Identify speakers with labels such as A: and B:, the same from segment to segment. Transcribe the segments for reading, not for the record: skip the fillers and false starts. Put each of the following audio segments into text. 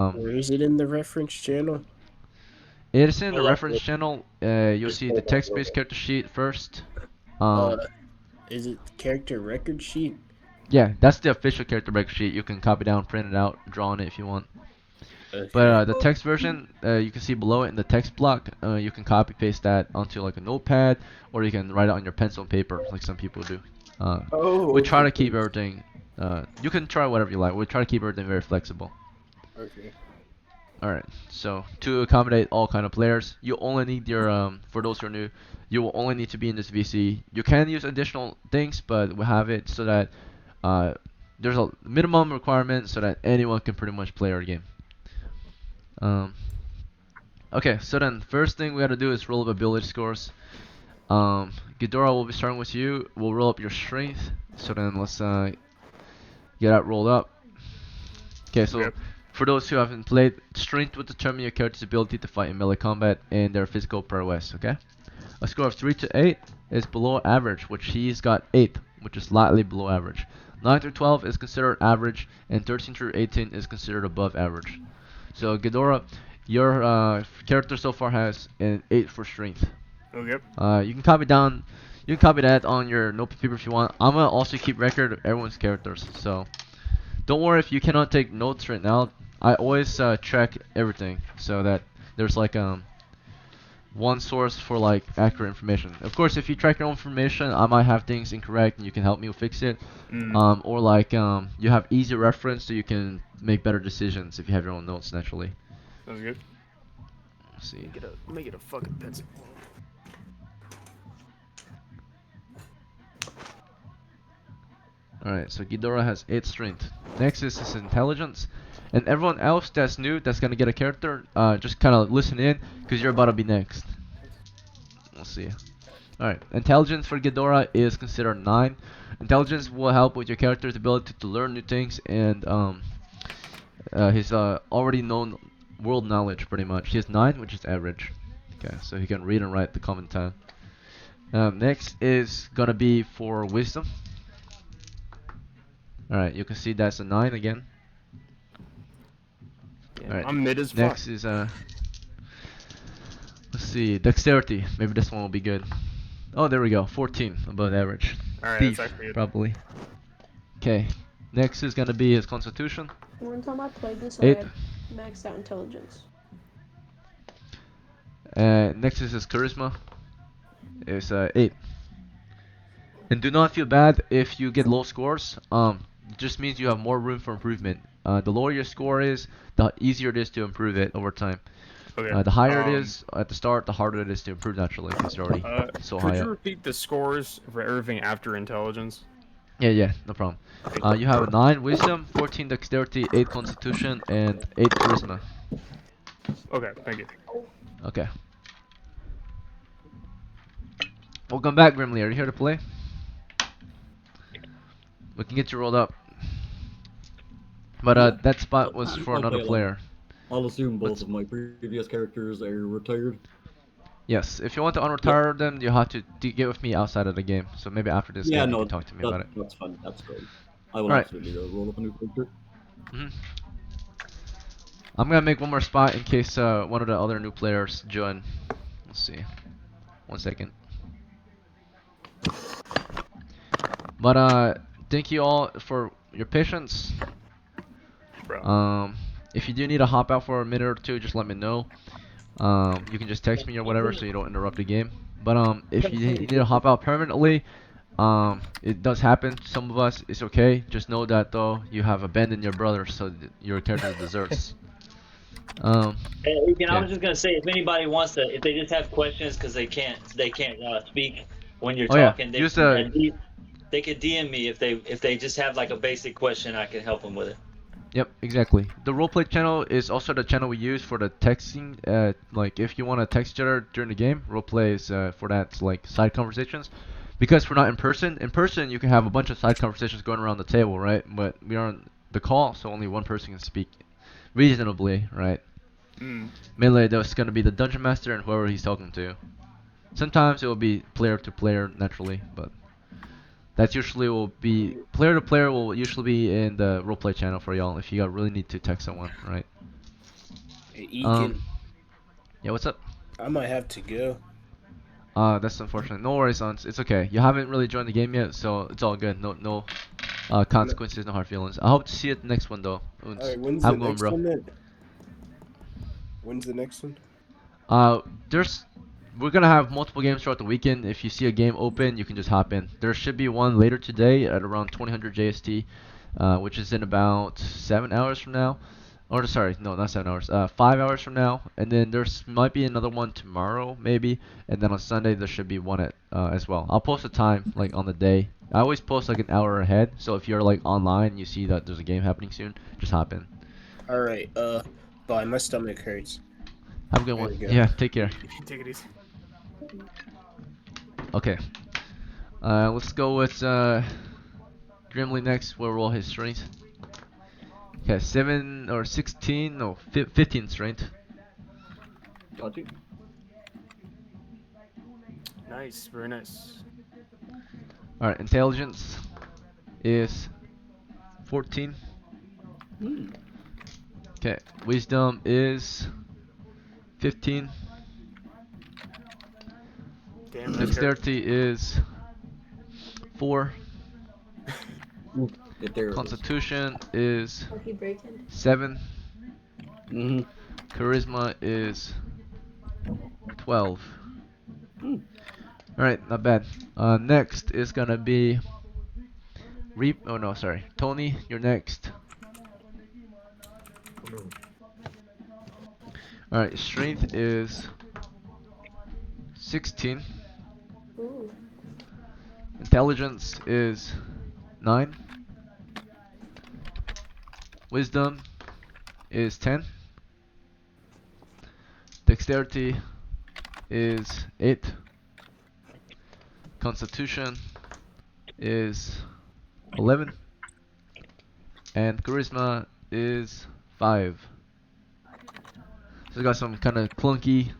A: Or is it in the reference channel?
B: It is in
C: Or
B: the
C: like
B: reference channel. You'll
C: just
B: see
C: pull
B: the
C: it up real
B: text-based
C: quick.
B: character sheet first.
A: Uh,
B: Um,
A: is it character record sheet?
B: yeah, that's the official character record sheet. You can copy down, print it out, draw on it if you want. But
A: Okay.
B: the text version, you can see below it in the text block. You can copy paste that onto like a notepad, or you can write it on your pencil and paper, like some people do. Uh,
A: Oh,
B: we try
A: okay.
B: to keep everything. You can try whatever you like. We try to keep everything very flexible.
A: Okay.
B: All right. So to accommodate all kind of players, you only need your for those who are new, you will only need to be in this VC. You can use additional things, but we have it so that uh, there's a minimum requirement so that anyone can pretty much play our game. Um, okay, so then first thing we got to do is roll up ability scores. Ghidorah will be starting with you. We'll roll up your strength. So then let's get that rolled up. Okay, so
D: Yep.
B: for those who haven't played, strength will determine your character's ability to fight in melee combat and their physical prowess. Okay, a score of 3 to 8 is below average, which he's got 8, which is slightly below average. 9 through 12 is considered average, and 13 through 18 is considered above average. So Ghidorah, your character so far has an 8 for strength.
D: Okay.
B: You can copy down, you can copy that on your notebook paper if you want. I'm gonna also keep record of everyone's characters, so don't worry if you cannot take notes right now. I always check everything so that there's like one source for like accurate information. Of course, if you track your own information, I might have things incorrect and you can help me fix it.
D: Mm.
B: Or like you have easy reference so you can make better decisions if you have your own notes naturally.
D: Sounds good.
B: Let's see.
A: Let me get a fucking pencil.
B: Alright, so Ghidorah has 8 strength. Next is his intelligence. And everyone else that's new, that's gonna get a character, just kind of listen in, because you're about to be next. We'll see. Alright, intelligence for Ghidorah is considered 9. Intelligence will help with your character's ability to learn new things and his already known world knowledge, pretty much. He has 9, which is average. Okay, so he can read and write the common time. Next is gonna be for wisdom. Alright, you can see that's a 9 again. Alright,
D: I'm mid as fuck.
B: next is let's see, dexterity. Maybe this one will be good. Oh, there we go, 14, above average.
D: Alright,
B: Thief,
D: that's actually good.
B: probably. Okay, next is gonna be his constitution.
E: One time I played this, I
B: 8.
E: had maxed out intelligence.
B: Next is his charisma. It's 8. And do not feel bad if you get low scores. It just means you have more room for improvement. The lower your score is, the easier it is to improve it over time.
D: Okay.
B: The higher it is at the start, the harder it is to improve naturally because you're already so
D: Could
B: high
D: you
B: up.
D: repeat the scores for everything after intelligence?
B: Yeah, no problem. You have a 9 wisdom, 14 dexterity, 8 constitution, and 8 charisma.
D: Okay, thank you.
B: Okay. Welcome back, Grimly. Are you here to play? We can get you rolled up. But
F: Yeah.
B: that spot was for
F: I'll
B: another
F: play along.
B: player.
F: I'll assume both
B: Let's-
F: of my previous characters are retired.
B: Yes, if you want to unretire them, you have to get with me outside of the game. So maybe after this
F: Yeah,
B: game, you
F: no,
B: can talk to me about it.
F: that's fine. That's great. I will
B: Alright.
F: absolutely roll up a new character.
B: I'm gonna make one more spot in case one of the other new players join. Let's see. 1 second. But thank you all for your patience.
D: Bro.
B: If you do need to hop out for a minute or two, just let me know. You can just text me or whatever so you don't interrupt the game. But if you need to hop out permanently, it does happen to some of us. It's okay. Just know that though you have abandoned your brother, so your character deserts.
C: Hey, Ethan, I
B: Okay.
C: was just gonna say, if anybody wants to, if they just have questions because they can't speak when you're
B: Oh, yeah.
C: talking,
B: Use
C: they could DM me if they just have like a basic question, I can help them with it.
B: Yep, exactly. The roleplay channel is also the channel we use for the texting. Like if you want to text each other during the game, roleplay is for that, like side conversations. Because we're not in person. In person, you can have a bunch of side conversations going around the table, right? But we are on the call, so only one person can speak reasonably, right? Mainly, that's gonna be the dungeon master and whoever he's talking to. Sometimes it will be player to player naturally, but that's usually will be player to player will usually be in the roleplay channel for y'all if you really need to text someone, right?
A: Egan,
B: Yeah, what's up?
A: I might have to go.
B: That's unfortunate. No worries, Hans. It's okay. You haven't really joined the game yet, so it's all good. No consequences, no hard feelings. I hope to see you at the next one though.
A: Alright, when's
B: Have
A: the
B: a good one,
A: next
B: bro.
A: one then? When's the next one?
B: There's we're gonna have multiple games throughout the weekend. If you see a game open, you can just hop in. There should be one later today at around 2000 JST, which is in about 7 hours from now. Or sorry, no, not 7 hours. 5 hours from now, and then there's might be another one tomorrow, maybe, and then on Sunday there should be one at as well. I'll post a time like on the day. I always post like an hour ahead, so if you're like online, you see that there's a game happening soon, just hop in.
A: Alright, bye. My stomach hurts.
B: Have a good
A: There
B: one.
A: we go.
B: Yeah, take care.
D: Take it easy.
B: Okay. Let's go with Grimly next. Where roll his strength. Okay, 7 or 16, no, 15 strength.
F: Got you.
D: Nice, very nice.
B: Alright, intelligence is 14. Okay, wisdom is 15.
D: Damn, that's good.
B: Dexterity is 4.
F: Get there.
B: Constitution is
E: Lucky breaking.
B: 7.
A: Mm-hmm.
B: Charisma is 12.
F: Hmm.
B: Alright, not bad. Next is gonna be oh no, sorry. Tony, you're next. Alright, strength is 16.
E: Ooh.
B: Intelligence is 9. Wisdom is 10. Dexterity is 8. Constitution is 11. And charisma is 5. So we got some kind of clunky,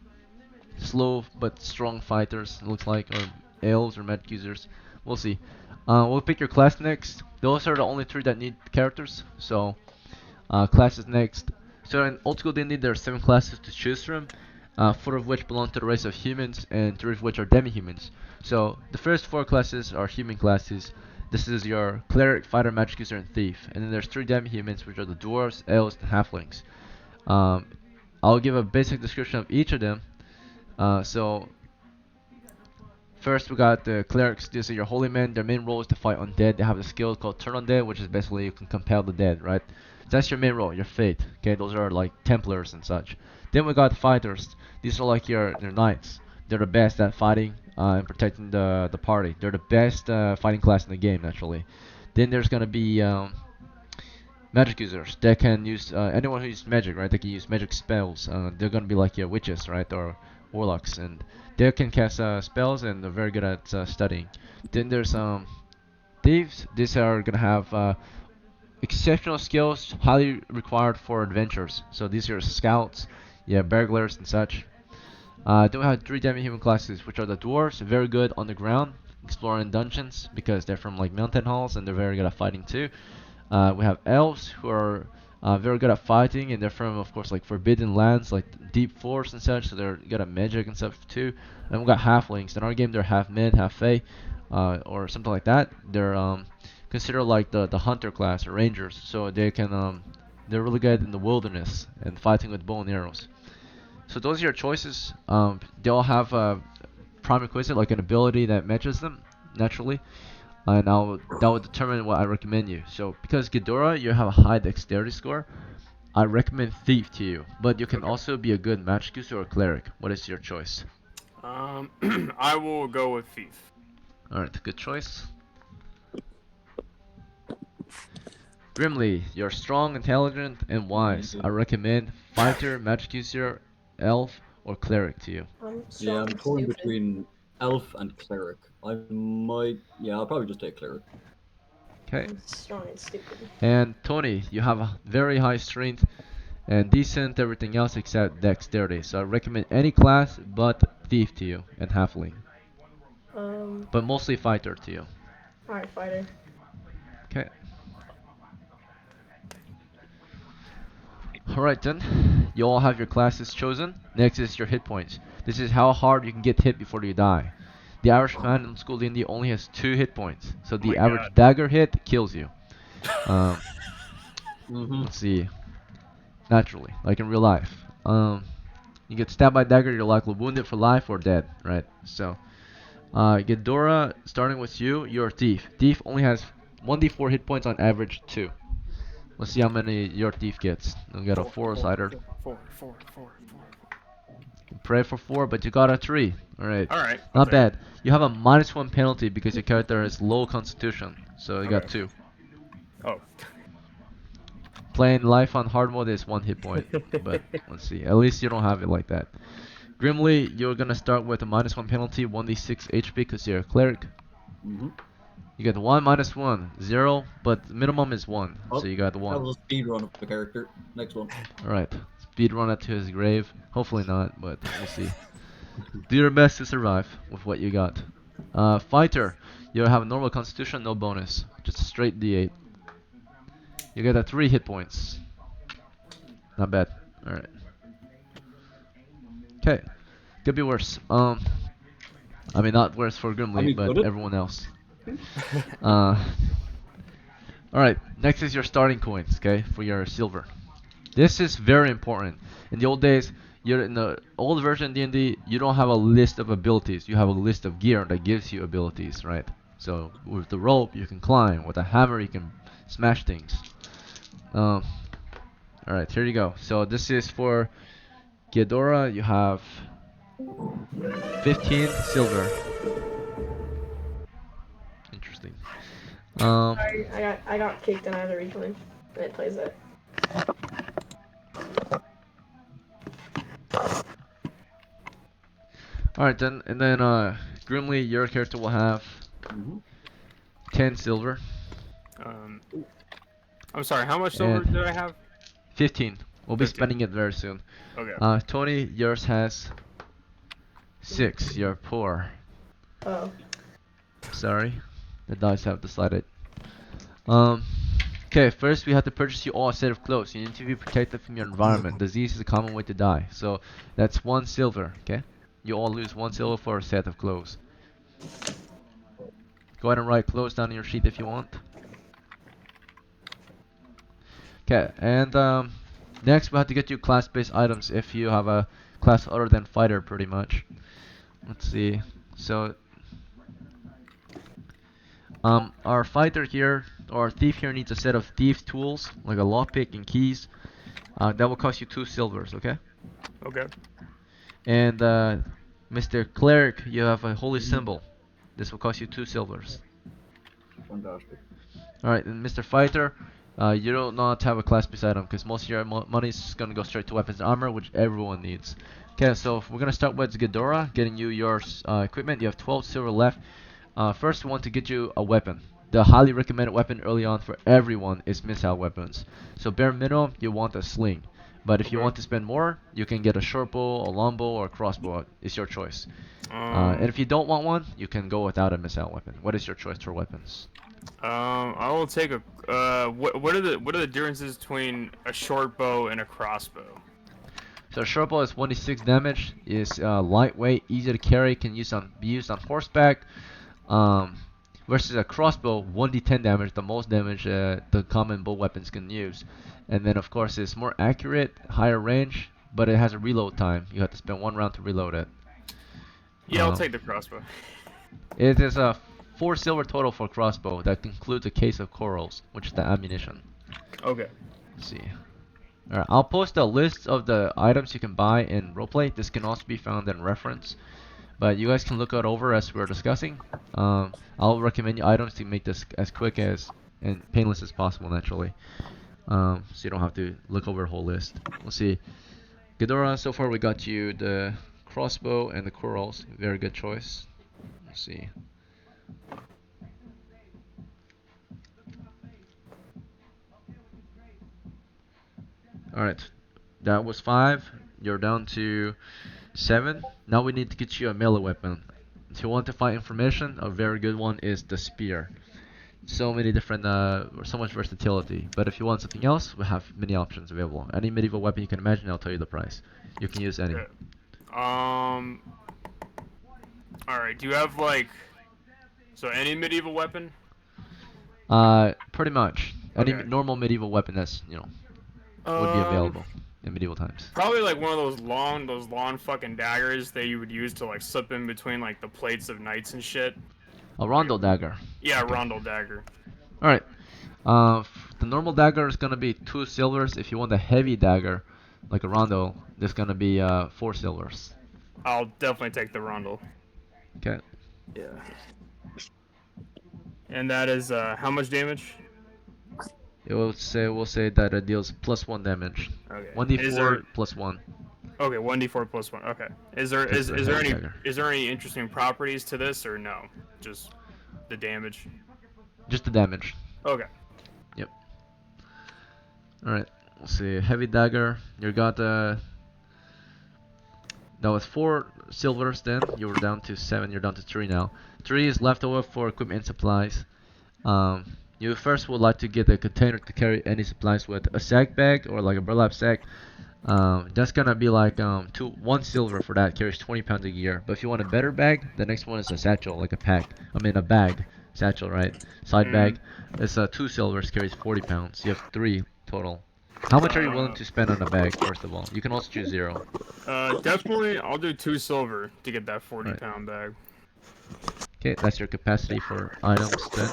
B: slow but strong fighters, it looks like, or elves or magic users. We'll see. We'll pick your class next. Those are the only 3 that need characters. So classes next. So in old school D&D there are 7 classes to choose from, 4 of which belong to the race of humans and 3 of which are demi-humans. So the first 4 classes are human classes. This is your cleric, fighter, magic user, and thief. And then there's 3 demi-humans, which are the dwarves, elves, and halflings. I'll give a basic description of each of them. So first we got the clerics. These are your holy men. Their main role is to fight undead. They have a skill called turn undead, which is basically you can compel the dead, right? So that's your main role, your fate. Okay, those are like Templars and such. Then we got fighters. These are like your knights. They're the best at fighting and protecting the party. They're the best fighting class in the game, naturally. Then there's gonna be magic users. They can use anyone who uses magic, right? They can use magic spells. They're gonna be like your witches, right, or warlocks, and they can cast spells and they're very good at studying. Then there's thieves. These are gonna have exceptional skills, highly required for adventures. So these are scouts, yeah, burglars and such. Then we have 3 demi-human classes, which are the dwarves, very good on the ground, exploring dungeons because they're from like mountain halls and they're very good at fighting too. We have elves who are very good at fighting, and they're from, of course, like forbidden lands, like deep forests and such. So they're good at magic and stuff too. And we got halflings. In our game, they're half men, half fae, or something like that. They're considered like the hunter class or rangers. So they can they're really good in the wilderness and fighting with bow and arrows. So those are your choices. They all have a prerequisite, like an ability that matches them naturally. And that will determine what I recommend you. So because Ghidorah, you have a high dexterity score, I recommend Thief to you. But you can also be a good magic user or cleric. What is your choice?
D: I will go with Thief.
B: Alright, good choice. Grimly, you're strong, intelligent, and wise. I recommend fighter, magic user, elf, or cleric to you.
E: I'm
F: Yeah,
E: strong
F: I'm
E: and
F: torn
E: stupid.
F: between elf and cleric. I'll probably just take cleric.
B: Okay.
E: I'm strong and stupid.
B: And Tony, you have a very high strength and decent everything else except dexterity. So I recommend any class but thief to you and halfling. But mostly fighter to you.
E: Alright, fighter.
B: Okay. Alright then. You all have your classes chosen. Next is your hit points. This is how hard you can get hit before you die. The average man in school D&D only has 2 hit points, so the
D: my
B: average
D: God.
B: dagger hit kills you. Um,
F: Mm-hmm.
B: let's see. Naturally, like in real life. You get stabbed by dagger, you're likely wounded for life or dead, right? So, Ghidorah, starting with you, you're a thief. Thief only has 1d4 hit points on average 2. Let's see how many your thief gets. You'll get a 4 cider.
D: Four.
B: Pray for 4, but you got a 3. Alright.
D: All right.
B: Not
D: Okay.
B: bad. You have a -1 penalty because your character has low constitution. So you got
D: Okay.
B: 2.
D: Oh.
B: Playing life on hard mode is 1 hit point. But let's see. At least you don't have it like that. Grimly, you're gonna start with a -1 penalty, 1d6 HP because you're a cleric.
F: Mm-hmm.
B: You get 1 -1, 0, but the minimum is 1.
F: Oh,
B: So you got
F: that
B: 1.
F: was a speed run of the character. Next one.
B: Alright. Speed run it to his grave. Hopefully not, but we'll see. Do your best to survive with what you got. Fighter, you have a normal constitution, no bonus. Just a straight d8. You get a 3 hit points. Not bad. Alright. Okay. Could be worse. I mean, not worse for Grimly,
F: I mean, could
B: but
F: it?
B: everyone else. Alright, next is your starting coins, okay, for your silver. This is very important. In the old days, you're in the old version of D&D, you don't have a list of abilities. You have a list of gear that gives you abilities, right? So with the rope, you can climb. With a hammer, you can smash things. Alright, here you go. So this is for Ghidorah. You have 15 silver. Interesting.
E: Sorry, I got kicked and I had to rejoin. And it plays it.
B: Alright then, and then Grimly, your character will have
F: Mm-hmm.
B: 10 silver.
D: I'm sorry. How much silver
B: And-
D: did I have?
B: 15. We'll be
D: 15.
B: spending it very soon.
D: Okay.
B: Tony, yours has 6. You're poor.
E: Oh.
B: Sorry. The dice have decided. Okay, first we have to purchase you all a set of clothes. You need to be protected from your environment. Disease is a common way to die. So that's 1 silver, okay? You all lose 1 silver for a set of clothes. Go ahead and write clothes down on your sheet if you want. Okay, and next we have to get you class-based items if you have a class other than fighter, pretty much. Let's see. So, our fighter here, or our thief here, needs a set of thief tools, like a lockpick and keys. That will cost you 2 silvers, okay?
D: Okay.
B: And Mr. Cleric, you have a holy symbol. This will cost you 2 silvers.
F: Fantastic.
B: Alright, and Mr. Fighter, you don't not have a class beside him because most of your money is gonna go straight to weapons and armor, which everyone needs. Okay, so we're gonna start with Ghidorah, getting you your equipment. You have 12 silver left. First, we want to get you a weapon. The highly recommended weapon early on for everyone is missile weapons. So bare minimum, you want a sling. But if you
D: Okay.
B: want to spend more, you can get a short bow, a long bow, or a crossbow. It's your choice. And if you don't want one, you can go without a missile weapon. What is your choice for weapons?
D: I will take a. What are the differences between a short bow and a crossbow?
B: So a short bow is 1d6 damage. Is lightweight, easy to carry, can be used on horseback. Versus a crossbow, 1d10 damage, the most damage the common bow weapons can use. And then of course it's more accurate, higher range, but it has a reload time. You have to spend 1 round to reload it.
D: Yeah, I'll take the crossbow.
B: It is a 4 silver total for crossbow. That includes a case of corals, which is the ammunition.
D: Okay.
B: Let's see. Alright, I'll post a list of the items you can buy in roleplay. This can also be found in reference. But you guys can look it over as we're discussing. I'll recommend you items to make this as quick as and painless as possible, naturally. So you don't have to look over a whole list. Let's see. Ghidorah, so far we got you the crossbow and the corals. Very good choice. Let's see. Alright, that was 5. You're down to 7. Now we need to get you a melee weapon. If you want to find information, a very good one is the spear. so many different, or so much versatility. But if you want something else, we have many options available. Any medieval weapon you can imagine, I'll tell you the price. You can use any.
D: Okay. All right. Do you have like so any medieval weapon?
B: Pretty much any
D: Okay.
B: normal medieval weapon that's would be available in medieval times.
D: Probably like one of those long fucking daggers that you would use to like slip in between like the plates of knights and shit.
B: A rondo dagger.
D: Yeah,
B: Okay.
D: rondo dagger.
B: All right. The normal dagger is gonna be 2 silvers. If you want a heavy dagger, like a rondo, there's gonna be 4 silvers.
D: I'll definitely take the rondo.
B: Okay.
D: Yeah. And that is how much damage?
B: We'll say that it deals +1 damage.
D: Okay.
B: 1d4
D: Is there-
B: +1.
D: Okay, 1d4 plus 1. Okay. Is there
B: Just for
D: is there
B: heavy
D: any
B: dagger.
D: interesting properties to this or no? Just the damage.
B: Just the damage.
D: Okay.
B: All right. We'll see. Heavy dagger. You got that was 4 silvers. Then you were down to 7. You're down to 3 now. 3 is left over for equipment and supplies. You first would like to get a container to carry any supplies with, a sack bag or like a burlap sack. That's gonna be like 1 silver for that. Carries 20 pounds a year. But if you want a better bag, the next one is a satchel, like a a bag, satchel, right? Side bag. It's 2 silvers, carries 40 pounds. You have 3 total. How much are you willing to spend on a bag? First of all, you can also choose 0.
D: Definitely, I'll do 2 silver to get that 40-pound bag.
B: Okay, that's your capacity for items then.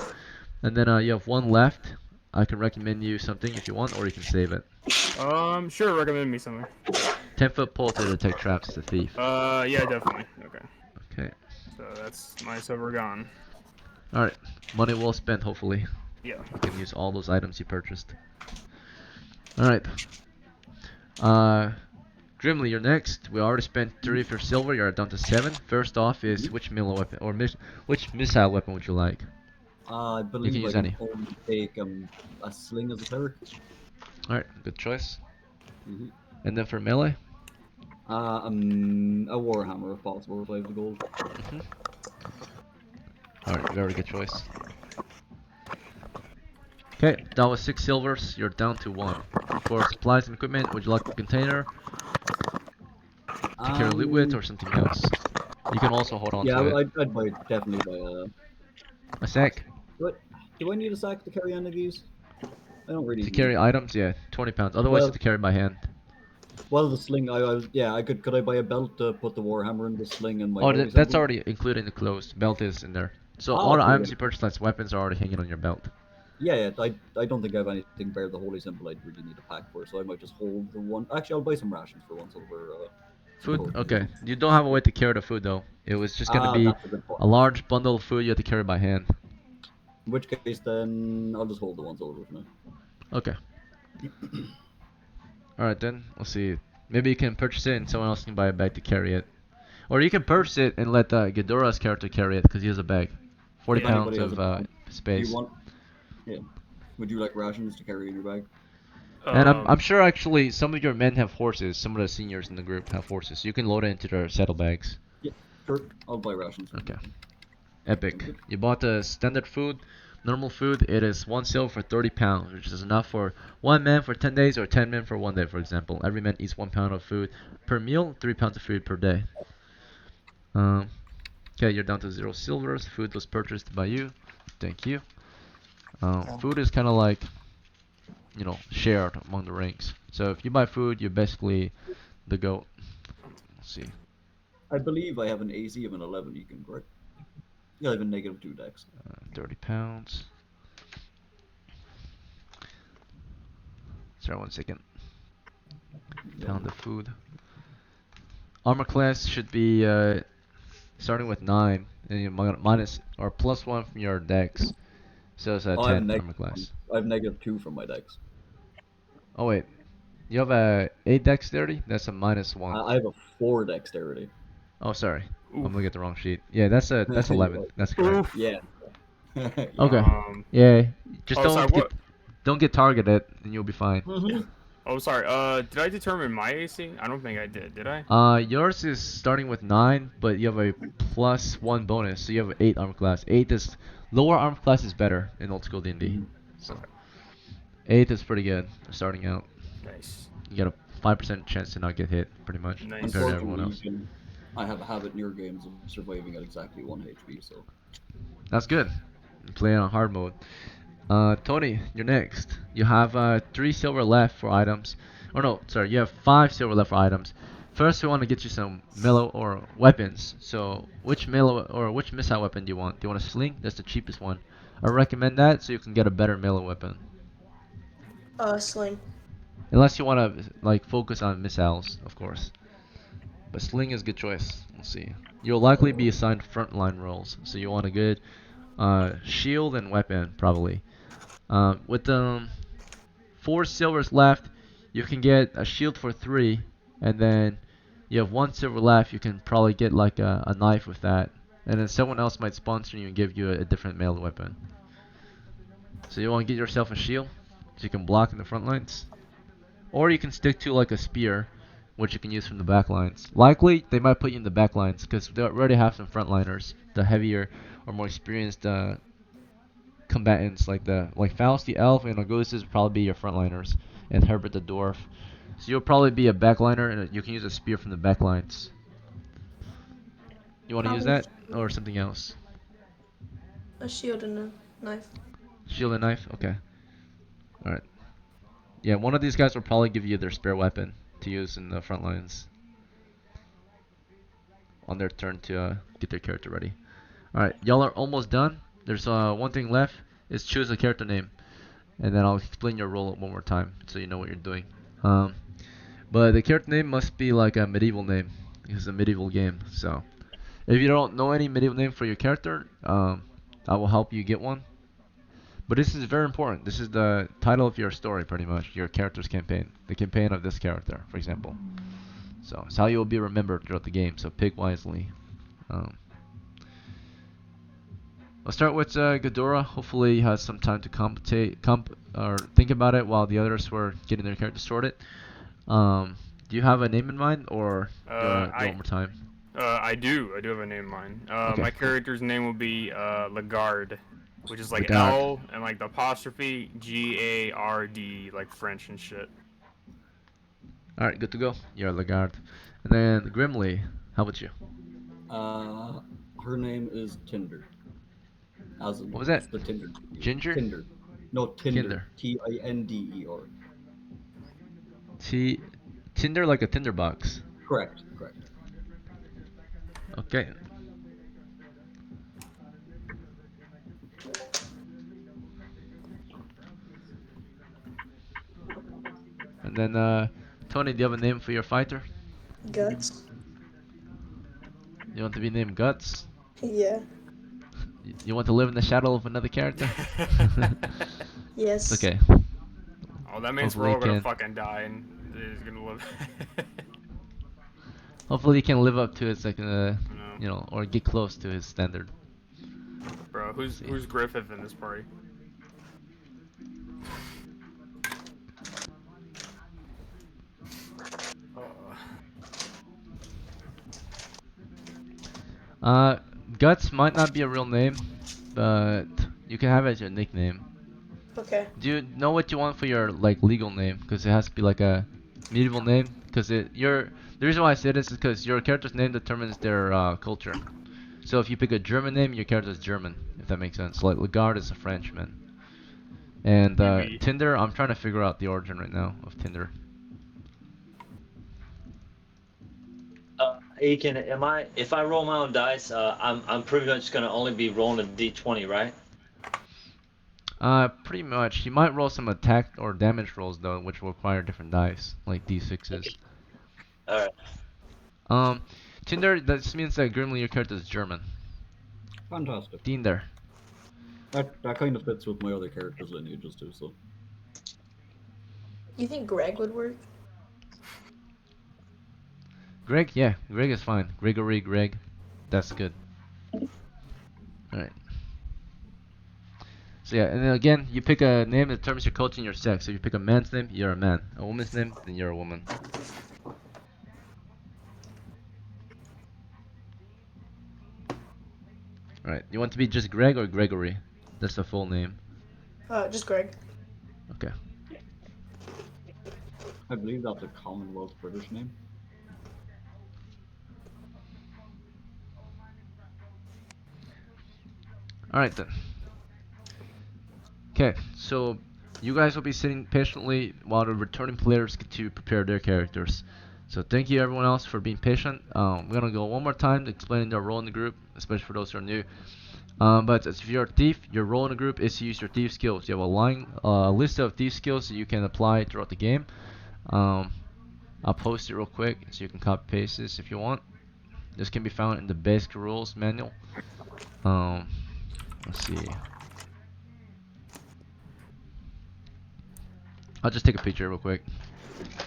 B: And then you have 1 left. I can recommend you something if you want, or you can save it.
D: Sure, recommend me something.
B: 10-foot pole to detect traps, the thief.
D: Yeah, definitely. Okay.
B: Okay.
D: So that's my silver gone.
B: Alright. Money well spent, hopefully.
D: Yeah.
B: You can use all those items you purchased. Alright. Grimly, you're next. We already spent 3 for silver. You're down to 7. First off is which melee weapon or which missile weapon would you like?
F: I believe
B: use
F: I can
B: any.
F: only take a sling as a cleric.
B: Alright, good choice.
F: Mm-hmm.
B: And then for melee?
F: A warhammer if possible, if I have the gold.
B: Alright, very good choice. Okay, that was 6 silvers. You're down to 1. For supplies and equipment, would you like a container to carry loot with or something else? You can also hold on
F: Yeah,
B: to it.
F: I'd definitely buy
B: A sack
F: do I need a sack to carry any of these? I don't really
B: to
F: need
B: carry items, yeah, 20 pounds. Otherwise,
F: Well-
B: to carry by hand.
F: Well, the sling, I could I buy a belt to put the warhammer in the sling and my
B: Oh,
F: holy
B: that's
F: symbol?
B: already included in the clothes. Belt is in there. So
F: Ah,
B: all the
F: okay,
B: items
F: yeah.
B: you purchase, like weapons, are already hanging on your belt.
F: Yeah, I don't think I have anything bare the holy symbol I'd really need a pack for, so I might just hold the one. Actually, I'll buy some rations for 1 silver.
B: Food?
F: gold.
B: Okay. You don't have a way to carry the food, though. It was just gonna be
F: That's a good point.
B: a large bundle of food you have to carry by hand.
F: In which case, then I'll just hold the 1 silver for now.
B: Okay. Alright then, let's see. Maybe you can purchase it and someone else can buy a bag to carry it. Or you can purchase it and let Ghidorah's character carry it because he has a bag. 40
F: If
B: pounds
F: anybody has
B: of
F: a bag, Do
B: space.
F: you want? Yeah. Would you like rations to carry in your bag?
B: And I'm sure actually some of your men have horses. Some of the seniors in the group have horses. You can load it into their saddlebags.
F: Yeah, sure. I'll buy rations.
B: Okay. Epic. You bought the standard food. Normal food, it is 1 silver for 30 pounds, which is enough for 1 man for 10 days or 10 men for 1 day, for example. Every man eats 1 pound of food per meal, 3 pounds of food per day. Okay, you're down to 0 silvers. Food was purchased by you. Thank you. Food is kind of like, shared among the ranks. So if you buy food, you're basically the goat. Let's see.
F: I believe I have an AC of an 11. You can correct. Yeah, I have a -2 dex.
B: 30 pounds. Sorry, 1 second. Pound of food. Armor class should be starting with 9, and you minus or +1 from your dex. So it's a
F: Oh, I have
B: 10 armor class.
F: I have -2 from my dex.
B: Oh wait, you have a 8 dexterity? That's a -1.
F: I have a 4 dexterity.
B: Oh, sorry. I'm
D: Oof.
B: looking at the wrong sheet. Yeah, that's 11. That's correct.
D: Oof.
F: Yeah.
B: Okay.
D: Um,
B: Yeah, just
D: oh, sorry,
B: don't get targeted, and you'll be fine.
D: Oh, sorry. Did I determine my AC? I don't think I did I?
B: Yours is starting with 9, but you have a +1 bonus, so you have 8 armor class. 8 is Lower arm class is better in old school D&D.
F: Mhm.
B: So 8th is pretty good starting out.
D: Nice.
B: You get a 5% chance to not get hit, pretty much,
D: Nice.
B: compared to everyone
F: Unfortunately,
B: else.
F: I have a habit in your games of surviving at exactly 1 HP, so.
B: That's good. You play on hard mode. Tony, you're next. You have 3 silver left for items. Or no, sorry, you have 5 silver left for items. First, we want to get you some melee or weapons. So, which melee or which missile weapon do you want? Do you want a sling? That's the cheapest one. I recommend that so you can get a better melee weapon.
E: Sling.
B: Unless you want to like focus on missiles, of course. But sling is a good choice. Let's see. You'll likely be assigned frontline roles, so you want a good shield and weapon probably. With 4 silvers left, you can get a shield for 3, and then you have 1 silver left. You can probably get like a knife with that, and then someone else might sponsor you and give you a different melee weapon. So you want to get yourself a shield, so you can block in the front lines. Or you can stick to like a spear, which you can use from the back lines. Likely, they might put you in the back lines because they already have some frontliners, the heavier or more experienced combatants like Faust the Elf and Augustus will probably be your frontliners, and Herbert the Dwarf. So you'll probably be a backliner, and you can use a spear from the back lines. You want to use
E: Probably
B: that or something else?
E: a shield and a knife.
B: Shield and knife. Okay. All right. Yeah, one of these guys will probably give you their spare weapon to use in the front lines on their turn to get their character ready. Alright, y'all are almost done. There's one thing left, is choose a character name. And then I'll explain your role one more time so you know what you're doing. But the character name must be like a medieval name. It's a medieval game. So if you don't know any medieval name for your character, I will help you get one. But this is very important. This is the title of your story, pretty much. Your character's campaign. The campaign of this character, for example. So it's how you will be remembered throughout the game. So pick wisely. Let's start with Ghidorah. Hopefully he has some time to or think about it while the others were getting their character sorted. Do you have a name in mind, or do you want to go one more time?
D: I do have a name in mind.
B: Okay,
D: My
B: cool.
D: character's name will be Lagarde, which is like
B: Lagarde.
D: L and like the apostrophe Gard, like French and shit.
B: Alright, good to go. You're Lagarde. And then Grimly, how about you?
F: Her name is Tinder. As in
B: What was that?
F: just the Tinder.
B: Ginger?
F: Tinder. No, Tinder.
B: Kinder.
F: Tinder.
B: Tinder like a tinderbox.
F: Correct.
B: Okay. And then Tony, do you have a name for your fighter?
E: Guts.
B: You want to be named Guts?
E: Yeah.
B: You want to live in the shadow of another character?
E: Yes.
B: It's okay.
D: Oh, that means
B: Hopefully
D: we're all gonna
B: can.
D: fucking die and he's gonna live.
B: Hopefully you can live up to his like
D: No.
B: you know, or get close to his standard.
D: Bro, who's Griffith in this party?
B: Guts might not be a real name, but you can have it as your nickname.
E: Okay.
B: Do you know what you want for your like legal name? Because it has to be like a medieval name. Because the reason why I say this is because your character's name determines their culture. So if you pick a German name, your character's German, if that makes sense. Like Lagarde is a Frenchman. And
D: Maybe.
B: Tinder, I'm trying to figure out the origin right now of Tinder.
C: Aiken, if I roll my own dice, I'm pretty much gonna only be rolling a d20, right?
B: Pretty much. You might roll some attack or damage rolls though, which will require different dice, like d6s.
C: Okay. All right.
B: Tinder, that just means that Grimly, your character is German.
F: Fantastic.
B: Tinder.
F: That kind of fits with my other characters' lineages too. So.
E: You think Greg would work?
B: Greg, yeah, Greg is fine. Greg. That's good. Alright. So yeah, and then again, you pick a name that determines your culture and your sex. So if you pick a man's name, you're a man. A woman's name, then you're a woman. Alright, you want to be just Greg or Gregory? That's the full name.
E: Just Greg.
B: Okay.
F: I believe that's a Commonwealth British name.
B: Alright then. Okay, so you guys will be sitting patiently while the returning players get to prepare their characters. So thank you everyone else for being patient. We're gonna go one more time explaining their role in the group, especially for those who are new. But if you're a thief, your role in the group is to use your thief skills. You have a list of thief skills that you can apply throughout the game. I'll post it real quick so you can copy paste this if you want. This can be found in the basic rules manual. Let's see. I'll just take a picture real quick.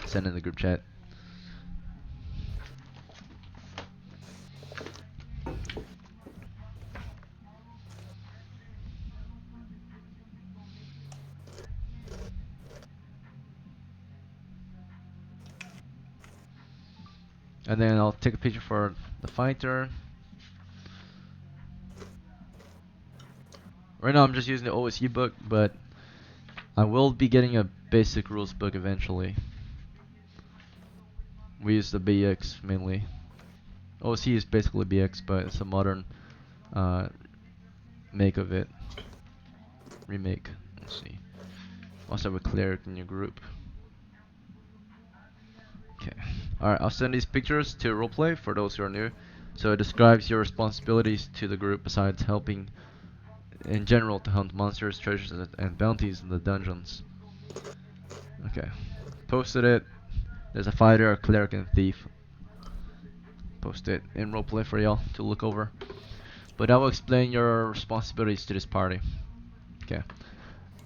B: Send it in the group chat. And then I'll take a picture for the fighter. Right now I'm just using the OSE book, but I will be getting a basic rules book eventually. We use the BX mainly. OSE is basically BX, but it's a modern make of it. Remake. Let's see. Also have a cleric in your group. Okay. Alright, I'll send these pictures to roleplay for those who are new. So it describes your responsibilities to the group besides helping in general to hunt monsters, treasures, and bounties in the dungeons. Okay. Posted it. There's a fighter, a cleric, and a thief. Post it in roleplay for y'all to look over. But I will explain your responsibilities to this party. Okay.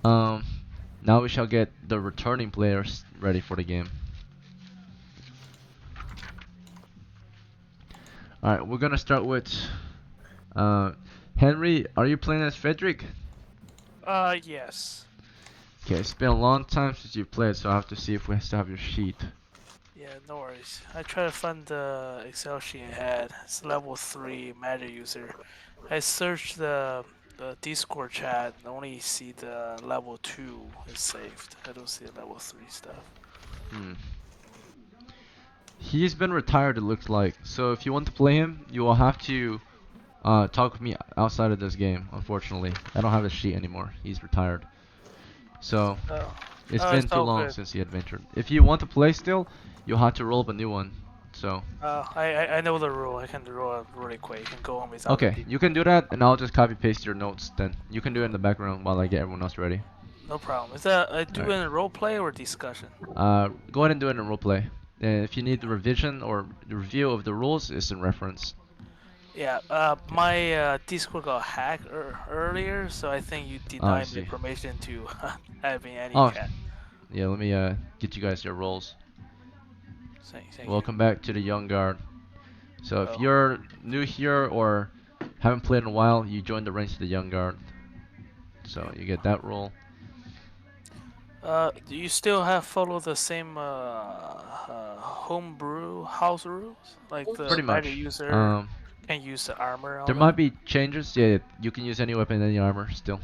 B: Now we shall get the returning players ready for the game. Alright, we're gonna start with Henry. Are you playing as Frederick?
G: Yes.
B: Okay, it's been a long time since you played, so I have to see if we still have your sheet.
G: Yeah, no worries. I try to find the Excel sheet I had. It's level 3 magic user. I searched the Discord chat and only see the level 2 is saved. I don't see the level 3 stuff.
B: He's been retired, it looks like. So if you want to play him, you will have to talk with me outside of this game, unfortunately. I don't have his sheet anymore. He's retired. So it's been too long since he adventured. If you want to play still, you'll have to roll up a new one. So
G: I know the rule. I can roll it really quick. You can go on without
B: okay, you can do that, and I'll just copy paste your notes. Then you can do it in the background while I get everyone else ready.
G: No problem. Is that I do it in role play or discussion?
B: Go ahead and do it in roleplay. If you need the revision or the review of the rules, it's in reference.
G: Yeah, my Discord got hacked earlier, so I think you denied me permission to having any chat.
B: Yeah, let me get you guys your roles.
G: Thank
B: Welcome back to the Young Guard. So if you're new here or haven't played in a while, you join the ranks of the Young Guard. So you get that role.
G: Do you still have follow the same homebrew house rules? Like the
B: pretty much.
G: User can use the armor.
B: There might be changes. Yeah, you can use any weapon, any armor still.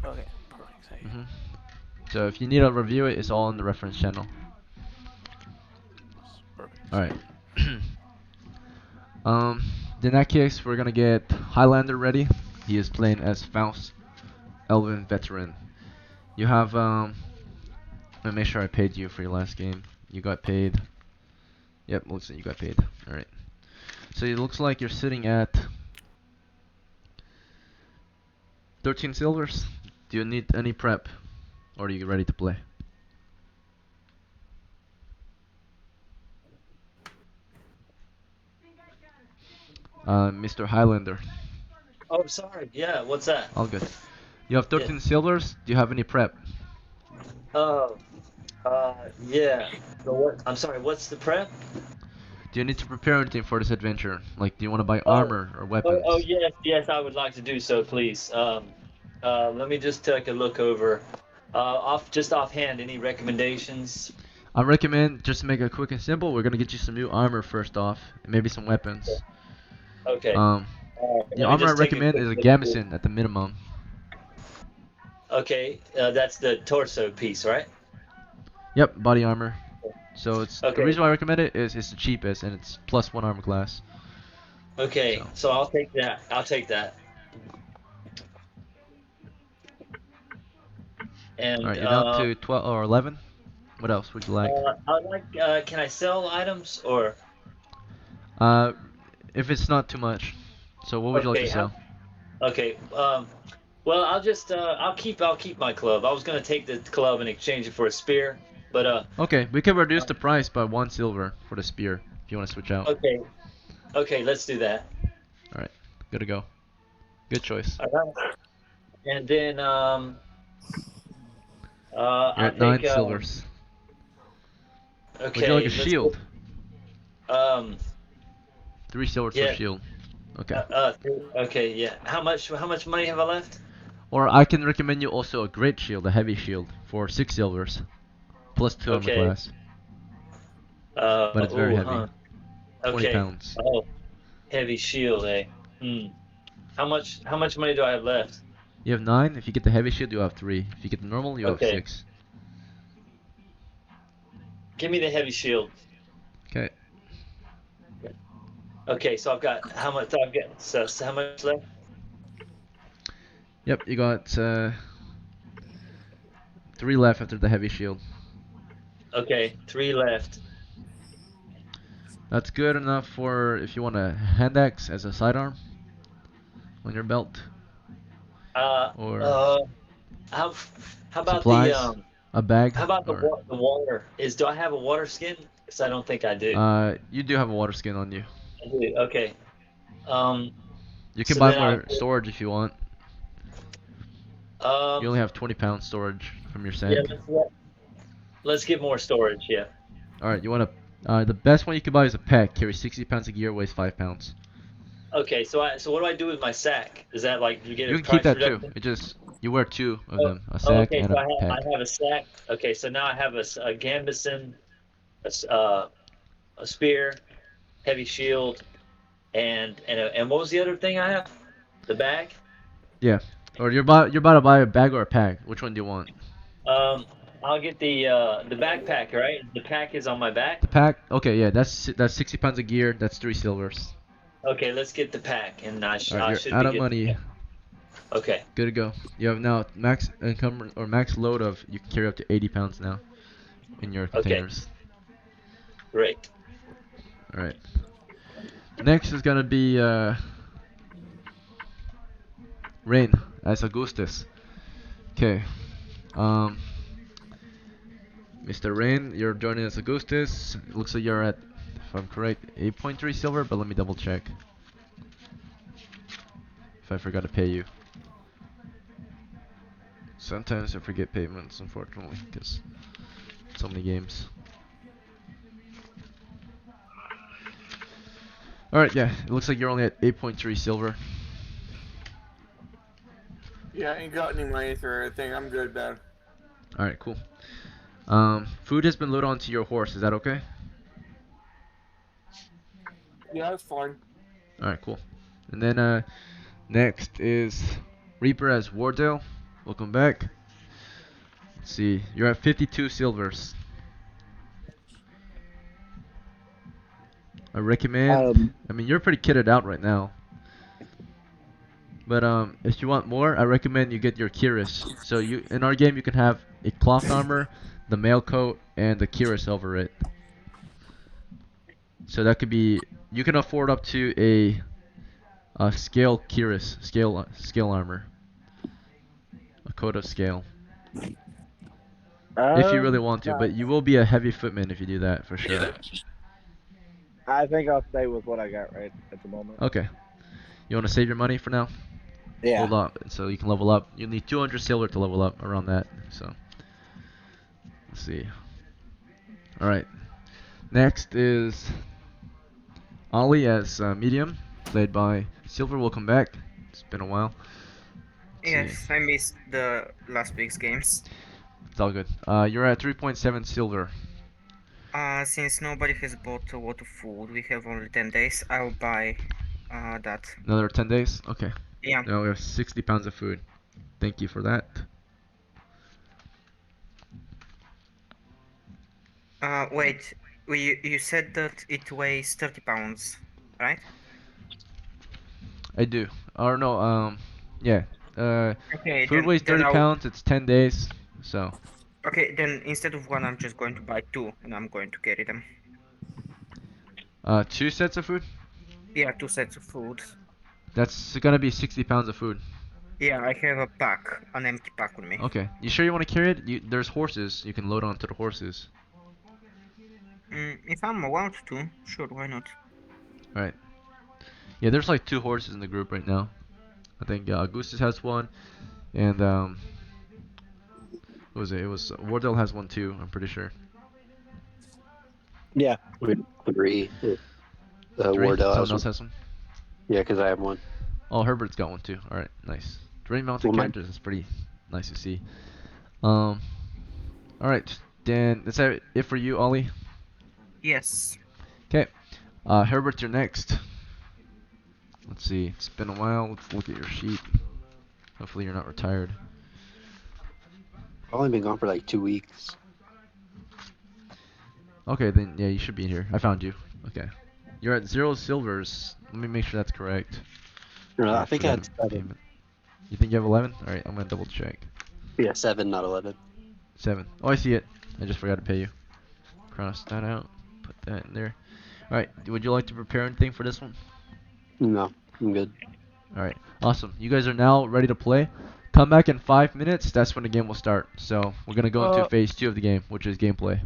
G: Okay, perfect. Thank you.
B: So if you need to review it, it's all in the reference channel. Alright. In that case, we're gonna get Highlander ready. He is playing as Faust, Elven Veteran. You have, let me make sure I paid you for your last game. You got paid. Yep, looks like you got paid. Alright. So it looks like you're sitting at 13 silvers. Do you need any prep? Or are you ready to play? Mr. Highlander.
C: Oh, sorry. Yeah, what's that?
B: All good. You have 13 silvers. Do you have any prep?
C: Oh, yeah. So what? I'm sorry. What's the prep?
B: Do you need to prepare anything for this adventure? Like, do you want to buy armor or weapons?
C: Oh, yes, I would like to do so, please. Let me just take a look over. Offhand, any recommendations?
B: I recommend just to make it quick and simple. We're gonna get you some new armor first off, and maybe some weapons.
C: Okay. Alright,
B: The
C: let me
B: armor I
C: just take a
B: recommend
C: quick
B: is a
C: look through.
B: gambeson at the minimum.
C: Okay, that's the torso piece, right?
B: Yep, body armor. So it's the
C: Okay,
B: reason why I recommend it is it's the cheapest and it's +1 armor class.
C: okay,
B: So
C: so I'll take that. I'll take that.
B: all
C: And
B: right, you're down to 12 or 11. What else would you like?
C: I'd like. Can I sell items or?
B: Uh, if it's not too much. So what would you like to
C: Okay,
B: sell?
C: okay. Well, I'll keep my club. I was gonna take the club and exchange it for a spear, but
B: Okay, we can reduce the price by 1 silver for the spear if you want to switch out.
C: okay, okay, let's do that.
B: All right, good to go. Good choice.
C: All right. And then
B: You're
C: I'll
B: at 9
C: take
B: silvers. Would you like a
C: okay, let's
B: shield?
C: go.
B: 3 silvers for
C: Yeah.
B: shield. Okay.
C: Okay, yeah. How much money have I left?
B: Or I can recommend you also a great shield, a heavy shield, for 6 silvers, +2 armor
C: Okay.
B: class. But it's very
C: Oh,
B: heavy.
C: huh.
B: 20
C: Okay.
B: pounds.
C: Oh, heavy shield, eh? Hmm. How much money do I have left?
B: You have 9. If you get the heavy shield, you have 3. If you get the normal, you have
C: Okay.
B: 6.
C: Give me the heavy shield.
B: Okay.
C: Okay, so I've got how much? So how much left?
B: Yep, you got 3 left after the heavy shield.
C: Okay, 3 left.
B: That's good enough for if you want a hand axe as a sidearm on your belt. Or
C: Uh, how how about the
B: supplies, a bag,
C: how about
B: or
C: the water? Do I have a water skin? Because I don't think I do.
B: you do have a water skin on you.
C: I do. Okay. Um.
B: You can
C: So
B: buy
C: then
B: more storage if you want.
C: I'll.
B: You only have 20 pounds storage from your
C: Yeah.
B: sand.
C: Let's get more storage. Yeah.
B: Alright, you want to. The best one you can buy is a pack. Carries 60 pounds of gear, weighs 5 pounds.
C: Okay. So what do I do with my sack? Is that like you get
B: You
C: a
B: can keep
C: price
B: that too.
C: reduction?
B: It just. You wear 2 of
C: Oh,
B: them, a sack
C: okay.
B: and
C: So
B: a
C: I
B: pack.
C: have a sack. Okay. So now I have a gambeson, a spear, heavy shield, and what was the other thing I have? The bag.
B: Yeah. Or you're about to buy a bag or a pack. Which one do you want?
C: Um. I'll get the backpack. Right. The pack is on my back.
B: The pack? Okay, yeah, that's 60 pounds of gear. That's 3 silvers.
C: Okay. Let's get the pack, and
B: Alright,
C: I
B: you're
C: should
B: out
C: be
B: of
C: good.
B: money.
C: Okay.
B: Good to go. You have now max income or max load of you can carry up to 80 pounds now in your
C: Okay.
B: containers.
C: Great.
B: Alright. Next is gonna be Rain as Augustus. Okay. Um Mr. Rain, you're joining as Augustus. It looks like you're at, if I'm correct, 8.3 silver, but let me double check. If I forgot to pay you. Sometimes I forget payments, unfortunately, because so many games. Alright, yeah, it looks like you're only at 8.3 silver.
H: Yeah, I ain't got any money for anything. I'm good, man.
B: Alright, cool. Food has been loaded onto your horse, is that okay?
H: Yeah, that's fine.
B: Alright, cool. And then, next is Reaper as Wardale. Welcome back. Let's see, you're at 52 silvers. I recommend, I mean, you're pretty kitted out right now. But if you want more, I recommend you get your Kiris. So you in our game you can have a cloth armor, the mail coat, and the Kiris over it. So that could be you can afford up to a scale Kiris, scale armor, a coat of scale. If you really want to, but you will be a heavy footman if you do that for sure.
I: I think I'll stay with what I got right at the moment.
B: Okay. You want to save your money for now?
I: Yeah.
B: Hold on, so you can level up. You need 200 silver to level up around that. So let's see. All right. Next is Ollie as medium, played by Silver. Welcome back. It's been a while. Let's see.
J: Yes, I missed the last week's games.
B: It's all good. You're at 3.7 silver.
J: Since nobody has bought a lot of food, we have only 10 days, I'll buy That.
B: Another 10 days? Okay.
J: Yeah.
B: Now we have 60 pounds of food. Thank you for that.
J: Wait. You said that it weighs 30 pounds, right?
B: I do. Or no, yeah.
J: Okay,
B: Food weighs
J: then
B: 30
J: I'll.
B: pounds, it's 10 days, so.
J: Okay, then instead of one, I'm just going to buy two, and I'm going to carry them.
B: 2 sets of food?
J: Yeah, 2 sets of food.
B: That's gonna be 60 pounds of food.
J: Yeah, I have a pack, an empty pack with me.
B: Okay. You sure you want to carry it? There's horses. You can load onto the horses.
J: If I'm allowed to, sure, why not?
B: Alright. Yeah, there's like 2 horses in the group right now. I think Augustus has one, and what was it? It was Wardell has one too. I'm pretty sure.
K: Yeah, we'd agree.
B: 3.
K: Wardell
B: Someone
K: has
B: else
K: one.
B: has one.
K: Yeah, because I have one.
B: Oh, Herbert's got one too. All right, nice. 3 mounted
K: Well,
B: characters. That's pretty nice to see. All right, then is that it for you, Ollie?
J: Yes.
B: Okay. Herbert, you're next. Let's see. It's been a while. Let's look at your sheet. Hopefully you're not retired.
K: I've only been gone for like 2 weeks.
B: Okay, then yeah, you should be here. I found you. Okay. You're at 0 silvers. Let me make sure that's correct.
K: No, I
B: Alright,
K: think I had 7.
B: payment. You think you have 11? All right, I'm gonna double check.
K: Yeah, 7, not 11.
B: 7. Oh, I see it. I just forgot to pay you. Cross that out. Put that in there. Alright, would you like to prepare anything for this one?
K: No, I'm good.
B: Alright, awesome. You guys are now ready to play. Come back in 5 minutes. That's when the game will start. So we're gonna go into phase 2 of the game, which is gameplay.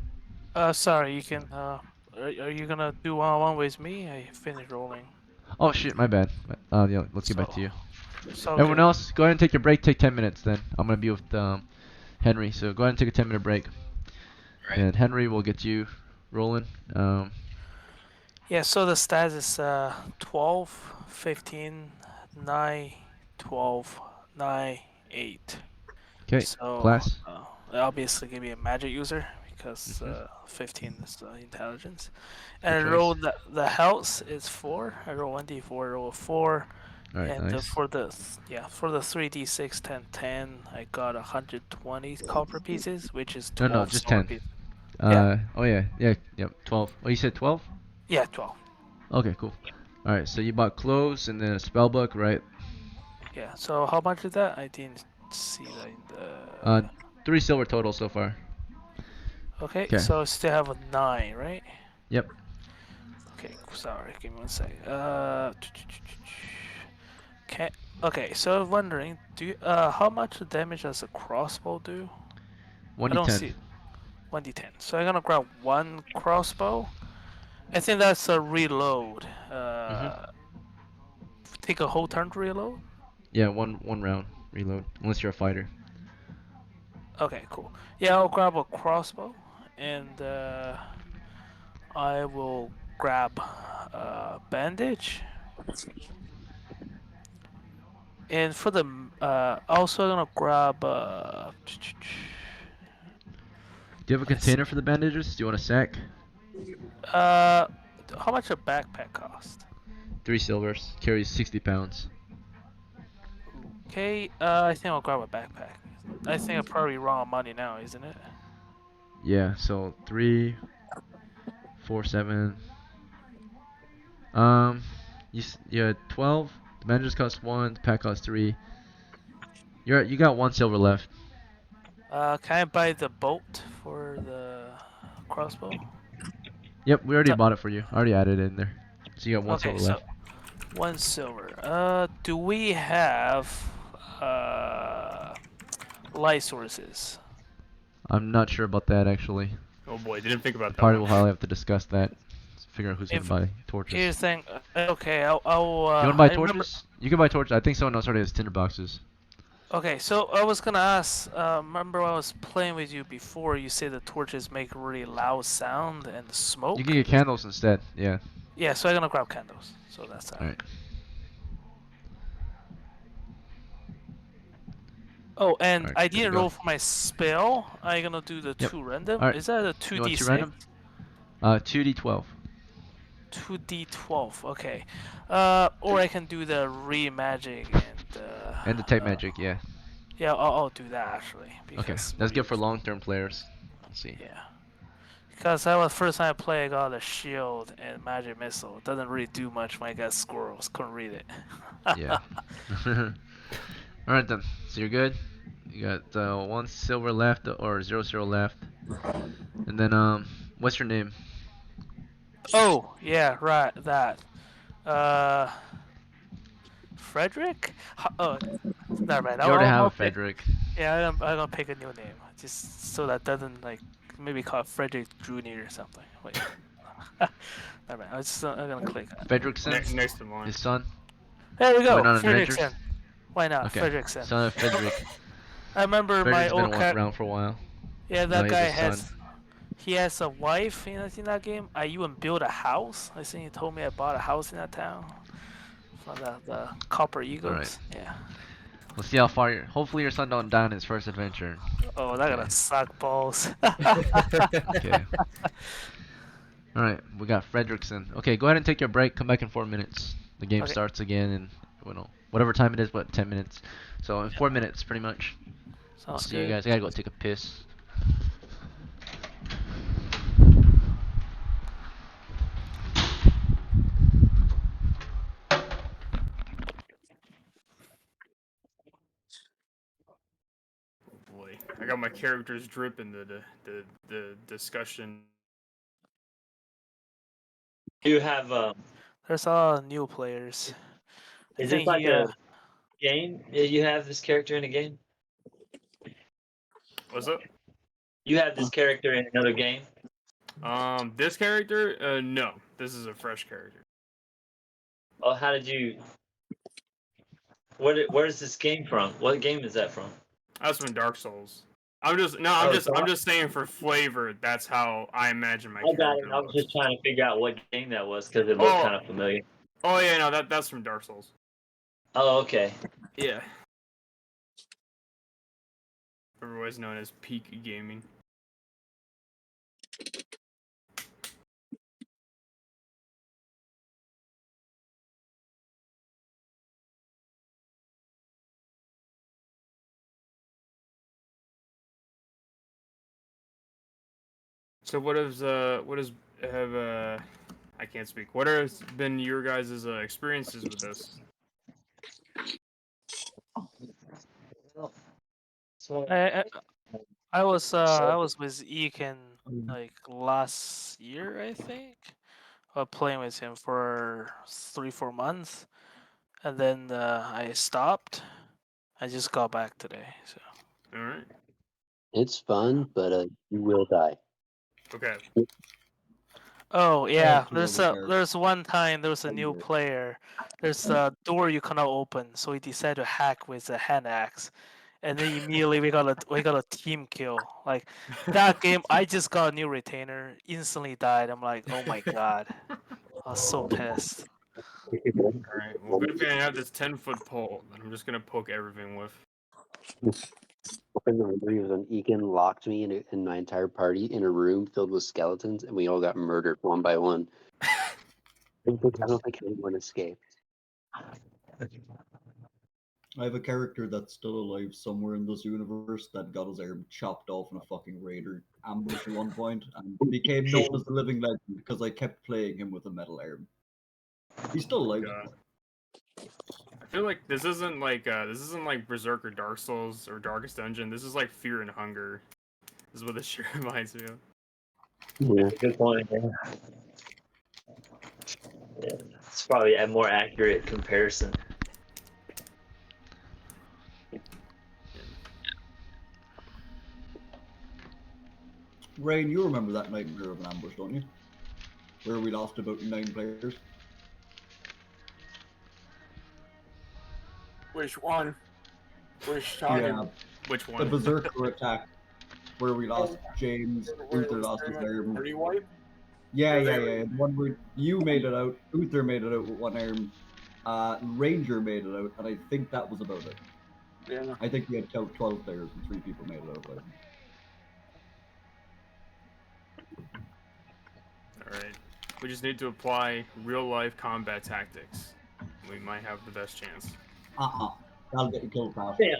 G: Sorry, you can. Are you gonna do one-on-one with me? I finished rolling.
B: Oh shit, my bad. Yeah, let's get back to you.
G: So
B: Everyone else, go ahead and take your break. Take 10 minutes then. I'm gonna be with Henry, so go ahead and take a 10-minute break.
K: Right.
B: And Henry will get you rolling.
G: Yeah, so the stats is 12, 15, 9, 12, 9, 8.
B: Okay,
G: So,
B: class.
G: obviously give me a magic user because 15 is intelligence. And I
B: choice.
G: rolled the health is 4. I roll 1d4, roll a 4.
B: Alright,
G: And
B: nice.
G: for the 3d6, 10, 10, I got 120 copper pieces, which is 12
B: No, just
G: silver
B: 10.
G: pieces.
B: Oh yeah, yep, 12. Oh, you said 12?
G: Yeah, 12.
B: Okay, cool. Alright, so you bought clothes and then a spell book, right?
G: Yeah, so how much is that? I didn't see that in the...
B: 3 silver total so far.
G: Okay,
B: 'Kay.
G: so I still have a 9, right?
B: Yep.
G: Okay, sorry, give me one second. Okay, so I'm wondering, how much damage does a crossbow do?
B: 1d10.
G: I don't see 1d10. So I'm gonna grab 1 crossbow. I think that's a reload. Take a whole turn to reload?
B: Yeah, one round reload, unless you're a fighter.
G: Okay, cool. Yeah, I'll grab a crossbow, and I will grab a bandage. And for the also gonna grab
B: Do you have a container for the bandages? Do you want a sack?
G: how much a backpack cost?
B: 3 silvers. Carries 60 pounds.
G: Okay, I think I'll grab a backpack. I think I'm probably wrong on money now, isn't it?
B: Yeah, so 3, 4, 7. You had 12. The bandages cost 1. The pack cost 3. You got 1 silver left.
G: Can I buy the bolt for the crossbow?
B: Yep, we already bought it for you. I already added it in there. So you got 1 silver
G: so
B: left.
G: 1 silver. Do we have light sources?
B: I'm not sure about that actually.
D: Oh boy, didn't think about
B: The
D: that.
B: party
D: one.
B: will probably have to discuss that. Figure out who's gonna buy torches.
G: Here's the thing. Okay, I'll
B: you wanna buy torches? You can buy torches. I think someone else already has tinder boxes.
G: Okay, so I was gonna ask. Remember when I was playing with you before? You said the torches make a really loud sound and smoke.
B: You can get candles instead. Yeah.
G: Yeah, so I'm gonna grab candles. So that's that.
B: All right.
G: Oh, and
B: Alright,
G: I
B: good to
G: didn't
B: go.
G: roll for my spell. I'm gonna do the 2 random.
B: Alright.
G: Is that a
B: You want
G: 2d6?
B: 2 random? 2d12.
G: 2d12. Okay. Or I can do the re-magic
B: And the type magic, yeah.
G: Yeah, I'll do that actually
B: Okay,
G: because
B: that's good for long-term players. Let's see.
G: yeah. Because that was the first time I played, I got a shield and magic missile. It doesn't really do much when I got squirrels. Couldn't read it.
B: Yeah. Alright then. So you're good. You got 1 silver left or 0 left. And then what's your name?
G: Oh yeah, right. That. Frederick. Oh, never mind.
B: You already have
G: I'll
B: a
G: pick.
B: Frederick.
G: Yeah, I'm gonna pick a new name just so that doesn't like maybe call it Frederick Jr. or something. Wait. Never mind. I'm gonna click.
B: Fredrickson?
D: Next in line.
B: His son?
G: There we go.
B: Going on adventures?
G: Fredrickson. Why not?
B: Okay.
G: Fredrickson.
B: Son of Frederick.
G: I remember my
B: Frederick's been
G: old cat.
B: around for a while.
G: Yeah,
B: Now
G: that
B: he's
G: guy
B: a son.
G: he has a wife in that game. I even built a house. I think he told me I bought a house in that town. From the Copper Eagles.
B: Alright.
G: Yeah.
B: We'll see how far hopefully your son don't die in his first adventure.
G: Oh, that gonna suck balls.
B: Okay. Alright, we got Fredrickson. Okay, go ahead and take your break. Come back in 4 minutes. The game
G: Okay.
B: starts again in whatever time it is, 10 minutes. So in 4 minutes, pretty much. I'll
G: Sounds
B: see you
G: good.
B: guys. I gotta go take a piss.
D: Boy, I got my characters dripping the discussion.
C: You have
G: There's a lot of new players. I
C: is this
G: think
C: like a game? You have this character in a game?
D: What's up?
C: You have this character in another game?
D: This character? No. This is a fresh character.
C: Oh, how did you? Where is this game from? What game is that from?
D: That's from Dark Souls. I'm just saying for flavor. That's how I imagine my
C: I got
D: character
C: it. I was
D: looks.
C: just trying to figure out what game that was because it looked kind of familiar.
D: Oh yeah, no, that's from Dark Souls.
C: Oh, okay.
D: Yeah. Otherwise known as peak gaming. So what have I can't speak. What has been your guys' experiences with this?
G: I was with Egan like last year, I think. Playing with him for 3-4 months, and then I stopped. I just got back today. So.
D: All right.
K: It's fun, but you will die.
D: Okay.
G: Oh yeah,
F: two other characters.
G: there's one time there was a new player. There's a door you cannot open, so he decided to hack with a hand axe, and then immediately we got a team kill. Like that game, I just got a new retainer, instantly died. I'm like, oh my god, I was so pissed.
D: Alright, well good thing I have this 10-foot pole that I'm just gonna poke everything with.
K: Opened the window when Egan locked me and my entire party in a room filled with skeletons, and we all got murdered one by one. I don't think anyone escaped.
F: I have a character that's still alive somewhere in this universe that got his arm chopped off in a fucking raider ambush at one point and became known as the living legend because I kept playing him with a metal arm. He's still alive.
D: I feel like this isn't like Berserk or Dark Souls or Darkest Dungeon. This is like Fear and Hunger. This is what this shit reminds me of.
K: Yeah.
C: Good point. Yeah. It's probably a more accurate comparison.
F: Rain, you remember that nightmare of an ambush, don't you? Where we lost about 9 players.
H: Which one? Which time?
F: Yeah.
D: Which one?
F: The Berserker attack, where we lost James, Uther lost his arm. Yeah. The one where you made it out, Uther made it out with one arm, Ranger made it out, and I think that was about it.
H: Yeah.
F: I think we had 12 players and 3 people made it out.
D: Alright. We just need to apply real-life combat tactics. We might have the best chance.
F: That'll get you killed fast.
C: Yeah,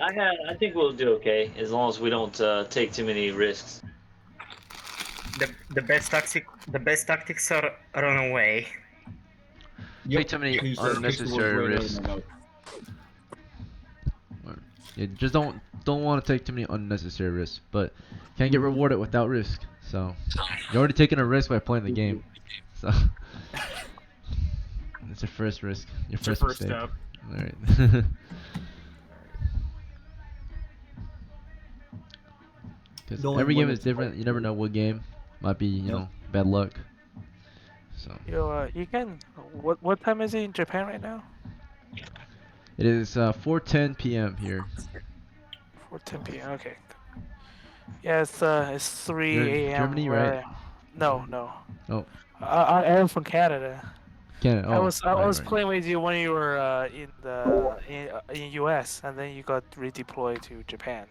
C: I think we'll do okay as long as we don't take too many risks.
J: The best tactics are run away.
B: Take too many
F: Please just kick the words
B: unnecessary
F: right out of
B: risks.
F: my mouth.
B: Yeah, just don't want to take too many unnecessary risks, but can't get rewarded without risk. So you're already taking a risk by playing the game. So it's your first risk, your
D: It's your
B: first
D: first
B: mistake.
D: step.
B: All right. Because
F: Knowing
B: every
F: when
B: game is
F: it's
B: different. You never know what game might be, you
F: Yep.
B: know, bad luck. So
G: You can. What time is it in Japan right now?
B: it is 4:10 p.m. here.
G: 4:10 p.m. Okay. Yeah, it's
B: You're
G: 3
B: in
G: a.m.
B: Germany,
G: where
B: right?
G: I am. No.
B: Oh,
G: I am from Canada.
B: Canada.
G: I
B: Oh,
G: was
B: right.
G: playing with you when you were in US, and then you got redeployed to Japan,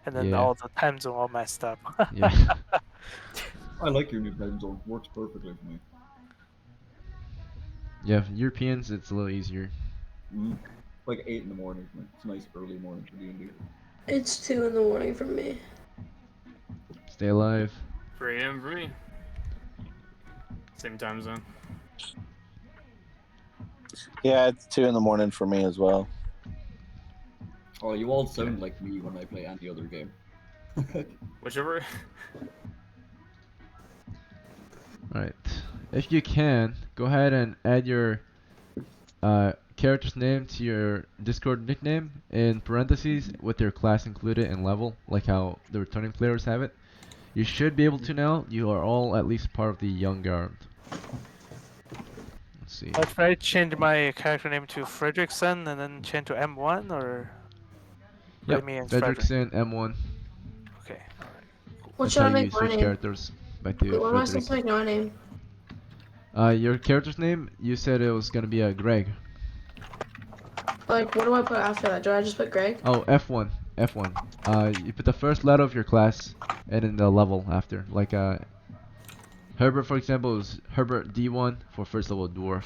G: and then
B: Yeah.
G: all the time zone all messed up.
B: Yeah.
F: I like your new time zone. Works perfectly for me.
B: Yeah, Europeans, it's a little easier.
F: Like 8 in the morning for me. It's a nice early morning for D&D.
E: It's 2 in the morning for me.
B: Stay alive.
D: 3 a.m. for me. Same time zone.
I: Yeah, it's 2 in the morning for me as well.
F: Oh, you all sound like me when I play any other game.
D: Whichever.
B: Alright. If you can, go ahead and add your character's name to your Discord nickname in parentheses with your class included and level, like how the returning players have it. You should be able to now. You are all at least part of the Young Guard. Let's see.
G: If I change my character name to Fredrickson and then change to M1, or
B: Yep,
G: me and Frederick?
B: Fredrickson, M1.
G: Okay, alright.
E: What
B: That's
E: should
B: how
E: I
B: you
E: make my
B: switch
E: name?
B: characters back to
E: Wait, what am I supposed to
B: Frederick.
E: make my name?
B: Your character's name, you said it was gonna be Greg.
E: Like, what do I put after that? Do I just put Greg?
B: Oh, F1. F1. You put the first letter of your class and then the level after. Like, Herbert, for example, is Herbert D1 for first level dwarf.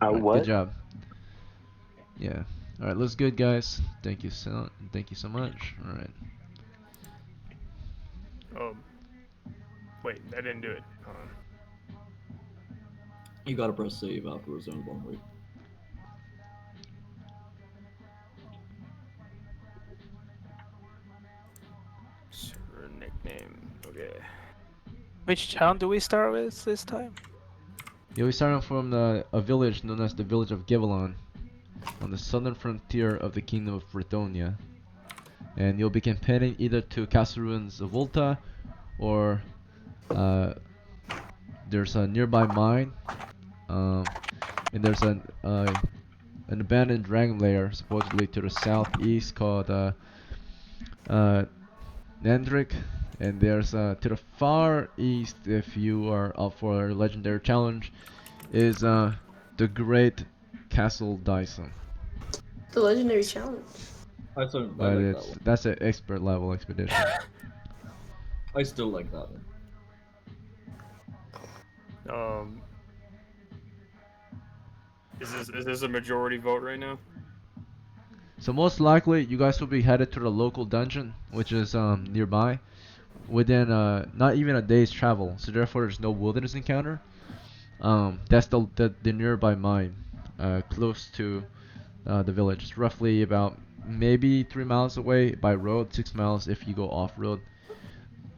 B: Alright,
K: What?
B: good job. Yeah. Alright, looks good, guys. Thank you so much. Alright.
D: Wait, I didn't do it. Hold on.
F: You gotta press save afterwards on one way.
D: Server nickname. Okay.
G: Which town do we start with this time?
B: Yeah, we started from a village known as the village of Givelon on the southern frontier of the kingdom of Bretonia. And you'll be campaigning either to Castle Ruins of Volta or there's a nearby mine, and there's an abandoned dragon lair supposedly to the southeast called Nandrik, and there's to the far east, if you are up for a legendary challenge, is the Great Castle Dyson.
E: The legendary challenge.
F: I like
B: But
F: that one.
B: that's an expert level expedition.
F: I still like that one.
D: Is this a majority vote right now?
B: So most likely you guys will be headed to the local dungeon, which is nearby, within not even a day's travel. So therefore there's no wilderness encounter. That's the nearby mine, close to the village. It's roughly about maybe 3 miles away by road, 6 miles if you go off road.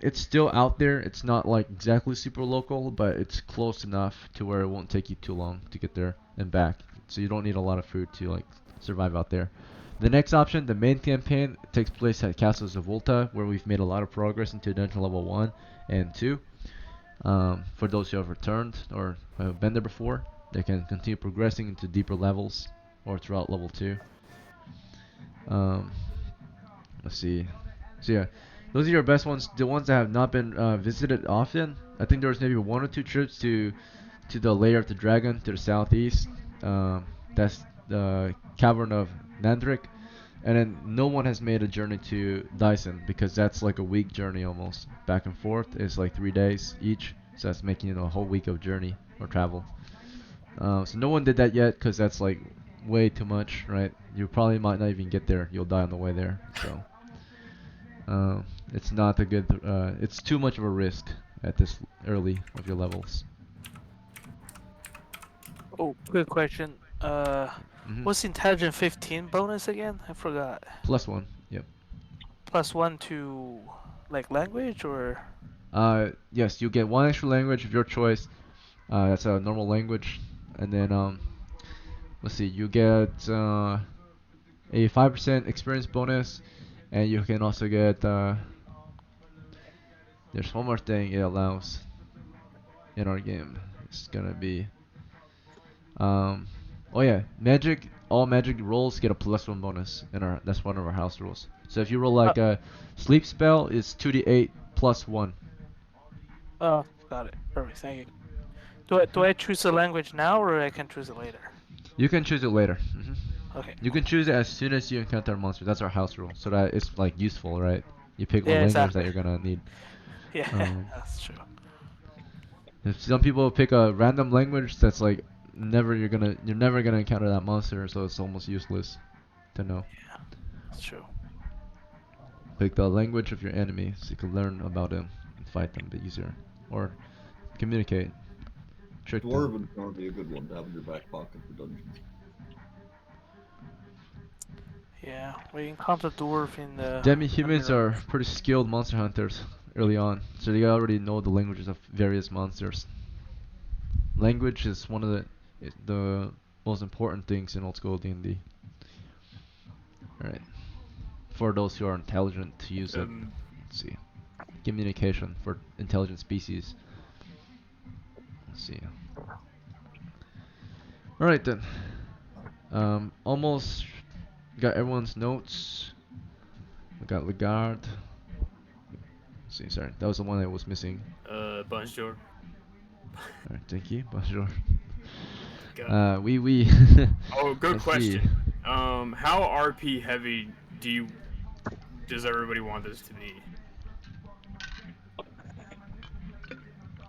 B: It's still out there. It's not like exactly super local, but it's close enough to where it won't take you too long to get there and back. So you don't need a lot of food to like survive out there. The next option, the main campaign, takes place at Castles of Volta, where we've made a lot of progress into dungeon level 1 and 2. For those who have returned or have been there before, they can continue progressing into deeper levels or throughout level 2. Let's see. So yeah, those are your best ones. The ones that have not been visited often. I think there was maybe 1 or 2 trips to the lair of the dragon to the southeast. That's the cavern of Nandrik. And then no one has made a journey to Dyson because that's like a week journey almost. Back and forth. It's like 3 days each So that's making it a whole week of journey or travel. So no one did that yet because that's like way too much, right? You probably might not even get there. You'll die on the way there. So it's not a good. It's too much of a risk at this early of your levels.
G: Oh, good question. What's the intelligence 15 bonus again? I forgot.
B: +1. Yep.
G: +1 to like language or?
B: Yes, you get one extra language of your choice. That's a normal language, and then let's see, you get a 5% experience bonus, and you can also get there's one more thing it allows in our game. It's gonna be oh yeah, magic. All magic rolls get a +1 bonus in our. That's one of our house rules. So if you roll like a sleep spell, it's 2d8 +1.
G: Oh, got it. Perfect. Thank you. Do I choose the language now or I can choose it later?
B: You can choose it later.
G: Okay.
B: You can choose it as soon as you encounter a monster. That's our house rule, so that it's like useful, right? You pick
G: Yeah,
B: one language
G: exactly.
B: that you're gonna need.
G: Yeah, that's true.
B: If some people pick a random language that's like you're never gonna encounter that monster, so it's almost useless to know.
G: Yeah, that's true.
B: Pick the language of your enemy so you can learn about them and fight them a bit easier, or communicate, trick them.
F: Dwarven's normally a good one to have in your back pocket for dungeons.
G: Yeah, we encounter dwarf in the.
B: Demi-humans are pretty skilled monster hunters early on, so they already know the languages of various monsters. Language is one of the most important things in old school D&D. Alright. For those who are intelligent to use it. Let's see. Communication for intelligent species. Let's see. Alright then. Almost got everyone's notes. We got Lagarde. Let's see, sorry. That was the one that was missing.
D: Bonjour.
B: Alright, thank you. Bonjour.
D: Oui. Oh, good
B: Let's
D: question.
B: see.
D: How RP heavy does everybody want this to be?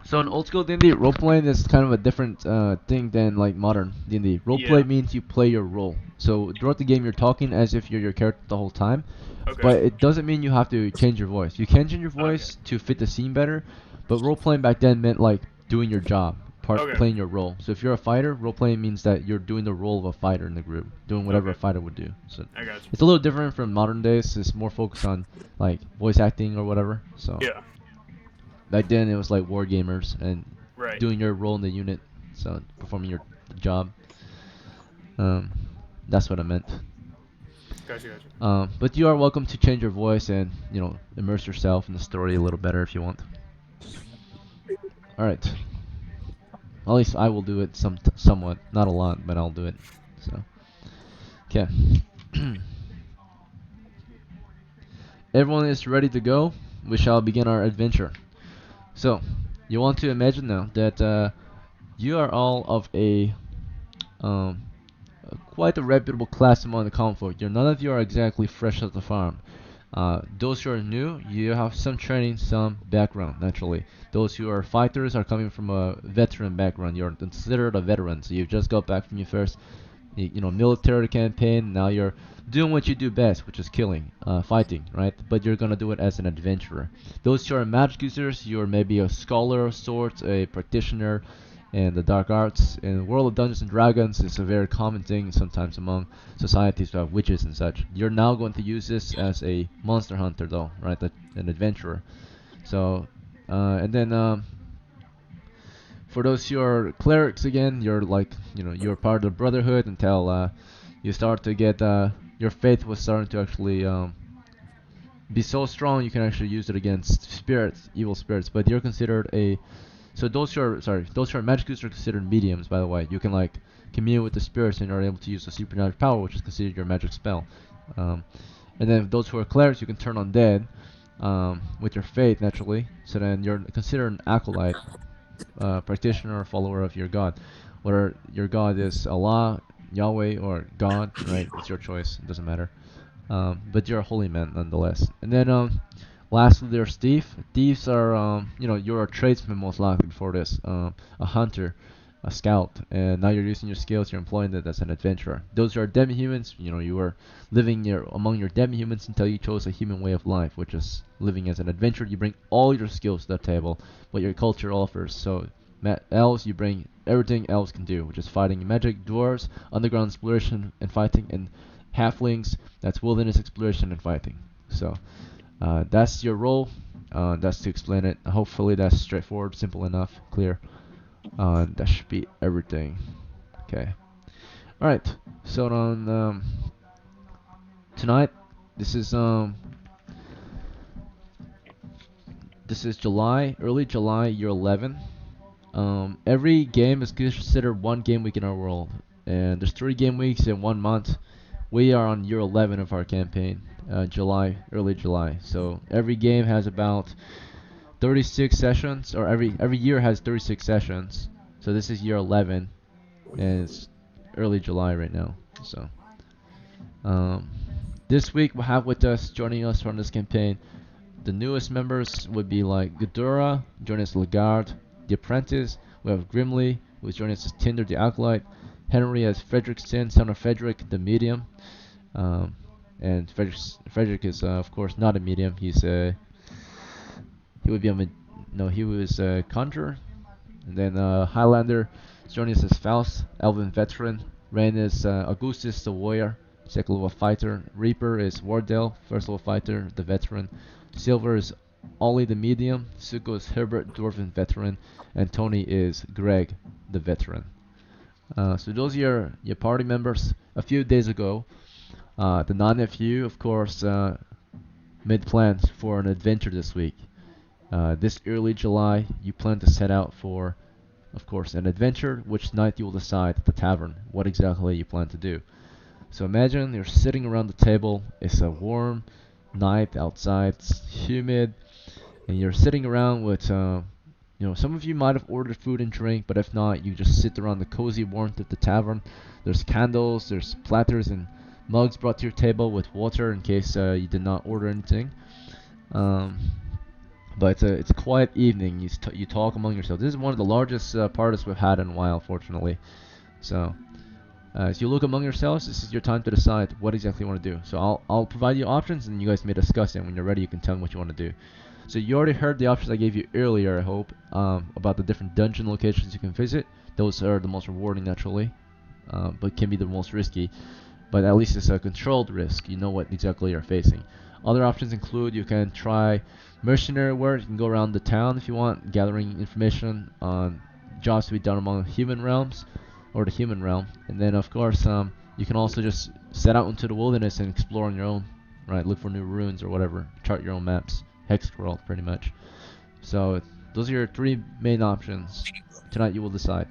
B: So in old school D&D, role-playing is kind of a different thing than like modern D&D. Role-play means you play your role. So throughout the game, you're talking as if you're your character the whole time.
D: Okay.
B: But it doesn't mean you have to change your voice. You can change your voice to fit the scene better. But role-playing back then meant like doing your job, playing your role. So if you're a fighter, role-playing means that you're doing the role of a fighter in the group, doing whatever a fighter would do. So
D: I got you.
B: it's a little different from modern days. It's more focused on like voice acting or whatever. So
D: Yeah.
B: back then it was like war gamers and
D: Right.
B: doing your role in the unit, so performing your job. That's what I meant.
D: Gotcha.
B: But you are welcome to change your voice and immerse yourself in the story a little better if you want. All right. At least I will do it somewhat, not a lot, but I'll do it. So, okay. Everyone is ready to go. We shall begin our adventure. So, you want to imagine now that you are all of quite a reputable class among the common folk. None of you are exactly fresh off the farm. Those who are new, you have some training, some background, naturally. Those who are fighters are coming from a veteran background. You're considered a veteran, so you've just got back from your first military campaign. Now you're doing what you do best, which is killing, fighting, right? But you're gonna do it as an adventurer. Those who are magic users, you're maybe a scholar of sorts, a practitioner in the dark arts. In the world of Dungeons and Dragons, it's a very common thing sometimes among societies to have witches and such. You're now going to use this as a monster hunter, though, right? An adventurer. So, and then for those who are clerics again, you're like, you're part of the Brotherhood until you start to get, your faith was starting to actually be so strong you can actually use it against spirits, evil spirits. But you're considered so those who are magic users are considered mediums, by the way. You can like commune with the spirits and are able to use a supernatural power, which is considered your magic spell. And then those who are clerics, you can turn undead with your faith, naturally. So then you're considered an acolyte. Practitioner or follower of your god, whether your god is Allah, Yahweh, or God, right? It's your choice. It doesn't matter. But you're a holy man nonetheless. And then Lastly, there's thief. Thieves are, you're a tradesman most likely before this, a hunter, a scout, and now you're using your skills. You're employing it as an adventurer. Those are demi-humans. You were living among your demi-humans until you chose a human way of life, which is living as an adventurer. You bring all your skills to the table, what your culture offers. So, elves, you bring everything elves can do, which is fighting magic, dwarves, underground exploration and fighting, and halflings. That's wilderness exploration and fighting. So. That's your role. That's to explain it. Hopefully that's straightforward, simple enough, clear. That should be everything. Okay. All right. So on tonight, this is July, early July, year 11. Every game is considered one game week in our world, and there's 3 game weeks in 1 month. We are on year 11 of our campaign, early July. So every game has about 36 sessions, or every year has 36 sessions. So this is year 11, and it's early July right now. So this week we'll have with us, joining us on this campaign, the newest members would be like Ghidorah, joining us Lagarde, the Apprentice. We have Grimly, who's joining us as Tinder the Acolyte. Henry as Frederickson, son of Frederick, the Medium. And Frederick is of course not a medium. He would be he was a conjurer. And then Highlander is joining us as Faust, Elven Veteran. Rain is Augustus the Warrior, second level fighter. Reaper is Wardell, first level fighter, the Veteran. Silver is Ollie the Medium. Suko is Herbert, Dwarven Veteran. And Tony is Greg, the Veteran. So those are your party members. A few days ago, the non-FU, of course, made plans for an adventure this week. This early July, you plan to set out for, of course, an adventure, which night you will decide at the tavern what exactly you plan to do. So imagine you're sitting around the table, it's a warm night outside, it's humid, and you're sitting around with, some of you might have ordered food and drink, but if not, you just sit around the cozy warmth of the tavern. There's candles, there's platters and mugs brought to your table with water in case you did not order anything. But it's a quiet evening. You talk among yourselves. This is one of the largest parties we've had in a while, fortunately. So as you look among yourselves, this is your time to decide what exactly you want to do. So I'll provide you options, and you guys may discuss it. When you're ready, you can tell me what you want to do. So you already heard the options I gave you earlier, I hope, about the different dungeon locations you can visit. Those are the most rewarding, naturally, but can be the most risky. But at least it's a controlled risk. You know what exactly you're facing. Other options include you can try mercenary work. You can go around the town if you want, gathering information on jobs to be done among human realms, or the human realm. And then, of course, you can also just set out into the wilderness and explore on your own, right? Look for new ruins or whatever. Chart your own maps. Hex scroll, pretty much. So those are your 3 main options. Tonight you will decide.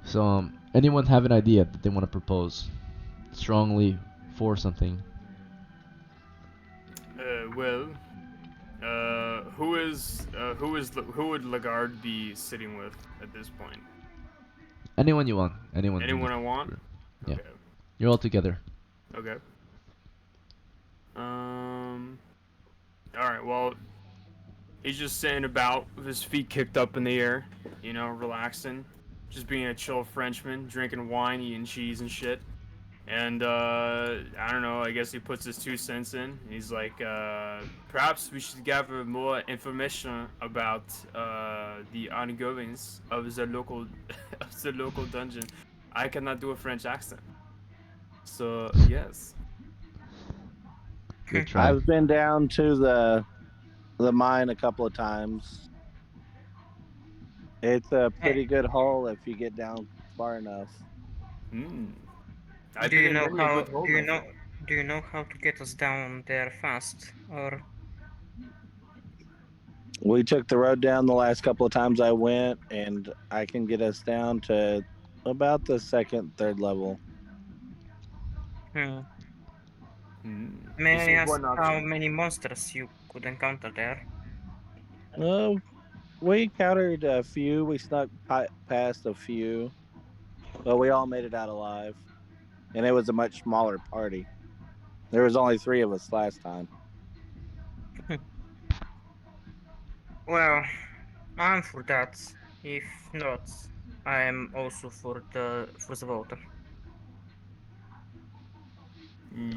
B: So anyone have an idea that they want to propose strongly for something?
D: Who would Lagarde be sitting with at this point?
B: Anyone you want. Anyone
D: I want?
B: Yeah.
D: Okay.
B: You're all together.
D: Okay. Alright, well, he's just sitting about with his feet kicked up in the air, relaxing. Just being a chill Frenchman, drinking wine, eating cheese and shit. And, I don't know, I guess he puts his 2 cents in. He's like, perhaps we should gather more information about, the ongoings of the local, dungeon. I cannot do a French accent. So, yes.
B: Good try.
I: I've been down to the mine a couple of times. It's a pretty good hole if you get down far enough.
J: Do you know how to get us down there fast? Or
I: We took the road down the last couple of times I went, and I can get us down to about the 2nd, 3rd level.
J: May I ask how many monsters you could encounter there?
I: We encountered a few. We snuck past a few, but we all made it out alive, and it was a much smaller party. There was only 3 of us last time.
J: Well, I'm for that. If not, I'm also for the vote.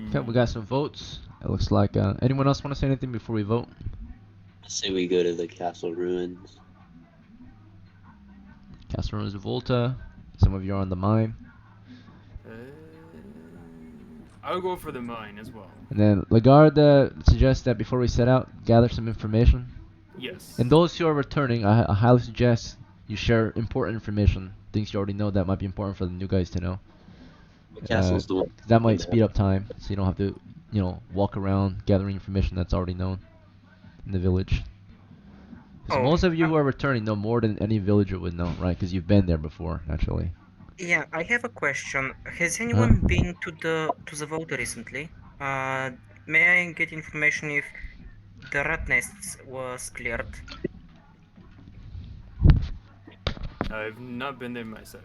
B: Okay, we got some votes. It looks like anyone else want to say anything before we vote?
K: I say we go to the castle ruins.
B: Castle Ruins of Volta. Some of you are on the mine.
D: I'll go for the mine as well.
B: And then Lagarde suggests that before we set out, gather some information.
D: Yes.
B: And those who are returning, I highly suggest you share important information, things you already know that might be important for the new guys to know.
K: The castle's the one.
B: That might speed up time, so you don't have to, walk around gathering information that's already known in the village. So most of you who are returning know more than any villager would know, right? Because you've been there before, naturally.
J: Yeah, I have a question. Has anyone been to the vote recently? May I get information if the rat nests was cleared?
D: I've not been there myself.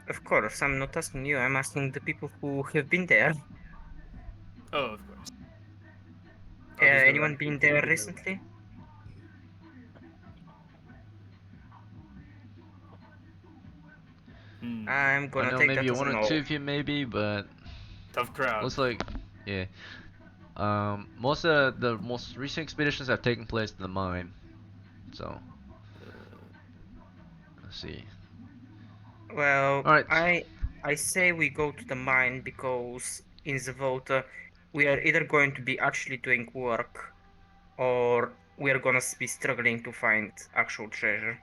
J: Of course, I'm not asking you. I'm asking the people who have been there.
D: Oh, of course.
J: Anyone been there recently? I'm
B: I
J: gonna
B: know
J: take
B: maybe
J: that as a
B: one or
J: no.
B: two of you maybe, but
D: tough crowd.
B: looks like, yeah. Most of the most recent expeditions have taken place in the mine, so let's see.
J: Well,
B: All right.
J: I say we go to the mine because in the vote we are either going to be actually doing work or we are gonna be struggling to find actual treasure.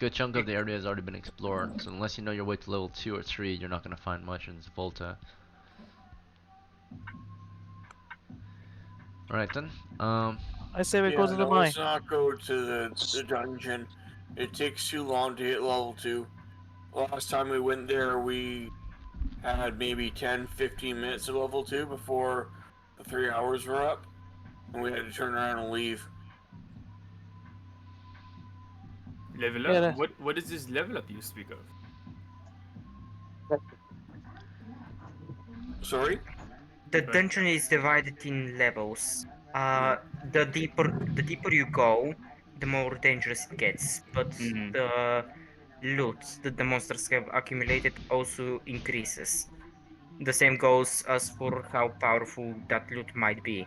B: Good chunk of the area has already been explored, so unless you know your way to level 2 or 3, you're not going to find much in Volta. Alright then,
G: I say we go to the
H: no,
G: mine.
H: let's not go to the dungeon. It takes too long to hit level 2. Last time we went there, we had maybe 10-15 minutes of level 2 before the 3 hours were up, and we had to turn around and leave.
D: Level
G: Yeah,
D: up? What is this level up you speak of?
H: Sorry?
J: The dungeon is divided in levels. The deeper you go, the more dangerous it gets. But the loot that the monsters have accumulated also increases. The same goes as for how powerful that loot might be.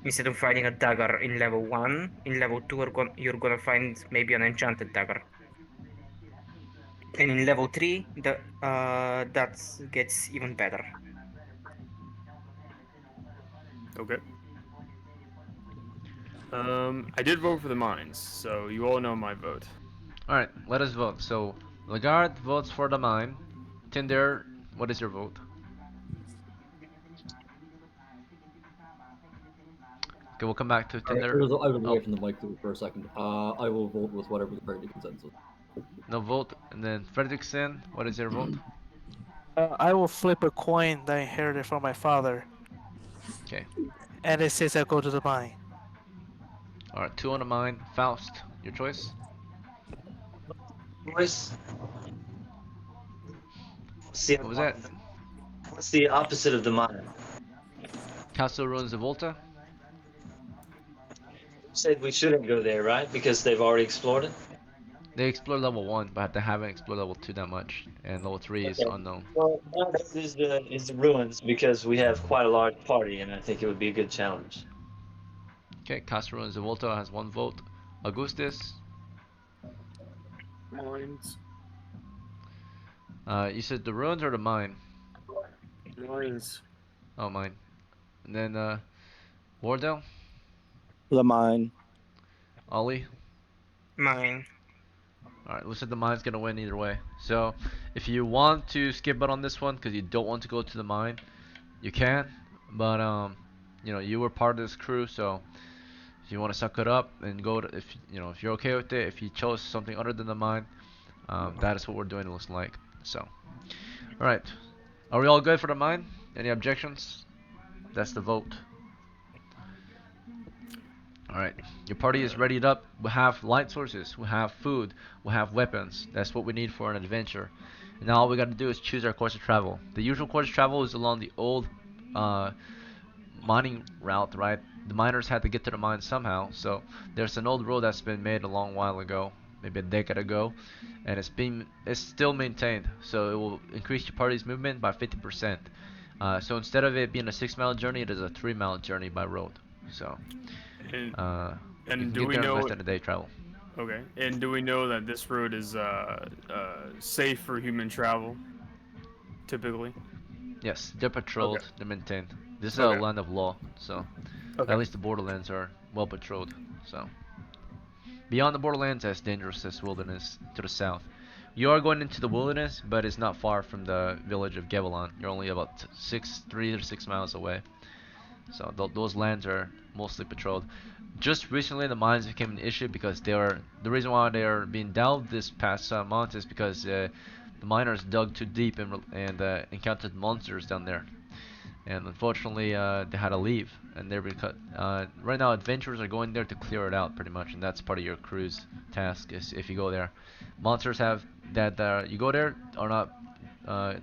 J: Instead of finding a dagger in level 1, in level 2 you're gonna find maybe an enchanted dagger. And in level 3, that gets even better.
D: Okay. I did vote for the mines, so you all know my vote.
B: alright, let us vote. So, Lagarde votes for the mine. Tinder, what is your vote? Okay, we'll come back to Tinder.
F: I was away from the mic for a second. I will vote with whatever the party consensus.
B: No vote. And then Fredrickson, what is your vote?
G: I will flip a coin that I inherited from my father.
B: Okay.
G: And it says I go to the mine.
B: Alright, 2 on the mine. Faust, your choice?
C: What's
B: What was that?
C: What's the opposite of the mine?
B: Castle Ruins of Volta?
C: Said we shouldn't go there, right? Because they've already explored it.
B: They explored level 1, but they haven't explored level 2 that much. And level 3 is unknown.
C: Well, this is the ruins because we have quite a large party, and I think it would be a good challenge.
B: Okay, Castle Ruins of Volta has 1 vote. Augustus?
H: Mines.
B: You said the ruins or the mine?
H: Mines.
B: Oh, mine. And then, Wardell?
I: The mine.
B: Ollie?
J: Mine.
B: Alright, looks like the mine's gonna win either way. So, if you want to skip out on this one because you don't want to go to the mine, you can. But, you were part of this crew, so if you want to suck it up and go to, if you're okay with it, if you chose something other than the mine, that is what we're doing, it looks like. So, alright. Are we all good for the mine? Any objections? That's the vote. Alright, your party is readied up. We have light sources, we have food, we have weapons. That's what we need for an adventure. Now all we got to do is choose our course of travel. The usual course of travel is along the old mining route, right? The miners had to get to the mine somehow, so there's an old road that's been made a long while ago, maybe a decade ago, and it's still maintained, so it will increase your party's movement by 50%. So instead of it being a 6 mile journey, it is a 3 mile journey by road. So
D: And,
B: you
D: and
B: can
D: do
B: get
D: we
B: there in
D: know?
B: less than a day travel.
D: Okay. And do we know that this road is safe for human travel? Typically.
B: Yes, they're
D: Okay.
B: patrolled, they're maintained. This is a
D: Okay.
B: land of law, so
D: Okay.
B: at least the borderlands are well patrolled. So beyond the borderlands, as dangerous as wilderness to the south. You are going into the wilderness, but it's not far from the village of Gevelon. You're only about 3 or 6 miles away. So those lands are mostly patrolled. Just recently, the mines became an issue because the reason why they are being delved this past month is because the miners dug too deep and encountered monsters down there. And unfortunately, they had to leave, and they're because right now adventurers are going there to clear it out pretty much, and that's part of your crew's task. Is if you go there, monsters have that you go there are not uh,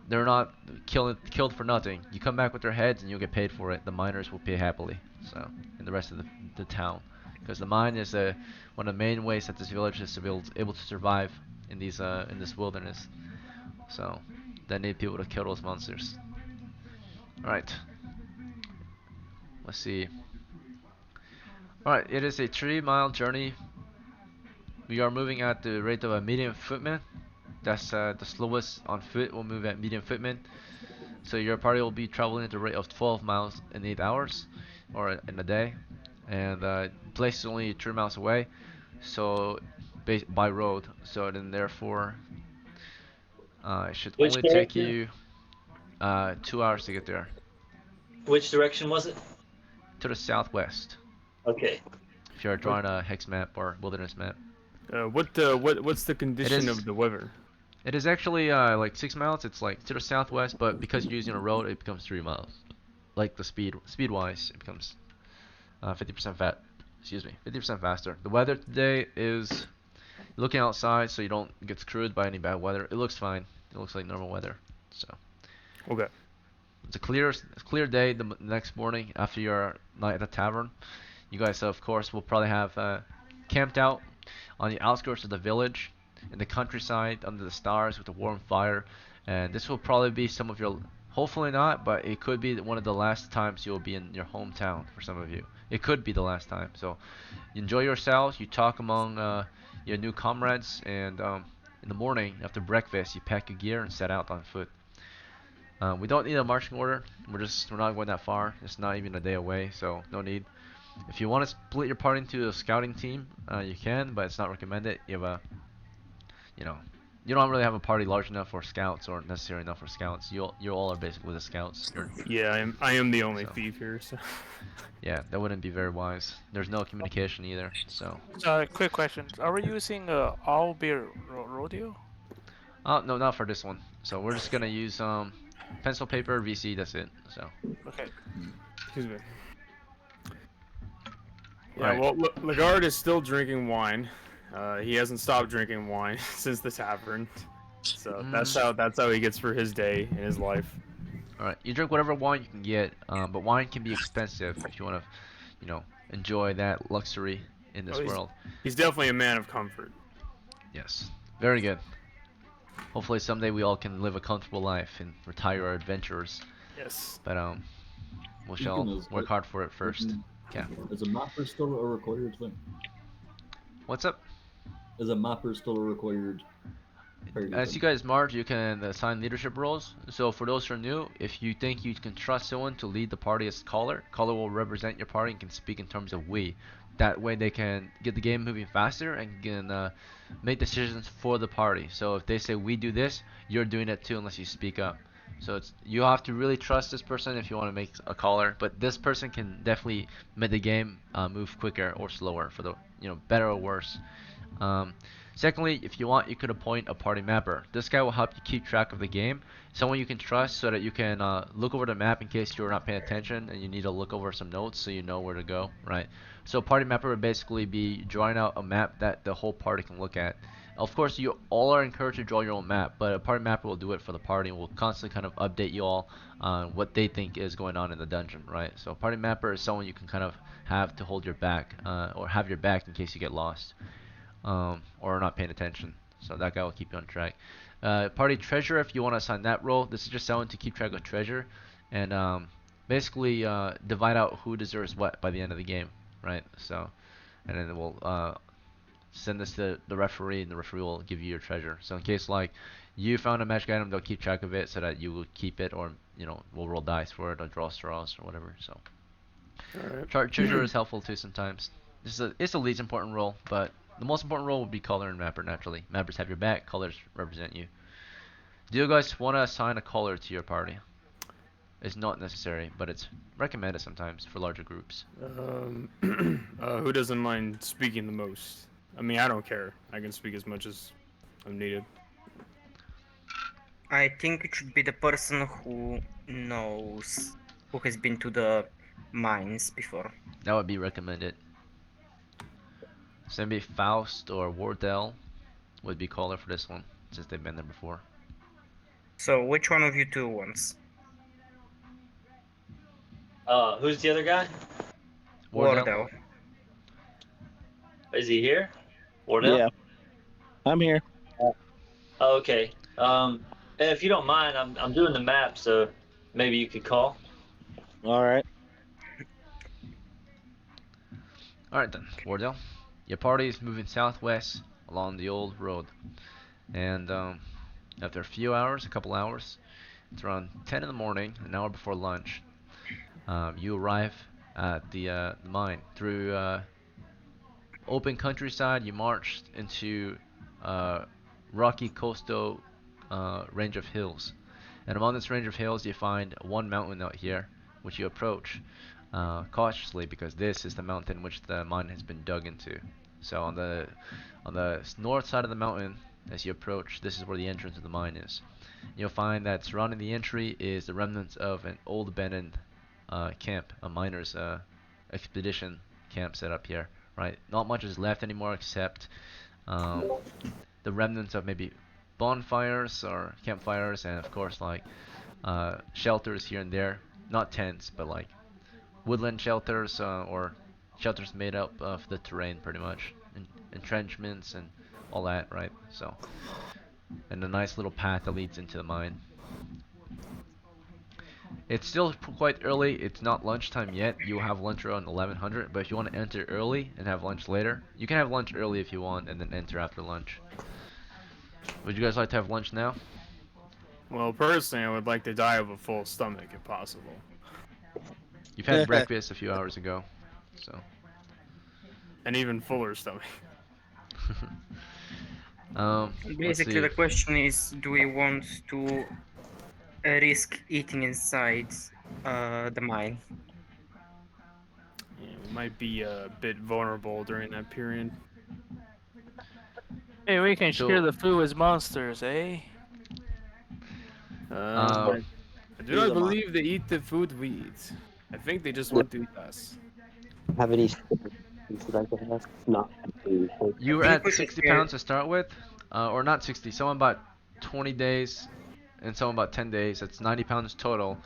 B: they're not killed for nothing. You come back with their heads and you'll get paid for it. The miners will pay happily. So, and the rest of the town, because the mine is one of the main ways that this village is to be able to survive in this wilderness. So, they need people to kill those monsters. All right. Let's see. All right, it is a 3 mile journey. We are moving at the rate of a medium footman. That's the slowest on foot will move at medium footman. So your party will be traveling at the rate of 12 miles in 8 hours, or in a day. And the place is only 3 miles away, so by road. So then therefore, it should
C: Which
B: only take
C: direction?
B: you 2 hours to get there.
C: Which direction was it?
B: To the southwest,
C: Okay.
B: if you're drawing a hex map or wilderness map.
D: What's the
B: It
D: condition
B: is
D: of the weather?
B: it is actually like 6 miles. It's like to the southwest, but because you're using a road, it becomes 3 miles. Like the speed wise, it becomes 50% fat. Excuse me, 50% faster. The weather today is looking outside, so you don't get screwed by any bad weather. It looks fine. It looks like normal weather. So
D: Okay.
B: it's a clear day. The next morning after your night at the tavern, you guys of course will probably have camped out on the outskirts of the village in the countryside under the stars with a warm fire, and this will probably be some of your, hopefully not, but it could be one of the last times you'll be in your hometown for some of you. It could be the last time. So enjoy yourselves. You talk among your new comrades, and in the morning after breakfast, you pack your gear and set out on foot. We don't need a marching order. We're not going that far. It's not even a day away, so no need. If you want to split your party into a scouting team, you can, but it's not recommended. You have you know, you don't really have a party large enough for scouts or necessary enough for scouts. You all are basically the scouts.
D: Yeah, I am the only
B: So.
D: thief here, so.
B: Yeah, that wouldn't be very wise. There's no communication either, so.
G: Quick question: are we using all beer rodeo?
B: No, not for this one. So we're just gonna use pencil, paper, VC. That's it. So.
G: Okay.
D: Excuse me. Yeah,
B: Right.
D: well, Lagarde is still drinking wine. He hasn't stopped drinking wine since the tavern. So that's how he gets for his day in his life.
B: All right. You drink whatever wine you can get, but wine can be expensive if you want to, enjoy that luxury in this world.
D: He's definitely a man of comfort.
B: Yes. Very good. Hopefully someday we all can live a comfortable life and retire our adventures.
D: Yes.
B: But we shall work hard for it first. Yeah.
F: Is a mapper still a required thing?
B: What's up?
F: Is a mapper still a required?
B: As you guys march, you can assign leadership roles. So for those who are new, if you think you can trust someone to lead the party as caller will represent your party and can speak in terms of we. That way they can get the game moving faster and can make decisions for the party. So if they say we do this, you're doing it too unless you speak up. So you have to really trust this person if you want to make a caller. But this person can definitely make the game move quicker or slower for the better or worse. Secondly, if you want, you could appoint a party mapper. This guy will help you keep track of the game. Someone you can trust so that you can look over the map in case you're not paying attention and you need to look over some notes so you know where to go, right? So party mapper would basically be drawing out a map that the whole party can look at. Of course, you all are encouraged to draw your own map, but a party mapper will do it for the party and will constantly kind of update you all on what they think is going on in the dungeon, right? So a party mapper is someone you can kind of have to hold your back, or have your back in case you get lost, or not paying attention. So that guy will keep you on track. Party treasurer, if you want to assign that role, this is just someone to keep track of treasure, and basically divide out who deserves what by the end of the game, right? So, and then we'll send this to the referee, and the referee will give you your treasure. So in case like you found a magic item, they'll keep track of it so that you will keep it, or we'll roll dice for it, or draw straws, or whatever. So treasure is helpful too sometimes. It's the least important role, but the most important role would be caller and mapper. Naturally, mappers have your back, callers represent you. Do you guys want to assign a caller to your party? It's not necessary, but it's recommended sometimes for larger groups.
D: Who doesn't mind speaking the most? I mean, I don't care. I can speak as much as I'm needed.
J: I think it should be the person who knows, who has been to the mines before.
B: That would be recommended. So maybe Faust or Wardell would be caller for this one, since they've been there before.
J: So which one of you two wants?
C: Who's the other guy?
J: Wardell.
C: Is he here? Wardell?
I: Yeah, I'm here.
C: Oh, okay. If you don't mind, I'm doing the map, so maybe you could call.
I: All right.
B: Alright then, Wardell. Your party is moving southwest along the old road. And after a few hours, a couple hours, it's around 10 in the morning, an hour before lunch, you arrive at the mine. Through open countryside, you marched into rocky coastal range of hills. And among this range of hills, you find one mountain out here, which you approach cautiously, because this is the mountain which the mine has been dug into. So on the north side of the mountain, as you approach, this is where the entrance of the mine is. You'll find that surrounding the entry is the remnants of an old abandoned camp, a miner's expedition camp set up here. Right, not much is left anymore except the remnants of maybe bonfires or campfires, and of course like shelters here and there. Not tents, but like woodland shelters, or shelters made up of the terrain, pretty much, entrenchments and all that, right? So, and a nice little path that leads into the mine. It's still quite early. It's not lunchtime yet. You'll have lunch around 1100, but if you want to enter early and have lunch later, you can have lunch early if you want, and then enter after lunch. Would you guys like to have lunch now?
D: Well, personally, I would like to die of a full stomach if possible.
B: You've had breakfast a few hours ago, so.
D: An even fuller stomach.
J: Basically, the question is, do we want to risk eating inside the mine?
D: Yeah, we might be a bit vulnerable during that period.
G: Hey, we can share the food with monsters, eh?
D: I do not believe they eat the food we eat. I think they just want to eat us.
K: Have any that I can have? Not food.
B: You were at 60 pounds to start with, or not 60, someone about 20 days and someone about 10 days. That's 90 pounds total.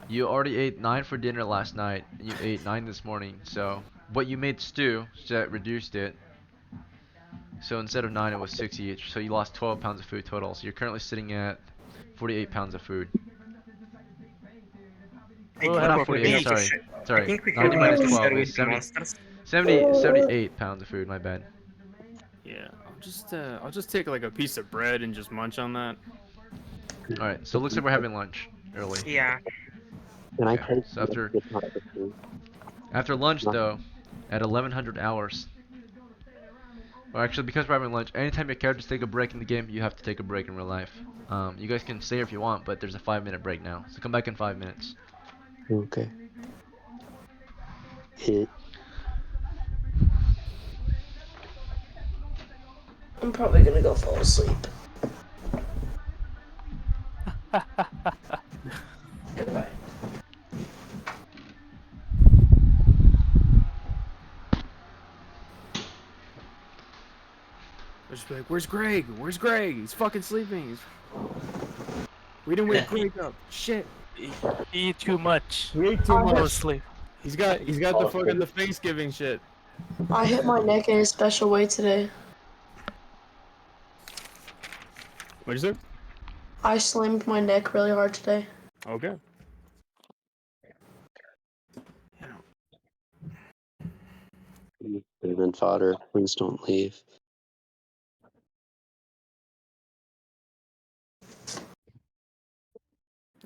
B: You already ate 9 for dinner last night, and you ate 9 this morning. So, but you made stew, so that reduced it. So instead of 9, it was 6 each. So you lost 12 pounds of food total. So you're currently sitting at 48 pounds of food. Not 48, sorry. 90 minus 12 is 78 pounds of food, my bad.
D: Yeah, I'll just take like a piece of bread and just munch on that.
B: Alright, so it looks like we're having lunch early.
J: Yeah.
K: Can I
B: Okay,
K: take
B: so after lunch though, at 1100 hours. Well, actually, because we're having lunch, anytime your characters take a break in the game, you have to take a break in real life. You guys can stay if you want, but there's a 5-minute break now. So come back in 5 minutes.
K: Okay.
E: I'm probably gonna go fall asleep. Goodbye.
D: just be like, "Where's Greg? Where's Greg? He's fucking sleeping. We didn't wake Greg up. Shit.
G: He eat too much.
D: We ate too
E: I
G: Go to
D: much.
E: hit,
G: sleep.
D: He's got the fucking the Thanksgiving shit."
E: I hit my neck in a special way today.
D: What'd you say?
E: I slammed my neck really hard today.
D: Okay.
K: Been fodder. Please don't leave.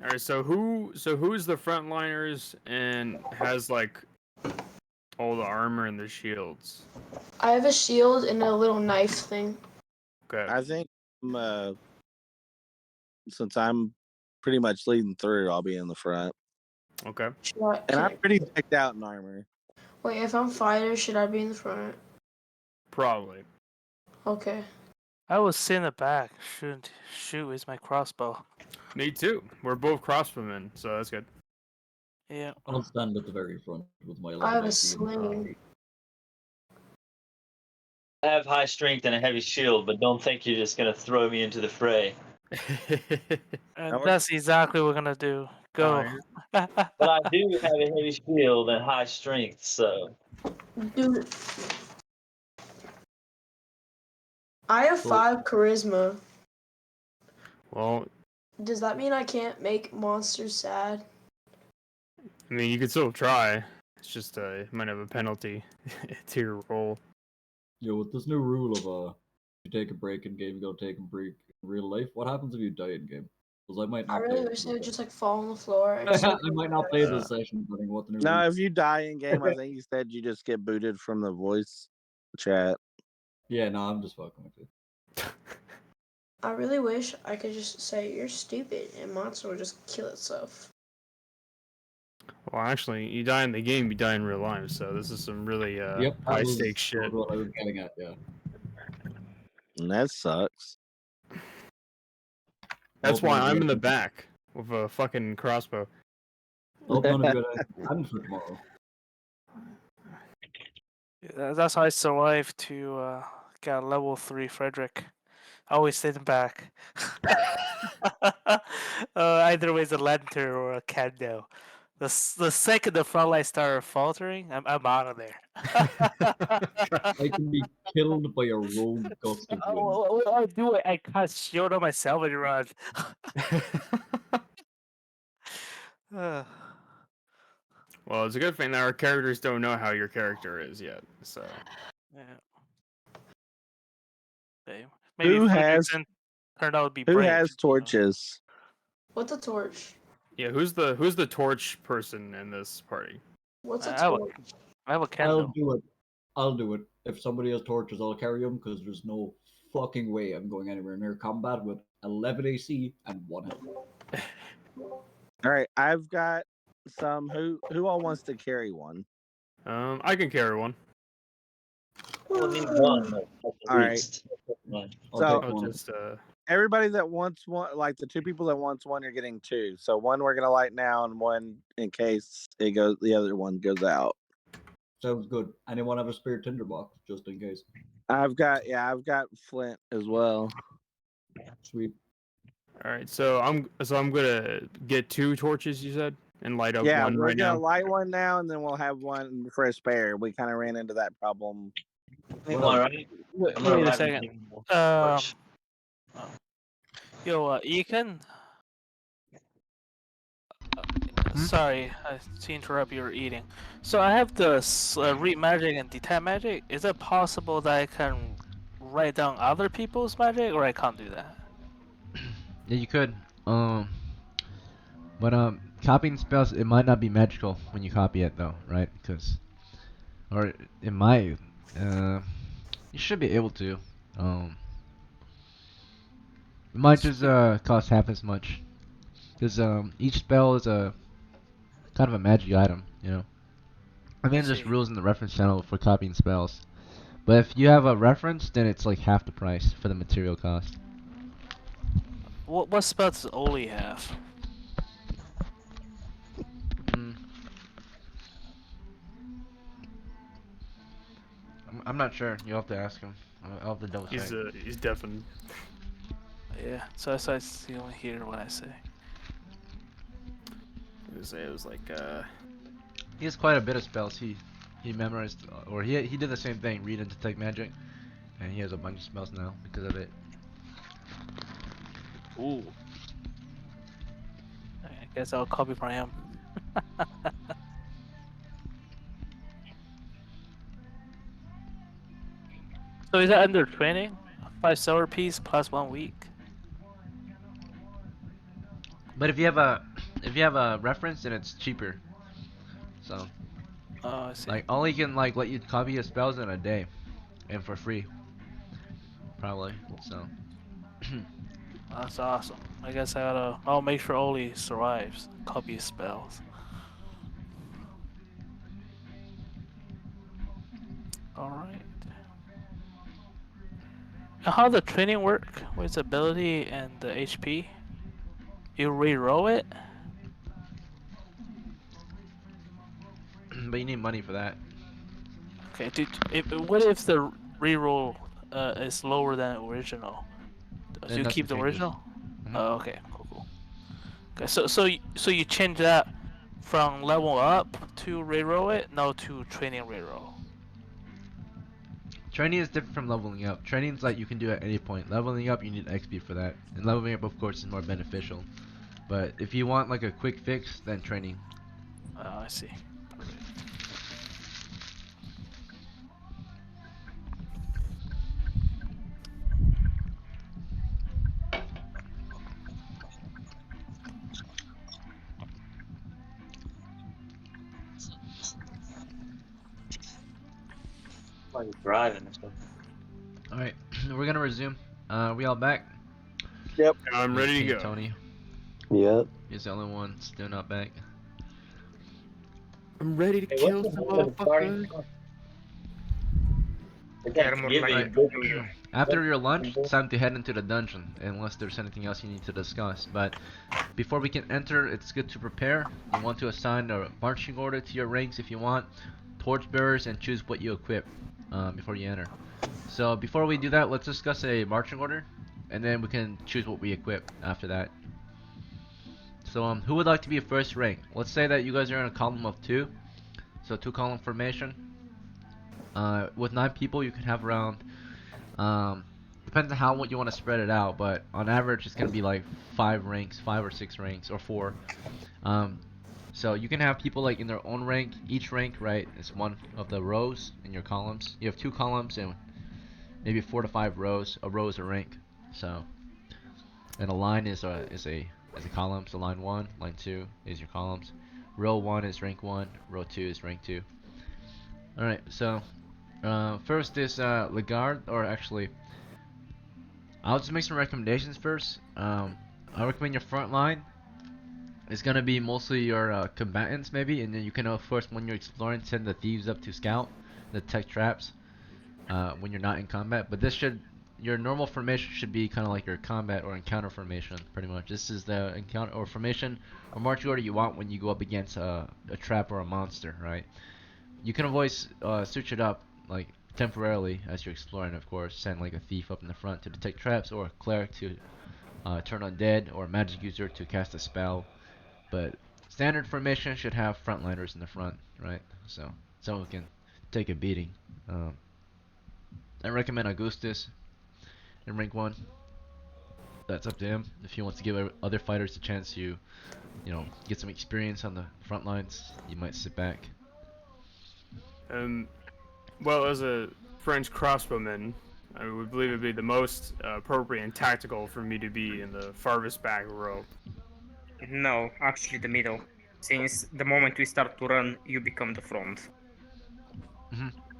D: All right. So who's the frontliners and has like all the armor and the shields?
E: I have a shield and a little knife thing.
D: Okay.
I: I think since I'm pretty much leading through, I'll be in the front.
D: Okay.
I: And I'm pretty decked out in armor.
E: Wait, if I'm fighter, should I be in the front?
D: Probably.
E: Okay.
G: I will sit in the back. Shoot with my crossbow.
D: Me too. We're both crossbowmen, so that's good.
G: Yeah.
F: I'll stand at the very front with my
E: I have a
F: AC.
E: sling.
C: I have high strength and a heavy shield, but don't think you're just gonna throw me into the fray.
G: And that's exactly what we're gonna do. Go.
C: But I do have a heavy shield and high strength, so.
E: Dude, I have 5 charisma.
D: Well,
E: Does that mean I can't make monsters sad?
D: I mean, you could still try. It's just you might have a penalty to your roll.
F: Yo, with this new rule of you take a break in game, you gotta take a break in real life. What happens if you die in game? Because I might
E: I
F: not
E: really
F: play.
E: wish they would just like fall on the floor. And
F: I might not play this session, depending what the new.
I: No,
F: rule-
I: if you die in game, I think you said you just get booted from the voice chat.
F: Yeah, no, I'm just fucking with you.
E: I really wish I could just say you're stupid and monster would just kill itself.
D: Well, actually, you die in the game, you die in real life. So this is some really
F: Yep, that
D: high
F: was
D: stakes shit.
F: what I was getting at. Yeah.
I: And that sucks.
D: That's
F: Hoping
D: why
F: to
D: I'm
F: be
D: in the
F: able-
D: back with a fucking crossbow.
F: Hoping to be able to plan for tomorrow.
G: Yeah, that's how I survived to get a level 3 Frederick. I always stayed in back. Either way, it's a lantern or a candle. The second the front light started faltering, I'm out of there.
F: I can be killed by a rogue gust of wind.
G: What do I do? I cast shield on myself and run.
D: Well, it's a good thing that our characters don't know how your character is yet. So.
G: Yeah. Okay. Maybe
I: Who has
G: turned out to be
I: who
G: brave.
I: has torches?
E: What's a torch?
D: Yeah, who's the torch person in this party?
E: What's a
G: I have a-
E: torch?
G: I have a
F: I'll
G: candle.
F: do it. I'll do it. If somebody has torches, I'll carry them because there's no fucking way I'm going anywhere near combat with 11 AC and 1 health.
I: All right, I've got some. Who all wants to carry one?
D: I can carry one.
C: We'll need one. At
I: All right.
C: least.
F: I'll
I: So-
F: take
D: I'll
F: one.
D: just
I: Everybody that wants one, like the 2 people that wants one, you're getting 2. So one we're gonna light now, and one in case it goes, the other one goes out.
F: Sounds good. Anyone have a spare tinderbox just in case?
I: I've got flint as well.
F: Sweet.
D: all right. So I'm gonna get 2 torches. You said and light up
I: Yeah,
D: one
I: we're
D: right
I: gonna
D: now.
I: light one now, and then we'll have one for a spare. We kind of ran into that problem.
C: All right.
G: Wait
C: I'm gonna
G: a
C: light
G: second.
C: one.
G: Yo, Ethan. Sorry, to interrupt your eating. So I have the read magic and detect magic. Is it possible that I can write down other people's magic, or I can't do that?
B: Yeah, you could. But copying spells, it might not be magical when you copy it though, right? Because, or it might. You should be able to. It might just cost half as much. Because each spell is a kind of a magic item, you know. And then there's rules in the reference channel for copying spells. But if you have a reference, then it's like half the price for the material cost.
G: What spell does Oli have?
B: I'm not sure. You'll have to ask him. I'll have to double check.
D: He's deafened.
G: Yeah, so that's why you only hear what I say.
D: It was like
B: He has quite a bit of spells. He memorized, or he did the same thing, read and detect magic, and he has a bunch of spells now because of it.
G: Ooh. I guess I'll copy from him. So is that under training? 5 silver piece plus 1 week.
B: But if you have a reference, then it's cheaper. So
G: Oh, I see.
B: like only can like let you copy your spells in a day, and for free. Probably. So.
G: That's awesome. I guess I'll make sure Oli survives. Copy his spells. Alright. How the training work with ability and the HP? You re-roll it?
B: But you need money for that.
G: Okay, dude. What if the re-roll is lower than original? Do
B: Then
G: you
B: nothing
G: keep the
B: changes.
G: original?
B: Mhm.
G: Oh, okay, cool. Okay, so you change that from level up to re-roll it, no to training re-roll.
B: Training is different from leveling up. Training is like you can do at any point. Leveling up, you need XP for that. And leveling up, of course, is more beneficial. But if you want like a quick fix, then training.
G: Oh, I see. Perfect.
C: Like driving or something.
B: Alright, we're gonna resume. We all back?
I: Yep.
D: I'm ready to
B: King
D: go.
B: Tony.
K: Yep.
B: He's the only one still not back.
D: I'm ready to
C: Hey,
D: kill
C: what's
D: some
C: the name of the party?
D: motherfuckers.
J: They're more like
B: Alright. After your lunch, it's time to head into the dungeon, unless there's anything else you need to discuss. But before we can enter, it's good to prepare. You want to assign a marching order to your ranks if you want, torchbearers, and choose what you equip before you enter. So before we do that, let's discuss a marching order, and then we can choose what we equip after that. So who would like to be first rank? Let's say that you guys are in a column of 2, so 2-column formation. With 9 people, you can have around, depends on how you want to spread it out, but on average it's going to be like 5 ranks, 5 or 6 ranks, or 4. So you can have people like in their own rank. Each rank, right, is one of the rows in your columns. You have 2 columns and maybe 4 to 5 rows. A row is a rank. So, and a line is a column. So line 1, line 2 is your columns. Row 1 is rank 1. Row 2 is rank 2. All right. So first is Lagarde, or actually, I'll just make some recommendations first. I recommend your front line. It's gonna be mostly your combatants, maybe, and then you can, of course, when you're exploring, send the thieves up to scout, detect traps, when you're not in combat. But your normal formation should be kind of like your combat or encounter formation, pretty much. This is the encounter or formation or marching order you want when you go up against a trap or a monster, right? You can always switch it up, like temporarily as you're exploring, of course. Send like a thief up in the front to detect traps, or a cleric to turn undead, or a magic user to cast a spell. But standard formation should have frontliners in the front, right? So someone can take a beating. I recommend Augustus in rank 1. That's up to him. If he wants to give other fighters a chance to, get some experience on the front lines, you might sit back.
D: Well, as a French crossbowman, I would believe it'd be the most appropriate and tactical for me to be in the farthest back row.
J: no, actually the middle. Since the moment we start to run, you become the front.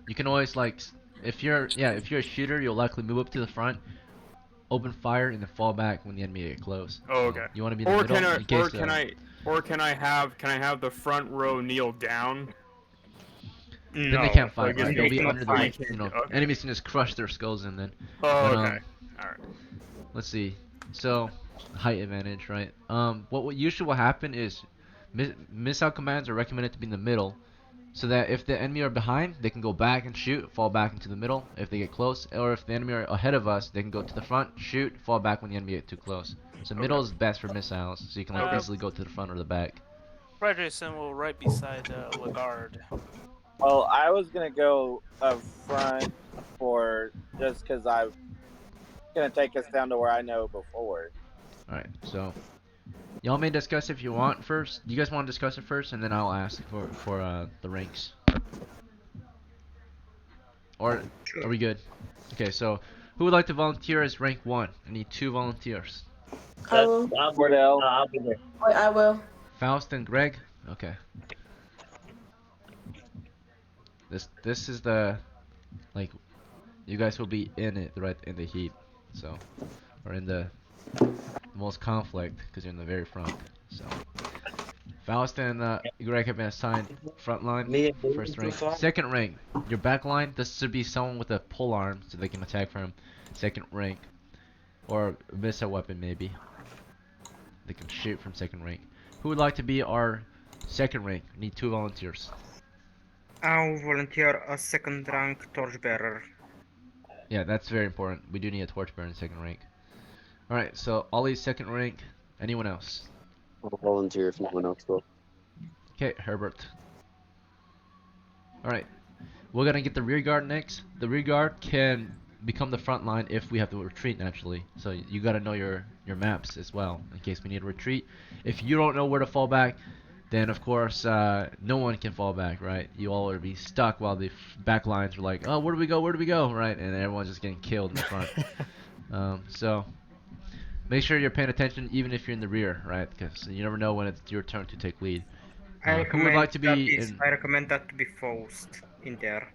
B: You can always if you're a shooter, you'll likely move up to the front, open fire, and then fall back when the enemy get close.
D: Oh,
B: So
D: okay.
B: you want to be in the middle in case.
D: Can I have the front row kneel down?
B: Then
J: No,
B: they can't
D: So
B: fight,
D: it gives
B: right?
D: me
B: They'll
J: they
B: be
J: cannot
B: under the,
J: fight.
D: Okay.
B: enemies can just crush their skulls in then.
D: Oh,
B: But
D: okay. All right.
B: let's see. So height advantage, right? What usually will happen is missile commands are recommended to be in the middle, so that if the enemy are behind, they can go back and shoot, fall back into the middle if they get close, or if the enemy are ahead of us, they can go to the front, shoot, fall back when the enemy get too close. So middle is best for missiles, so you can like easily go to the front or the back.
G: Frederickson will right beside Lagarde.
I: Well, I was gonna go up front for just because I'm gonna take us down to where I know before.
B: All right, so y'all may discuss if you want first. Do you guys want to discuss it first, and then I'll ask for the ranks? Or are we good? Okay, so who would like to volunteer as rank 1? I need 2 volunteers.
E: I will.
C: I'll be there.
E: Wait, I will.
B: Faust and Greg? Okay. This is the, like, you guys will be in it, right, in the heat, so, or in the most conflict, because you're in the very front, so. Faust and Greg have been assigned front line, first rank. Second rank, your back line, this should be someone with a pole arm, so they can attack from second rank, or a missile weapon maybe. They can shoot from second rank. Who would like to be our second rank? Need 2 volunteers.
J: I'll volunteer a second rank torchbearer.
B: Yeah, that's very important. We do need a torchbearer in second rank. Alright, so Ollie's second rank. Anyone else?
K: I'll volunteer if no one else will.
B: Okay, Herbert. Alright, we're gonna get the rear guard next. The rear guard can become the front line if we have to retreat naturally. So you gotta know your maps as well in case we need to retreat. If you don't know where to fall back, then of course no one can fall back, right? You all will be stuck while the back lines are like, oh, where do we go, where do we go, right? And everyone's just getting killed in the front. So make sure you're paying attention even if you're in the rear, right? Because you never know when it's your turn to take lead. Who would like to be in?
J: I recommend that to be Faust in there.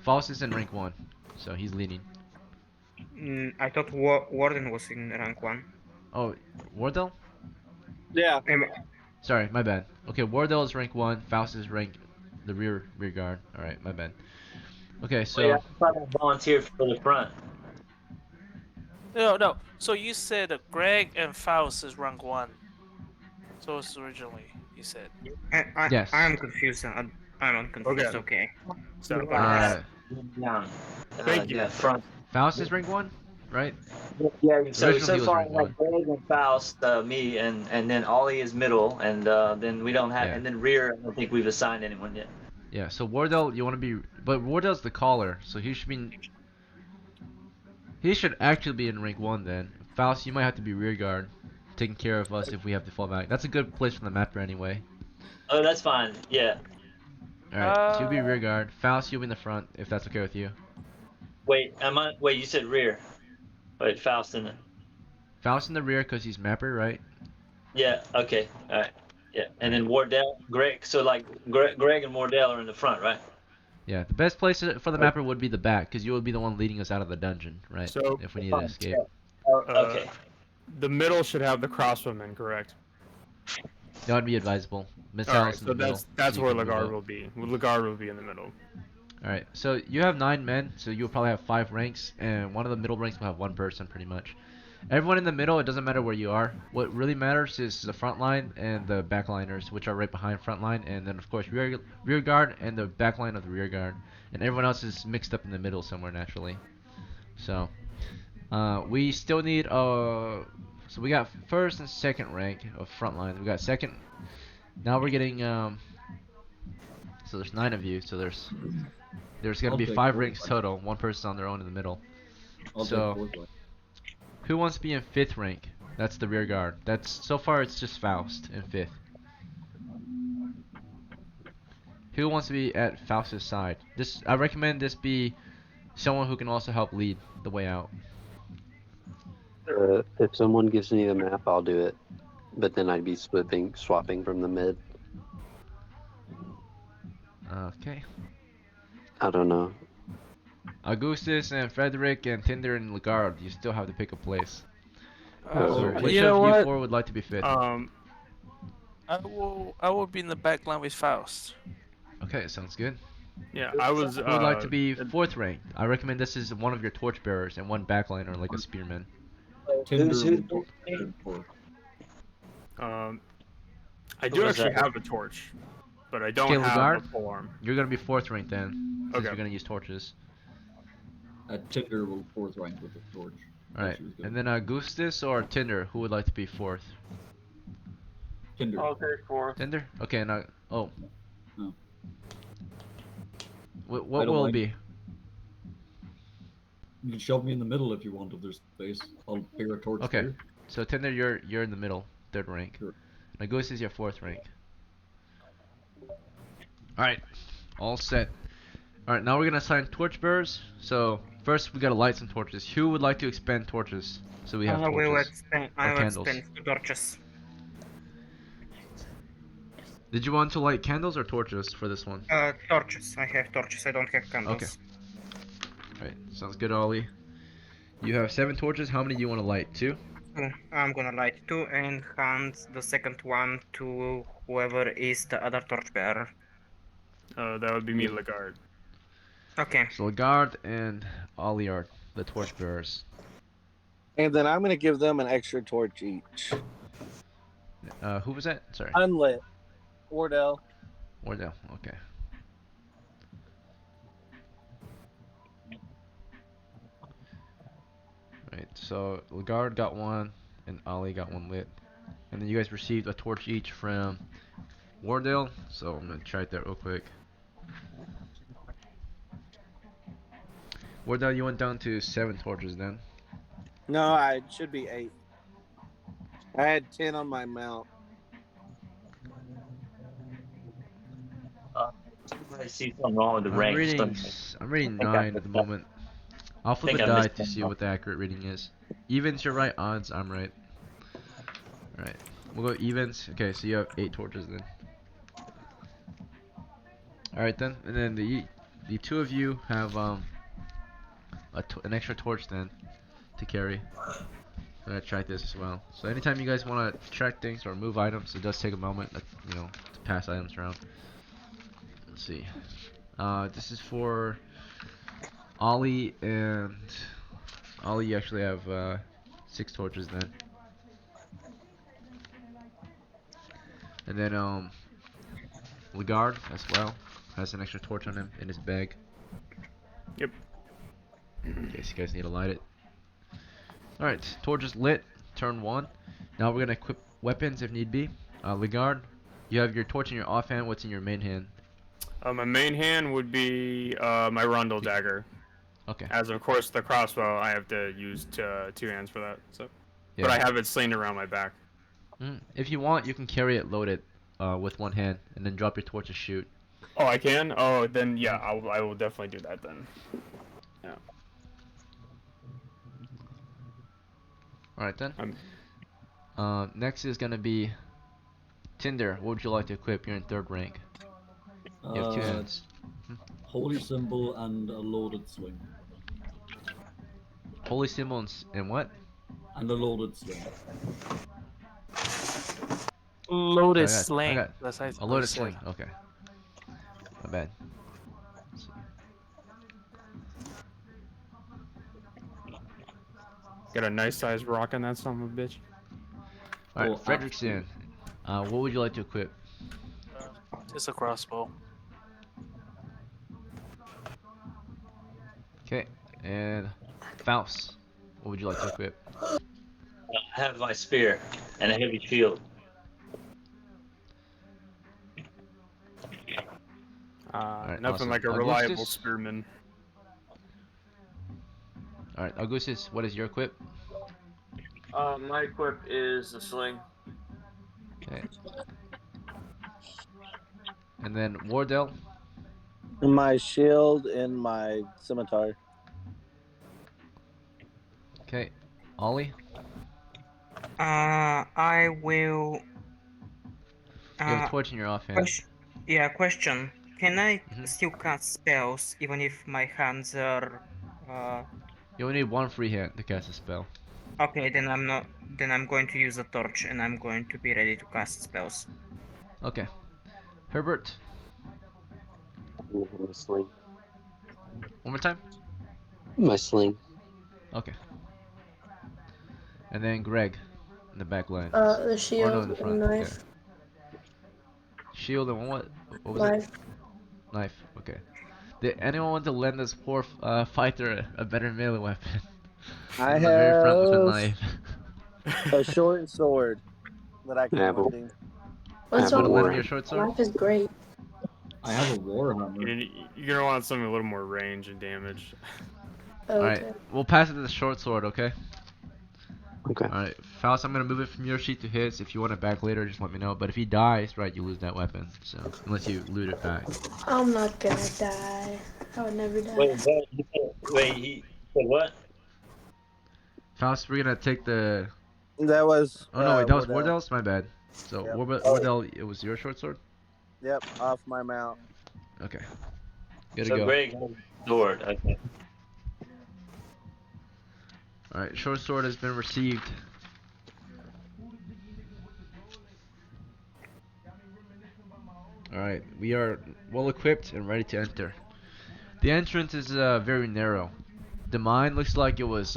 B: Faust is in rank 1, so he's leading.
J: I thought Warden was in rank 1.
B: Oh, Wardell?
I: Yeah.
B: Sorry, my bad. Okay, Wardell is rank 1, Faust is rank the rear guard. Alright, my bad. Okay, so
C: Yeah, I thought I volunteered for the front.
G: No. So you said Greg and Faust is rank 1. So it's originally, you said.
B: Yes.
J: I'm confused. I'm unconfused. Okay.
D: So,
C: Thank
D: you.
C: Yeah, front.
B: Faust is rank 1, right?
C: Yeah, so
B: Originally he was
C: far,
B: rank
C: like Greg and Faust, me, and then Ollie is middle, and then we don't have,
B: Yeah.
C: and then rear, I don't think we've assigned anyone yet.
B: Yeah, so Wardell, you want to be, but Wardell's the caller, so he should actually be in rank 1 then. Faust, you might have to be rear guard, taking care of us if we have to fall back. That's a good place for the mapper anyway.
C: Oh, that's fine. Yeah.
B: Alright, so you'll be rear guard. Faust, you'll be in the front, if that's okay with you.
C: Wait, wait, you said rear. Wait, Faust in it.
B: Faust in the rear because he's mapper, right?
C: Yeah. Okay. All right. Yeah, and then Wardell, Greg. So like Greg and Wardell are in the front, right?
B: Yeah, the best place for the mapper would be the back, because you would be the one leading us out of the dungeon, right?
D: So-
B: if we need to escape.
C: Okay.
D: The middle should have the crossbowmen, correct?
B: That would be advisable. Missiles
D: Alright,
B: in
D: so
B: the middle.
D: that's
B: so you
D: where
B: can move
D: Lagarde
B: up.
D: will be. Lagarde will be in the middle.
B: Alright, so you have 9 men, so you'll probably have 5 ranks, and one of the middle ranks will have 1 person, pretty much. Everyone in the middle, it doesn't matter where you are. What really matters is the front line and the back liners, which are right behind front line, and then of course rear guard and the back line of the rear guard. And everyone else is mixed up in the middle somewhere naturally. So, we still need, so we got first and second rank of front line. We got second, now we're getting, so there's 9 of you, so there's gonna
F: I'll
B: be
F: take
B: 5
F: fourth
B: ranks
F: line.
B: total, 1 person on their own in the middle.
F: I'll
B: So-
F: take fourth line.
B: Who wants to be in 5th rank? That's the rear guard. So far it's just Faust in 5th. Who wants to be at Faust's side? I recommend this be someone who can also help lead the way out.
K: If someone gives me the map, I'll do it. But then I'd be swapping from the mid.
B: Okay.
K: I don't know.
B: Augustus and Frederick and Tinder and Lagarde, you still have to pick a place. So which
G: You know
B: of you
G: what?
B: 4 would like to be 5th?
G: I will be in the back line with Faust.
B: Okay, sounds good.
D: Yeah, I was.
B: Who would like to be 4th rank? I recommend this is one of your torchbearers and 1 backliner like a spearman.
C: Who's who?
D: I do actually have a torch. but I don't
B: Okay,
D: have
B: Lugard,
D: a polearm.
B: you're gonna be 4th rank then, since
D: Okay.
B: you're gonna use torches.
F: Tinder will 4th rank with the torch.
B: Alright, and then Gustis or Tinder, who would like to be 4th?
F: Tinder.
H: I'll take 4th.
B: Tinder? Okay, now, oh.
F: No.
B: What
F: I don't
B: will it
F: mind.
B: be?
F: You can shove me in the middle if you want, if there's space. I'll figure a torch
B: Okay,
F: there.
B: so Tinder, you're in the middle, 3rd rank.
F: Sure.
B: Now Gustis, your 4th rank. Alright, all set. Alright, now we're gonna assign torchbearers. So, first we gotta light some torches. Who would like to expend torches? So we have
J: I will
B: torches.
J: expend.
B: Or
J: I will
B: candles.
J: expend 2 torches.
B: Did you want to light candles or torches for this one?
J: Torches. I have torches. I don't have candles.
B: Okay. Alright, sounds good, Ollie. You have 7 torches. How many do you want to light? 2?
J: I'm gonna light 2 and hand the second one to whoever is the other torchbearer.
D: That would be me, Lugard.
J: Okay.
B: So Lagard and Ollie are the torchbearers.
I: And then I'm gonna give them an extra torch each.
B: Who was that? Sorry.
I: Unlit. Wardell.
B: Wardell, okay. Right, so Lagard got 1 and Ollie got 1 lit. And then you guys received a torch each from Wardell, so I'm gonna try it there real quick. Wardell, you went down to 7 torches then.
I: No, I should be 8. I had 10 on my mount.
C: I see something wrong with the rank.
B: I'm reading 9 at the moment. I'll flip a
C: think I
B: die
C: missed
B: to
C: one
B: see
C: now.
B: what the accurate reading is. Evens, you're right. Odds, I'm right. Alright, we'll go evens. Okay, so you have 8 torches then. Alright then, and then the 2 of you have an extra torch then to carry. I'm gonna track this as well. So anytime you guys want to track things or move items, it does take a moment, you know, to pass items around. Let's see. This is for Ollie, and Ollie, you actually have 6 torches then. And then Lagard as well has an extra torch on him in his bag.
D: Yep.
B: In case you guys need to light it. Alright, torch is lit, turn 1. Now we're gonna equip weapons if need be. Lagard, you have your torch in your offhand, what's in your main hand?
D: My main hand would be my rondel dagger.
B: Okay.
D: As of course the crossbow, I have to use 2 hands for that. So,
B: Yeah.
D: but I have it slinged around my back.
B: If you want, you can carry it loaded with 1 hand, and then drop your torch to shoot.
D: Oh, I can? Oh, then yeah, I will definitely do that then. Yeah.
B: Alright then. Next is gonna be Tinder. What would you like to equip? You're in 3rd rank. You have 2 hands.
F: Holy symbol and a loaded sling.
B: Holy symbol and what?
F: And a loaded sling.
G: Loaded
B: I
G: sling.
B: got
G: That's nice.
B: a loaded sling. Okay. My bad. Let's see.
D: Got a nice sized rock in that son of a bitch.
B: Alright, Fredrickson. What would you like to equip?
G: Just a crossbow.
B: Okay, and Faust. What would you like to equip?
C: I have my spear and a heavy shield.
D: Nothing
B: awesome.
D: like a reliable
B: Augustus?
D: spearman.
B: Alright, Augustus, what is your equip?
H: My equip is the sling.
B: Okay. And then Wardell.
I: My shield and my scimitar.
B: Okay. Ollie.
J: I will.
B: You have a torch in your offhand.
J: Question. Can I still cast spells even if my hands are?
B: You only need 1 free hand to cast a spell.
J: Okay, then I'm not. Then I'm going to use a torch and I'm going to be ready to cast spells.
B: Okay. Herbert.
K: My sling.
B: One more time.
K: My sling.
B: Okay. And then Greg in the back line.
E: The shield
B: or no, in the front.
E: and knife.
B: Yeah. Shield and what? What was it?
E: Life.
B: Knife. Okay. Did anyone want to lend this poor fighter a better melee weapon?
I: I
B: On the very front with a
I: have
B: knife.
I: a short sword that I
K: I
I: can
K: have a,
I: lend him.
K: I
E: What's
K: have a
B: Want to
E: wrong
B: lend
E: with
B: me your
K: war.
B: short sword?
E: life is great.
F: I have a warhammer.
D: You're gonna want something a little more range and damage.
B: Alright,
E: Okay.
B: we'll pass it to the short sword, okay?
K: Okay.
B: Alright, Faust, I'm gonna move it from your sheet to his. If you want it back later, just let me know. But if he dies, right, you lose that weapon. So, unless you loot it back.
E: I'm not gonna die. I would never die.
C: Wait, what? Wait, he said what?
B: Faust, we're gonna take the...
I: That was
B: Oh no, wait, that was
I: Wardell.
B: Wardell's? My bad. So,
I: Yep.
B: Wardell, it was your short sword?
I: Yep, off my mount.
B: Okay. Good to
C: So
B: go.
C: Greg has a sword. Okay.
B: Alright, short sword has been received. Alright, we are well equipped and ready to enter. The entrance is very narrow. The mine looks like it was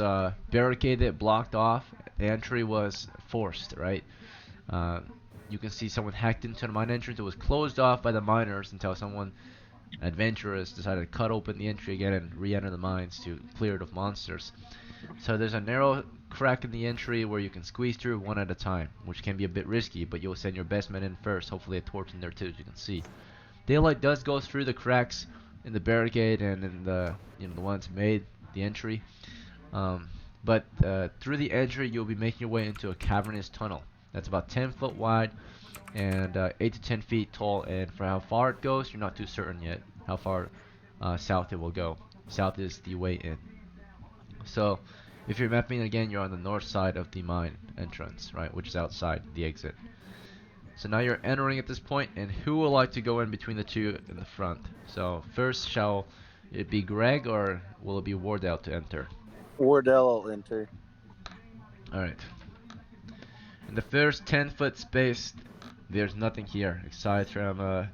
B: barricaded, blocked off. The entry was forced, right? Uh, you can see someone hacked into the mine entrance. It was closed off by the miners until someone adventurous decided to cut open the entry again and re-enter the mines to clear it of monsters. So there's a narrow crack in the entry where you can squeeze through one at a time, which can be a bit risky, but you'll send your best men in first. Hopefully a torch in there too, as you can see. Daylight does go through the cracks in the barricade and in the the ones made the entry. But through the entry, you'll be making your way into a cavernous tunnel that's about 10 foot wide and 8 to 10 feet tall. And for how far it goes, you're not too certain yet how far south it will go. South is the way in. So if you're mapping again, you're on the north side of the mine entrance, right, which is outside the exit. So now you're entering at this point, and who would like to go in between the two in the front? So first, shall it be Greg or will it be Wardell to enter?
I: Wardell will enter.
B: Alright. In the first 10-foot space, there's nothing here aside from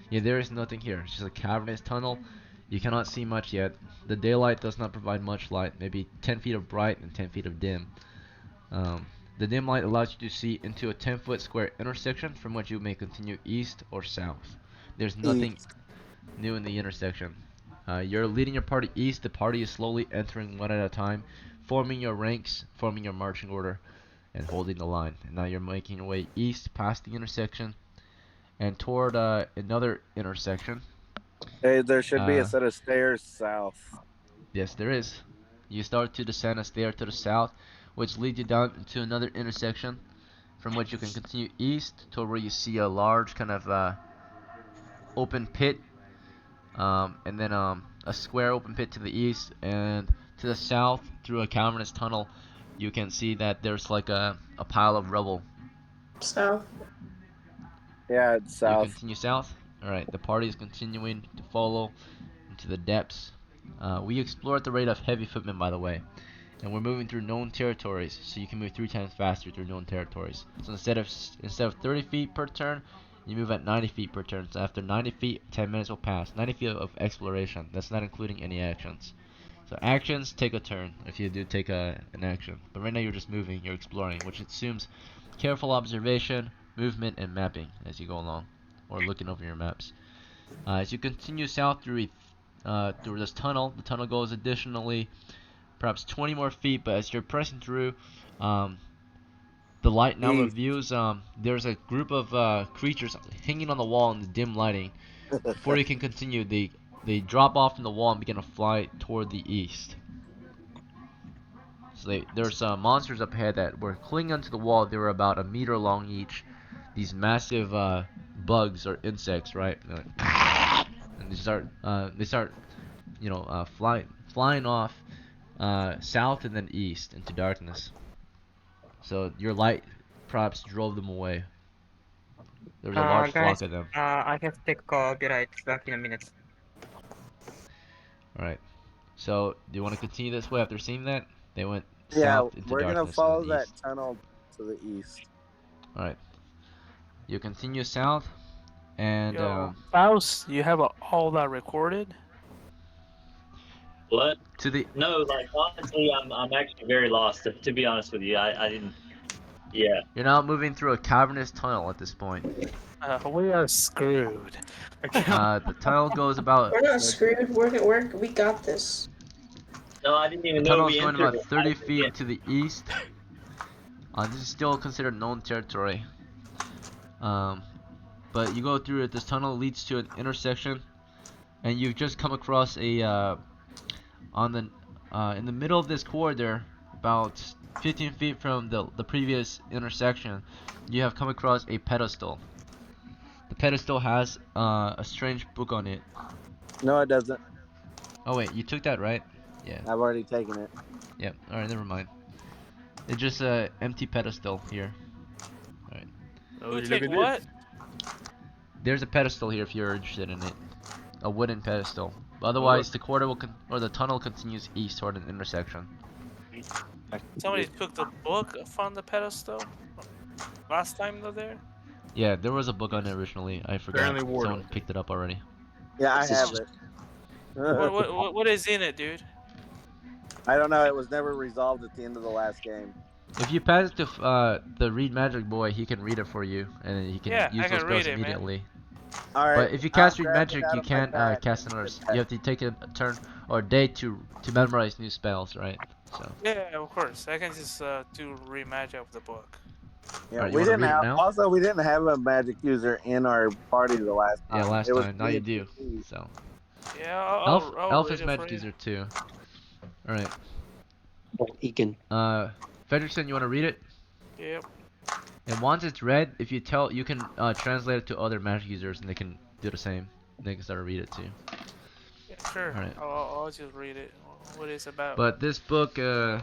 B: yeah, there is nothing here. It's just a cavernous tunnel. You cannot see much yet. The daylight does not provide much light, maybe 10 feet of bright and 10 feet of dim. The dim light allows you to see into a 10-foot square intersection from which you may continue east or south. There's nothing new in the intersection. You're leading your party east. The party is slowly entering one at a time, forming your ranks, forming your marching order, and holding the line. And now you're making your way east past the intersection and toward another intersection.
I: Hey, there should be a
B: Uh,
I: set of stairs south.
B: yes, there is. You start to descend a stair to the south, which leads you down into another intersection, from which you can continue east to where you see a large kind of open pit, and then a square open pit to the east, and to the south through a cavernous tunnel you can see that there's like a pile of rubble.
E: So,
I: Yeah, it's
B: You
I: south.
B: continue south. Alright, the party is continuing to follow into the depths. We explore at the rate of heavy footmen, by the way, and we're moving through known territories, so you can move 3 times faster through known territories. So instead of 30 feet per turn, you move at 90 feet per turn. So after 90 feet, 10 minutes will pass. 90 feet of exploration. That's not including any actions. So actions take a turn if you do take an action. But right now you're just moving, you're exploring, which assumes careful observation, movement, and mapping as you go along, or looking over your maps. As you continue south through this tunnel, the tunnel goes additionally perhaps 20 more feet, but as you're pressing through, the light now
I: East.
B: reviews there's a group of creatures hanging on the wall in the dim lighting. Before you can continue, they drop off from the wall and begin to fly toward the east. So there's monsters up ahead that were clinging onto the wall. They were about a meter long each. These massive bugs or insects, right? And they start flying off south and then east into darkness. So your light perhaps drove them away. There was a large
J: Guys,
B: flock of them.
J: I have to take a call. I'll be right back in a minute.
B: Alright. So do you want to continue this way after seeing that? They went
I: Yeah,
B: south into
I: we're gonna
B: darkness
I: follow
B: and then
I: that
B: east.
I: tunnel to the east.
B: Alright. You continue south and
G: Yo, Faust, you have all that recorded?
C: What?
B: to the
C: No, like honestly, I'm actually very lost. To be honest with you, I didn't. Yeah.
B: You're now moving through a cavernous tunnel at this point.
G: We are screwed.
B: The tunnel goes about.
E: We're not screwed. We got this.
C: No, I didn't
B: The
C: even know
B: tunnel is
C: we
B: going
C: entered
B: about
C: it.
B: 30 feet to the east. This is still considered known territory. But you go through it. This tunnel leads to an intersection, and you've just come across a in the middle of this corridor, about 15 feet from the previous intersection, you have come across a pedestal. The pedestal has a strange book on it.
I: No, it doesn't.
B: Oh wait, you took that, right? Yeah.
I: I've already taken it.
B: Yep. All right, never mind. It's just a empty pedestal here. All right.
D: Oh,
G: Who
D: look
G: take
D: at
G: what?
D: this.
B: There's a pedestal here if you're interested in it. A wooden pedestal. Otherwise, the corridor the tunnel continues east toward an intersection.
G: Somebody took the book from the pedestal last time they're there.
B: Yeah, there was a book on it originally. I forgot.
D: Apparently Wardle.
B: Someone picked it up already.
I: Yeah, I
K: This is
I: have
K: just-
I: it.
G: What is in it, dude?
I: I don't know. It was never resolved at the end of the last game.
B: If you pass it to the Read Magic boy, he can read it for you, and he can
G: Yeah,
B: use
G: I
B: those
G: can
B: spells
G: read it, man.
B: immediately.
I: All right.
B: But if you cast
I: I'll
B: Read
I: grab it
B: Magic,
I: out
B: you
I: of my
B: can't
I: bag.
B: cast another. You have to take a turn or a day to memorize new spells, right? So.
G: Yeah, of course. I can just do rematch of the book.
I: Yeah,
B: Alright, you
I: we
B: wanna
I: didn't
B: read it
I: have.
B: now?
I: Also, we didn't have a magic user in our party the last time.
B: Yeah, last
I: It was
B: time. Now
I: me
B: you
I: and
B: do.
I: Steve.
B: So.
G: Yeah,
B: Elf
G: read
B: is
G: it
B: magic
G: for you.
B: user too. All right.
K: Egan.
B: Fredrickson, you want to read it?
G: Yep.
B: And once it's read, if you tell, you can translate it to other magic users, and they can do the same. They can start to read it too.
G: Yeah, sure.
B: Alright.
G: I'll just read it. What it's about.
B: But this book, let's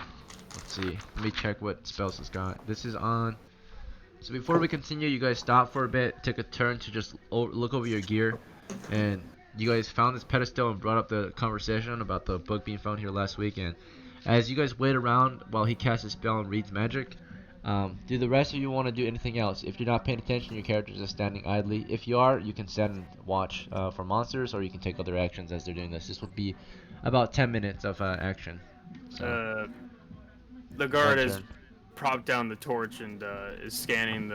B: see. Let me check what spells it's got. This is on. So before we continue, you guys stop for a bit, take a turn to just look over your gear, and you guys found this pedestal and brought up the conversation about the book being found here last week. And as you guys wait around while he casts a spell and reads magic, do the rest of you want to do anything else? If you're not paying attention, your character's just standing idly. If you are, you can stand and watch for monsters, or you can take other actions as they're doing this. This would be about 10 minutes of action. So,
D: The guard has
B: turn.
D: propped down the torch and is scanning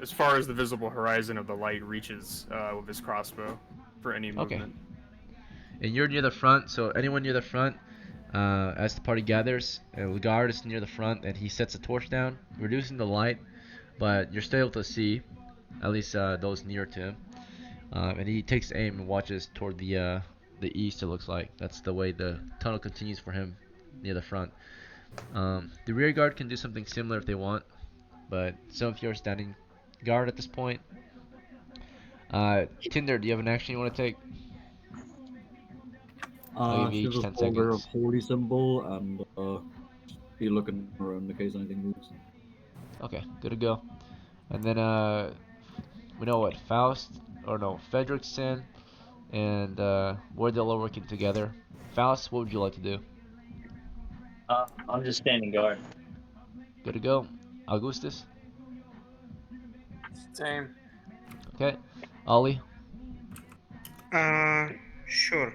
D: as far as the visible horizon of the light reaches with his crossbow for any movement.
B: And you're near the front, so anyone near the front, as the party gathers, the guard is near the front, and he sets a torch down, reducing the light, but you're still able to see, at least those near to him. And he takes aim and watches toward the east. It looks like that's the way the tunnel continues for him, near the front. The rear guard can do something similar if they want, but some of you are standing guard at this point. Tinder, do you have an action you want to take? I'll give you each
F: There's
B: 10
F: a folder of
B: seconds.
F: holy symbol and be looking around in case anything moves.
B: Okay, good to go. And then we know what Fredrickson and Wardell are working together. Faust, what would you like to do?
C: I'm just standing guard.
B: Good to go. Augustus?
H: Same.
B: Okay. Ollie?
J: Sure.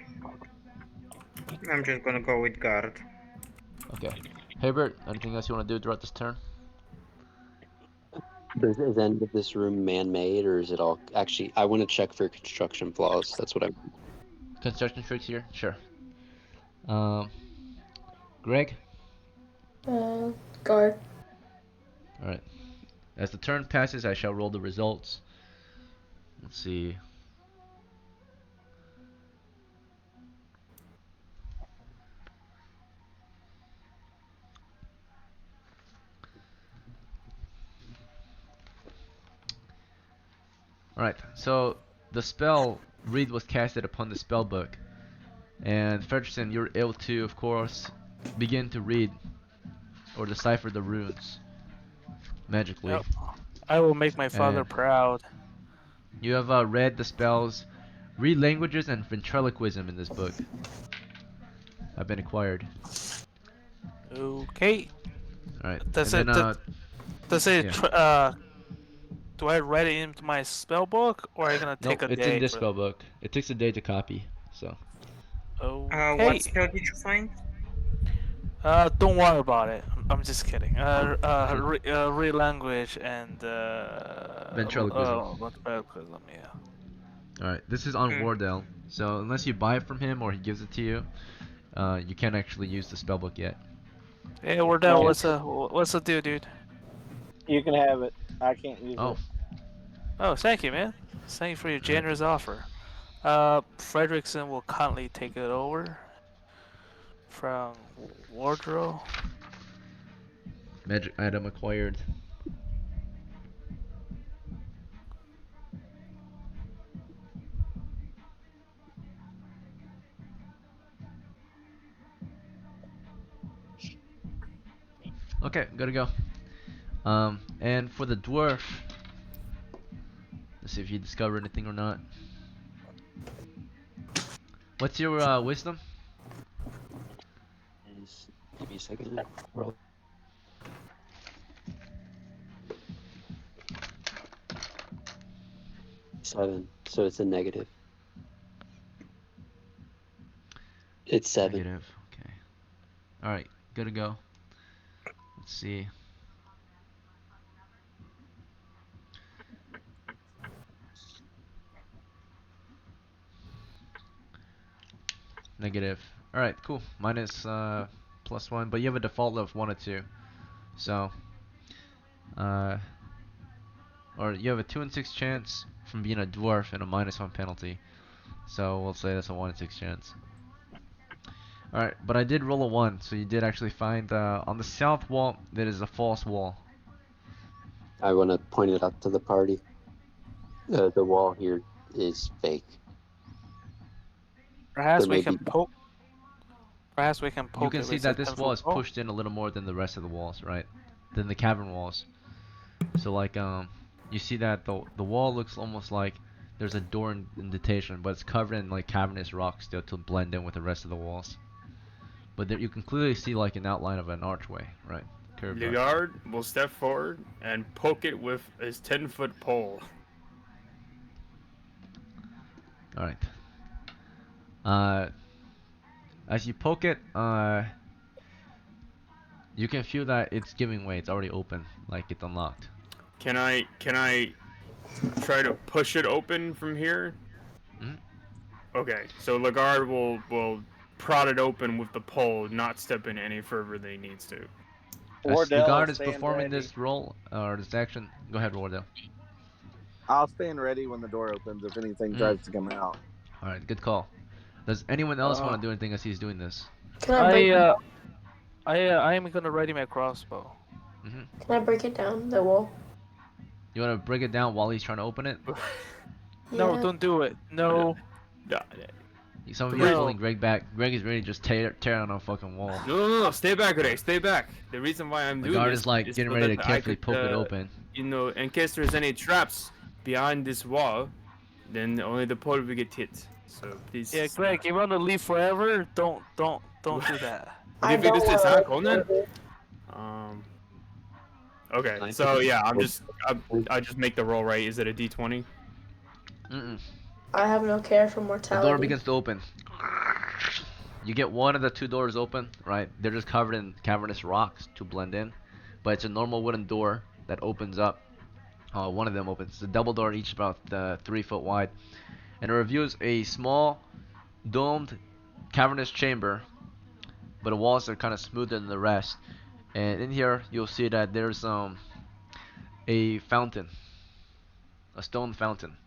J: I'm just gonna go with guard.
B: Okay. Herbert, anything else you want to do throughout this turn?
K: Is any of this room man-made, or is it all actually? I want to check for construction flaws. That's what I'm.
B: Construction tricks here? Sure. Greg?
E: Guard.
B: Alright. As the turn passes, I shall roll the results. Let's see. Alright, so the spell read was casted upon the spell book. And Fredrickson, you're able to, of course, begin to read or decipher the runes magically.
G: Yep. I will make my father
B: And
G: proud.
B: you have read the spells Read Languages and Ventriloquism in this book. Have been acquired.
G: Okay.
B: Alright.
G: Does
B: and
G: it
B: then,
G: does it
B: yeah.
G: do I write it into my spell book, or are you gonna take
B: nope,
G: a
B: it's
G: day?
B: in this
G: for
B: spell book. It takes a day to copy, so.
G: Okay.
J: What spell did you find?
G: Don't worry about it. I'm just kidding. Real language and
B: Ventriloquism.
G: ventriloquism. Yeah.
B: Alright, this is on
J: Hmm.
B: Wardell. So unless you buy it from him or he gives it to you, you can't actually use the spellbook yet.
G: Hey, Wardell,
K: Okay.
G: what's the deal, dude?
I: You can have it. I can't use
B: Oh,
I: it.
G: Oh, thank you, man. Thank you for your generous offer. Fredrickson will kindly take it over from Wardrow.
B: magic item acquired. Okay, gotta go. And for the dwarf, let's see if you discover anything or not. What's your wisdom?
K: Give me a second. Roll. 7, so it's a negative. It's 7.
B: Negative. Okay. All right, good to go. Let's see. Negative. All right, cool. Minus +1, but you have a default of 1 or 2. So, or you have a 2 in 6 chance from being a dwarf and a -1 penalty. So we'll say that's a 1 in 6 chance. Alright, but I did roll a 1, so you did actually find on the south wall there is a false wall.
K: I want to point it out to the party. The wall here is fake.
G: Perhaps
K: There
G: we
K: may
G: can
K: be.
G: poke. Perhaps we can poke
B: You can
G: it
B: see
G: with
B: that
G: a
B: this
G: 10
B: wall
G: foot
B: is
G: pole.
B: pushed in a little more than the rest of the walls, right? Than the cavern walls. So like you see that the wall looks almost like there's a door indentation, but it's covered in like cavernous rock still to blend in with the rest of the walls. But there you can clearly see like an outline of an archway, right? Curved archway.
D: Ligard will step forward and poke it with his 10-foot pole.
B: Alright. As you poke it, you can feel that it's giving way. It's already open, like it's unlocked.
D: Can I try to push it open from here?
B: Mhm.
D: Okay, so Ligard will prod it open with the pole, not step in any further than he needs to.
B: As
I: Wardell,
B: Lugard is
I: stand
B: performing
I: ready.
B: this role or this action, go ahead, Wardell.
I: I'll stand ready when the door opens if anything tries to come out.
B: All right, good call. Does anyone else want to do anything as he's doing this?
E: Can I break?
G: I am gonna ready my crossbow.
B: Hmm.
E: Can I break it down the wall?
B: You want to break it down while he's trying to open it?
G: No,
E: Yeah.
G: don't do it. No.
B: Some of you are
G: No.
B: pulling Greg back. Greg is ready to just tear on a fucking wall.
D: No, stay back, Ray. Stay back. The reason why I'm doing
B: Lugard
D: this
B: is like
D: is
B: getting
D: so
B: ready
D: that
B: to
D: I
B: carefully
D: could,
B: poke it open.
D: you know, in case there's any traps behind this wall, then only the pole will get hit. So please.
G: Yeah, Greg, you want to leave forever? Don't do that.
D: What do you think this is, huh, Conan? Okay,
K: Nice.
D: so yeah, I just make the roll, right? Is it a D20?
B: Mm-mm.
E: I have no care for
B: The
E: mortality.
B: door begins to open. You get one of the 2 doors open, right? They're just covered in cavernous rocks to blend in, but it's a normal wooden door that opens up. One of them opens. It's a double door, each about 3 foot wide, and it reveals a small, domed, cavernous chamber, but the walls are kind of smoother than the rest. And in here, you'll see that there's a fountain, a stone fountain.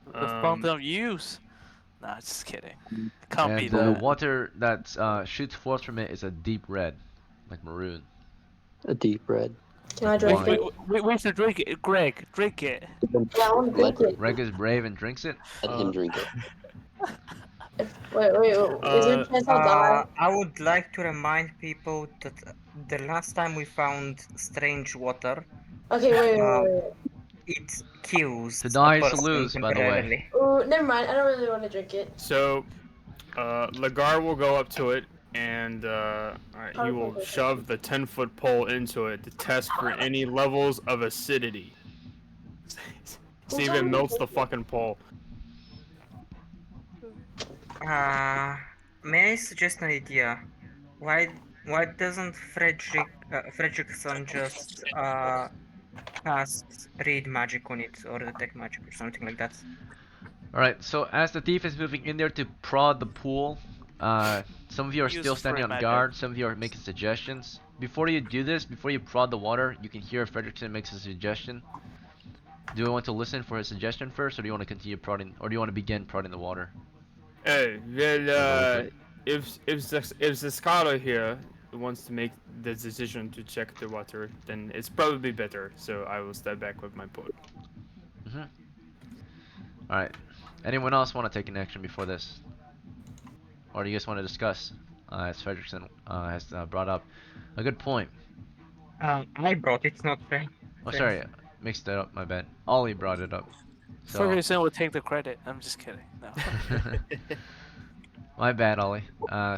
G: The fountain of youth. Nah, just kidding. It can't be
B: And the
G: that.
B: water that shoots forth from it is a deep red, like maroon.
K: A deep red.
E: Can I drink
B: Wine.
E: it?
G: We should drink it. Greg, drink it.
E: Yeah, I want to
K: Let,
E: drink it.
B: Greg is brave and drinks it.
K: let him drink it.
E: Wait, is there a chance I'll die?
J: I would like to remind people that the last time we found strange water,
E: Okay, wait.
J: it kills
B: To die
J: a
B: is to
J: person
B: lose, by the way.
J: temporarily.
E: Oh, never mind. I don't really want to drink it.
D: So, Lagar will go up to it and alright, he will shove the 10-foot pole into it to test for any levels of acidity. See if it melts the fucking pole.
J: May I suggest an idea? Why Why doesn't Fredrickson just cast read magic on it or detect magic or something like that?
B: Alright, so as the thief is moving in there to prod the pool, some of you are
G: Use
B: still standing
G: free
B: on
G: magic.
B: guard, some of you are making suggestions. Before you do this, before you prod the water, you can hear Fredrickson makes a suggestion. Do you want to listen for his suggestion first, or do you want to continue prodding, or do you want to begin prodding the water?
D: Hey,
B: Or the
D: well,
B: liquid?
D: if the scholar here wants to make the decision to check the water, then it's probably better. So I will step back with my pot.
B: Mm-hmm. Alright. Anyone else want to take an action before this? Or do you guys want to discuss? As Fredrickson has brought up a good point.
J: I brought it, not Fred.
B: Oh, sorry, mixed it up. My bad. Ollie brought it up. So.
G: Ferguson would take the credit. I'm just kidding. No.
B: My bad, Ollie.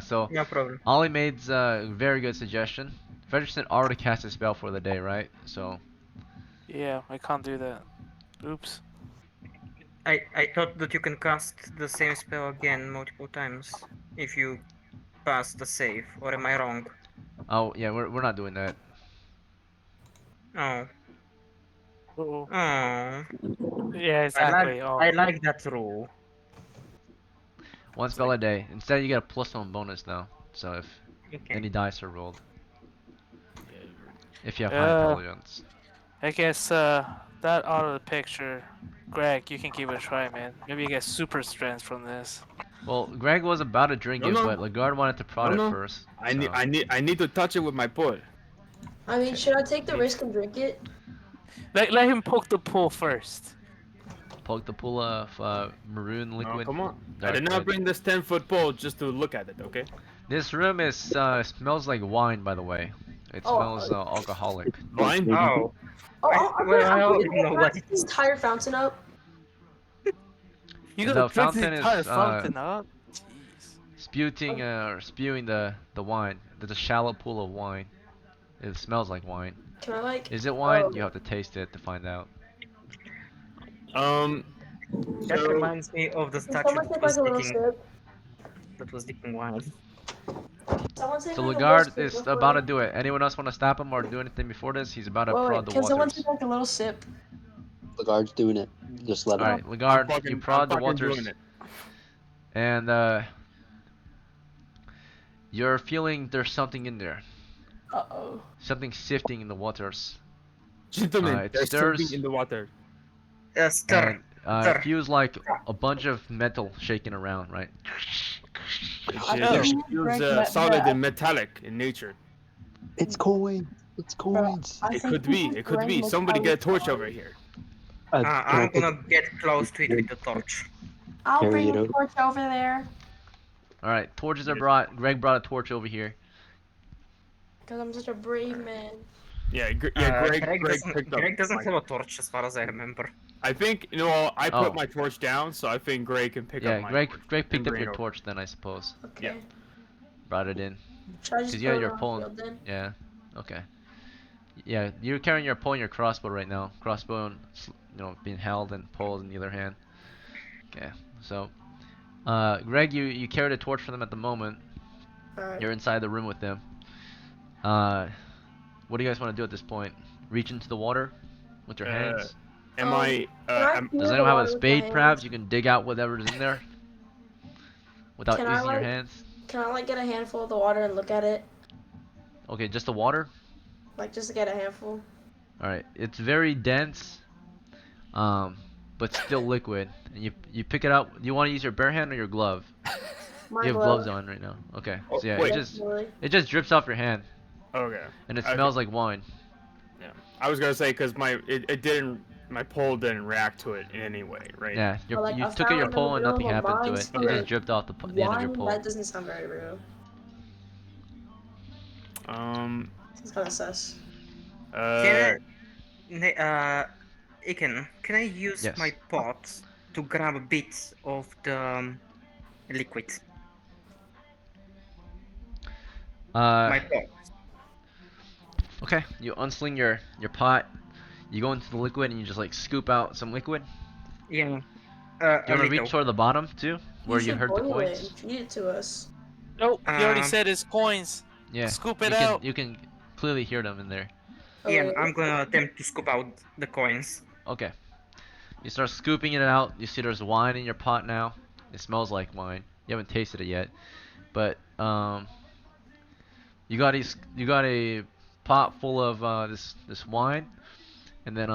B: So
J: No problem.
B: Ollie made a very good suggestion. Fredrickson already cast his spell for the day, right? So.
G: Yeah, I can't do that. Oops.
J: I thought that you can cast the same spell again multiple times if you pass the save, or am I wrong?
B: Oh yeah, we're not doing that.
J: Oh.
G: Uh-oh.
J: Oh.
G: Yeah, exactly.
J: I like that rule.
B: One spell a day. Instead, you get a +1 bonus now. So if any dice are rolled, if you have high intelligence.
G: I guess that out of the picture. Greg, you can give it a try, man. Maybe you get super strength from this.
B: Well, Greg was about to drink it, but Lagarde wanted to prod it first.
D: I need to touch it with my pot.
E: I mean, should I take the risk and drink it?
G: Let him poke the pool first.
B: Poke the pool of maroon liquid.
D: Oh, come on. I
B: Dark
D: did not
B: red.
D: bring this 10-foot pole just to look at it, okay?
B: This room is smells like wine, by the way. It smells alcoholic.
D: Wine?
J: Oh.
E: I don't know what this entire fountain up.
G: You
B: The
G: gotta drink the
B: fountain
G: entire
B: is
G: fountain up.
B: spewing the wine. There's a shallow pool of wine. It smells like wine.
E: Can I like?
B: Is it wine? You have to taste it to find out.
J: That reminds me of the statue
E: Someone take like a little sip.
J: that was dipping wine.
E: Someone take
B: So
E: like a
B: Lagarde
E: little
B: is
E: sip
B: about to do it. Anyone else want to stop him or do anything before this? He's about to prod the
E: Can someone
B: waters.
E: take like a little sip?
K: Lagarde's doing it. Just let him.
B: Alright, Lagarde, you prod the waters. And you're feeling there's something in there.
E: Uh-oh.
B: Something sifting in the waters.
D: Gentlemen,
B: It
D: there's
B: stirs.
D: something in the water.
J: Stir.
B: And it feels like a bunch of metal shaking around, right?
D: It feels solid and metallic in nature.
K: It's coins. It's coins.
D: It could be. It could be. Somebody get a torch over here.
J: I'm gonna get close to it with the torch.
E: I'll bring the torch over there.
B: Alright, torches are brought. Greg brought a torch over here.
E: Because I'm such a brave man.
D: Yeah, Greg
J: Greg doesn't have a torch as far as I remember.
D: I think, I put my torch down, so I think Greg can pick up my torch.
B: Greg picked up your torch then, I suppose.
E: Okay.
D: Yeah.
B: Brought it in.
E: Should I just
B: Because
E: put
B: you're
E: it on the
B: pulling.
E: field then?
B: Yeah. Okay. Yeah, you're carrying your pole and your crossbow right now. Crossbow, being held and pulled in the other hand. Okay. So, Greg, you carry the torch for them at the moment.
E: Alright.
B: You're inside the room with them. What do you guys want to do at this point? Reach into the water with your hands?
D: Does
B: anyone have a spade, perhaps? You can dig out whatever's in there without using your hands.
E: Can I like get a handful of the water and look at it?
B: Okay, just the water?
E: Like just to get a handful.
B: Alright, it's very dense, but still liquid. And you pick it up. Do you want to use your bare hand or your glove?
E: My
B: You have
E: glove.
B: gloves on right now. Okay,
D: Oh,
B: so yeah,
D: wait.
B: it just drips off your hand.
D: Okay.
B: And it smells like wine.
D: Yeah. I was gonna say because my pole didn't react to it in any way, right?
B: Yeah, you took out your pole and nothing happened to it. It just dripped off the end of your pole.
E: That doesn't sound very real. It's kind of sus.
J: Iken, can I use
B: Yes.
J: my pot to grab a bit of the liquid? My pot.
B: Okay, you unsling your pot. You go into the liquid and you just like scoop out some liquid.
J: Yeah.
B: Do you want to reach toward the bottom too, where you heard the
E: boil it
B: coins?
E: and feed it to us.
G: Nope, he already said his coins.
B: Yeah.
G: Scoop it out.
B: You can clearly hear them in there.
J: Yeah,
E: Okay.
J: I'm gonna attempt to scoop out the coins.
B: Okay. You start scooping it out. You see there's wine in your pot now. It smells like wine. You haven't tasted it yet, but you got a pot full of this wine, and then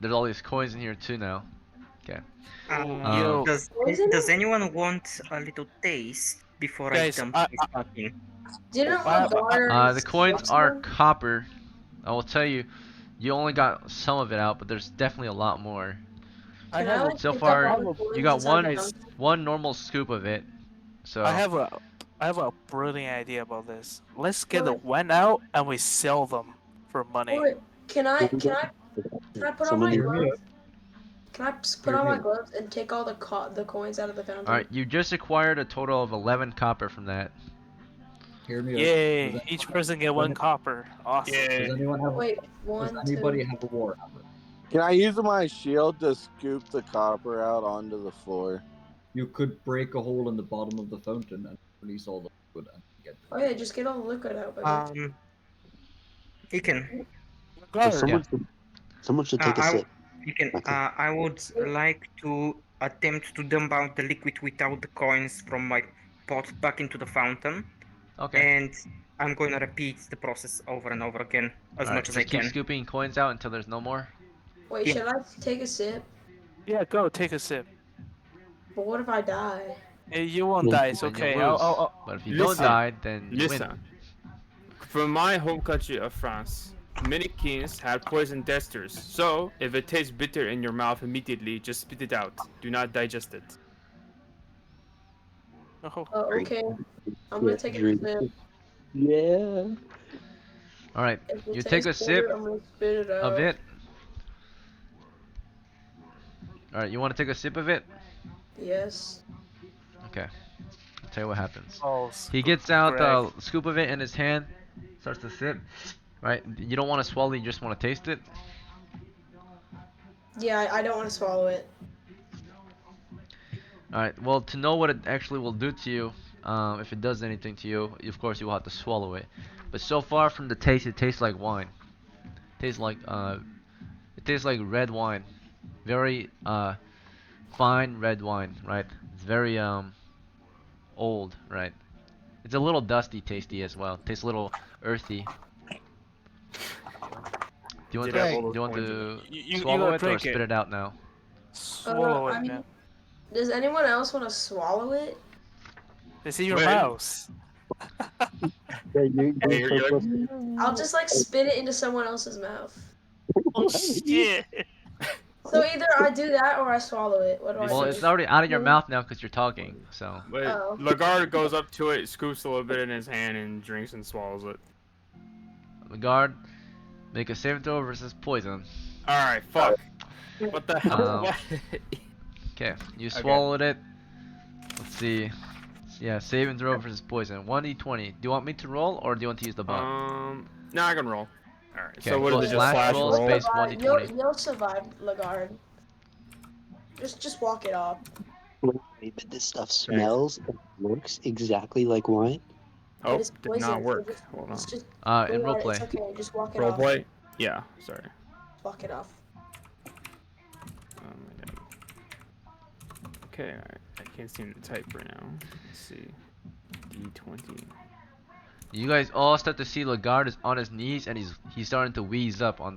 B: there's all these coins in here too now. Okay.
G: Yo,
J: Does anyone want a little taste before I
G: guys,
J: dump this back in?
E: Didn't
G: I-
E: Lagarde
B: The coins
E: fix
B: are
E: them?
B: copper. I will tell you, you only got some of it out, but there's definitely a lot more.
G: I
E: Can
G: have
E: I
G: a,
E: like
B: So
E: pick
B: far,
E: up all the
B: you
E: coins
B: got
E: inside the
G: Guys,
E: fountain?
B: one normal scoop of it. So
G: I have a brilliant idea about this. Let's get the
E: What?
G: wine out and we sell them for money.
E: Wait, can I put on
K: Someone
E: my
K: needs
F: Hear me
E: gloves?
F: out.
E: Can I put
F: Hear
E: on
F: me
E: my
F: out.
E: gloves and take all the coins out of the fountain?
B: alright, you just acquired a total of 11 copper from that.
F: Hear me out.
G: Yay! Each person get one
F: any-
G: copper. Awesome.
D: Yeah.
F: Does anyone have?
E: Wait,
F: Does
E: one,
F: anybody
E: two.
F: have a warhammer?
I: Can I use my shield to scoop the copper out onto the floor?
F: You could break a hole in the bottom of the fountain and release all the liquid and get.
E: Oh yeah, just get all the liquid out, baby.
J: You can.
K: Well,
G: Guard.
K: someone should take a sip.
J: You can.
K: That's it.
J: I would like to attempt to dump out the liquid without the coins from my pot back into the fountain,
B: Okay.
J: and I'm going to repeat the process over and over again as much
B: Alright,
J: as I
B: just keep
J: can.
B: scooping coins out until there's no more.
E: Wait,
J: Yeah.
E: should I take a sip?
G: Yeah, go take a sip.
E: But what if I die?
G: You won't
K: Yeah.
G: die. It's
B: Then
G: okay.
B: you'll lose.
G: I'll
B: But if you don't
D: Listen.
B: die, then you win.
D: Listen. From my home country of France, many kings had poisoned esters. So, if it tastes bitter in your mouth immediately, just spit it out. Do not digest it.
G: Oh,
E: Okay. I'm gonna take a
K: Drink.
E: sip.
K: Yeah.
B: Alright,
E: If it
B: you take a
E: tastes
B: sip
E: bitter, I'm gonna spit it out.
B: of it. Alright, you want to take a sip of it?
E: Yes.
B: Okay. I'll tell you what happens.
G: oh,
B: He gets out
G: Greg.
B: the scoop of it in his hand, starts to sip. Right? You don't want to swallow, you just want to taste it.
E: Yeah, I don't want to swallow it.
B: Alright, well, to know what it actually will do to you, if it does anything to you, of course you will have to swallow it. But so far from the taste, it tastes like wine. It tastes like red wine. Very, fine red wine, right? It's very, old, right? It's a little dusty tasty as well. Tastes a little earthy. Do you want
D: Did have
B: to,
D: all
B: do
D: those
B: you want
D: coins in
B: to
G: You
B: swallow
G: gotta
B: it or
G: drink
B: spit it out now?
G: Swallow
E: I
G: it,
E: mean,
G: man.
E: does anyone else want to swallow it?
G: Is it your
D: Wait.
G: mouse?
K: Yeah, you
D: Hey, you're
E: I'll just like spit it into someone else's mouth.
G: Oh shit!
E: So either I do that or I swallow it. What do I
B: Well,
E: do?
B: it's already out of your
E: Mhm.
B: mouth now because you're talking. So,
D: But
E: Oh.
D: Lagarde goes up to it, scoops a little bit in his hand, and drinks and swallows it.
B: the guard, make a saving throw versus poison.
D: Alright, fuck. What the hell?
B: Um,
D: What?
B: Okay, you swallowed it. Let's see. Yeah, saving throw versus poison. 1d20. Do you want me to roll or do you want to use the bot?
D: No, I can roll. Alright,
B: Okay,
D: so what
B: go
D: is it, just
B: slash
D: slash
B: roll
D: roll?
B: space
E: Survive.
B: 1d20.
E: You'll survive, Lagarde. Just walk it off.
K: Wait, but this stuff smells and works exactly like wine.
E: But
D: Oh,
E: it's
D: did
E: poison,
D: not
E: so
D: work.
E: just-
D: Hold on.
E: It's just
B: In
E: Lagarde,
B: roleplay.
E: it's okay. Just walk it off.
D: Roleplay? Yeah, sorry.
E: Walk it off.
D: Oh my god. Okay, alright. I can't seem to type right now. Let's see. D20.
B: You guys all start to see Lagarde is on his knees and he's starting to wheeze up on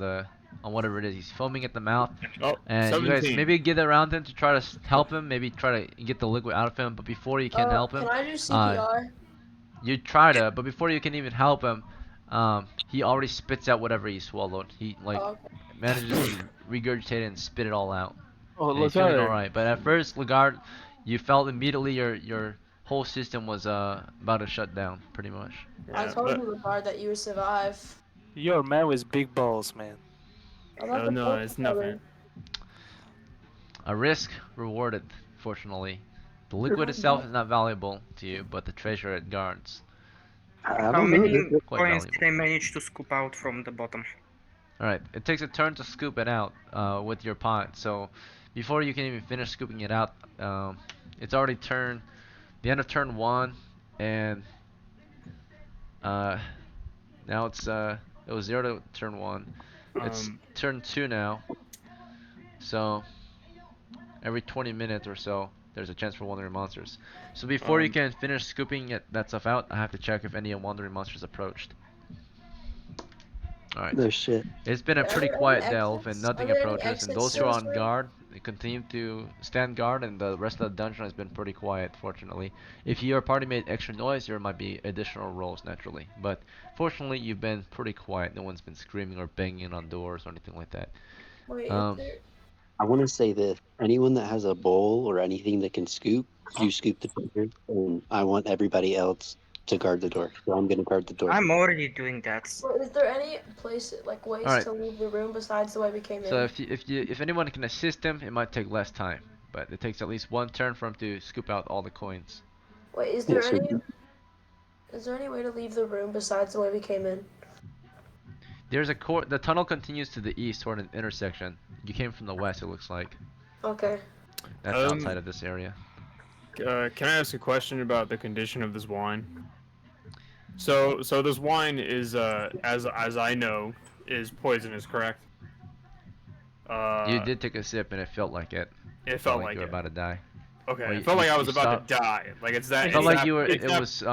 B: whatever it is. He's foaming at the mouth.
D: Oh,
B: And
D: 17.
B: you guys maybe get around him to try to help him. Maybe try to get the liquid out of him. But before you can help him,
E: Can I do CPR?
B: you try to. But before you can even help him, he already spits out whatever he swallowed. He
E: Okay.
B: manages to regurgitate it and spit it all out.
G: Oh,
B: And he's feeling
G: Lagarde.
B: alright. But at first, Lagarde, you felt immediately your whole system was about to shut down, pretty much.
E: I
D: Yeah,
E: told
D: but-
E: you, Lagarde, that you would survive.
G: You're a man with big balls, man.
E: I'm not
D: Oh
E: the
D: no,
E: poker
D: it's
E: player.
D: nothing.
B: A risk rewarded, fortunately. The liquid itself is not valuable to you, but the treasure it guards.
K: I
J: How
K: don't know.
J: many
B: Quite
J: coins
B: valuable.
J: did I manage to scoop out from the bottom?
B: Alright, it takes a turn to scoop it out with your pot. So before you can even finish scooping it out, it's already the end of turn 1, and Uh, now it was 0 to turn 1. It's turn 2 now. So every 20 minutes or so, there's a chance for wandering monsters. So before you can finish scooping that stuff out, I have to check if any wandering monsters approached. Alright.
K: No shit.
B: It's been a
E: Are
B: pretty
E: there any
B: quiet delve and
E: exits? Are
B: nothing
E: there any
B: approaches, and
E: exits
B: those
E: to
B: who are
E: this
B: on
E: room?
B: guard, they continue to stand guard, and the rest of the dungeon has been pretty quiet, fortunately. If your party made extra noise, there might be additional rolls, naturally. But fortunately, you've been pretty quiet. No one's been screaming or banging on doors or anything like that.
E: Wait, is
B: Um,
E: there?
K: I want to say this: anyone that has a bowl or anything that can scoop, you scoop the treasure, and I want everybody else to guard the door. So I'm gonna guard the door.
J: I'm already doing that.
E: Wait, is there any place like ways
B: Alright.
E: to leave the room besides the way we came
B: So
E: in?
B: if anyone can assist him, it might take less time, but it takes at least one turn for him to scoop out all the coins.
E: Wait, is
K: Yeah,
E: there
K: so
E: any? Is there any way to leave the room besides the way we came in?
B: There's the tunnel continues to the east toward an intersection. You came from the west, it looks like.
E: Okay.
B: That's outside of this area.
D: Can I ask a question about the condition of this wine? So this wine is, as I know, is poisonous, correct?
B: You did take a sip and it felt like it.
D: It felt
B: like
D: like
B: you were
D: it.
B: about to die.
D: Okay,
B: Or
D: it felt like I was about
B: stopped.
D: to die. Like it's that.
B: It
D: It's
B: felt like
D: that,
B: you were.
D: it's
B: It
D: that-
B: was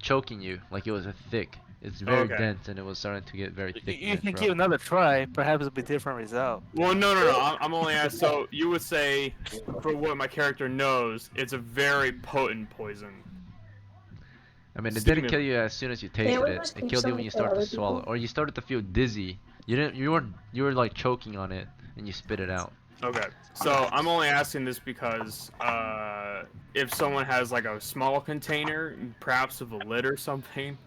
B: choking you, like it was a thick. It's very
D: Okay.
B: dense and it was starting to get very thick. in
G: You
B: your
G: can
B: throat.
G: give another try. Perhaps it'll be a different result.
D: Well, no. I'm only asking. So you would say, for what my character knows, it's a very potent poison.
B: I mean, it didn't kill
D: Stimulant.
B: you as soon as you
E: Can't
B: tasted
E: we
B: it.
E: just
B: It
E: keep
B: killed you
E: some
B: when you
E: for
B: started to
E: other
B: swallow,
E: people?
B: or you started to feel dizzy. You didn't. You were like choking on it, and you spit it out.
D: Okay, so I'm only asking this because if someone has like a small container, perhaps with a lid or something,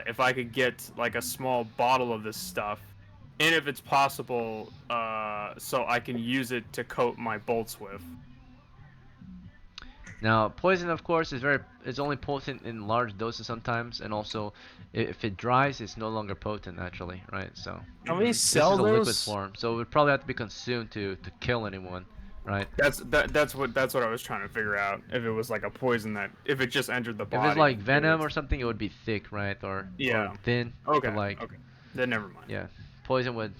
D: if I could get like a small bottle of this stuff, and if it's possible, so I can use it to coat my bolts with.
B: Now, poison, of course, is only potent in large doses sometimes, and also if it dries, it's no longer potent naturally, right? So
G: Can we
B: this
G: sell
B: is a liquid
G: those?
B: form, so it would probably have to be consumed to kill anyone, right?
D: That's what I was trying to figure out. If it was like a poison that if it just entered the
B: If
D: body.
B: it's like
D: it
B: venom
D: would-
B: or something, it would be thick, right? Or thin.
D: Okay.
B: But like,
D: Okay. Then never mind.
B: yeah, poison would.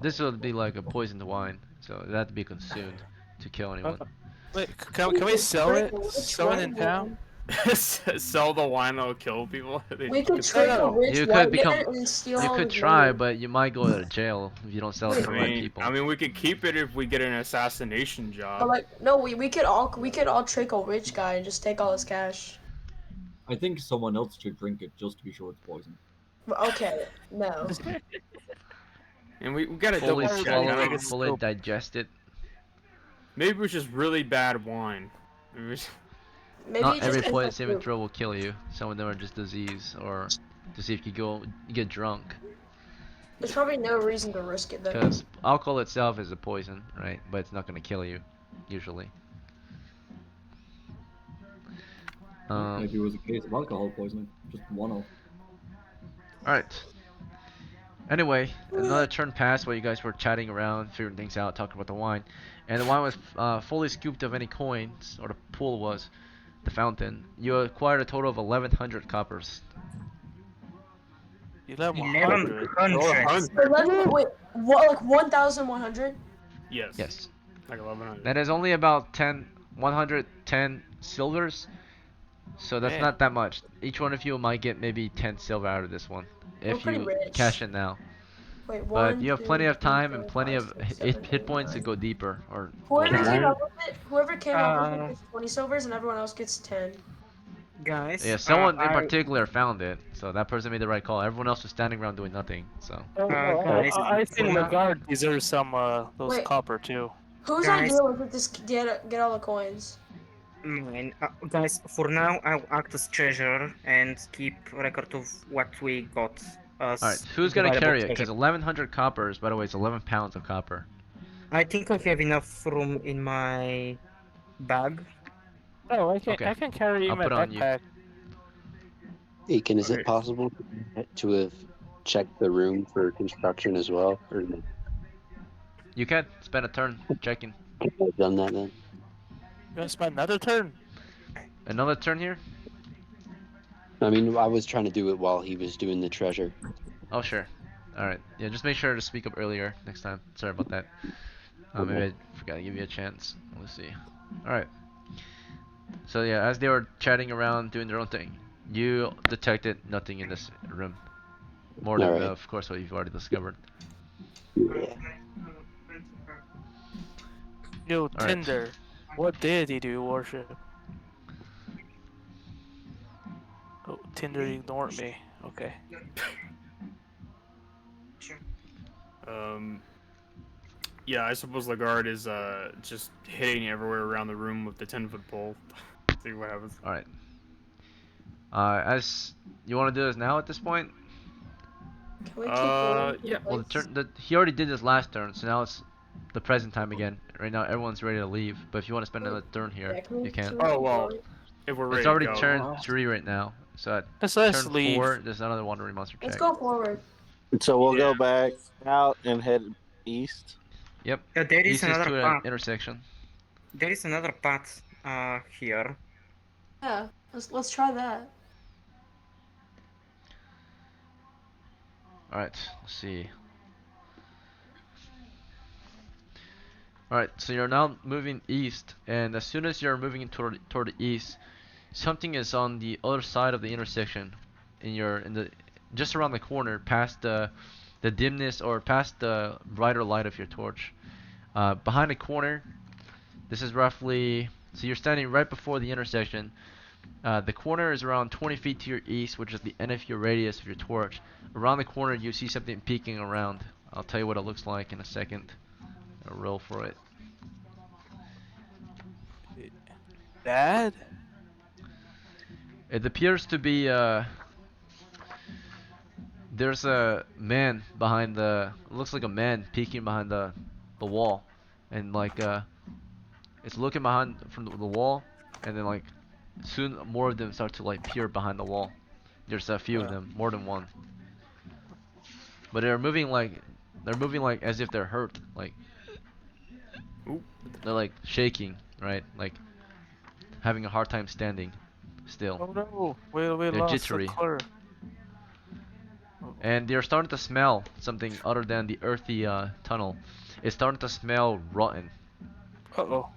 B: This would be like a poisoned wine, so it had to be consumed to kill anyone.
G: Wait, can we sell it? Sell it in town?
D: Sell the wine that'll kill people.
E: We could trick a rich
B: You
E: white
B: could become.
E: man and steal
B: You
E: all
B: could
E: his
B: try,
E: money.
B: but you might go to jail if you don't sell it to the right people.
D: I mean, we could keep it if we get an assassination
E: But
D: job.
E: like, no, we could all trick a rich guy and just take all his cash.
F: I think someone else should drink it just to be sure it's poison.
E: But okay, no.
D: And we gotta
B: Fully
D: double check.
B: swallow
D: I
B: it,
D: don't-
B: fully digest it.
D: Maybe it was just really bad wine. It was-
E: Maybe
B: Not
E: it
B: every
E: just
B: poison
E: tastes like
B: saving
E: poop.
B: throw will kill you. Some of them are just disease, or to see if you get drunk.
E: There's probably no reason to risk it though.
B: Because alcohol itself is a poison, right? But it's not gonna kill you, usually.
F: Maybe it was a case of alcohol poisoning, just one-off.
B: Alright. Anyway, another turn passed while you guys were chatting around, figuring things out, talking about the wine. And the wine was fully scooped of any coins, or the pool was, the fountain. You acquired a total of 1,100 coppers.
G: 1100.
E: 11, wait, what? Like 1,100?
D: Yes.
B: Yes.
D: Like 1100.
B: That is only about 110 silvers. So that's
G: Man.
B: not that much. Each one of you might get maybe 10 silver out of this one. If
E: pretty
B: you
E: rich.
B: cash in now.
E: Wait,
B: But
E: one,
B: you have
E: two,
B: plenty of
E: three,
B: time
E: four,
B: and plenty
E: five,
B: of
E: six, seven,
B: hit
E: eight,
B: points to
E: nine.
B: go deeper. Or
E: Whoever
B: go
E: came
B: more.
E: up with it, whoever came up with it gets 20 silvers, and everyone else gets 10.
J: Guys,
B: Yeah, someone in
J: I-
B: particular found it, so that person made the right call. Everyone else was standing around doing nothing. So
J: guys,
G: I think
J: for
G: the
J: now-
G: guard deserves some those
E: Wait.
G: copper too.
E: Whose
J: Guys.
E: idea was it to get all the coins?
J: Mine. Guys, for now, I'll act as treasurer and keep record of what we got.
B: all right, who's gonna
J: divided by
B: carry it? Because
J: treasure.
B: 1,100 coppers, by the way, it's 11 pounds of copper.
J: I think I have enough room in my bag.
G: Oh,
B: Okay.
G: I can carry
B: I'll
G: my
B: put it on you.
G: backpack.
K: Aiken, is
D: Okay.
K: it possible to have checked the room for construction as well? Or no?
B: You can spend a turn checking.
K: I've done that then.
G: You gonna spend another turn?
B: Another turn here?
K: I mean, I was trying to do it while he was doing the treasure.
B: Oh, sure. Alright. Yeah, just make sure to speak up earlier next time. Sorry about that. Maybe I forgot to give you a chance. Let's see. Alright. So yeah, as they were chatting around, doing their own thing, you detected nothing in this room. More than,
K: Alright.
B: of course, what you've already discovered.
K: Yeah.
G: Yo,
B: Alright.
G: Tinder, what deity do you worship? Oh, Tinder ignored me. Okay.
D: Yeah, I suppose the guard is just hitting everywhere around the room with the 10-foot pole. See what happens.
B: Alright. As you want to do this now at this point?
E: Can we keep going?
D: Yeah.
B: Well, he already did this last turn, so now it's the present time again. Right now, everyone's ready to leave. But if you want to spend another turn here,
E: Yeah,
B: you can.
D: Oh well, if we're ready
B: It's already
D: to go.
B: turn 3 right now. So at
G: Let's
B: turn
G: leave.
B: 4, there's another wandering monster
E: Let's
B: check.
E: go forward.
I: So we'll
D: Yeah.
I: go back out and head east.
B: Yep.
J: There is
B: East is
J: another
B: to an
J: path.
B: intersection.
J: There is another path here.
E: Yeah, let's try that.
B: Alright, let's see. Alright, so you're now moving east, and as soon as you're moving toward the east, something is on the other side of the intersection, just around the corner, past the dimness or past the brighter light of your torch. Behind the corner, this is roughly, so you're standing right before the intersection. The corner is around 20 feet to your east, which is the end of your radius of your torch. Around the corner, you see something peeking around. I'll tell you what it looks like in a second. I'll roll for it.
G: Dad?
B: It appears to be there's a man behind it looks like a man peeking behind the wall, and like it's looking behind from the wall, and then like soon more of them start to like peer behind the wall. There's a few of them, more than one. But they're moving like as if they're hurt, like they're like shaking, right? Like having a hard time standing still.
G: Oh no, we
B: They're
G: lost
B: jittery.
G: the clerk.
B: And they're starting to smell something other than the earthy tunnel. It's starting to smell rotten.
G: Uh-oh.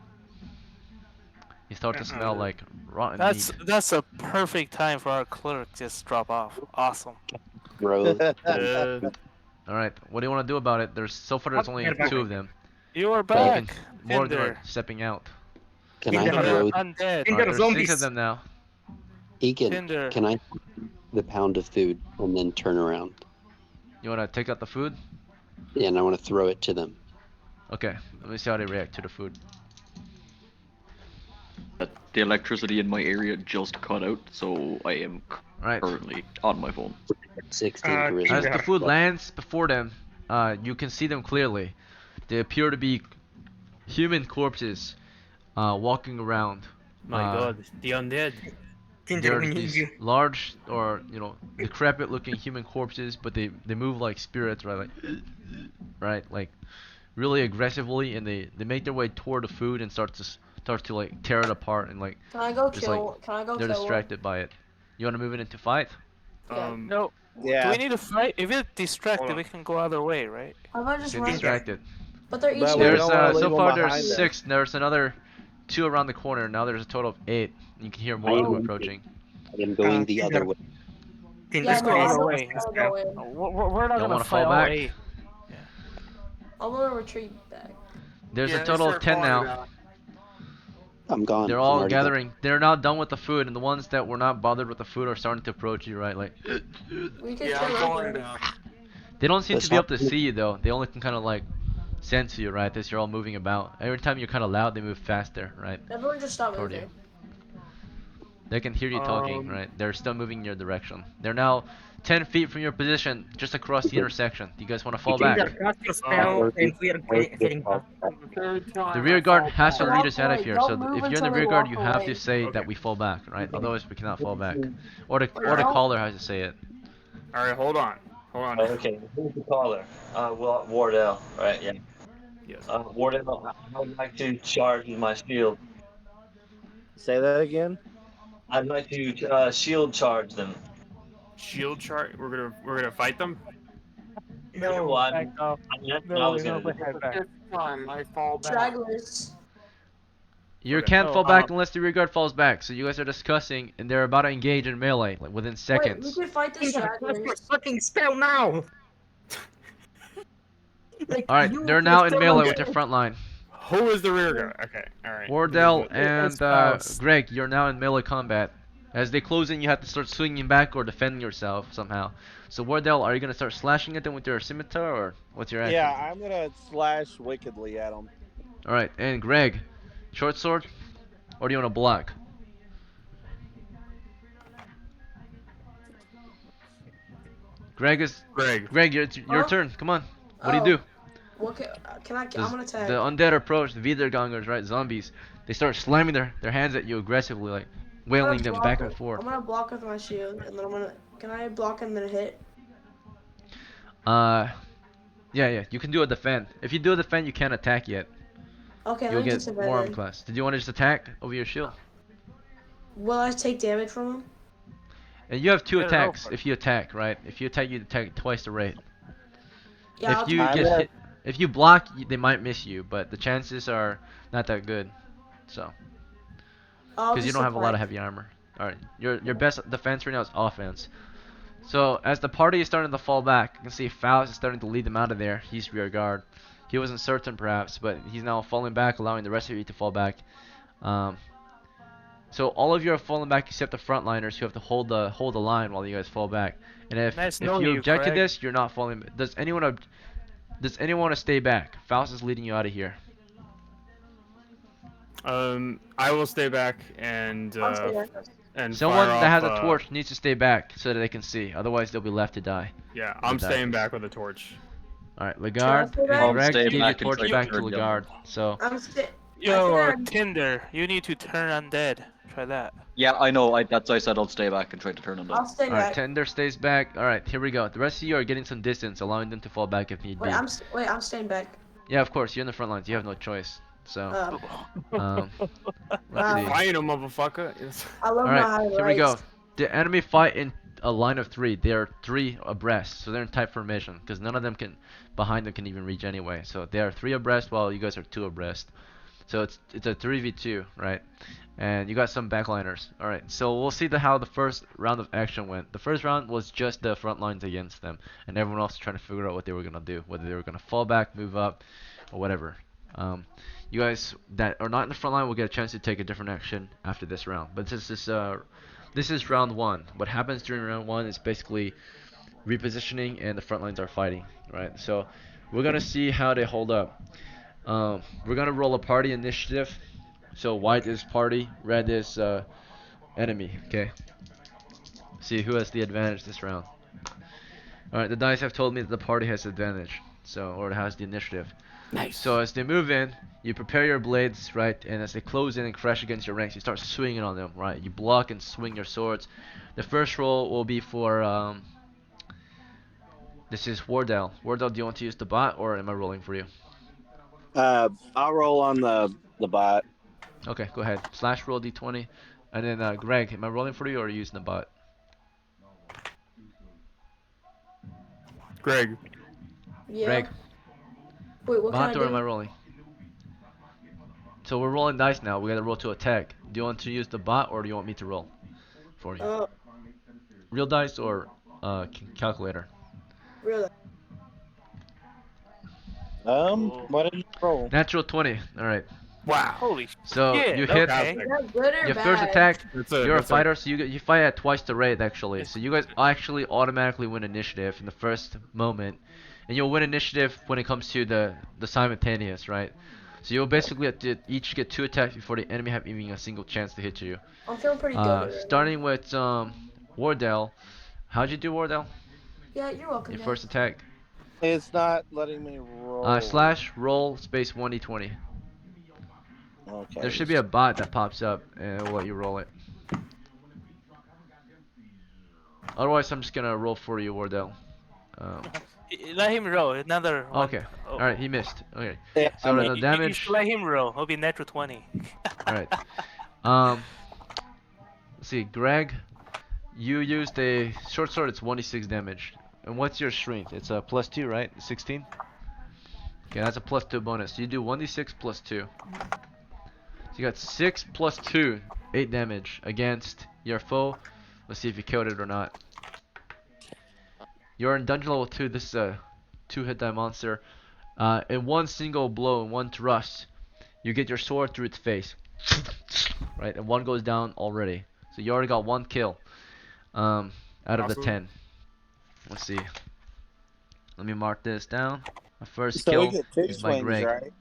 B: You start to smell like rotten
G: That's
B: meat.
G: that's a perfect time for our clerk just drop off. Awesome.
K: Bro.
B: Alright, what do you want to do about it? So far there's only 2 of them.
G: You are
B: But you
G: back.
B: more of them
G: Tinder.
B: are stepping out.
K: Can I
J: Tinder
K: throw
G: Undead.
B: Alright, there's 6 of them now.
K: Egan?
G: Tinder.
K: Can I the pound of food and then turn around?
B: You want to take out the food?
K: Yeah, and I want to throw it to them.
B: Okay, let me see how they react to the food.
L: The electricity in my area just cut out, so I am
B: Right.
L: currently on my phone.
K: 16
B: As
K: charisma.
B: the food lands before them, you can see them clearly. They appear to be human corpses walking around.
D: My God, the undead.
J: Tinder,
B: They're
J: we need
B: these
J: you.
B: large or decrepit looking human corpses, but they move like spirits, right? Like right, like really aggressively, and they make their way toward the food and start to like tear it apart, and like
E: Can I go
B: just
E: kill?
B: like
E: Can I go
B: they're
E: kill
B: distracted by it. You want to move it into fight?
E: Yeah.
G: No. Do
I: Yeah.
G: we need to fight? If it's distracted,
D: Hold
G: we
D: on.
G: can go other way, right?
E: How about just
B: Get
E: run?
B: distracted.
E: But they're each.
I: But we
B: There's
I: don't wanna leave
B: so
I: them
B: far there's
I: behind us.
B: 6. There's another 2 around the corner. Now there's a total of 8. You can hear more of them approaching.
K: I am going the
J: Tinder.
K: other way.
J: Tinder,
E: Yeah, no,
G: go
E: I
G: other
E: don't
G: way.
E: wanna go in.
G: We're not
B: Don't
G: gonna
B: wanna
G: fight
B: fall
G: all
B: back?
G: 8.
E: I'm gonna retreat back.
B: There's
H: Yeah,
B: a
H: they
B: total of
H: start
B: 10
H: falling
B: now.
H: back.
K: I'm gone.
B: They're
K: I'm
B: all
K: already gone.
B: gathering. They're not done with the food, and the ones that were not bothered with the food are starting to approach you, right? Like
E: We could
H: Yeah, I'm
E: kill
H: falling
E: everyone.
H: down.
B: they don't seem
K: Let's
B: to be able
K: not-
B: to see you though. They only can kind of like sense you, right? As you're all moving about. Every time you're kind of loud, they move faster, right?
E: Everyone just stop
B: Toward you.
E: moving.
B: They can hear you talking, right? They're still moving in your direction. They're now 10 feet from your position, just across the intersection. Do you guys want to fall back?
J: Tinder, cast your spell, and we are heading back.
B: The rear guard has to
E: back.
B: lead us out of here. So
E: Don't move
B: if you're in the
E: until they
B: rear guard,
E: walk
B: you have
E: away.
B: to say
D: Okay.
B: that we fall back, right? Otherwise, we cannot fall back. Or the
E: don't-
B: caller has to say it.
D: All right, hold on.
C: Okay, who's the caller? Wardell, right? Yeah.
D: Yes.
C: Wardell, I would like to charge with my shield.
I: Say that again.
C: I'd like to shield charge them.
D: Shield chart. We're gonna fight them.
C: Well,
G: No, back off.
C: that's what I
G: No,
C: was
G: no,
C: gonna
G: go
C: do.
G: ahead, back.
H: This time I fall back.
E: Stragglers.
B: You
D: Okay.
B: can't
G: No,
B: fall back unless the rear guard falls back. So you guys are discussing, and they're about to engage in melee, like within
E: Wait, we
B: seconds.
E: can fight the
J: Cast your
E: stragglers.
J: fucking spell now! Like,
B: All right,
J: use
B: they're
J: your
B: now in
J: spell
B: melee
J: on
B: with their front line.
D: Who is the rear guard? Okay, all right.
B: Wardell
G: It's
B: and
G: Faust.
B: Greg, you're now in melee combat. As they close in, you have to start swinging back or defending yourself somehow. So Wardell, are you gonna start slashing at them with your scimitar, or what's your action?
I: Yeah, I'm gonna slash wickedly at them.
B: All right, and Greg, short sword, or do you want to block? Greg, it's your
E: Huh?
B: turn. Come on. What do
E: Oh.
B: you do?
E: What can I? I'm gonna tag.
B: The undead approach, the Wiedergangers, right? Zombies. They start slamming their hands at you aggressively, like
E: I'm
B: wailing
E: gonna
B: them
E: block
B: back
E: it.
B: and forth.
E: I'm gonna block with my shield, and then I'm gonna. Can I block and then hit?
B: Yeah. You can do a defend. If you do a defend, you can't attack yet.
E: Okay,
B: You'll
E: let me
B: get
E: just defend
B: more arm
E: then.
B: class. Did you want to just attack over your shield?
E: Will I take damage from him?
B: And you have two
G: Yeah, go
B: attacks
G: for it.
B: if you attack, right? If you attack twice the rate.
E: Yeah,
B: If
E: I'll
B: you
E: take
B: get
E: damage.
B: hit, if you block, they might miss you, but the chances are not that good. So,
E: I'll
B: because you
E: just
B: don't have a lot of
E: attack.
B: heavy armor. All right, your best defense right now is offense. So as the party is starting to fall back, you can see Faust is starting to lead them out of there. He's rear guard. He wasn't certain perhaps, but he's now falling back, allowing the rest of you to fall back. So all of you are falling back except the frontliners who have to hold the line while you guys fall back. And
G: Nice
B: if
G: knowing
B: you
G: you,
B: object to
G: Craig.
B: this, you're not falling. Does anyone want to stay back? Faust is leading you out of here.
D: I will stay back and
E: I'll stay back.
B: Someone
D: fire
B: that has
D: off,
B: a torch needs to stay back so that they can see. Otherwise, they'll be left to die.
D: Yeah,
B: They'll
D: I'm
B: die.
D: staying back with a torch.
B: All right, Legard
E: stay
B: and
E: back?
L: I'll
B: Greg
L: stay
B: gave your
L: back and
B: torch
L: try to
B: back to
L: turn them.
B: Legard. So
E: I'm sti-
G: Yo,
E: I think
G: Tinder, you need to turn undead. Try that.
L: Yeah, I know. That's why I said I'll stay back and try to turn them
E: I'll
L: down.
E: stay
B: all right,
E: back.
B: Tender stays back. All right, here we go. The rest of you are getting some distance, allowing them to fall back if need be.
E: Wait, I'm staying back.
B: Yeah, of course, you're in the front lines. You have no choice. So, let's
E: Wow.
B: see.
D: Fire, motherfucker.
E: I love
B: All
E: my
B: right, here we
E: highlights.
B: go. The enemy fight in a line of 3. They are 3 abreast, so they're in tight formation because none of them behind them can even reach anyway. So they are 3 abreast while you guys are 2 abreast. So it's a 3v2, right? And you got some backliners. All right, so we'll see how the first round of action went. The first round was just the front lines against them, and everyone else was trying to figure out what they were gonna do, whether they were gonna fall back, move up, or whatever. You guys that are not in the front line will get a chance to take a different action after this round. But this is round 1. What happens during round 1 is basically repositioning, and the front lines are fighting, right? So we're gonna see how they hold up. We're gonna roll a party initiative. So white is party, red is enemy. Okay. See who has the advantage this round. All right, the dice have told me that the party has advantage, or it has the initiative.
D: Nice.
B: So as they move in, you prepare your blades, right? And as they close in and crash against your ranks, you start swinging on them, right? You block and swing your swords. The first roll will be for this is Wardell. Wardell, do you want to use the bot, or am I rolling for you?
I: I'll roll on the bot.
B: Okay, go ahead. Slash roll d20. And then Greg, am I rolling for you or are you using the bot?
D: Greg.
E: Yeah.
B: Greg,
E: Wait, what
B: bot
E: can
B: or
E: I
B: am I
E: do?
B: rolling? So we're rolling dice now. We gotta roll to attack. Do you want to use the bot or do you want me to roll for you? Real dice or calculator?
E: Really?
I: What did you roll?
B: Natural 20. All right.
D: Wow.
G: Holy
B: So
G: shit,
B: you hit.
G: okay.
E: Is that good or
B: Your
E: bad?
B: first attack, you're a
D: That's
B: fighter, so you fight at twice the rate actually. So you guys actually automatically win initiative in the first moment, and you'll win initiative when it comes to the simultaneous, right? So you'll basically have to each get 2 attacks before the enemy have even a single chance to hit you.
E: I'm feeling pretty good. Right
B: Starting with Wardell. How'd you do, Wardell?
E: Yeah, you're welcome.
B: Your
E: Dad.
B: first attack.
I: It's not letting me roll.
B: Slash roll space 1d20.
I: Okay.
B: There should be a bot that pops up, and we'll let you roll it. Otherwise, I'm just gonna roll for you, Wardell.
G: Let him roll another one.
B: Okay.
G: Oh.
B: All right, he missed. Okay.
I: Yeah,
B: So the
G: You
B: damage.
G: should let him roll. It'll be natural 20.
B: All right. let's see, Greg, you used a short sword. It's 1d6 damage. And what's your strength? It's a +2, right? 16. Okay, that's a +2 bonus. So you do 1d6 +2. So you got 6 + 2, 8 damage against your foe. Let's see if you killed it or not. You're in dungeon level 2. This is a 2-hit die monster. In one single blow, in one thrust, you get your sword through its face. Right, and one goes down already. So you already got one kill out of the
D: Awesome.
B: 10. Let's see. Let me mark this down. My first
I: So we
B: kill
I: get 2
B: is by
I: swings,
B: Greg.
I: right?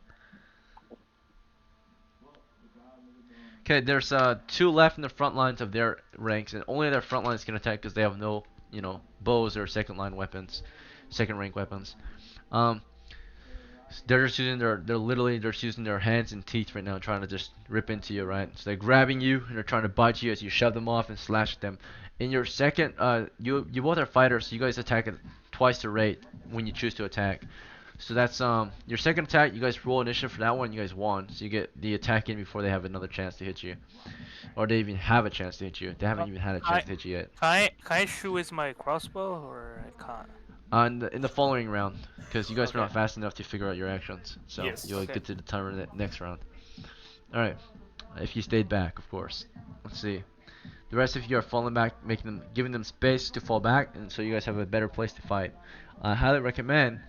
B: Okay, there's 2 left in the front lines of their ranks, and only their front lines can attack because they have no, bows or second line weapons, second rank weapons. They're just using they're literally just using their hands and teeth right now, trying to just rip into you, right? So they're grabbing you and they're trying to bite you as you shove them off and slash them. In your second, you both are fighters, so you guys attack at twice the rate when you choose to attack. So that's your second attack. You guys roll initiative for that one. You guys won, so you get the attack in before they have another chance to hit you, or they even have a chance to hit you. They haven't even had a chance to hit you yet.
G: Can I shoot with my crossbow or I can't?
B: In the following round, because you guys were
G: Okay.
B: not fast enough to figure out your actions, so
D: Yes.
B: you'll
G: Okay.
B: get to determine it next round. All right, if you stayed back, of course. Let's see. The rest of you are falling back, giving them space to fall back, and so you guys have a better place to fight. I highly recommend,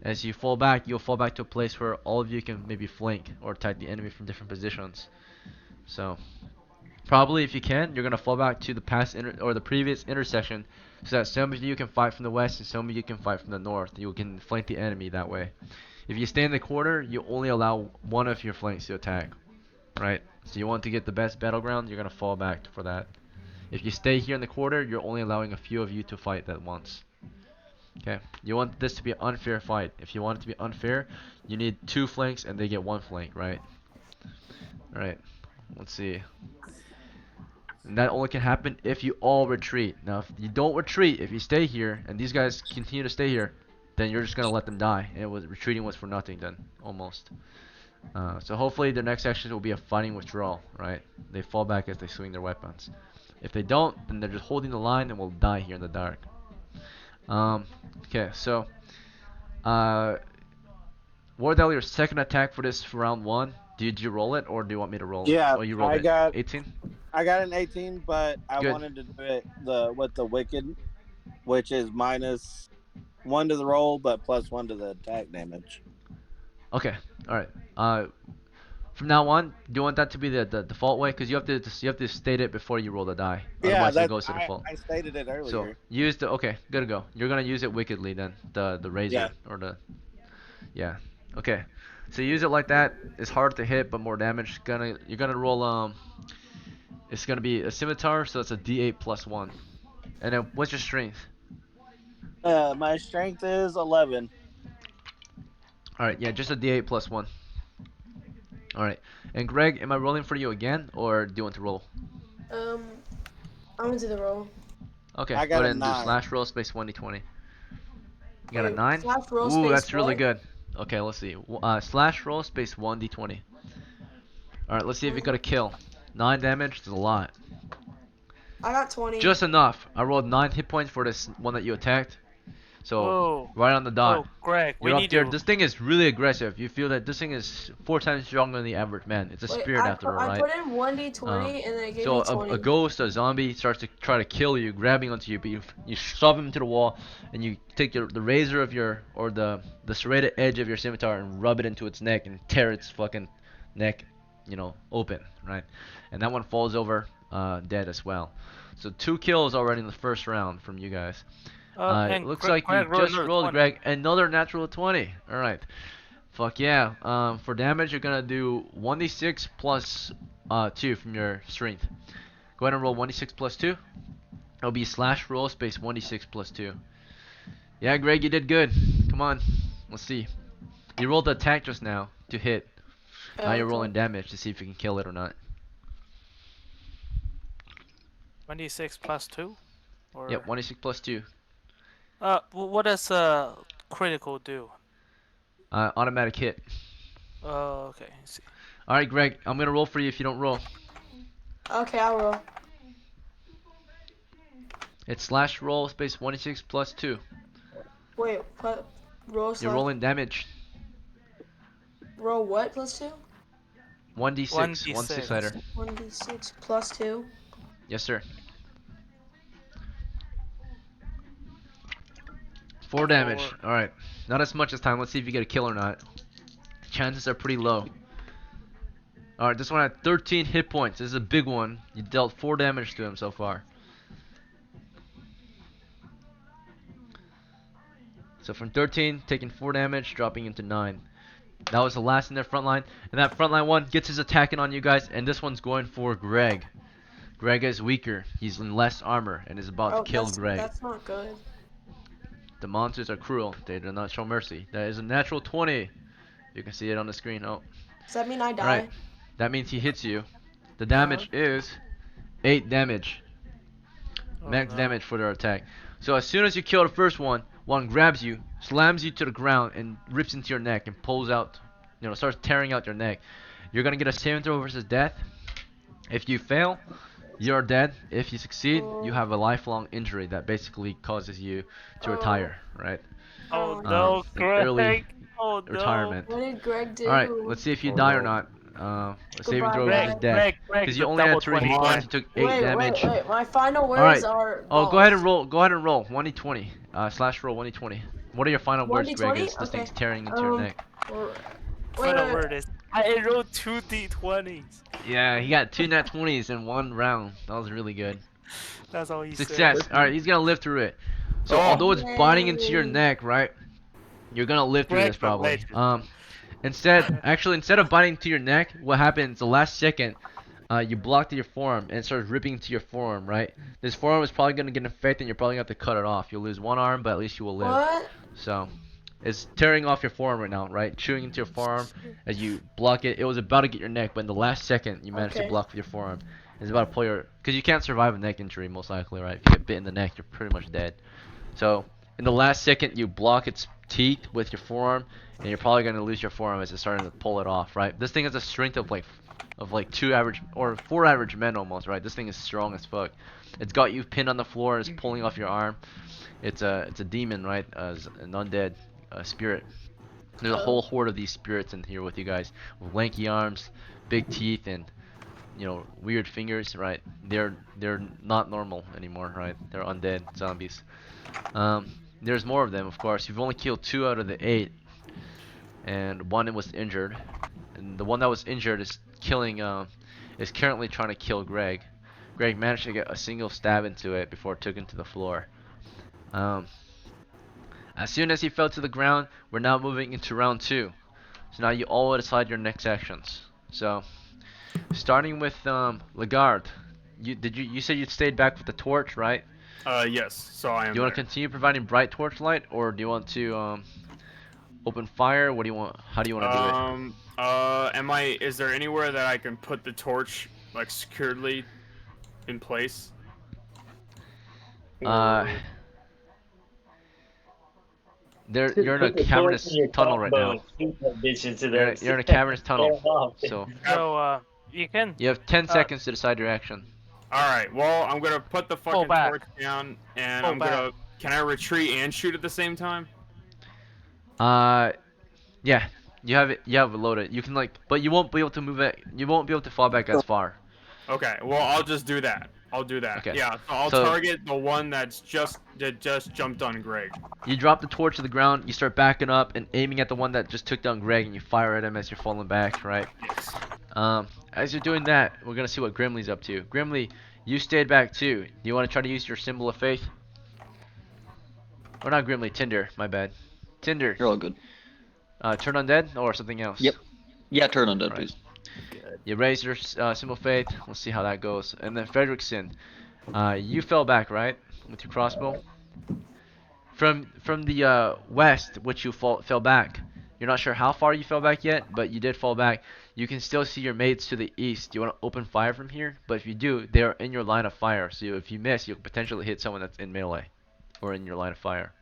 B: as you fall back, you'll fall back to a place where all of you can maybe flank or attack the enemy from different positions. So, probably if you can, you're gonna fall back to the the previous intersection, so that some of you can fight from the west and some of you can fight from the north. You can flank the enemy that way. If you stay in the corner, you only allow one of your flanks to attack, right? So you want to get the best battleground, you're gonna fall back for that. If you stay here in the quarter, you're only allowing a few of you to fight at once. Okay, you want this to be an unfair fight. If you want it to be unfair, you need 2 flanks and they get 1 flank, right? Alright, let's see. And that only can happen if you all retreat. Now, if you don't retreat, if you stay here, and these guys continue to stay here, then you're just gonna let them die. And retreating was for nothing then, almost. So hopefully the next action will be a fighting withdrawal, right? They fall back as they swing their weapons. If they don't, then they're just holding the line and will die here in the dark. Okay, so Wardell, your second attack for this round 1. Did you roll it, or do you want me to roll it?
I: Yeah,
B: Oh, you rolled
I: I
B: it.
I: got
B: 18.
I: I got an 18, but I
B: Good.
I: wanted to do it with the wicked, which is -1 to the roll, but +1 to the attack damage.
B: Okay. All right. From now on, do you want that to be the default way? Because you have to state it before you roll the die.
I: Yeah,
B: Otherwise, it goes to default.
I: I stated it
B: So
I: earlier.
B: use the okay. Good to go. You're gonna use it wickedly then. The razor
I: Yeah.
B: or the yeah. Okay. So use it like that. It's hard to hit, but more damage. You're gonna roll It's gonna be a scimitar, so it's a D8 +1. And then what's your strength?
I: My strength is 11.
B: All right. Yeah, just a D8 +1. All right. And Greg, am I rolling for you again, or do you want to roll?
E: I'm gonna do the roll.
B: Okay.
I: I
B: Go
I: got
B: ahead
I: a
B: and do
I: 9.
B: slash roll space 1d20. You got a
E: Wait,
B: 9?
E: slash roll
B: Ooh,
E: space
B: that's really
E: what?
B: good. Okay, let's see. Slash roll space 1d20. Alright, let's see if you got a kill. 9 damage is a lot.
E: I got 20.
B: Just enough. I rolled 9 hit points for this one that you attacked. So,
G: Whoa.
B: right on the dot.
G: Oh, Greg, we
B: You're
G: need
B: up there.
G: to.
B: This thing is really aggressive. You feel that this thing is 4 times stronger than the average man. It's a
E: Wait,
B: spirit after all,
E: I
B: right?
E: put in 1d20 and then it gave
B: So
E: me 20.
B: a ghost, a zombie starts to try to kill you, grabbing onto you, but you shove him to the wall, and you take the razor of the serrated edge of your scimitar and rub it into its neck and tear its fucking neck, open, right? And that one falls over, dead as well. So 2 kills already in the first round from you guys. It looks like you just rolled, Greg, another natural 20. All right. Fuck yeah. For damage, you're gonna do 1d6 plus 2 from your strength. Go ahead and roll 1d6 plus 2. It'll be slash roll space 1d6 plus 2. Yeah, Greg, you did good. Come on. Let's see. You rolled the attack just now to hit. Now you're
E: Okay.
B: rolling damage to see if you can kill it or not.
G: 26 plus 2? Or...
B: Yep, 1d6 plus 2.
G: What does critical do?
B: Automatic hit.
G: Oh, okay. I see.
B: Alright, Greg, I'm gonna roll for you if you don't roll.
E: Okay, I'll roll.
B: It's slash roll space 1d6 plus 2.
E: Wait, what? Roll
B: You're
E: slash.
B: rolling damage.
E: Roll what plus 2?
B: 1d6, 1
G: 1d6.
B: 6-sider.
E: 1d6 plus 2.
B: Yes, sir. 4 damage. Alright. Not as much this time. Let's see if you get a kill or not. Chances are pretty low. Alright, this one had 13 hit points. This is a big one. You dealt 4 damage to him so far. So from 13, taking 4 damage, dropping into 9. That was the last in their front line. And that front line one gets his attacking on you guys. And this one's going for Greg. Greg is weaker. He's in less armor and is about to kill Greg.
E: That's not good.
B: The monsters are cruel. They do not show mercy. That is a natural 20. You can see it on the screen. Oh.
E: Does that mean I die?
B: Right. That means he hits you. The damage is 8 damage. Max damage for their attack. So as soon as you kill the first one, one grabs you, slams you to the ground, and rips into your neck and pulls out, starts tearing out your neck. You're gonna get a saving throw versus death. If you fail, you're dead. If you succeed, you have a lifelong injury that basically causes you to retire, right?
G: Oh no, Greg!
B: Early
G: Oh
B: retirement.
E: What did Greg do?
B: Alright, let's see if you die or not. A saving throw versus death. Because you only had 3 hit points, you took 8 damage.
E: Wait, my final words are.
B: Oh, go ahead and roll. Go ahead and roll. 1d20. Slash roll 1d20. What are your final words, Greg? As this thing's tearing into your neck.
G: Final word is I rolled 2 d20s.
B: Yeah, he got 2 nat 20s in 1 round. That was really good.
G: That's all he
B: Success.
G: said.
B: Alright, he's gonna live through it. So although it's biting into your neck, right? You're gonna live through this probably. Instead of biting to your neck, what happens the last second, you blocked your forearm and it starts ripping into your forearm, right? This forearm is probably gonna get infected and you're probably gonna have to cut it off. You'll lose 1 arm, but at least you will live.
E: What?
B: So, it's tearing off your forearm right now, right? Chewing into your forearm as you block it. It was about to get your neck, but in the last second, you managed to block with your forearm. It's about to pull your, because you can't survive a neck injury most likely, right? If you get bit in the neck, you're pretty much dead. So, in the last second, you block its teeth with your forearm, and you're probably gonna lose your forearm as it's starting to pull it off, right? This thing has a strength of like 2 average or 4 average men almost, right? This thing is strong as fuck. It's got you pinned on the floor, it's pulling off your arm. It's a demon, right? An undead spirit. There's a whole horde of these spirits in here with you guys, with lanky arms, big teeth, and weird fingers, right? They're not normal anymore, right? They're undead zombies. There's more of them, of course. You've only killed 2 out of the 8, and 1 was injured. And the one that was injured is currently trying to kill Greg. Greg managed to get a single stab into it before it took him to the floor. As soon as he fell to the ground, we're now moving into round 2. So now you all decide your next actions. So, starting with Lagarde, you said you stayed back with the torch, right?
D: Yes. So I am.
B: Do you want to continue providing bright torch light, or do you want to open fire? What do you want? How do you want to do it?
D: Is there anywhere that I can put the torch like securely in place?
B: You're in a cavernous tunnel right now. You're in a cavernous tunnel. So
G: you can.
B: You have 10 seconds to decide your action.
D: Alright, well, I'm gonna put the fucking torch down, and can I retreat and shoot at the same time?
B: Yeah, you have it loaded. You can but you won't be able to move it. You won't be able to fall back as far.
D: Okay, well, I'll just do that. I'll do that.
B: Okay.
D: Yeah, so I'll target the one that just jumped on Greg.
B: You drop the torch to the ground. You start backing up and aiming at the one that just took down Greg, and you fire at him as you're falling back, right?
D: Yes.
B: As you're doing that, we're gonna see what Grimly's up to. Grimly, you stayed back too. Do you want to try to use your symbol of faith? Or not Grimly, Tinder. My bad. Tinder.
L: You're all good.
B: Turn undead or something else?
L: Yep. Yeah, turn undead, please.
B: You raise your symbol of faith. Let's see how that goes. And then Fredrickson, you fell back, right, with your crossbow. From the west, which you fell back. You're not sure how far you fell back yet, but you did fall back. You can still see your mates to the east. Do you want to open fire from here? But if you do, they are in your line of fire. So if you miss, you'll potentially hit someone that's in melee or in your line of fire.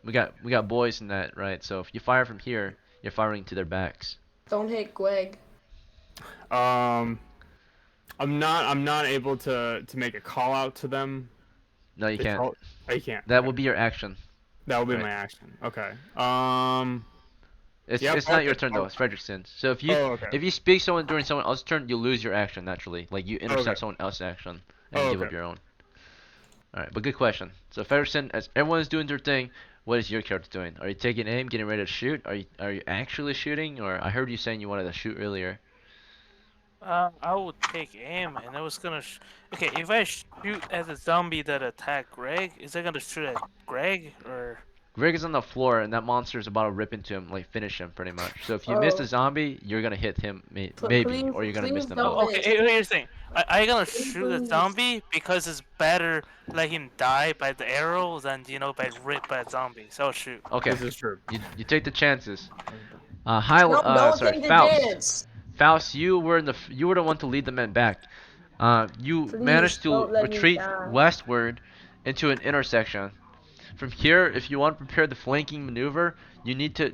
B: We got boys in that, right? So if you fire from here, you're firing to their backs.
E: Don't hit Greg.
D: I'm not able to make a call out to them.
B: No, you
D: They
B: can't.
D: call. I can't.
B: That
D: Okay.
B: will be your action.
D: That will be
B: Right.
D: my action. Okay.
B: It's
D: Yep.
B: it's not
D: Okay.
B: your turn though. It's Frederickson's. So
D: Oh, okay.
B: if you speak someone during someone else's turn, you lose your action naturally. Like you
D: Okay.
B: intercept someone else's action and
D: Oh,
B: give
D: okay.
B: up your own. All right, but good question. So Frederickson, as everyone's doing their thing, what is your character doing? Are you taking aim, getting ready to shoot? Are you actually shooting? Or I heard you saying you wanted to shoot earlier.
G: I would take aim, and I was gonna. Okay, if I shoot at the zombie that attacked Greg, is I gonna shoot at Greg or?
B: Greg is on the floor, and that monster is about to rip into him, like finish him pretty much. So if you miss the
E: Oh,
B: zombie, you're gonna hit him, maybe,
E: please,
B: or you're gonna miss
E: please
B: them
E: don't
B: both.
G: Okay,
E: miss.
G: here's the thing. I gonna
E: Please,
G: shoot a
E: please.
G: zombie because it's better let him die by the arrow than by ripped by a zombie. So I'll shoot.
B: Okay,
D: This is true.
B: you take the chances.
E: No, don't take the
B: Faust.
E: chance.
B: Faust, you were the one to lead the men back. You
E: Please
B: managed to
E: don't let me
B: retreat
E: die.
B: westward into an intersection. From here, if you want to prepare the flanking maneuver, you need to.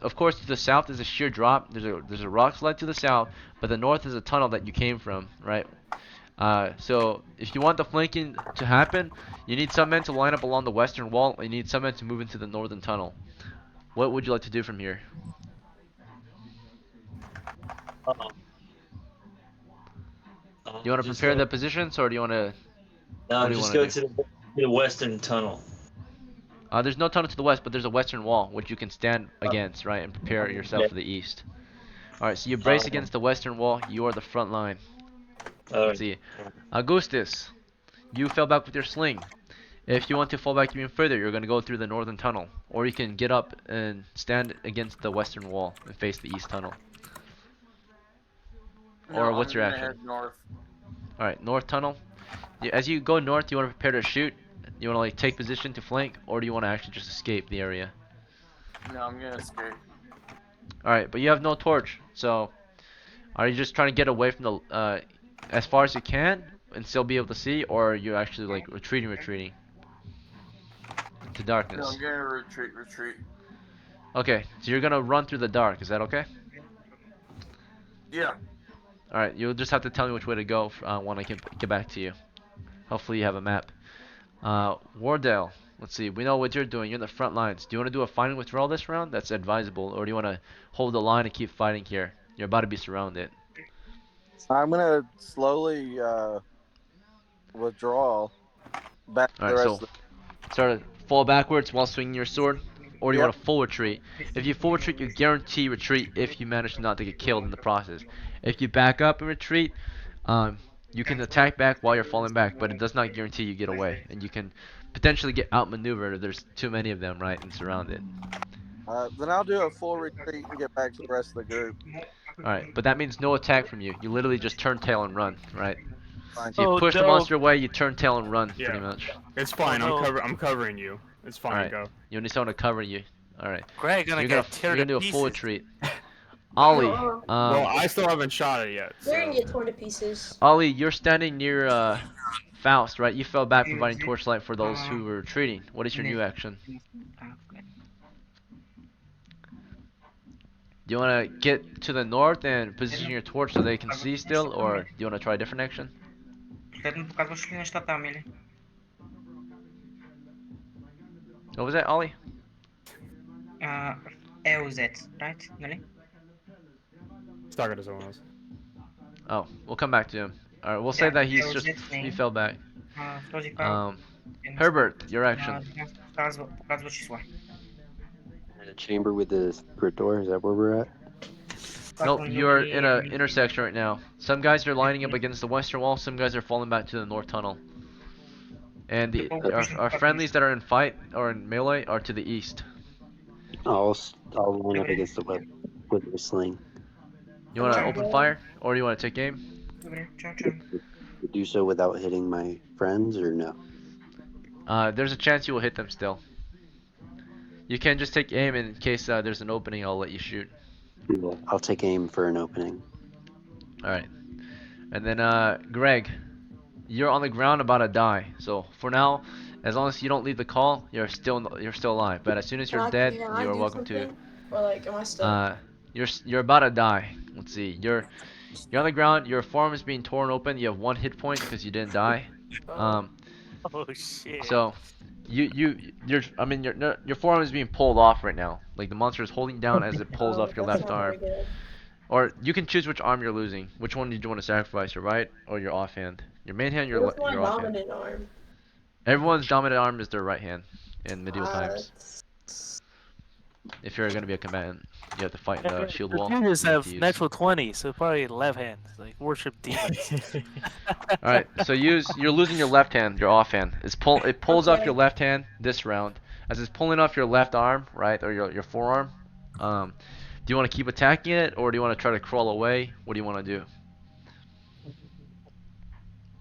B: Of course, to the south is a sheer drop. There's a rock slide to the south, but the north is a tunnel that you came from, right? So if you want the flanking to happen, you need some men to line up along the western wall. And you need some men to move into the northern tunnel. What would you like to do from here?
C: Um,
B: Do you want to
C: just
B: prepare
C: go.
B: the positions, or do you want to? What
C: No,
B: do you
C: just
B: want to
C: go
B: do?
C: to the western tunnel.
B: There's no tunnel to the west, but there's a western wall which you can stand
C: Uh,
B: against, right, and prepare yourself
C: yeah.
B: for the east. All right, so you brace
C: Um,
B: against the western wall. You are the front line.
C: all
B: Let's
C: right.
B: see. Augustus, you fell back with your sling. If you want to fall back even further, you're going to go through the northern tunnel, or you can get up and stand against the western wall and face the east tunnel.
H: No,
B: Or
H: I'm
B: what's your
H: gonna
B: action?
H: head north.
B: All right, north tunnel. As you go north, you want to prepare to shoot. You want to like take position to flank, or do you want to actually just escape the area?
H: No, I'm gonna escape.
B: All right, but you have no torch, so are you just trying to get away from the as far as you can and still be able to see, or are you actually like retreating into
H: No,
B: darkness?
H: I'm gonna retreat.
B: Okay, so you're gonna run through the dark. Is that okay?
H: Yeah.
B: All right, you'll just have to tell me which way to go when I can get back to you. Hopefully you have a map. Wardale, let's see. We know what you're doing. You're in the front lines. Do you want to do a fighting withdrawal this round? That's advisable, or do you want to hold the line and keep fighting here? You're about to be surrounded.
I: I'm gonna slowly withdraw back to
B: All
I: the
B: right,
I: rest
B: so
I: of
B: start to fall backwards while swinging your sword, or do you
I: Yep.
B: want to full retreat? If you full retreat, you guarantee retreat if you manage not to get killed in the process. If you back up and retreat, you can attack back while you're falling back, but it does not guarantee you get away, and you can potentially get outmaneuvered if there's too many of them, right, and surrounded.
I: Then I'll do a full retreat and get back to the rest of the group.
B: All right, but that means no attack from you. You literally just turn tail and run, right?
I: Fine.
B: So you
G: Oh
B: push the
G: no!
B: monster away, you turn tail and run, pretty
D: Yeah.
B: much.
D: It's fine.
G: no.
D: I'm covering you. It's fine.
B: All right,
D: Go.
B: you need someone to cover you. All right,
G: Greg
B: so
G: gonna
B: you're
G: get
B: you're
G: teared
B: gonna
G: to
B: do a full
G: pieces.
B: retreat. Ollie,
D: Well, I still haven't shot it yet.
E: You're gonna
D: So.
E: get torn to pieces.
B: Ollie, you're standing near Faust, right? You fell back providing torchlight for those who were retreating. What is your new action? Do you want to get to the north and position your torch so they can see still, or do you want to try a different action? What was that, Ollie?
J: EUZ, right? Нали?
D: It's talking to someone else.
B: Oh, we'll come back to him. All right, we'll say that he fell back.
J: В този файл
B: Herbert, your action.
J: показва числа.
K: In a chamber with the secret door. Is that where we're at?
B: Nope, you're in a intersection right now. Some guys are lining up against the western wall, some guys are falling back to the north tunnel. And our friendlies that are in fight or in melee are to the east.
K: I'll line up against the web with my sling.
B: You want to open fire, or do you want to take aim?
J: Добре, чао, чао.
K: Do so without hitting my friends, or no?
B: There's a chance you will hit them still. You can just take aim in case there's an opening. I'll let you shoot.
K: Yeah, I'll take aim for an opening.
B: All right. And then Greg, you're on the ground about to die. So for now, as long as you don't leave the call, you're still alive. But as soon as you're dead,
E: Can I
B: you are
E: do
B: welcome to.
E: something? Or like, am I stuck?
B: You're about to die. Let's see. You're on the ground. Your forearm is being torn open. You have 1 hit point because you didn't die. Um,
G: Oh shit.
B: so I mean, your forearm is being pulled off right now. Like the monster is holding down as it pulls off your
E: That's
B: left
E: not
B: arm.
E: very good.
B: Or you can choose which arm you're losing. Which one did you want to sacrifice, your right or your offhand? Your main hand,
E: What's my
B: your offhand.
E: dominant arm?
B: Everyone's dominant arm is their right hand in medieval
E: Ah,
B: times. If you're gonna be a combatant, you have to fight in the shield wall.
G: Pretenders
B: You need to
G: have
B: use.
G: natural 20, so probably left hand. Like worship demons.
B: All right, so you're losing your left hand, your offhand. It pulls off
E: Okay.
B: your left hand this round. As it's pulling off your left arm, right, or your forearm. Do you want to keep attacking it, or do you want to try to crawl away? What do you want to do?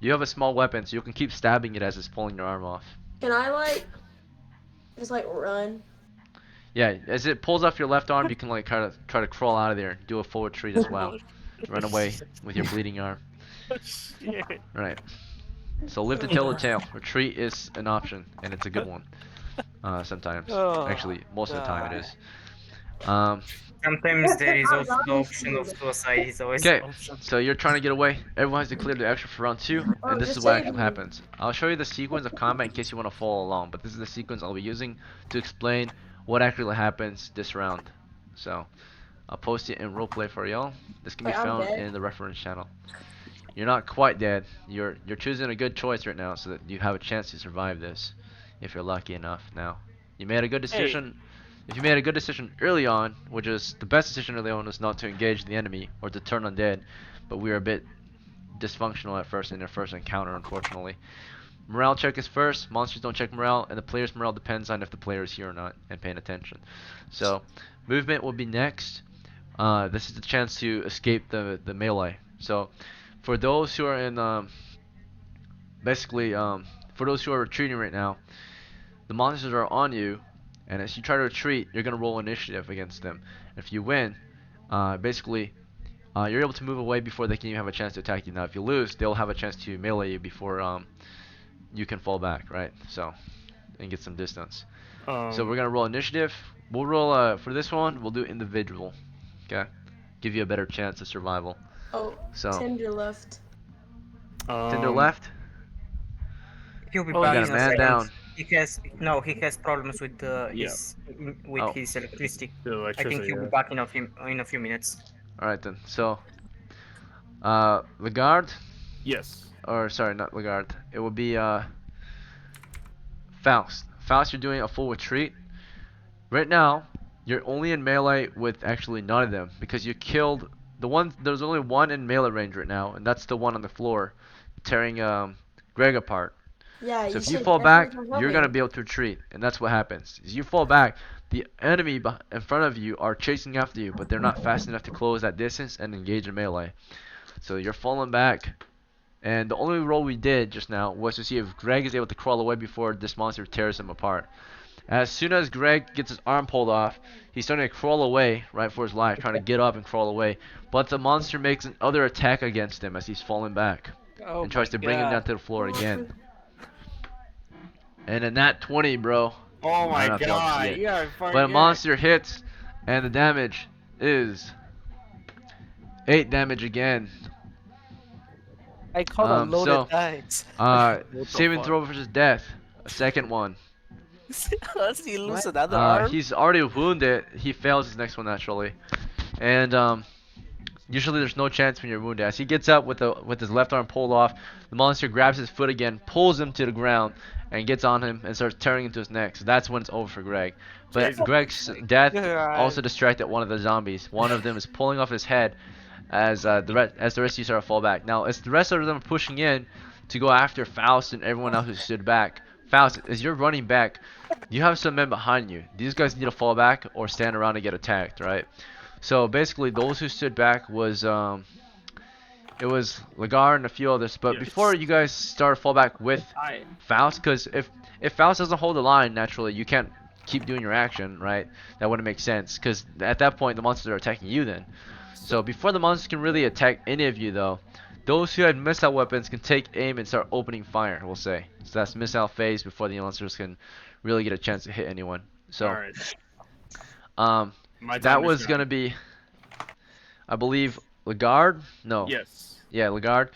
B: You have a small weapon, so you can keep stabbing it as it's pulling your arm off.
E: Can I like just like run?
B: Yeah, as it pulls off your left arm, you can like try to crawl out of there, do a full retreat as well. Run away with your bleeding arm.
G: Shit.
B: Right. So live to tell the tale. Retreat is an option, and it's a good one. Sometimes.
G: Oh,
B: Actually, most of the time it
G: God.
B: is.
J: Sometimes there is also the option of suicide. Is always
B: Okay,
J: an option.
B: so you're trying to get away. Everyone has to clear the extra for round 2, and this is
E: just
B: what
E: save
B: actually
E: me.
B: happens. I'll show you the sequence of combat in case you want to follow along, but this is the sequence I'll be using to explain what actually happens this round. So, I'll post it in roleplay for y'all. This can be
E: Wait, I'm
B: found
E: dead?
B: in the reference channel. You're not quite dead. You're choosing a good choice right now so that you have a chance to survive this, if you're lucky enough. Now, you made a good decision. If you made a good decision early on, which is the best decision early on, was not to engage the enemy or to turn undead, but we were a bit dysfunctional at first in our first encounter, unfortunately. Morale check is first. Monsters don't check morale, and the player's morale depends on if the player is here or not and paying attention. So, movement will be next. This is the chance to escape the melee. So, for those who are in for those who are retreating right now, the monsters are on you, and as you try to retreat, you're gonna roll initiative against them. If you win, you're able to move away before they can even have a chance to attack you. Now, if you lose, they'll have a chance to melee you before you can fall back, right? So, and get some distance. So we're gonna roll initiative. We'll roll for this one. We'll do individual. Okay, give you a better chance of survival.
E: Oh,
B: So
E: Tinder left.
B: Tinder left.
J: He'll be
G: Oh,
J: back
B: You got
J: in
B: a
J: a
B: man
J: second.
B: down.
J: He has problems with his electricity. I think he'll be back in a few minutes.
B: All right then. So, Lagarde.
D: Yes.
B: Or sorry, not Lagarde. It would be Faust. Faust, you're doing a full retreat. Right now, you're only in melee with actually none of them because you killed the one. There's only one in melee range right now, and that's the one on the floor, tearing Greg apart.
E: Yeah,
B: So if you
E: should
B: fall
E: definitely
B: back,
E: come help
B: you're
E: me.
B: gonna be able to retreat, and that's what happens. As you fall back, the enemy in front of you are chasing after you, but they're not fast enough to close that distance and engage in melee. So you're falling back, and the only roll we did just now was to see if Greg is able to crawl away before this monster tears him apart. As soon as Greg gets his arm pulled off, he's starting to crawl away right for his life, trying to get up and crawl away. But the monster makes another attack against him as he's falling back and tries to bring him down to the floor again. And in that 20, bro.
D: Oh
B: I
D: my
B: don't know if y'all can
D: god!
B: see it.
D: Yeah,
B: But a monster hits, and the damage is 8 damage again.
G: I call a loaded dice.
B: Saving throw versus death. A second one.
G: Does he lose another arm?
B: He's already wounded. He fails his next one naturally, and usually there's no chance when you're wounded. As he gets up with his left arm pulled off, the monster grabs his foot again, pulls him to the ground, and gets on him and starts tearing into his neck. So that's when it's over for Greg. But Greg's death also distracted one of the zombies. One of them is pulling off his head as the rest of you start to fall back. Now, as the rest of them are pushing in to go after Faust and everyone else who stood back, Faust, as you're running back, you have some men behind you. These guys need to fall back or stand around and get attacked, right? So basically, those who stood back was it was Lagarde and a few others. But before you guys start to fall back with Faust, because if Faust doesn't hold the line, naturally you can't keep doing your action, right? That wouldn't make sense, because at that point the monsters are attacking you then. So before the monsters can really attack any of you, though, those who had missile weapons can take aim and start opening fire, we'll say. So that's missile phase before the monsters can really get a chance to hit anyone. So
D: My
B: that
D: time is
B: was
D: done.
B: gonna be, I believe, Lagarde? No.
D: Yes.
B: Yeah, Lagarde.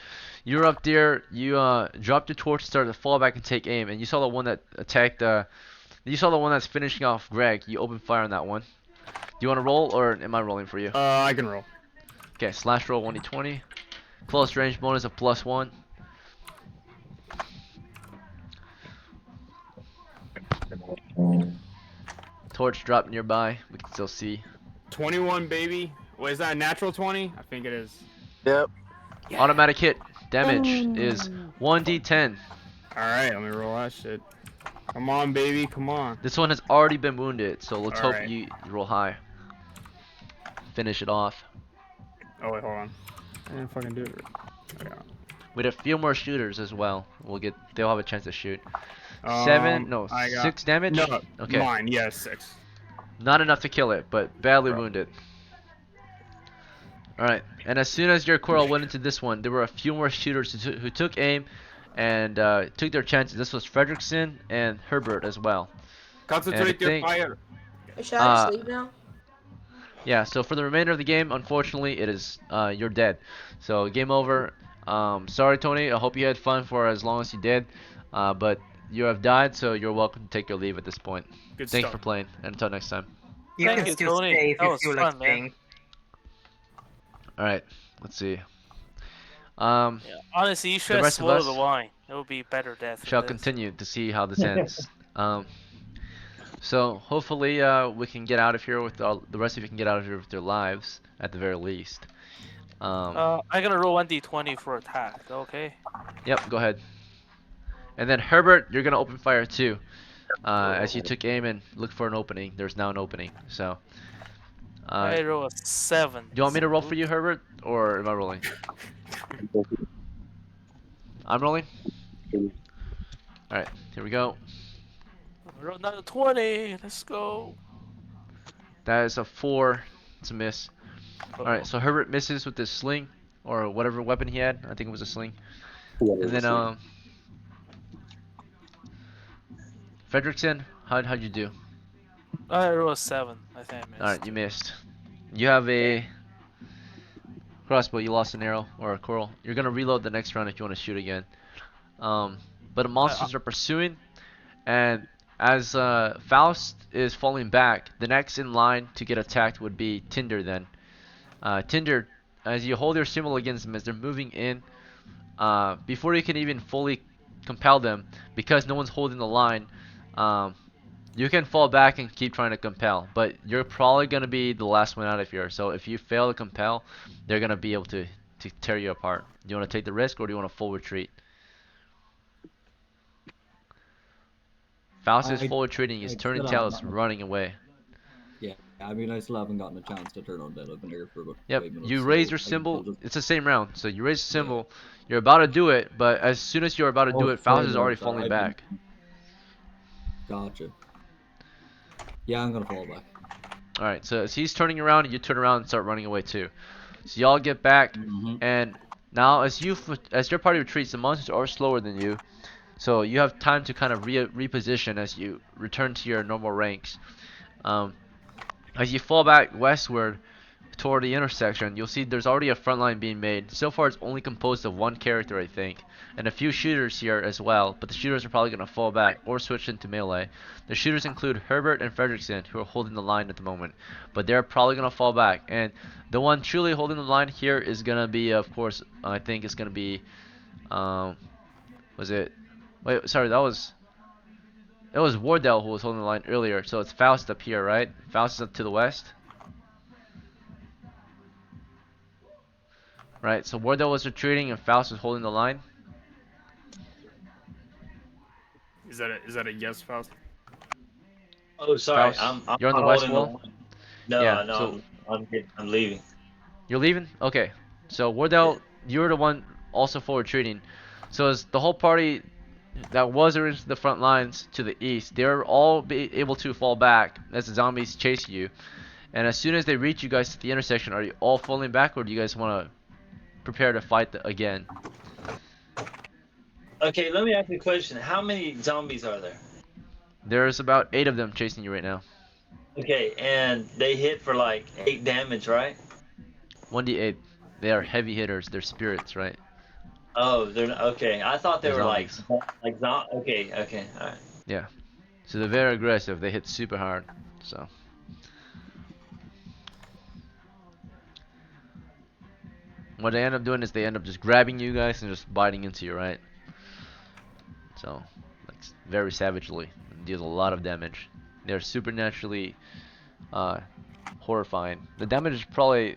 B: You're up there. You dropped your torch, started to fall back and take aim, and you saw the one that attacked. You saw the one that's finishing off Greg. You opened fire on that one. Do you want to roll, or am I rolling for you?
D: I can roll.
B: Okay, slash roll 1d20. Close range bonus of +1. Torch dropped nearby. We can still see.
D: 21, baby. Wait, is that a natural 20? I think it is.
I: Yep.
B: Automatic hit. Damage is 1d10.
D: Alright, let me roll that shit. Come on, baby, come on.
B: This one has already been wounded, so let's hope
D: Alright.
B: you roll high. Finish it off.
D: Oh, wait, hold on. I didn't fucking do it. Okay.
B: With a few more shooters as well. They'll have a chance to shoot.
D: I
B: 6 damage?
D: No,
B: Okay.
D: mine, yeah, 6.
B: Not enough to kill it, but badly wounded. Alright, and as soon as your coral went into this one, there were a few more shooters who took aim and took their chances. This was Fredrickson and Herbert as well.
D: Concentrate your fire.
E: Should I just leave now?
B: Yeah, so for the remainder of the game, unfortunately, it is you're dead. So game over. Sorry, Tony. I hope you had fun for as long as you did, but you have died, so you're welcome to take your leave at this point. Thanks for playing, and until next time.
J: You
G: Thank
J: can
G: you,
J: still
G: Tony.
J: stay
G: That
J: if
G: was
J: you
G: fun,
J: like
G: man.
J: staying.
B: All right, let's see.
G: Yeah, honestly, you should
B: the
G: have
B: rest of
G: swallowed
B: us
G: the wine. It would be better death.
B: shall
G: than this.
B: continue to see how this ends. So hopefully we can get out of here with the rest of you can get out of here with their lives at the very least.
G: I'm gonna roll 1d20 for attack. Okay.
B: Yep, go ahead. And then Herbert, you're gonna open fire too. As you took aim and looked for an opening, there's now an opening. So.
G: I roll a 7.
B: Do you want me to roll for you, Herbert, or am I rolling? I'm rolling. All right, here we go.
G: Roll another 20. Let's go.
B: That is a 4. It's a miss. All right, so Herbert misses with this sling or whatever weapon he had. I think it was a sling. And then Fredrickson, how'd you do?
G: I roll a 7. I think I missed.
B: All right, you missed. You have a crossbow. You lost an arrow or a coral. You're gonna reload the next round if you want to shoot again. But the monsters are pursuing, and as Faust is falling back, the next in line to get attacked would be Tinder. Then Tinder, as you hold your symbol against them as they're moving in, before you can even fully compel them, because no one's holding the line, you can fall back and keep trying to compel, but you're probably going to be the last one out of here. So if you fail to compel, they're going to be able to tear you apart. Do you want to take the risk, or do you want a full retreat? Faust is full retreating. He's turning tails, running away.
F: Yeah, I mean, I still haven't gotten a chance to turn on dead. I've been here for about 5 minutes.
B: You raise your symbol. It's the same round. So you raise the symbol. You're about to do it, but as soon as you're about to do it, Faust is already falling back.
F: Gotcha. Yeah, I'm gonna fall back.
B: Alright, so as he's turning around, you turn around and start running away too. So y'all get back, and now as your party retreats, the monsters are slower than you. So you have time to kind of reposition as you return to your normal ranks. As you fall back westward toward the intersection, you'll see there's already a front line being made. So far it's only composed of 1 character, I think, and a few shooters here as well, but the shooters are probably going to fall back or switch into melee. The shooters include Herbert and Fredrickson, who are holding the line at the moment, but they're probably going to fall back. And the one truly holding the line here is going to be, of course, I think it's going to be, was it, wait, sorry, it was Wardell who was holding the line earlier, so it's Faust up here, right? Faust is up to the west. Right, so Wardell was retreating and Faust was holding the line.
D: Is that a yes, Faust?
C: Oh, sorry.
B: Faust,
C: I'm
B: you're on the west
C: holding
B: wall?
C: No,
B: Yeah,
C: no,
B: so
C: I'm leaving.
B: you're leaving? Okay. So Wardell, you're the one also full retreating. So as the whole party that was originally the front lines to the east, they're all able to fall back as the zombies chase you. And as soon as they reach you guys at the intersection, are you all falling back, or do you guys want to prepare to fight again?
C: Okay, let me ask you a question. How many zombies are there?
B: There's about 8 of them chasing you right now.
C: Okay, and they hit for like 8 damage, right?
B: 1d8. They are heavy hitters. They're spirits, right?
C: Oh, they're not, okay. I thought they
B: They're
C: were like
B: zombies.
C: okay, okay, all right.
B: Yeah. So they're very aggressive. They hit super hard. So. What they end up doing is they end up just grabbing you guys and just biting into you, right? So, like very savagely, and deals a lot of damage. They're supernaturally horrifying. The damage is probably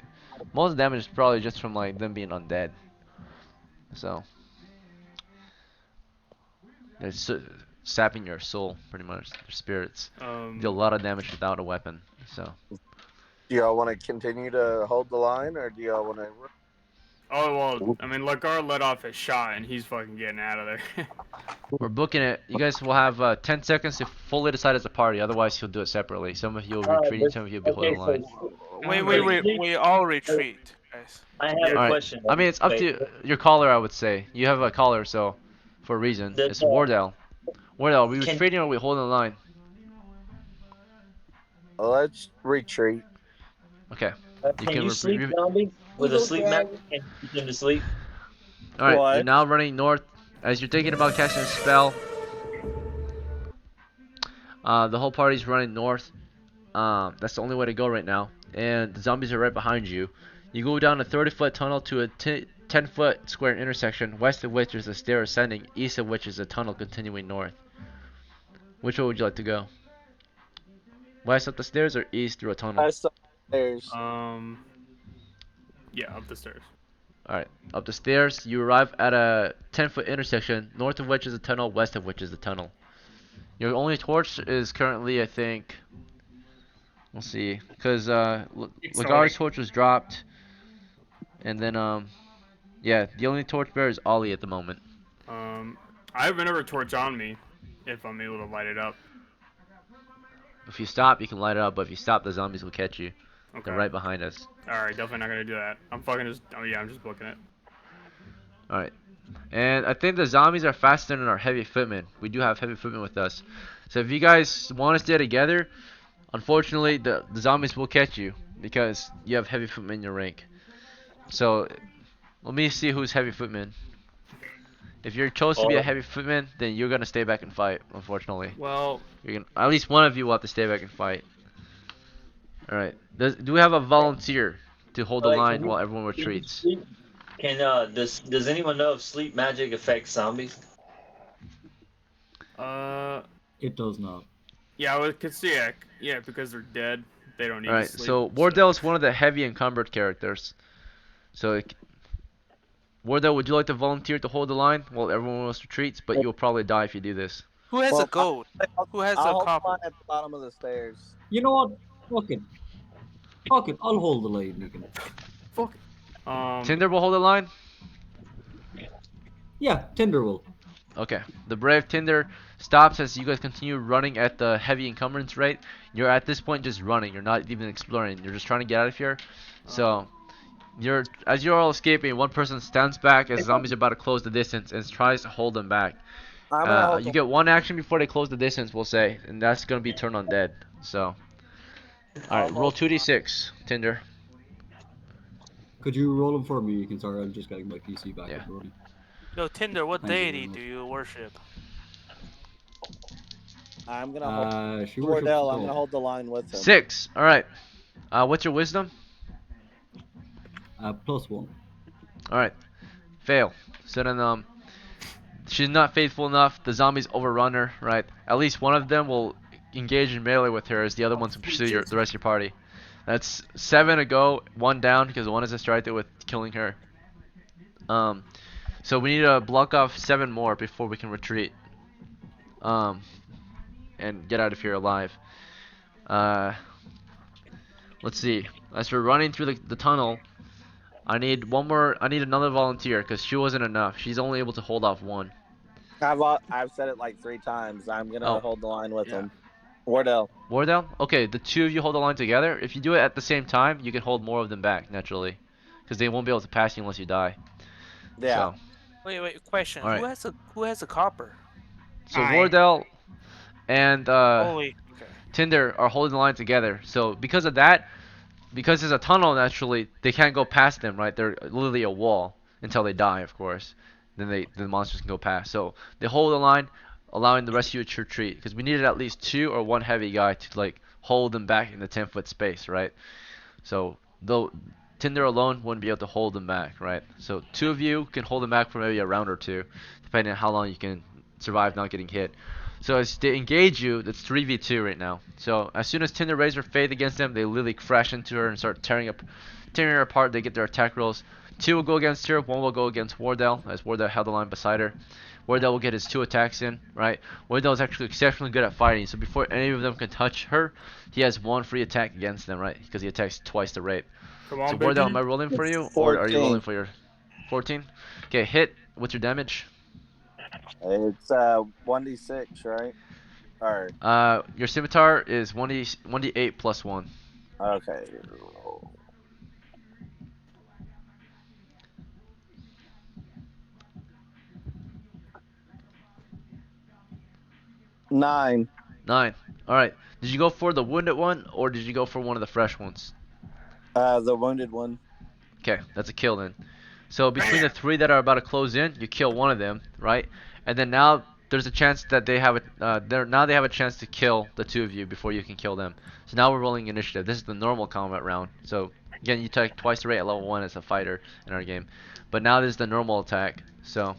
B: most of the damage is probably just from like them being undead. So, it's sapping your soul pretty much. Their spirits deal a lot of damage without a weapon. So.
I: Do y'all want to continue to hold the line, or do y'all want to?
D: Oh well, I mean, Lagar let off his shot, and he's fucking getting out of there.
B: We're booking it. You guys will have 10 seconds to fully decide as a party. Otherwise, he'll do it separately. Some of you will retreat, some of you will be holding
C: Okay,
B: line.
G: We all retreat, guys.
C: I have
B: All
C: a
B: right.
C: question.
B: I mean, it's up to your caller, I would say. You have a caller, so for a reason. It's Wardell. Wardell, are we retreating or are we holding the line?
I: Let's retreat.
B: Okay.
C: Can you sleep, zombie? With a sleep map, can you get into sleep?
B: Alright,
I: What?
B: you're now running north. As you're thinking about casting a spell, the whole party's running north. That's the only way to go right now. And the zombies are right behind you. You go down a 30-foot tunnel to a 10-foot square intersection, west of which is a stair ascending, east of which is a tunnel continuing north. Which way would you like to go? West up the stairs or east through a tunnel?
I: West up the stairs.
D: Yeah, up the stairs.
B: Alright, up the stairs, you arrive at a 10-foot intersection, north of which is a tunnel, west of which is a tunnel. Your only torch is currently, I think, we'll see, because Lagar's torch was dropped, and then, yeah, the only torch bearer is Ollie at the moment.
D: I have another torch on me, if I'm able to light it up.
B: If you stop, you can light it up, but if you stop, the zombies will catch you.
D: Okay.
B: They're right behind us.
D: Alright, definitely not gonna do that. I'm fucking just, oh yeah, I'm just booking it.
B: Alright. And I think the zombies are faster than our heavy footmen. We do have heavy footmen with us. So if you guys want to stay together, unfortunately, the zombies will catch you because you have heavy footmen in your rank. So let me see who's heavy footman. If you're chosen to be a heavy footman, then you're gonna stay back and fight. Unfortunately.
D: Well,
B: at least one of you will have to stay back and fight. All right. Do we have a volunteer to hold the line while everyone retreats?
C: Does anyone know if sleep magic affects zombies?
F: It does not.
D: Yeah, I could see it. Yeah, because they're dead. They don't need
B: All right.
D: to sleep.
B: So Wardell is one of the heavy encumbered characters. So Wardell, would you like to volunteer to hold the line while everyone else retreats? But you'll probably die if you do this.
G: Who has a gold? Who has
I: I'll
G: a
I: hold
G: copper?
I: the line at the bottom of the stairs.
F: You know what? Fuck it. Fuck it. I'll hold the line, Negan.
D: Fuck.
B: Tinder will hold the line?
F: Yeah, Tinder will.
B: Okay. The brave Tinder stops as you guys continue running at the heavy encumbrance rate. You're at this point just running. You're not even exploring. You're just trying to get out of here. So as you're all escaping, one person stands back as zombies are about to close the distance and tries to hold them back. You get one action before they close the distance, we'll say, and that's gonna be turn undead. So, all right, roll 2d6, Tinder.
F: Could you roll them for me? You can. Sorry, I'm just getting my PC back up running.
G: Yo, Tinder, what
F: Thank you
G: deity
F: very much.
G: do you worship?
I: I'm gonna hold
F: she worships
I: Wardell. I'm
F: God.
I: gonna hold the line with him.
B: 6. All right. What's your wisdom?
F: +1.
B: All right. Fail. So then, she's not faithful enough. The zombies overrun her. Right. At least one of them will engage in melee with her, as the other ones will pursue the rest of your party. That's 7 to go, 1 down because one is distracted with killing her. So we need to block off 7 more before we can retreat. And get out of here alive. Let's see. As we're running through the tunnel, I need another volunteer because she wasn't enough. She's only able to hold off 1.
I: I've said it like 3 times. I'm gonna hold the line with him. Wardell.
B: Wardell? Okay, the 2 of you hold the line together. If you do it at the same time, you can hold more of them back naturally, because they won't be able to pass you unless you die.
I: Yeah.
B: So,
G: Wait. Question.
B: All right.
G: Who has a copper?
B: So Wardell and
G: Holy. Okay.
B: Tinder are holding the line together. So because of that, because there's a tunnel naturally, they can't go past them, right? They're literally a wall until they die, of course. Then the monsters can go past. So they hold the line, allowing the rest of you to retreat. Because we needed at least 2 or 1 heavy guy to like hold them back in the 10-foot space, right? So though Tinder alone wouldn't be able to hold them back, right? So 2 of you can hold them back for maybe a round or 2, depending on how long you can survive not getting hit. So as they engage you, it's 3v2 right now. So as soon as Tinder raises her faith against them, they literally crash into her and start tearing her apart. They get their attack rolls. 2 will go against her, 1 will go against Wardell, as Wardell held the line beside her. Wardell will get his 2 attacks in, right? Wardell is actually exceptionally good at fighting, so before any of them can touch her, he has 1 free attack against them, right? Because he attacks twice the rate.
D: Come on,
B: So Wardell,
D: baby.
B: am I rolling for you,
I: It's
B: or are you
I: 14.
B: rolling for your 14? Okay, hit. What's your damage?
I: It's 1d6, right? Or
B: Your scimitar is 1d8 plus 1.
I: okay. 9.
B: 9. Alright. Did you go for the wounded one, or did you go for one of the fresh ones?
I: The wounded one.
B: Okay, that's a kill then. So between the 3 that are about to close in, you kill one of them, right? And then now there's a chance that they have they have a chance to kill the 2 of you before you can kill them. So now we're rolling initiative. This is the normal combat round. So again, you take twice the rate at level 1 as a fighter in our game. But now this is the normal attack. So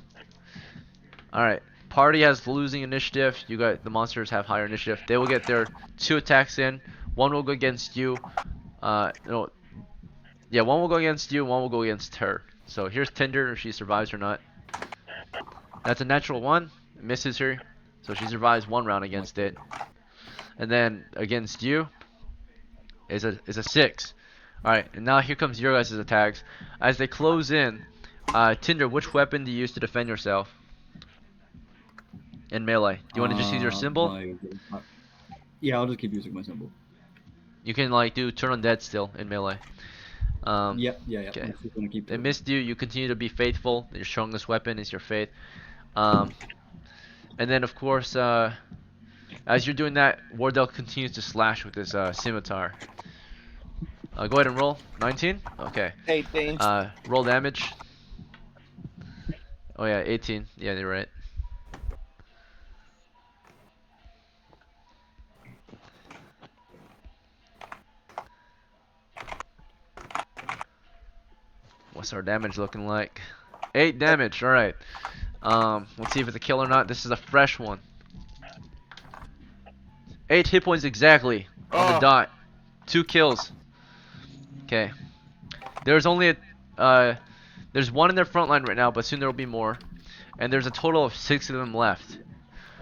B: alright. Party has losing initiative. You got the monsters have higher initiative. They will get their 2 attacks in. 1 will go against you. No, yeah, 1 will go against you, 1 will go against her. So here's Tinder, if she survives or not. That's a natural 1. It misses her. So she survives 1 round against it. And then against you is a 6. Alright, and now here comes your guys' attacks. As they close in, Tinder, which weapon do you use to defend yourself? In melee. Do you want to just use your symbol?
F: Yeah, I'll just keep using my symbol.
B: You can like do turn undead still in melee.
F: Yeah.
B: Okay.
F: I'm just gonna keep
B: They
F: doing it.
B: missed you. You continue to be faithful. Your strongest weapon is your faith. And then of course, as you're doing that, Wardell continues to slash with his scimitar. Go ahead and roll. 19? Okay.
I: 18.
B: Roll damage. Oh yeah, 18. Yeah, you're right. What's our damage looking like? 8 damage. All right. Let's see if it's a kill or not. This is a fresh one. 8 hit points exactly on the dot. 2 kills. Okay. There's only there's 1 in their front line right now, but soon there will be more. And there's a total of 6 of them left.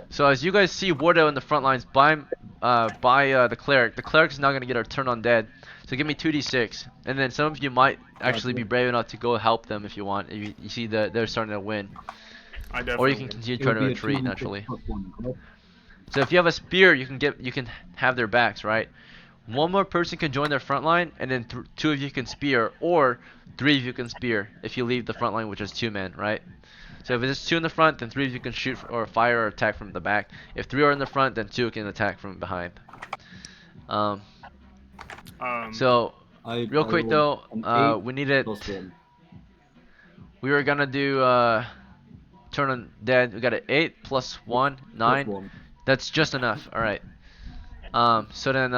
B: So as you guys see Wardell in the front lines by the cleric. The cleric is not gonna get a turn on dead. So give me 2d6, and then some of you might actually be brave enough to go help them if you want. If you see that they're starting to win,
D: I definitely
B: or you can
D: will.
B: continue
F: It'll
B: trying to
F: be a
B: retreat
F: 2d6
B: naturally.
F: plus 1, correct?
B: So if you have a spear, you can have their backs, right? 1 more person can join their front line, and then 2 of you can spear, or 3 of you can spear if you leave the front line, which is 2 men, right? So if it's 2 in the front, then 3 of you can shoot or fire or attack from the back. If 3 are in the front, then 2 can attack from behind. So real quick though, we needed. We were gonna do turn on dead. We got an 8 plus 1, 9.
F: 1.
B: That's just enough. All right. So then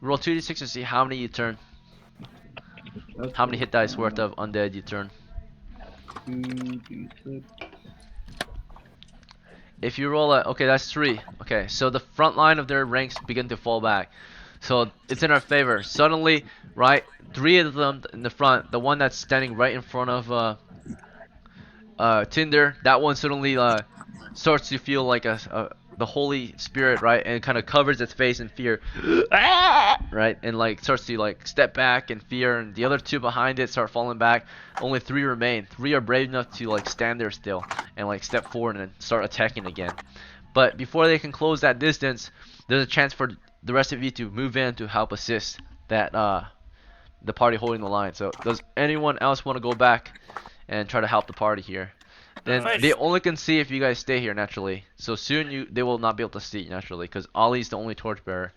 B: roll 2d6 to see how many you turn. How many hit dice worth of undead you turn.
F: 2d6.
B: If you roll okay, that's 3. Okay, so the front line of their ranks begin to fall back. So it's in our favor. Suddenly, right, 3 of them in the front, the one that's standing right in front of Tinder, that one suddenly starts to feel like the Holy Spirit, right, and kind of covers its face in fear, right, and like starts to like step back in fear, and the other 2 behind it start falling back. Only 3 remain. 3 are brave enough to like stand there still and like step forward and start attacking again. But before they can close that distance, there's a chance for the rest of you to move in to help assist that the party holding the line. So does anyone else want to go back and try to help the party here? Then they only can see if you guys stay here naturally. So soon they will not be able to see naturally because Ollie's the only torchbearer.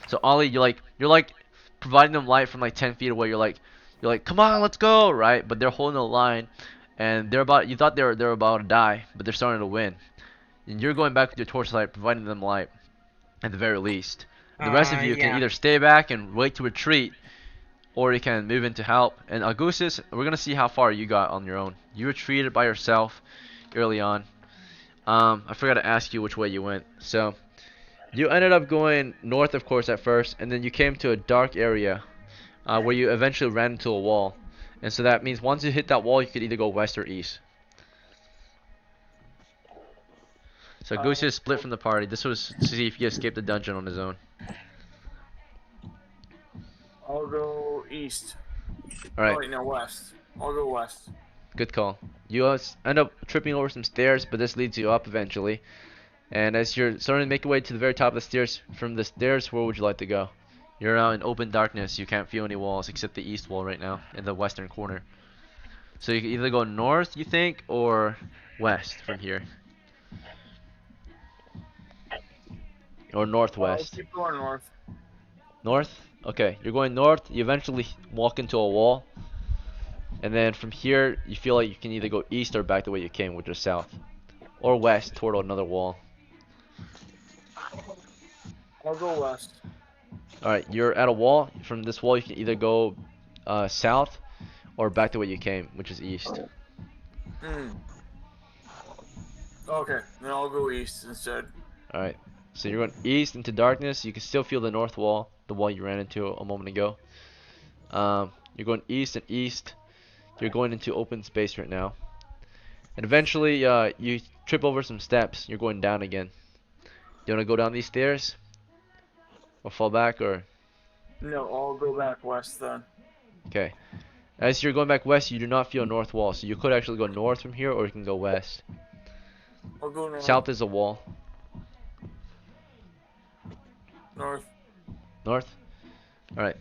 B: So Ollie, you're like providing them light from like 10 feet away. You're like, come on, let's go, right? But they're holding the line, and you thought they're about to die, but they're starting to win. And you're going back with your torchlight, providing them light, at the very least. The rest of you can
J: Yeah.
B: either stay back and wait to retreat, or you can move in to help. And Augustus, we're gonna see how far you got on your own. You retreated by yourself early on. I forgot to ask you which way you went. So you ended up going north, of course, at first, and then you came to a dark area where you eventually ran into a wall. And so that means once you hit that wall, you could either go west or east. So Goose is split from the party. This was to see if he escaped the dungeon on his own.
H: I'll go east.
B: Alright,
H: Oh, wait, no, west. I'll go west.
B: good call. You end up tripping over some stairs, but this leads you up eventually. And as you're starting to make your way to the very top of the stairs, from the stairs, where would you like to go? You're now in open darkness. You can't feel any walls except the east wall right now in the western corner. So you can either go north, you think, or west from here. Or northwest.
H: Keep going north.
B: North? Okay, you're going north. You eventually walk into a wall. And then from here, you feel like you can either go east or back the way you came, which is south. Or west toward another wall.
H: I'll go west.
B: Alright, you're at a wall. From this wall, you can either go south or back the way you came, which is east.
H: Okay, then I'll go east instead.
B: Alright, so you're going east into darkness. You can still feel the north wall, the wall you ran into a moment ago. You're going east and east. You're going into open space right now. And eventually, you trip over some steps. You're going down again. You want to go down these stairs? Or fall back, or?
H: No, I'll go back west then.
B: Okay. As you're going back west, you do not feel a north wall. So you could actually go north from here, or you can go west.
H: I'll go north.
B: South is a wall.
H: North.
B: North? Alright.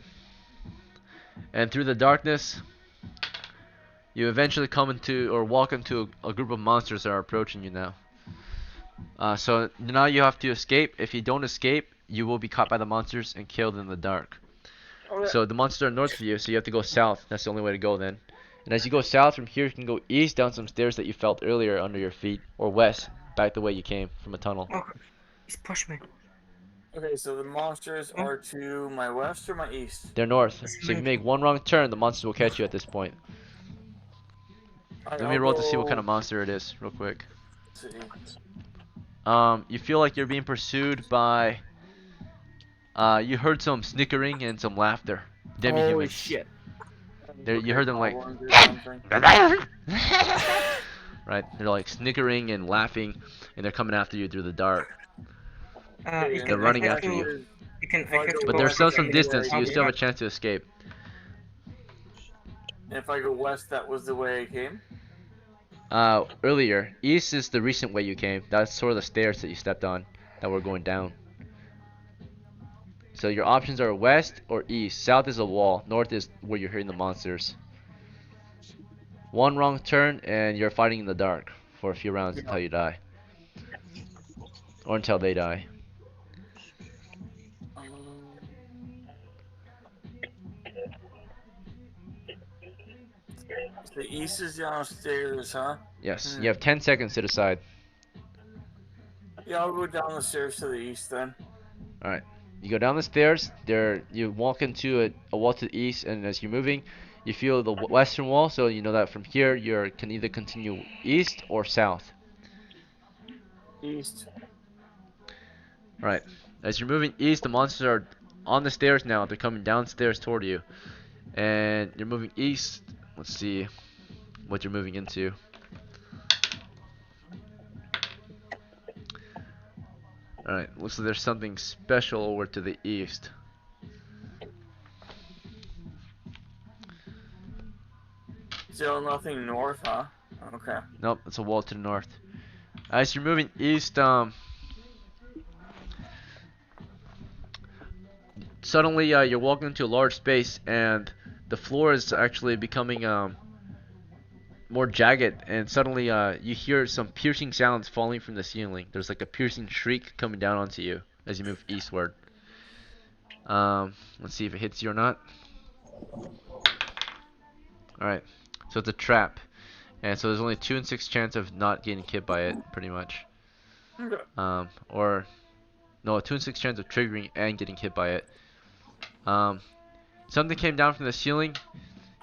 B: And through the darkness, you eventually come into, or walk into a group of monsters that are approaching you now. So now you have to escape. If you don't escape, you will be caught by the monsters and killed in the dark.
H: Okay.
B: So the monsters are north of you, so you have to go south. That's the only way to go then. And as you go south from here, you can go east down some stairs that you felt earlier under your feet, or west, back the way you came from a tunnel.
J: Oh, he's pushed me.
H: Okay, so the monsters are to my west or my east?
B: They're north. So if you make one wrong turn, the monsters will catch you at this point.
H: Alright,
B: Let me
H: I'll
B: roll to see what
H: go
B: kind of monster it is, real quick.
H: city.
B: You feel like you're being pursued by. You heard some snickering and some laughter. Demi-humans.
D: Holy shit.
B: You heard them like.
H: Goblins or something.
B: Right, they're like snickering and laughing, and they're coming after you through the dark. They're running after you. But they're still some distance, so you still have a chance to escape.
H: And if I go west, that was the way I came?
B: Earlier, east is the recent way you came. That's sort of the stairs that you stepped on that were going down. So your options are west or east. South is a wall. North is where you're hearing the monsters. One wrong turn and you're fighting in the dark for a few rounds until you die. Or until they die.
H: The east is downstairs, huh?
B: Yes, you have 10 seconds to decide.
H: Yeah, I'll go down the stairs to the east then.
B: Alright. You go down the stairs, you walk into a wall to the east, and as you're moving, you feel the western wall, so you know that from here you can either continue east or south.
H: East.
B: Right. As you're moving east, the monsters are on the stairs now. They're coming downstairs toward you. And you're moving east. Let's see what you're moving into. Alright, looks like there's something special over to the east.
H: Still nothing north, huh? Okay.
B: Nope, it's a wall to the north. As you're moving east, suddenly you're walking into a large space and the floor is actually becoming more jagged, and suddenly you hear some piercing sounds falling from the ceiling. There's like a piercing shriek coming down onto you as you move eastward. Let's see if it hits you or not. Alright, so it's a trap. And so there's only 2 in 6 chance of not getting hit by it, pretty much.
H: Okay.
B: Or, no, 2 in 6 chance of triggering and getting hit by it. Something came down from the ceiling,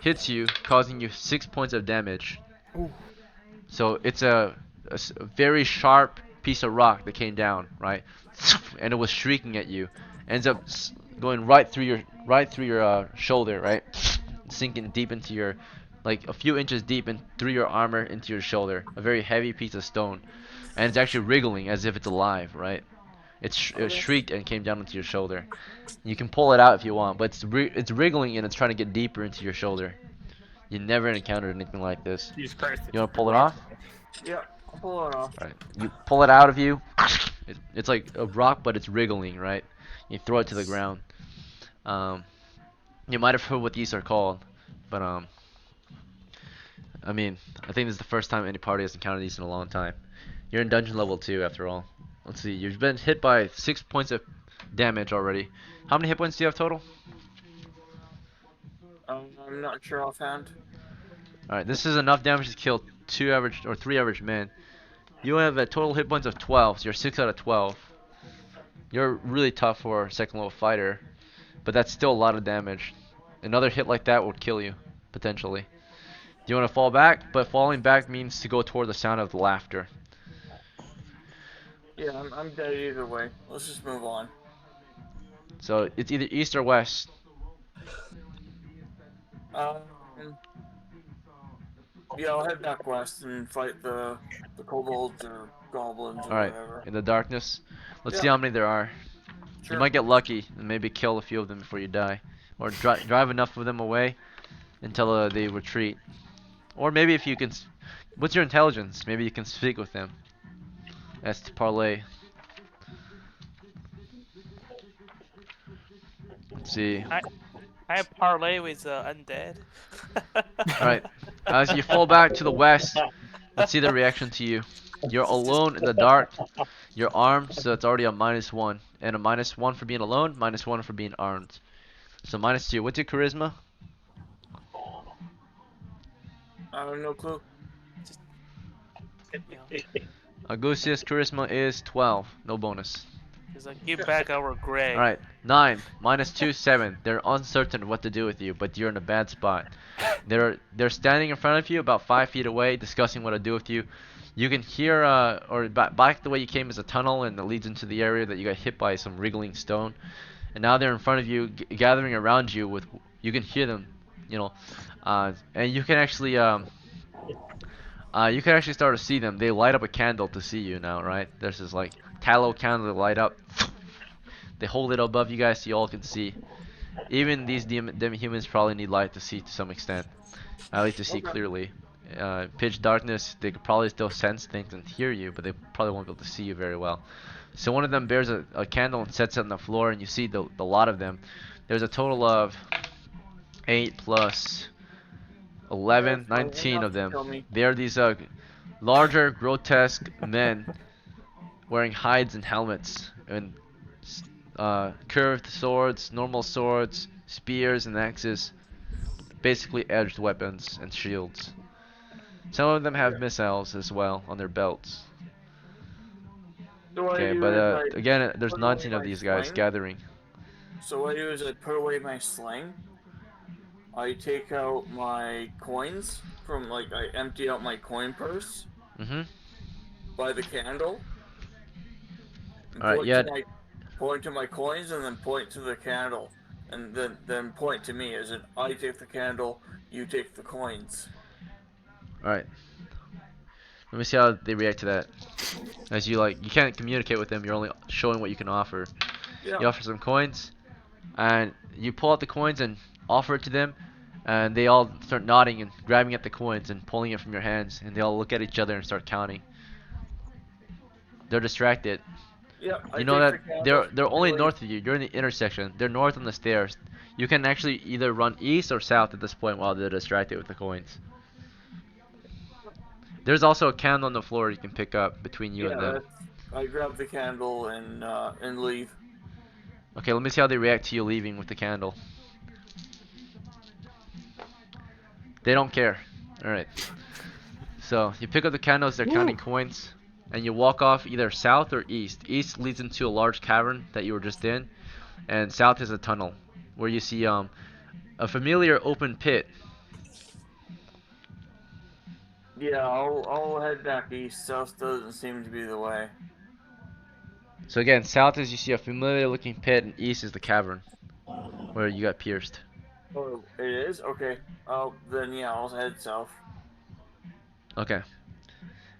B: hits you, causing you 6 points of damage.
D: Ooh.
B: So it's a very sharp piece of rock that came down, right? And it was shrieking at you. Ends up going right through your shoulder, right? Sinking deep into your, like a few inches deep and through your armor into your shoulder. A very heavy piece of stone, and it's actually wriggling as if it's alive, right? It
H: Okay.
B: shrieked and came down into your shoulder. You can pull it out if you want, but it's wriggling and it's trying to get deeper into your shoulder. You never encountered anything like this.
D: Jesus Christ.
B: You want to pull it off?
H: Yeah, I'll pull it off.
B: Alright, you pull it out of you. It's like a rock, but it's wriggling, right? You throw it to the ground. You might have heard what these are called, but I mean, I think this is the first time any party has encountered these in a long time. You're in dungeon level 2 after all. Let's see, you've been hit by 6 points of damage already. How many hit points do you have total?
H: I'm not sure offhand.
B: Alright, this is enough damage to kill 3 average men. You have a total hit points of 12, so you're 6 out of 12. You're really tough for a second level fighter, but that's still a lot of damage. Another hit like that would kill you, potentially. Do you want to fall back? But falling back means to go toward the sound of the laughter.
H: Yeah, I'm dead either way. Let's just move on.
B: So it's either east or west.
H: Um, yeah, I'll head back west and fight the kobolds or goblins or
B: Alright,
H: whatever.
B: in the darkness. Let's
H: Yeah.
B: see how many there are.
H: Sure.
B: You might get lucky and maybe kill a few of them before you die. Or drive enough of them away until they retreat. Or maybe if you can... What's your intelligence? Maybe you can speak with them. That's to parlay. Let's see.
G: I parlay with undead.
B: Alright. As you fall back to the west, let's see the reaction to you. You're alone in the dark. You're armed, so it's already a -1. And a -1 for being alone, -1 for being armed. So -2. What's your charisma?
H: I have no clue.
B: Agustia's charisma is 12. No bonus.
G: He's like, give back our Greg.
B: Alright, 9. -2, 7. They're uncertain what to do with you, but you're in a bad spot. They're standing in front of you about 5 feet away, discussing what to do with you. You can hear, or back the way you came is a tunnel, and it leads into the area that you got hit by some wriggling stone. And now they're in front of you, gathering around you with, you can hear them, you know, and you can actually start to see them. They light up a candle to see you now, right? There's this like tallow candle that light up. They hold it above you guys so you all can see. Even these demi-humans probably need light to see to some extent. At least to see clearly. Pitch darkness, they could probably still sense things and hear you, but they probably won't be able to see you very well. So one of them bears a candle and sets it on the floor, and you see the lot of them. There's a total of 8 plus 11, 19 of them. They are these larger, grotesque men wearing hides and helmets, and curved swords, normal swords, spears and axes, basically edged weapons and shields. Some of them have missiles as well on their belts. Okay, but again, there's 19 of these guys gathering.
H: So what I do is I put away my sling. I take out my coins from, like, I empty out my coin purse. By the candle.
B: Alright, yeah.
H: Point to my coins and then point to the candle. And then point to me, as in I take the candle, you take the coins.
B: Alright. Let me see how they react to that. As you can't communicate with them, you're only showing what you can offer.
H: Yeah.
B: You offer some coins, and you pull out the coins and offer it to them, and they all start nodding and grabbing at the coins and pulling it from your hands, and they all look at each other and start counting. They're distracted.
H: Yeah,
B: you know that they're only north of you. You're in the intersection. They're north on the stairs. You can actually either run east or south at this point while they're distracted with the coins. There's also a candle on the floor you can pick up between you and them.
H: I grab the candle and leave.
B: Okay, let me see how they react to you leaving with the candle. They don't care. Alright. So, you pick up the candles, they're counting coins, and you walk off either south or east. East leads into a large cavern that you were just in, and south is a tunnel where you see a familiar open pit.
H: Yeah, I'll head back east. South doesn't seem to be the way.
B: So again, south is you see a familiar looking pit, and east is the cavern where you got pierced.
H: Oh, it is? Okay. Oh, then yeah, I'll head south.
B: Okay.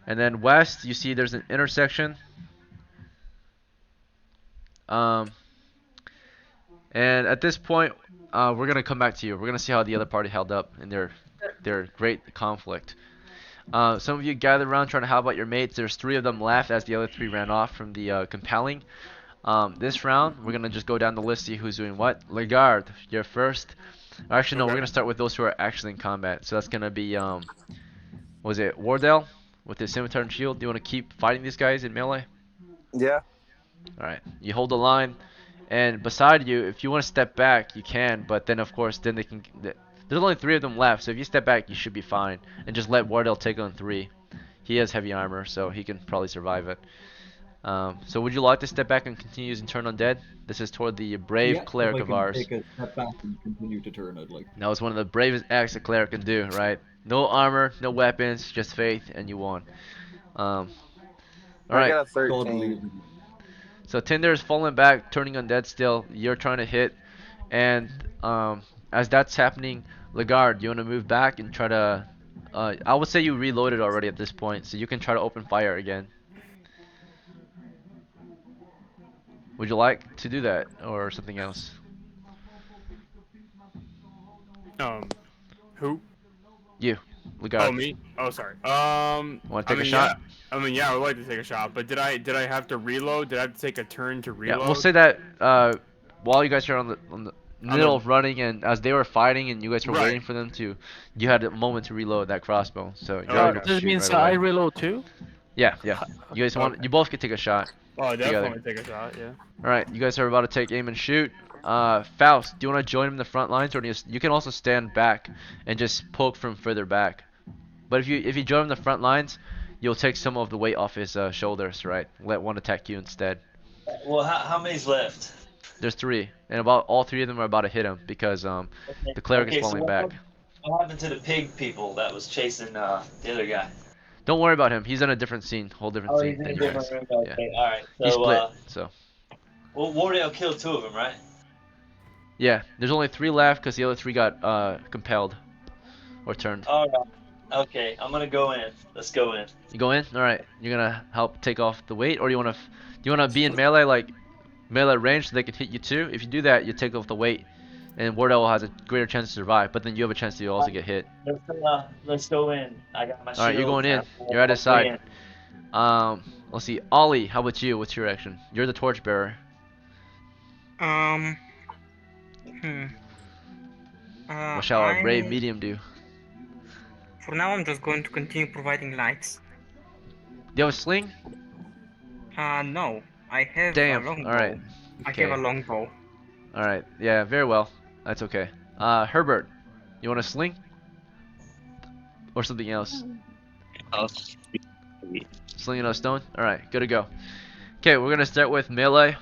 B: And then west, you see there's an intersection. Um, and at this point, we're gonna come back to you. We're gonna see how the other party held up in their great conflict. Some of you gathered around trying to help out your mates. There's 3 of them left as the other 3 ran off from the compelling. This round, we're gonna just go down the list, see who's doing what. Lagarde, you're first. Actually, no, we're gonna start with those who are actually in combat. So that's gonna be was it Wardell with his scimitar and shield? Do you want to keep fighting these guys in melee?
I: Yeah.
B: All right. You hold the line, and beside you, if you want to step back, you can. But then, of course, then they can. There's only 3 of them left, so if you step back, you should be fine. And just let Wardell take on 3. He has heavy armor, so he can probably survive it. So would you like to step back and continue using turn undead? This is toward the brave
F: Yeah,
B: cleric
F: if I
B: of
F: can
B: ours.
F: take a step back and continue to turn, I'd like.
B: That was one of the bravest acts a cleric can do, right? No armor, no weapons, just faith, and you won.
I: I
B: Alright,
I: got a
F: God
I: 13.
F: believes in me.
B: so Tinder is falling back, turning undead still. You're trying to hit, and as that's happening, Lagarde, you want to move back and try to. I would say you reloaded already at this point, so you can try to open fire again. Would you like to do that, or something else?
D: Who?
B: You,
D: Oh,
B: Lagarde.
D: me? Oh, sorry.
B: Want to
D: I
B: take a
D: mean,
B: shot?
D: yeah. I mean, yeah, I would like to take a shot, but did I have to reload? Did I have to take a turn to
B: Yeah,
D: reload?
B: we'll say that while you guys are on the middle
D: the-
B: of running, and as they were fighting, and you guys were
D: Right.
B: waiting for them to, you had a moment to reload that crossbow, so you're
D: Oh,
B: able to
G: This
B: shoot
G: means
B: right
G: I
B: away.
G: reload too.
B: Yeah, yeah. You guys want?
D: Okay.
B: You both could take a shot
D: Oh,
B: together.
D: definitely take a shot. Yeah.
B: All right, you guys are about to take aim and shoot. Faust, do you want to join him in the front lines, or do you can also stand back and just poke from further back? But if you join him in the front lines, you'll take some of the weight off his shoulders, right? Let one attack you instead.
C: Well, how many's left?
B: There's 3, and about all 3 of them are about to hit him because the cleric is
C: Okay, so
B: falling back.
C: what happened to the pig people that was chasing the other guy?
B: Don't worry about him. He's in a different scene, whole different
C: Oh,
B: scene
C: he's in
B: than
C: a
B: you
C: different
B: guys.
C: room.
B: Yeah.
C: Okay, all right.
B: He
C: So,
B: split. So
C: well, Wardell killed 2 of them, right?
B: yeah, there's only 3 left because the other 3 got compelled or turned.
C: All right. Okay, I'm gonna go in. Let's go in.
B: You go in. All right. You're gonna help take off the weight, or do you wanna be in melee, like melee range, so they can hit you too? If you do that, you take off the weight, and Wardell has a greater chance to survive. But then you have a chance to also get hit.
C: Let's go in. I got my shield.
B: All right, you're going in. You're at his side. Let's see. Ollie, how about you? What's your action? You're the torchbearer.
J: Hmm.
B: What shall our brave
J: I
B: medium do?
J: For now I'm just going to continue providing lights.
B: Do you have a sling?
J: No, I have
B: Damn.
J: a longbow.
B: All right.
J: I
B: Okay.
J: have a longbow.
B: All right. Yeah. Very well. That's okay. Herbert, you want a sling? Or something else? Sling and a stone? All right. Good to go. Okay. We're gonna start with melee.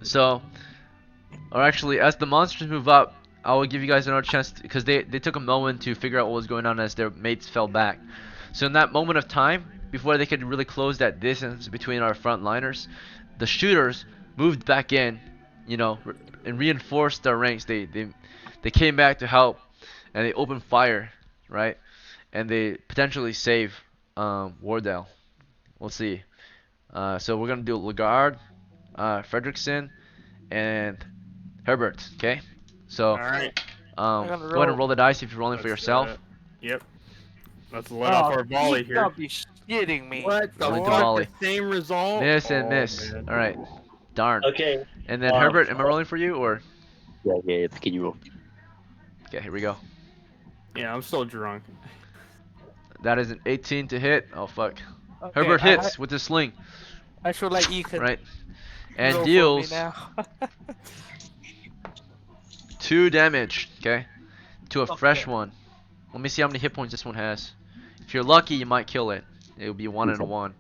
B: So, or actually, as the monsters move up, I will give you guys another chance because they took a moment to figure out what was going on as their mates fell back. So in that moment of time, before they could really close that distance between our front liners, the shooters moved back in, you know, and reinforced their ranks. They came back to help, and they opened fire, right? And they potentially save Wardell. We'll see. So we're gonna do Lagarde, Fredrickson, and Herbert. Okay. So
D: All right.
B: go ahead and roll the dice if you're rolling for
D: Let's,
B: yourself.
D: Yep. Let's let off our volley
G: you
D: here.
G: gotta be shitting me.
D: What the
B: Rolling to
D: fuck?
B: volley.
D: The same result?
B: Miss and
D: Oh,
B: miss.
D: man.
B: All right. Darn.
C: Okay.
B: And then Herbert, am I rolling for you or?
K: Yeah. Can you roll?
B: Okay, here we go.
D: Yeah, I'm still drunk.
B: That is an 18 to hit. Oh fuck.
G: Okay,
B: Herbert hits with his sling.
G: I should like Ethan.
B: Right. and
G: Roll for me
B: deals
G: now.
B: 2 damage. Okay, to a
F: Fuck
B: fresh
F: yeah.
B: one. Let me see how many hit points this one has. If you're lucky, you might kill it. It would be 1 and a 1.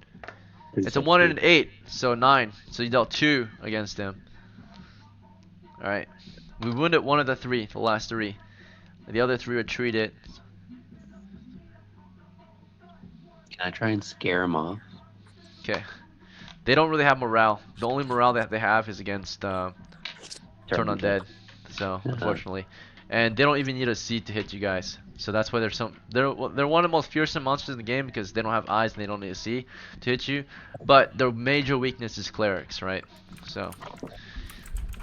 B: It's a 1 and an 8, so 9. So you dealt 2 against him. Alright. We wounded one of the 3, the last 3. The other 3 retreated.
K: Can I try and scare him off?
B: Okay. They don't really have morale. The only morale that they have is against Turn Undead. So, unfortunately. And they don't even need a seed to hit you guys. So that's why they're one of the most fearsome monsters in the game because they don't have eyes and they don't need a see to hit you. But their major weakness is clerics, right? So,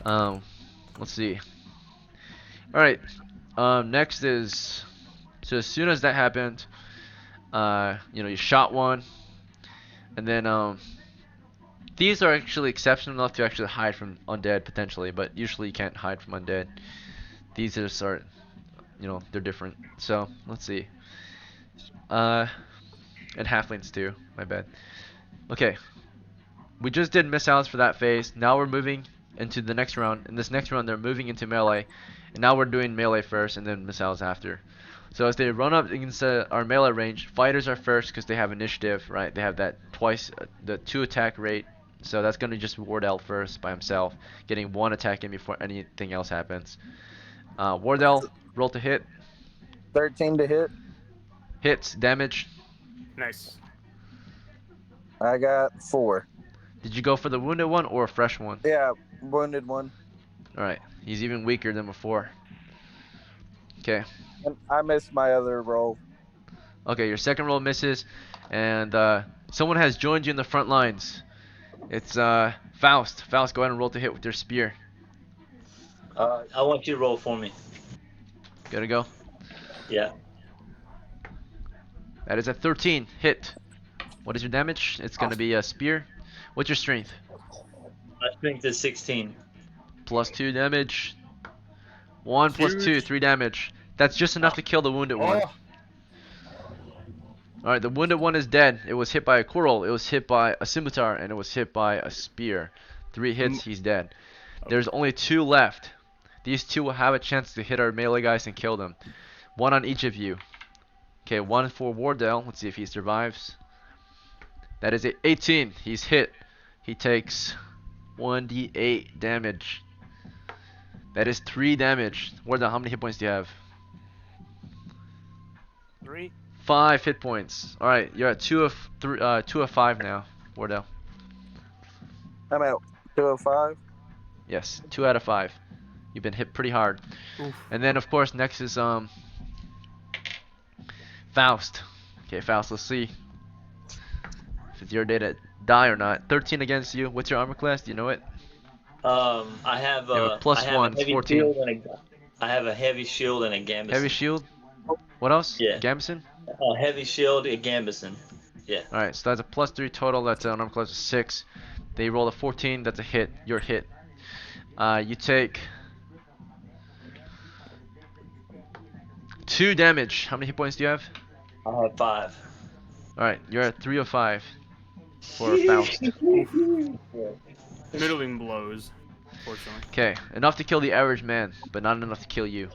B: let's see. All right. Next is, so as soon as that happened, you shot one, and then these are actually exceptional enough to actually hide from undead potentially, but usually you can't hide from undead. These just are, they're different. So let's see. And halflings too. My bad. Okay. We just did missiles for that phase. Now we're moving into the next round. In this next round, they're moving into melee, and now we're doing melee first and then missiles after. So as they run up against our melee range, fighters are first because they have initiative, right? They have that the 2 attack rate. So that's going to just be Wardell first by himself, getting 1 attack in before anything else happens. Wardell, roll to hit.
I: 13 to hit.
B: Hits, damage.
D: Nice.
I: I got 4.
B: Did you go for the wounded one or a fresh one?
I: Yeah, wounded one.
B: Alright, he's even weaker than before. Okay.
I: And I missed my other roll.
B: Okay, your second roll misses, and someone has joined you in the front lines. It's Faust. Faust, go ahead and roll to hit with your spear.
C: I want you to roll for me.
B: Gotta go.
C: Yeah.
B: That is a 13 hit. What is your damage? It's gonna be a spear. What's your strength?
C: My strength is 16.
B: Plus 2 damage. 1 plus 2, 3 damage. That's just enough to kill the wounded one. Alright, the wounded one is dead. It was hit by a coral, it was hit by a scimitar, and it was hit by a spear. 3 hits, he's dead. There's only 2 left. These 2 will have a chance to hit our melee guys and kill them. 1 on each of you. Okay, 1 for Wardell. Let's see if he survives. That is a 18. He's hit. He takes 1d8 damage. That is 3 damage. Wardell, how many hit points do you have?
G: 3.
B: 5 hit points. All right, you're at 2 of 5 now, Wardell.
I: I'm at 205.
B: Yes, 2 out of 5. You've been hit pretty hard.
D: Oof.
B: And then of course next is Faust. Okay, Faust, let's see if it's your day to die or not. 13 against you. What's your armor class? Do you know it?
C: I have
B: You have a plus
C: I have
B: 1,
C: a heavy
B: 14.
C: shield and I have a heavy shield and a gambison.
B: Heavy shield. What else?
C: Yeah.
B: Gambeson?
C: A heavy shield, a gambison. Yeah.
B: Alright, so that's a plus 3 total. That's an armor class of 6. They roll a 14. That's a hit. You're hit. You take 2 damage. How many hit points do you have?
C: I have 5.
B: Alright, you're at 3 of 5 for Faust.
D: Middling blows, fortunately.
B: Okay, enough to kill the average man, but not enough to kill you.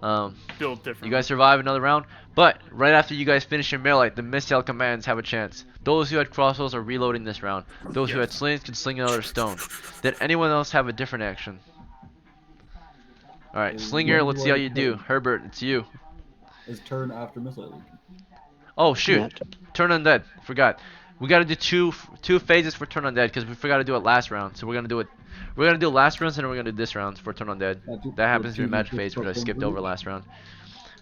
D: Built different.
B: You guys survive another round, but right after you guys finish your melee, the missile commands have a chance. Those who had crossbows are reloading this round. Those who had slings can sling another stone. Did anyone else have a different action? Alright, Slinger, let's see how you do. Herbert, it's you.
F: His turn after missile.
B: Oh shoot, turn undead. Forgot. We gotta do two phases for turn undead because we forgot to do it last round. So we're gonna do it. We're gonna do last round and then we're gonna do this round for turn undead. That happens during magic phase because I skipped over last round.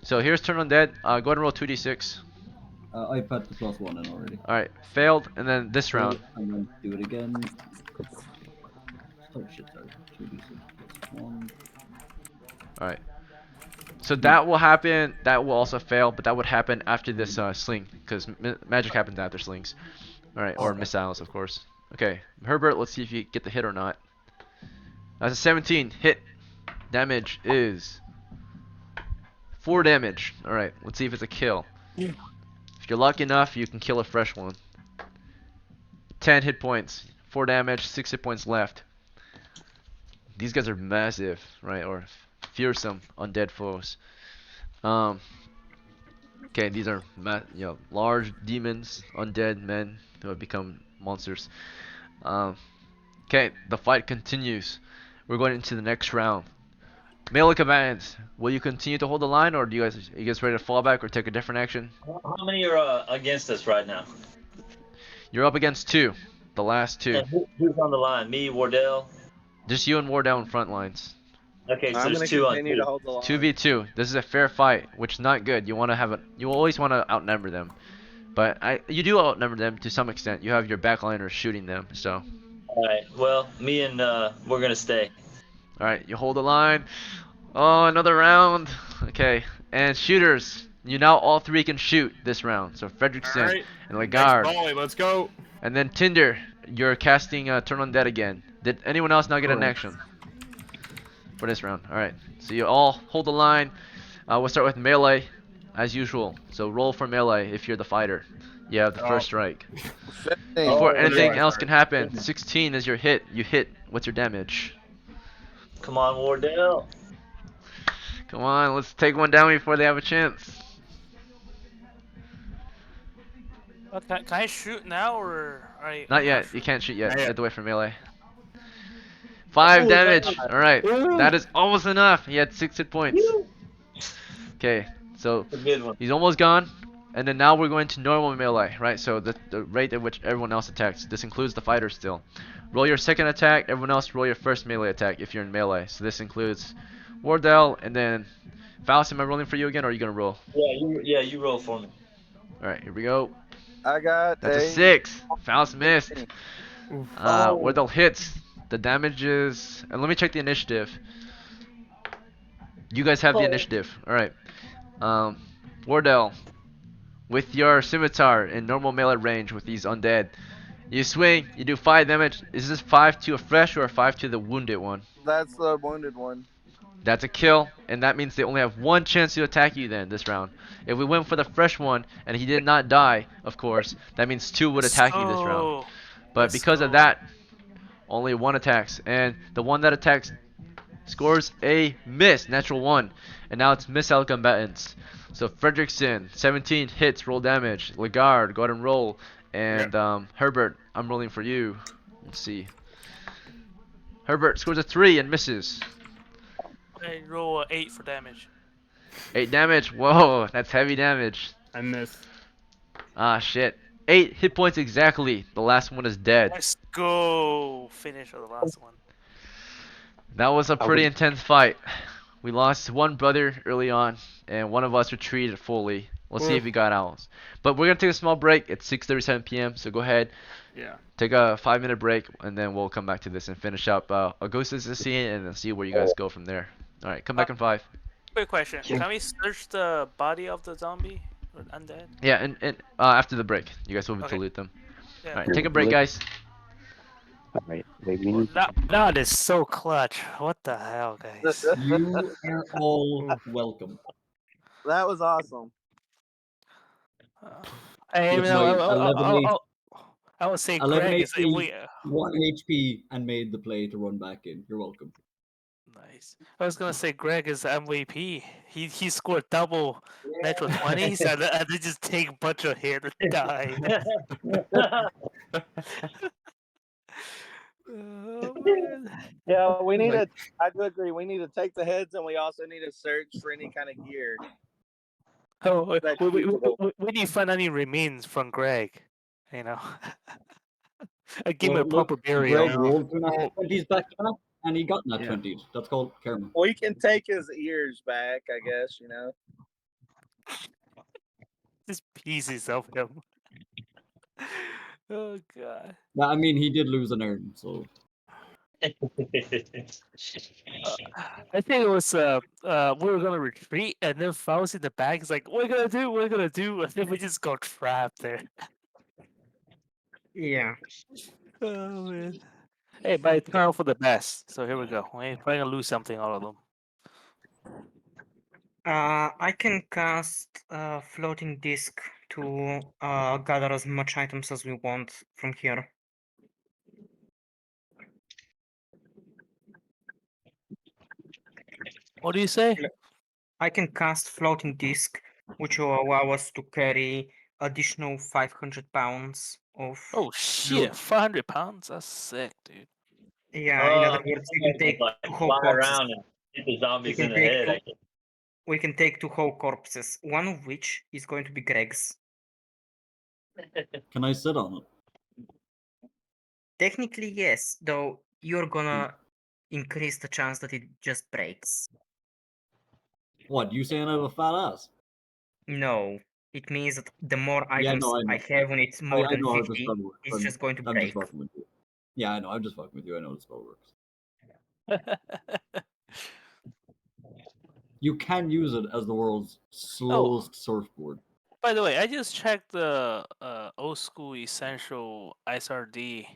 B: So here's turn undead. Go ahead and roll 2d6.
F: I've had the +1 in already.
B: Alright, failed, and then this round.
F: And then do it again. Oh shit, sorry. 2d6 +1.
B: Alright. So that will happen. That will also fail, but that would happen after this sling, because magic happens after slings. Alright, or missiles, of course. Okay, Herbert, let's see if you get the hit or not. That's a 17. Hit. Damage is 4 damage. Alright, let's see if it's a kill. If you're lucky enough, you can kill a fresh one. 10 hit points. 4 damage, 6 hit points left. These guys are massive, right? Or fearsome undead foes. Okay, these are large demons, undead men who have become monsters. Okay, the fight continues. We're going into the next round. Melee combatants, will you continue to hold the line, or are you guys ready to fall back or take a different action?
C: How many are against us right now?
B: You're up against 2, the last 2.
C: And who's on the line? Me, Wardell.
B: Just you and Wardell in front lines.
C: Okay, so
I: I'm
C: there's
I: gonna
C: 2 on
I: continue
C: 2.
I: to hold the line.
B: 2v2. This is a fair fight, which is not good. You always want to outnumber them. But you do outnumber them to some extent. You have your backliners shooting them, so.
C: Alright, well, me and we're gonna stay.
B: Alright, you hold the line. Oh, another round. Okay, and shooters. You now all 3 can shoot this round. So Fredrickson
D: All right.
B: and
D: Next
B: Lagarde.
D: volley. Let's go.
B: And then Tinder, you're casting Turn Undead again. Did anyone else not get an
F: Correct.
B: action for this round? Alright, so you all hold the line. We'll start with melee, as usual. So roll for melee if you're the fighter. You have the first strike.
I: 15.
B: Before
C: Oh,
B: anything
C: yeah.
B: else can happen, 16 is your hit. You hit. What's your damage?
C: Come on, Wardell.
B: Come on, let's take one down before they have a chance.
G: Can I shoot now or
B: Not yet. You can't shoot yet.
D: Not
B: You
D: yet.
B: have to wait for melee. 5
I: Oh,
B: damage.
I: God.
B: Alright.
C: Ooh.
B: That is almost enough. He had 6 hit points.
C: Woo.
B: Okay, so
C: A good one.
B: he's almost gone. And then now we're going to normal melee, right? So the rate at which everyone else attacks. This includes the fighter still. Roll your second attack. Everyone else roll your first melee attack if you're in melee. So this includes Wardell and then Faust. Am I rolling for you again, or are you gonna roll?
C: Yeah, you roll for me.
B: All right, here we go.
I: I got
B: That's a 6. Faust missed.
I: Oh.
B: Wardell hits. The damage is, and let me check the initiative. You guys have the initiative. All right. Wardell, with your scimitar in normal melee range with these undead, you swing. You do 5 damage. Is this 5 to a fresh or 5 to the wounded one?
I: That's the wounded one.
B: That's a kill, and that means they only have 1 chance to attack you then this round. If we went for the fresh one and he did not die, of course, that means 2 would attack you this round. But because of that, only 1 attacks, and the one that attacks scores a miss, natural 1, and now it's missile combatants. So Fredrickson, 17 hits, roll damage. Lagarde, go ahead and roll, and Herbert, I'm rolling for you. Let's see. Herbert scores a 3 and misses.
G: I roll 8 for damage.
B: 8 damage. Whoa, that's heavy damage.
D: I missed.
B: Ah, shit. 8 hit points exactly. The last one is dead.
G: Let's go finish the last one.
B: That was a pretty intense fight. We lost 1 brother early on, and one of us retreated fully. We'll see if we got out. But we're gonna take a small break. It's 6:37 p.m. So go ahead.
D: Yeah.
B: Take a 5-minute break, and then we'll come back to this and finish up Augustus' scene, and then see where you guys go from there. All right, come back in 5.
G: Quick question: can we search the body of the zombie or undead?
B: Yeah, and after the break, you guys will be able to
G: Okay.
B: loot them.
G: Yeah.
B: All right, take a break, guys.
K: Alright, wait, we need
G: That is so clutch. What the hell, guys?
F: You are all welcome.
I: That was awesome.
G: Hey,
F: With
G: no,
F: my 11
G: I would say
F: 11
G: Greg is
F: HP, 1 HP, and made the play to run back in. You're welcome.
G: nice. I was gonna say Greg is MVP. He scored double natural 20s and they just take a bunch of hit and die. Oh, man.
I: Yeah, we need to. I do agree. We need to take the heads, and we also need to search for any kind of gear.
G: Oh,
I: That's
G: we
I: usable.
G: need to find any remains from Greg. You know, I give him a
F: Well, look,
G: proper burial.
F: Greg rolled for nat 20s back up, and he got nat 20s. That's called karma.
I: We can take his ears back, I guess. You know.
G: Just pieces of him. Oh god.
F: Yeah, I mean, he did lose an arm, so.
G: I think it was we were gonna retreat and then Faust in the back is like, what are you gonna do? What are you gonna do? And then we just got trapped there.
J: Yeah.
G: Oh man. Hey, but it turned out for the best. So here we go. We're trying to lose something out of them.
J: I can cast a floating disc to gather as much items as we want from here.
G: What do you say?
J: I can cast floating disc, which will allow us to carry additional 500 pounds of
G: Oh shit,
J: loot.
G: 500 pounds? That's sick, dude.
J: Yeah, in other words, we can take
C: like
J: two whole
C: fly
J: corpses.
C: around and hit the
J: We
C: zombies
J: can
C: in the
J: take
C: head.
J: two.
C: I guess.
J: We can take two whole corpses, one of which is going to be Greg's.
F: Can I sit on it?
J: Technically, yes, though you're gonna increase the chance that it just breaks.
F: What, you saying I have a fat ass?
J: No, it means that the more
F: Yeah,
J: items
F: no, I
J: I
F: know.
J: have when it's more
F: I
J: than
F: know how the
J: 50,
F: spell works.
J: it's just going to
F: I'm just
J: break.
F: fucking with you. Yeah, I know. I'm just fucking with you. I know the spell works. You can use it as the world's slowest surfboard.
G: By the way, I just checked the old school essential ISRD.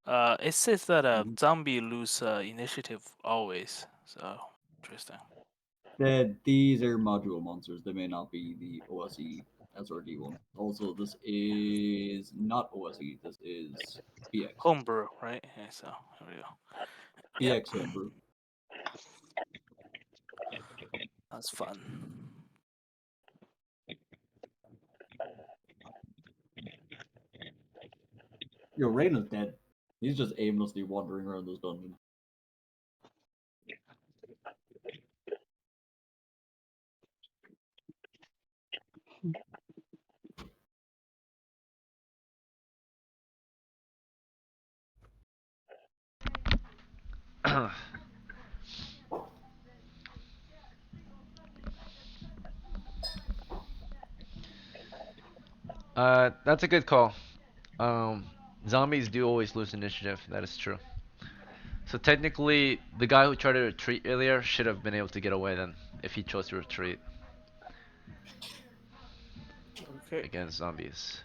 G: It says that a zombie lose initiative always. So interesting.
F: These are module monsters. They may not be the OSE SRD one. Also, this is not OSE. This is BX.
G: Homebrew, right? Yeah, so here we go.
F: BX homebrew.
G: That's fun.
F: Yo, Rain is dead. He's just aimlessly wandering around this dungeon.
B: That's a good call. Zombies do always lose initiative. That is true. So technically, the guy who tried to retreat earlier should have been able to get away then, if he chose to retreat
G: Okay.
B: against zombies.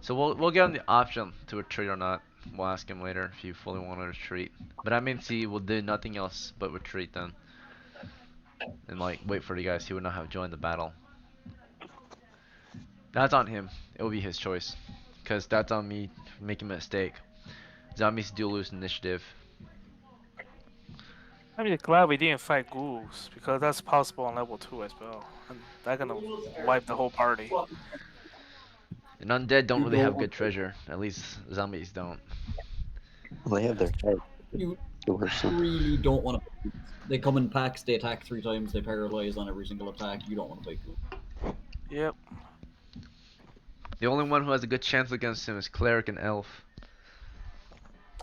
B: So we'll give him the option to retreat or not. We'll ask him later if you fully want to retreat. But that means he will do nothing else but retreat then. And like wait for you guys. He would not have joined the battle. That's on him. It will be his choice. Because that's on me making a mistake. Zombies do lose initiative.
G: I'm just glad we didn't fight ghouls because that's possible on level 2 as well, and they're gonna wipe the whole party.
B: And undead don't
F: You
B: really have
F: don't.
B: good treasure. At least zombies don't.
K: Well, they have their head.
F: You
K: The worst one.
F: really don't want to. They come in packs. They attack 3 times. They paralyze on every single attack. You don't want to fight them.
G: Yep.
B: The only one who has a good chance against him is cleric and elf.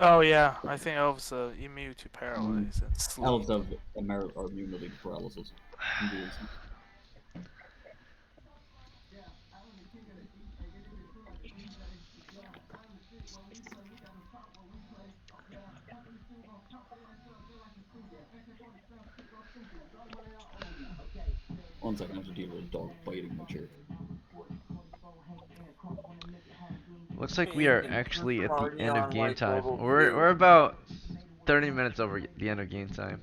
G: Oh yeah, I think elves are immune to paralyze and sleep.
F: Elves have immunity to paralysis. One second, I have to deal with a dog biting my chair.
B: Looks like we are actually at the
H: Already
B: end of
H: on,
B: game
H: like,
B: time.
H: level
B: We're
H: 2.
B: we're about 30 minutes over the end of game time.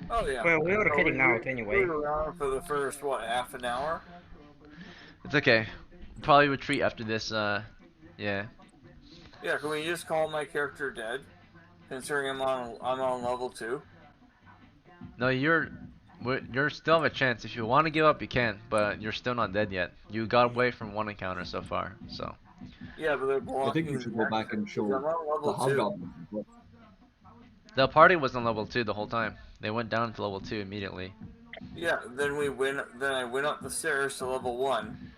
H: Oh yeah.
J: Well, we were
H: So
J: heading out
H: we
J: anyway.
H: were around for the first half an hour.
B: It's okay. Probably retreat after this. Yeah.
H: Yeah, can we just call my character dead? Considering I'm on level 2.
B: No, you're still have a chance. If you want to give up, you can, but you're still not dead yet. You got away from one encounter so far, so.
H: Yeah, but they're
F: I think
H: blocking
F: we should
H: the
F: go back and
H: exit because
F: show
H: I'm on
F: the
H: level 2.
F: hobgoblins. as well.
B: The party was on level 2 the whole time. They went down to level 2 immediately.
H: Yeah, then I went up the stairs to level 1.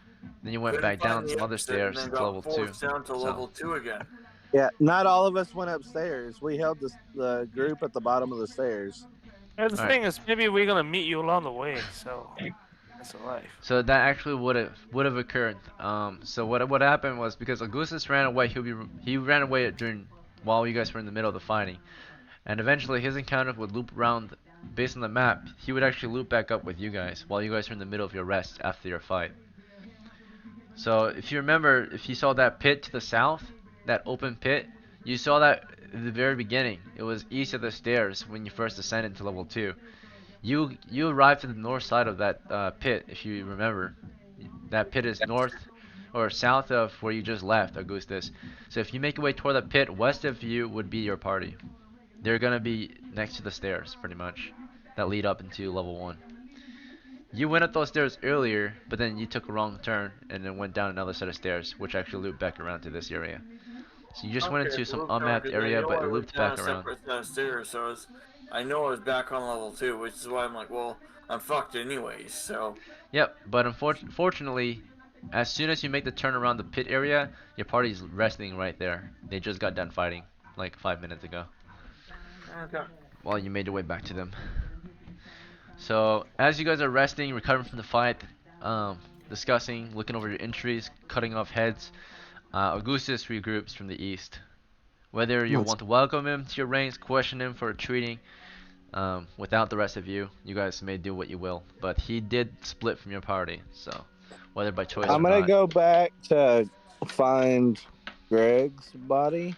B: Then you went
H: Couldn't
B: back down
H: find the
B: some other
H: exit and
B: stairs
H: then
B: to
H: got
B: level 2.
H: forced down to
B: So.
H: level 2 again.
I: Yeah, not all of us went upstairs. We held the group at the bottom of the stairs.
G: And the
B: Alright.
G: thing is, maybe we're gonna meet you along the way, so that's alive.
B: So that actually would have occurred. So what happened was because Augustus ran away, he ran away during while you guys were in the middle of the fighting, and eventually his encounter would loop around based on the map. He would actually loop back up with you guys while you guys were in the middle of your rest after your fight. So if you remember, if you saw that pit to the south, that open pit, you saw that at the very beginning. It was east of the stairs when you first ascended to level 2. You arrived to the north side of that pit, if you remember. That pit is north or south of where you just left, Augustus. So if you make your way toward the pit, west of you would be your party. They're gonna be next to the stairs, pretty much, that lead up into level 1. You went up those stairs earlier, but then you took a wrong turn and then went down another set of stairs, which actually looped back around to this area. So you just went
H: Okay,
B: into some
H: look,
B: unmapped
H: because I
B: area,
H: know
B: but it
H: I went
B: looped
H: down
B: back
H: a
B: around.
H: separate set of stairs, so I know I was back on level 2, which is why I'm like, well, I'm fucked anyways, so.
B: Yep, but unfortunately, as soon as you make the turn around the pit area, your party's resting right there. They just got done fighting, like 5 minutes ago,
H: Okay.
B: while you made your way back to them. So, as you guys are resting, recovering from the fight, discussing, looking over your entries, cutting off heads, Augustus regroups from the east. Whether you want to welcome him to your ranks, question him for retreating, without the rest of you, you guys may do what you will. But he did split from your party, so whether by choice or
I: I'm gonna
B: not.
I: go back to find Greg's body.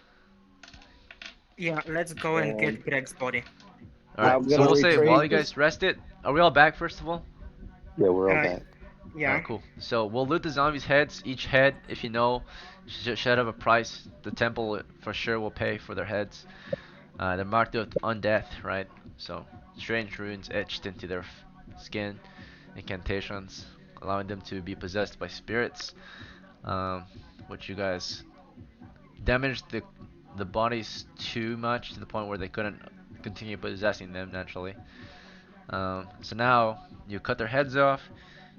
J: Yeah, let's go and get Greg's body.
B: Alright,
I: I'm
B: so
I: gonna
B: we'll say while
I: retreat.
B: you guys rest it, are we all back first of all?
K: Yeah, we're all
J: Uh,
K: back.
J: Yeah.
B: Alright, cool. So we'll loot the zombies' heads. Each head, if you know, should have a price. The temple for sure will pay for their heads. They're marked with undeath, right? So strange runes etched into their skin, incantations, allowing them to be possessed by spirits. Which you guys damaged the bodies too much to the point where they couldn't continue possessing them naturally. So now you cut their heads off.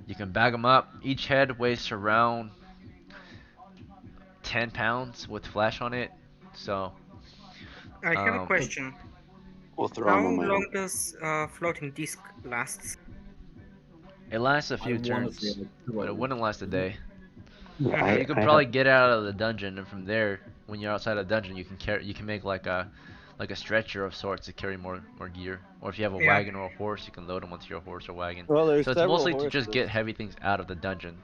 B: You can bag them up. Each head weighs around 10 pounds with flesh on it. So
J: I have a
B: um,
J: question.
K: We'll throw
J: How
K: them on my
J: long
K: own.
J: does floating disc last?
B: it lasts a
F: I
B: few
F: want to say
B: turns,
F: like 2
B: but it
F: hours.
B: wouldn't last a
F: Isn't it?
B: day.
K: Yeah,
B: But
J: Mhm.
B: you can
K: I
B: probably
K: have.
B: get out of the dungeon, and from there, when you're outside the dungeon, you can carry, you can make like a stretcher of sorts to carry more gear. Or if you have a
J: Yeah.
B: wagon or a horse, you can load them onto your horse or wagon.
I: Well, there's
B: So it's
I: several
B: mostly to just
I: horses.
B: get heavy things out of the dungeon.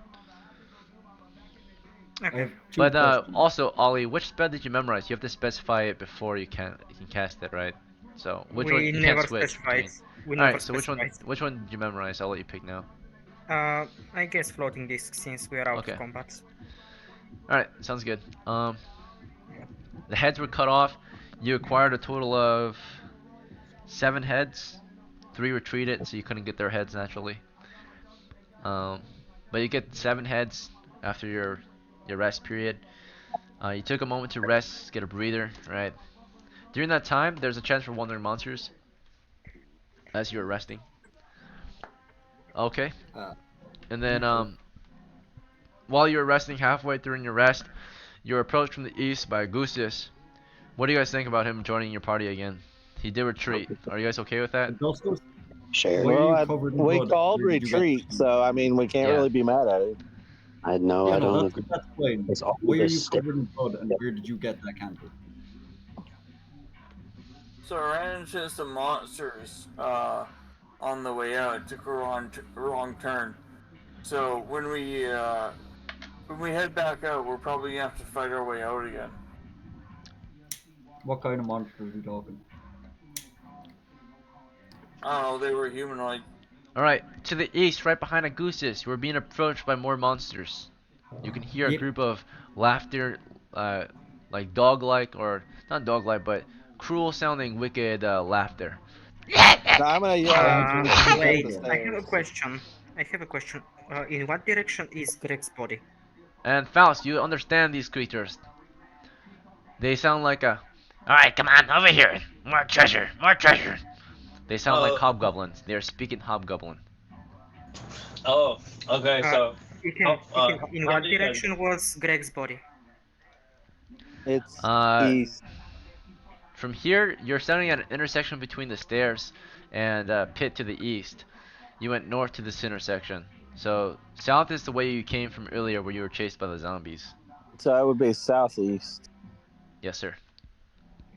F: I
J: Okay.
F: have 2
B: But
F: questions.
B: also, Ollie, which spell did you memorize? You have to specify it before you can cast it, right? So which one
J: We
B: you can't
J: never
B: switch
J: specified.
B: between.
J: We
B: All
J: never
B: right, so
J: specified.
B: which one did you memorize? I'll let you pick now.
J: I guess floating disc since we are out
B: Okay.
J: of combat.
B: All right, sounds good.
J: Yeah.
B: The heads were cut off. You acquired a total of 7 heads. 3 retreated, so you couldn't get their heads naturally. But you get 7 heads after your rest period. You took a moment to rest, get a breather, right? During that time, there's a chance for wandering monsters as you're resting. Okay.
F: Uh,
B: And then
F: okay.
B: while you're resting halfway during your rest, you're approached from the east by Augustus. What do you guys think about him joining your party again? He did retreat. Are you guys okay with that?
F: Augustus,
K: Sure.
F: why are
I: Well,
F: you covered in
I: we
F: blood?
I: called
F: Where did you get
I: retreat, so I mean, we can't
B: Yeah.
I: really be mad at it.
K: I know.
F: Yeah,
K: I
F: no,
K: don't
F: that's
K: agree.
F: that's fine.
K: It's all
F: Why are you
K: this stick.
F: covered in blood, and where did you get that candle?
H: So I ran into some monsters on the way out. I took a wrong turn. So when we head back out, we're probably gonna have to fight our way out again.
F: What kind of monsters are you talking?
H: I don't know. They were humanoid.
B: Alright, to the east, right behind Augustus, you are being approached by more monsters. You can hear a
F: Yep.
B: group of laughter, like dog-like, or not dog-like, but cruel-sounding, wicked laughter.
I: Now, I'm gonna yell out so we can get up
J: Wait,
I: the
J: I have a
I: stairs.
J: question. In what direction is Greg's body?
B: And Faust, you understand these creatures. They sound like a... Alright, come on, over here! More treasure, more treasure! They sound like hobgoblins. They are speaking hobgoblin.
C: Oh, okay. So,
J: In
C: how
J: what
C: do you guys?
J: direction was Greg's body?
I: It's
B: Uh,
I: east.
B: From here, you're standing at an intersection between the stairs and pit to the east. You went north to this intersection. So south is the way you came from earlier, where you were chased by the zombies.
I: So it would be southeast.
B: Yes, sir.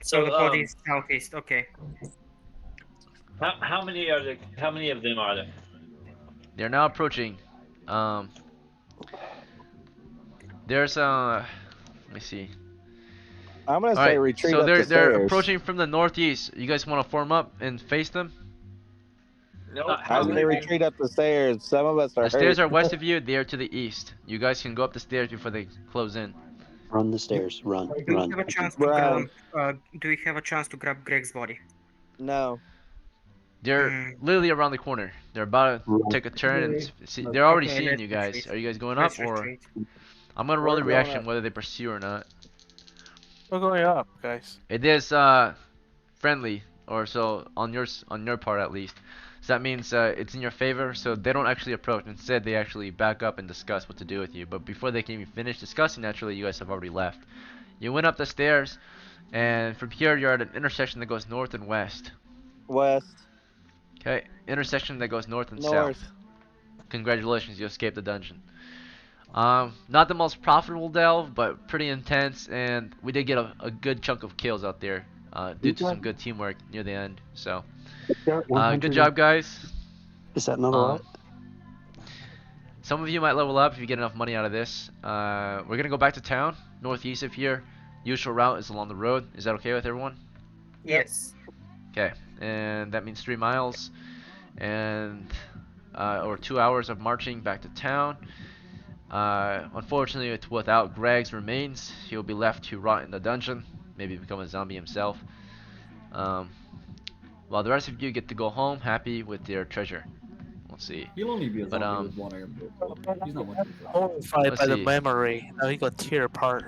J: So the body
C: um,
J: is southeast. Okay.
C: how many are there? How many of them are there?
B: They're now approaching. Um, there's let me see.
I: I'm gonna
B: All
I: say
B: right,
I: retreat
B: so
I: up
B: they're
I: the stairs.
B: approaching from the northeast. You guys want to form up and face them?
H: Nope.
I: I say retreat up the stairs. Some of us are
B: The stairs
I: hurt.
B: are west of you. They are to the east. You guys can go up the stairs before they close in.
K: Run the stairs. Run.
J: Do we
K: Run.
J: have a chance to grab?
I: Run.
J: Do we have a chance to grab Greg's body?
I: No.
B: They're
J: Mm,
B: literally around the corner. They're about to
K: Run.
B: take a turn and
F: Okay.
B: see.
F: Let's
B: They're already
J: okay,
B: seeing
J: let's
B: you guys.
J: retreat.
B: Are you guys going
J: Let's
B: up or?
J: retreat.
B: I'm gonna roll
I: We're
B: the
I: going
B: reaction
I: up.
B: whether they pursue or not.
G: We're going up, guys.
B: It is friendly, or so on your part at least. So that means it's in your favor. So they don't actually approach. Instead, they actually back up and discuss what to do with you. But before they can even finish discussing, naturally, you guys have already left. You went up the stairs, and from here you're at an intersection that goes north and west.
I: West.
B: Okay, intersection that goes north and
I: North.
B: south. Congratulations, you escaped the dungeon. Not the most profitable delve, but pretty intense, and we did get a good chunk of kills out there, due to some good teamwork near the end. So, good
K: 100.
B: job, guys.
K: Is that not a
B: Um,
K: lot?
B: some of you might level up if you get enough money out of this. We're gonna go back to town, northeast of here. Usual route is along the road. Is that okay with everyone?
J: Yes.
B: Okay, and that means 3 miles, and or 2 hours of marching back to town. Unfortunately, it's without Greg's remains. He'll be left to rot in the dungeon, maybe become a zombie himself. Um, while the rest of you get to go home happy with your treasure. We'll see.
F: He'll only be a
B: But,
F: zombie with one arm. Though. He's not much of a threat.
G: Horrified
B: Let's
G: by the
B: see.
G: memory. Now he got tear apart.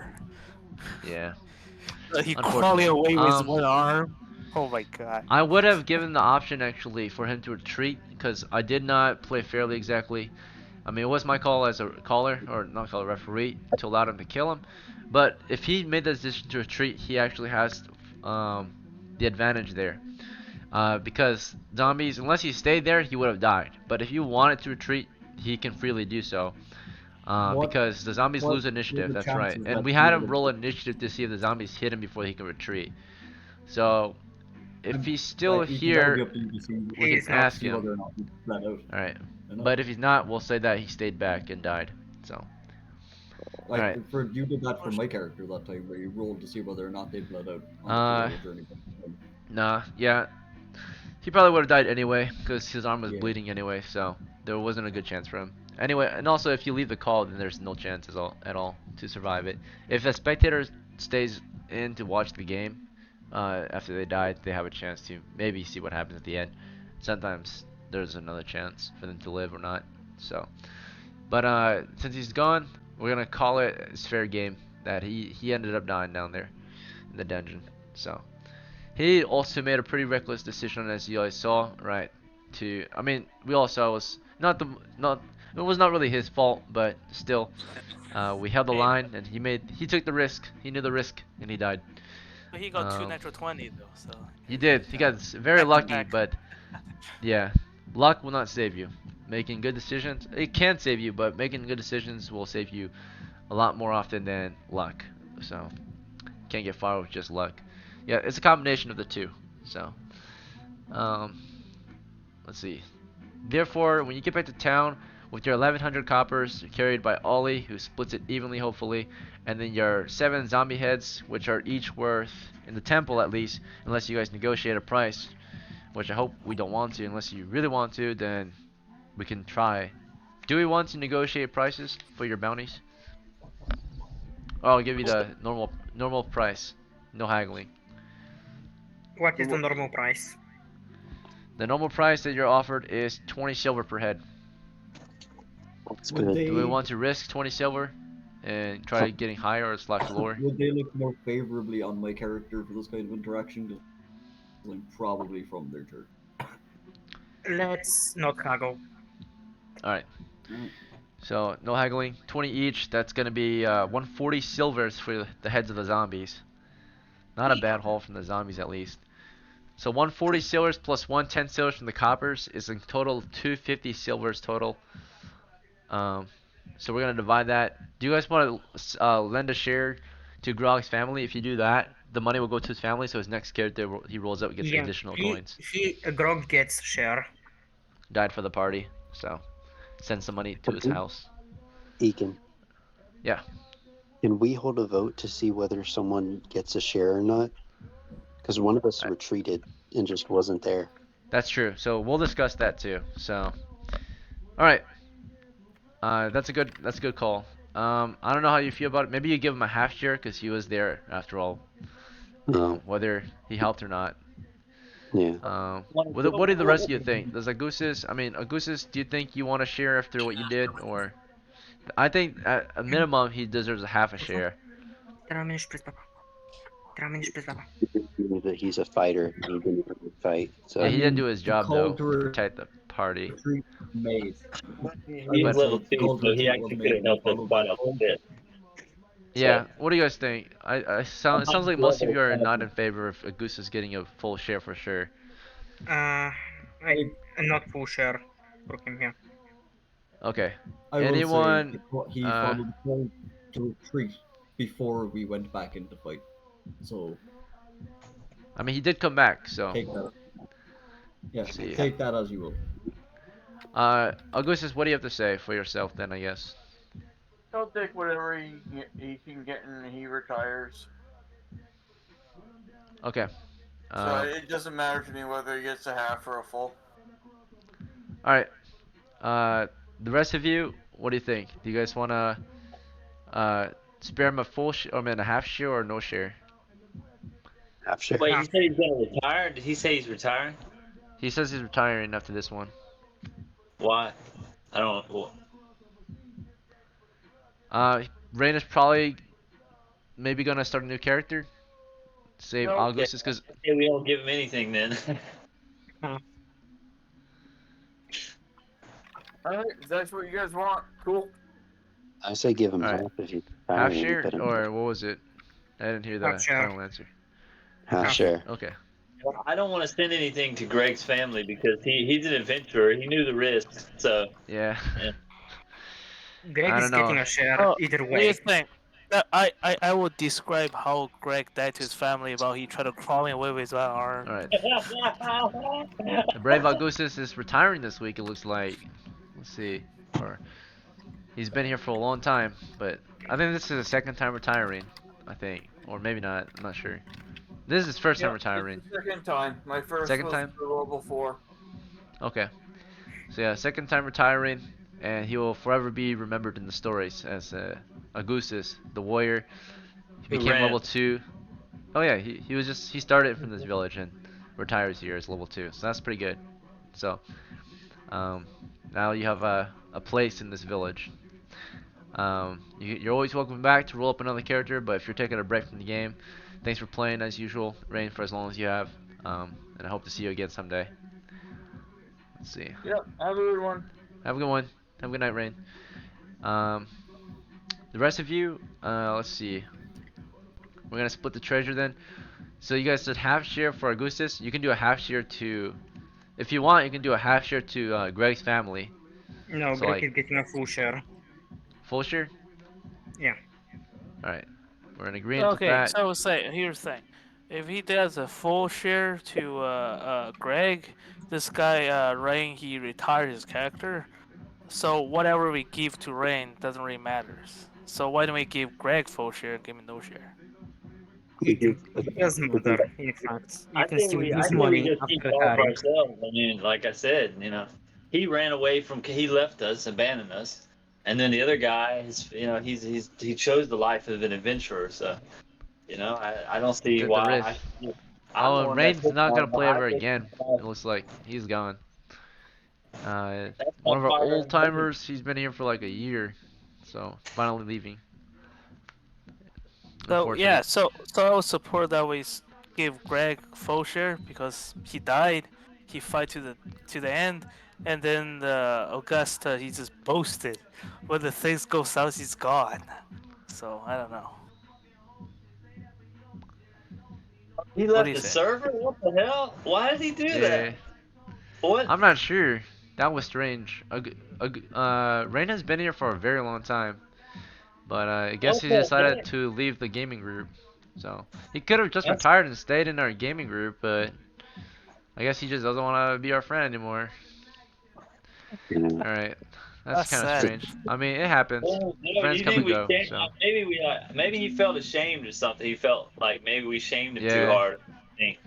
B: Yeah.
G: He
B: Unfortunate.
G: crawling away with his
B: Um,
G: one arm. Oh my god.
B: I would have given the option actually for him to retreat because I did not play fairly exactly. I mean, it was my call as a caller, or not caller, referee, to allow him to kill him. But if he made the decision to retreat, he actually has the advantage there. Because zombies, unless he stayed there, he would have died. But if you wanted to retreat, he can freely do so.
F: What-
B: Because the zombies
F: what
B: lose
F: were
B: initiative,
F: the
B: that's right.
F: chances
B: And
F: that
B: we
F: he
B: had
F: would
B: him
F: have-
B: roll initiative to see if the zombies hit him before he can retreat. So, if
F: And,
B: he's still
F: like, Ethan, that'll be
B: here,
F: up to you to see-
B: we
J: He's
B: can
J: not
B: ask
F: see whether
B: him.
F: or not he's flat out.
B: Alright.
F: Enough.
B: But if he's not, we'll say that he stayed back and died. So,
F: Like,
B: alright.
F: for you did that for my character that time, where you rolled to see whether or not they bled out on the
B: Uh,
F: 2-hour journey.
B: Nah, yeah. He probably would have died anyway, because his arm was
F: Yeah.
B: bleeding anyway, so there wasn't a good chance for him. Anyway, and also if you leave the call, then there's no chance at all to survive it. If a spectator stays in to watch the game, after they died, they have a chance to maybe see what happens at the end. Sometimes there's another chance for them to live or not. So, but since he's gone, we're gonna call it it's fair game that he ended up dying down there in the dungeon. So. He also made a pretty reckless decision, as you guys saw, right? I mean, we all saw it was it was not really his fault, but still, we held the line, and he took the risk. He knew the risk, and he died.
G: But he got two
B: Um,
G: natural 20 though, so.
B: He did. He got very
G: Back to
B: lucky,
G: back.
B: but yeah, luck will not save you. Making good decisions, it can save you, but making good decisions will save you a lot more often than luck. So, can't get far with just luck. Yeah, it's a combination of the two. So, let's see. Therefore, when you get back to town with your 1100 coppers carried by Ollie, who splits it evenly, hopefully, and then your 7 zombie heads, which are each worth, in the temple at least, unless you guys negotiate a price, which I hope we don't want to. Unless you really want to, then we can try. Do we want to negotiate prices for your bounties? Oh, I'll give you the normal price, no haggling.
J: What is the normal price?
B: The normal price that you're offered is 20 silver per head.
K: That's
F: Would
K: good.
F: they,
B: Do we want to risk 20 silver and try getting higher or slash lower?
F: would they look more favorably on my character for this kind of interaction? 'Cause I'm probably from their church.
J: Let's not haggle.
B: Alright.
F: Mm.
B: So, no haggling. 20 each. That's going to be 140 silvers for the heads of the zombies. Not a bad haul from the zombies, at least. So 140 silvers plus 110 silvers from the coppers is in total 250 silvers total. So we're gonna divide that. Do you guys want to lend a share to Grog's family? If you do that, the money will go to his family. So his next character he rolls up gets additional coins.
J: Grog gets share.
B: Died for the party, so send some money to his house.
K: Ekin,
B: Yeah.
K: can we hold a vote to see whether someone gets a share or not? Because one of us retreated and just wasn't there.
B: That's true. So we'll discuss that too. So, all right. That's a good call. I don't know how you feel about it. Maybe you give him a half share because he was there after all.
K: Yeah.
B: Whether he helped or not.
K: Yeah.
B: What do the rest of you think? Does Agusis, do you think you want to share after what you did, or? I think at a minimum he deserves a half a share.
K: He's a fighter. He didn't really fight. So
B: Yeah,
F: I
B: he didn't do
F: mean,
B: his
F: the
B: job
F: call
B: though,
F: to
B: protect the party.
F: retreat was made. I
C: He's
F: will
B: But
F: say
C: level
F: the
C: 2,
F: call to
C: so he
F: retreat was
C: actually could
F: made
C: have
F: and we
C: helped us
F: followed
C: quite
F: that
C: a little
F: call.
C: bit. So
B: yeah, what do you guys think? It sounds like most of you are not in favor of Agusis getting a full share for sure.
J: I'm not full share for him here.
B: Okay.
F: I will say
B: Anyone?
F: he followed the call to retreat before we went back into fight. So
B: I mean, he did come back, so
F: take that. Yeah,
B: let's see.
F: take that as you will.
B: Augustus, what do you have to say for yourself then? I guess.
H: He'll take whatever he can get and he retires.
B: Okay.
H: So it doesn't matter to me whether he gets a half or a full.
B: All right. The rest of you, what do you think? Do you guys wanna spare him a or a half share or no share?
K: half share.
C: wait, he said he's gonna retire. Did he say he's retiring?
B: He says he's retiring after this one.
C: Why? I don't. Well,
B: Rain is probably maybe gonna start a new character. Save
H: Nope.
B: Augustus because
C: okay, we don't give him anything then.
H: Alright, if that's what you guys want, cool.
K: I say give him
B: all right,
K: half if he's
B: half
K: retiring.
B: share
K: But
B: or what was it? I didn't hear
J: Half
B: the
J: share.
B: final answer.
K: half share.
B: Okay.
C: Well, I don't want to send anything to Greg's family because he's an adventurer. He knew the risks. So
B: Yeah.
C: yeah.
J: Greg
B: I
J: is
B: don't know.
J: getting a share
G: Oh,
J: either
G: what do you
J: way.
G: think? I would describe how Greg died to his family about he tried to crawl away with his arm.
B: All right. The brave Augustus is retiring this week. It looks like. Let's see. Or he's been here for a long time, but I think this is his second time retiring. I think, or maybe not. I'm not sure. This is his first time
H: Yep,
B: retiring.
H: it's the second time. My first
B: Second
H: was
B: time?
H: for level 4.
B: Okay. So yeah, second time retiring, and he will forever be remembered in the stories as Augustus, the warrior. He
C: Who
B: became
C: ran?
B: level 2. Oh yeah, he started from this village and retires here as level 2. So that's pretty good. So now you have a place in this village. You're always welcome back to roll up another character, but if you're taking a break from the game, thanks for playing as usual, Rain, for as long as you have. And I hope to see you again someday. Let's see.
H: Yep, have a good one.
B: Have a good one. Have a good night, Rain. Um, the rest of you, let's see. We're gonna split the treasure then. So you guys said half share for Augustus. You can do a half share to, if you want, you can do a half share to Greg's family.
J: No,
B: So
J: Greg
B: like
J: is getting a full share.
B: full share.
J: Yeah.
B: All right, we're in agreement with
G: Okay,
B: that.
G: so say here's the thing: if he does a full share to Greg, this guy Rain he retired his character. So whatever we give to Rain doesn't really matters. So why don't we give Greg full share and give me no share?
J: It doesn't matter, in fact. You can still
C: I
J: use
C: think we
J: money
C: just keep
J: after
C: all for
J: retiring.
C: ourselves. I mean, like I said, he ran away from. He left us, abandoned us, and then the other guy is, he chose the life of an adventurer. So, I don't
B: He
C: see
B: took the
C: why.
B: risk.
C: I'm the
B: Oh,
C: one that
B: Rain's
C: took
B: not gonna
C: on.
B: play
C: I
B: ever
C: think
B: again. It looks like he's gone.
C: that's my
B: One of our
C: fire.
B: old timers. He's been here for like a year, so finally leaving.
G: So yeah,
B: Unfortunate.
G: so I would support that we give Greg full share because he died. He fight to the end, and then Augusta he just boasted. When the things go south, he's gone. So I don't know.
C: He
G: What do
C: left
G: you
C: the
G: think?
C: server. What the hell? Why did he do
B: Yeah,
C: that? What?
B: I'm not sure. That was strange. Rain has been here for a very long time, but I guess he decided
C: Okay.
B: to leave the gaming group. So he could have just
C: That's
B: retired and stayed in our gaming group, but I guess he just doesn't want to be our friend anymore.
K: You know,
B: All right, that's
G: That's
B: kind of
G: sad.
B: strange. I mean, it happens. Friends
C: you
B: come
C: think
B: and
C: we
B: go.
C: shamed?
B: So
C: Maybe he felt ashamed or something. He felt like maybe we shamed him too
B: yeah,
C: hard. I think.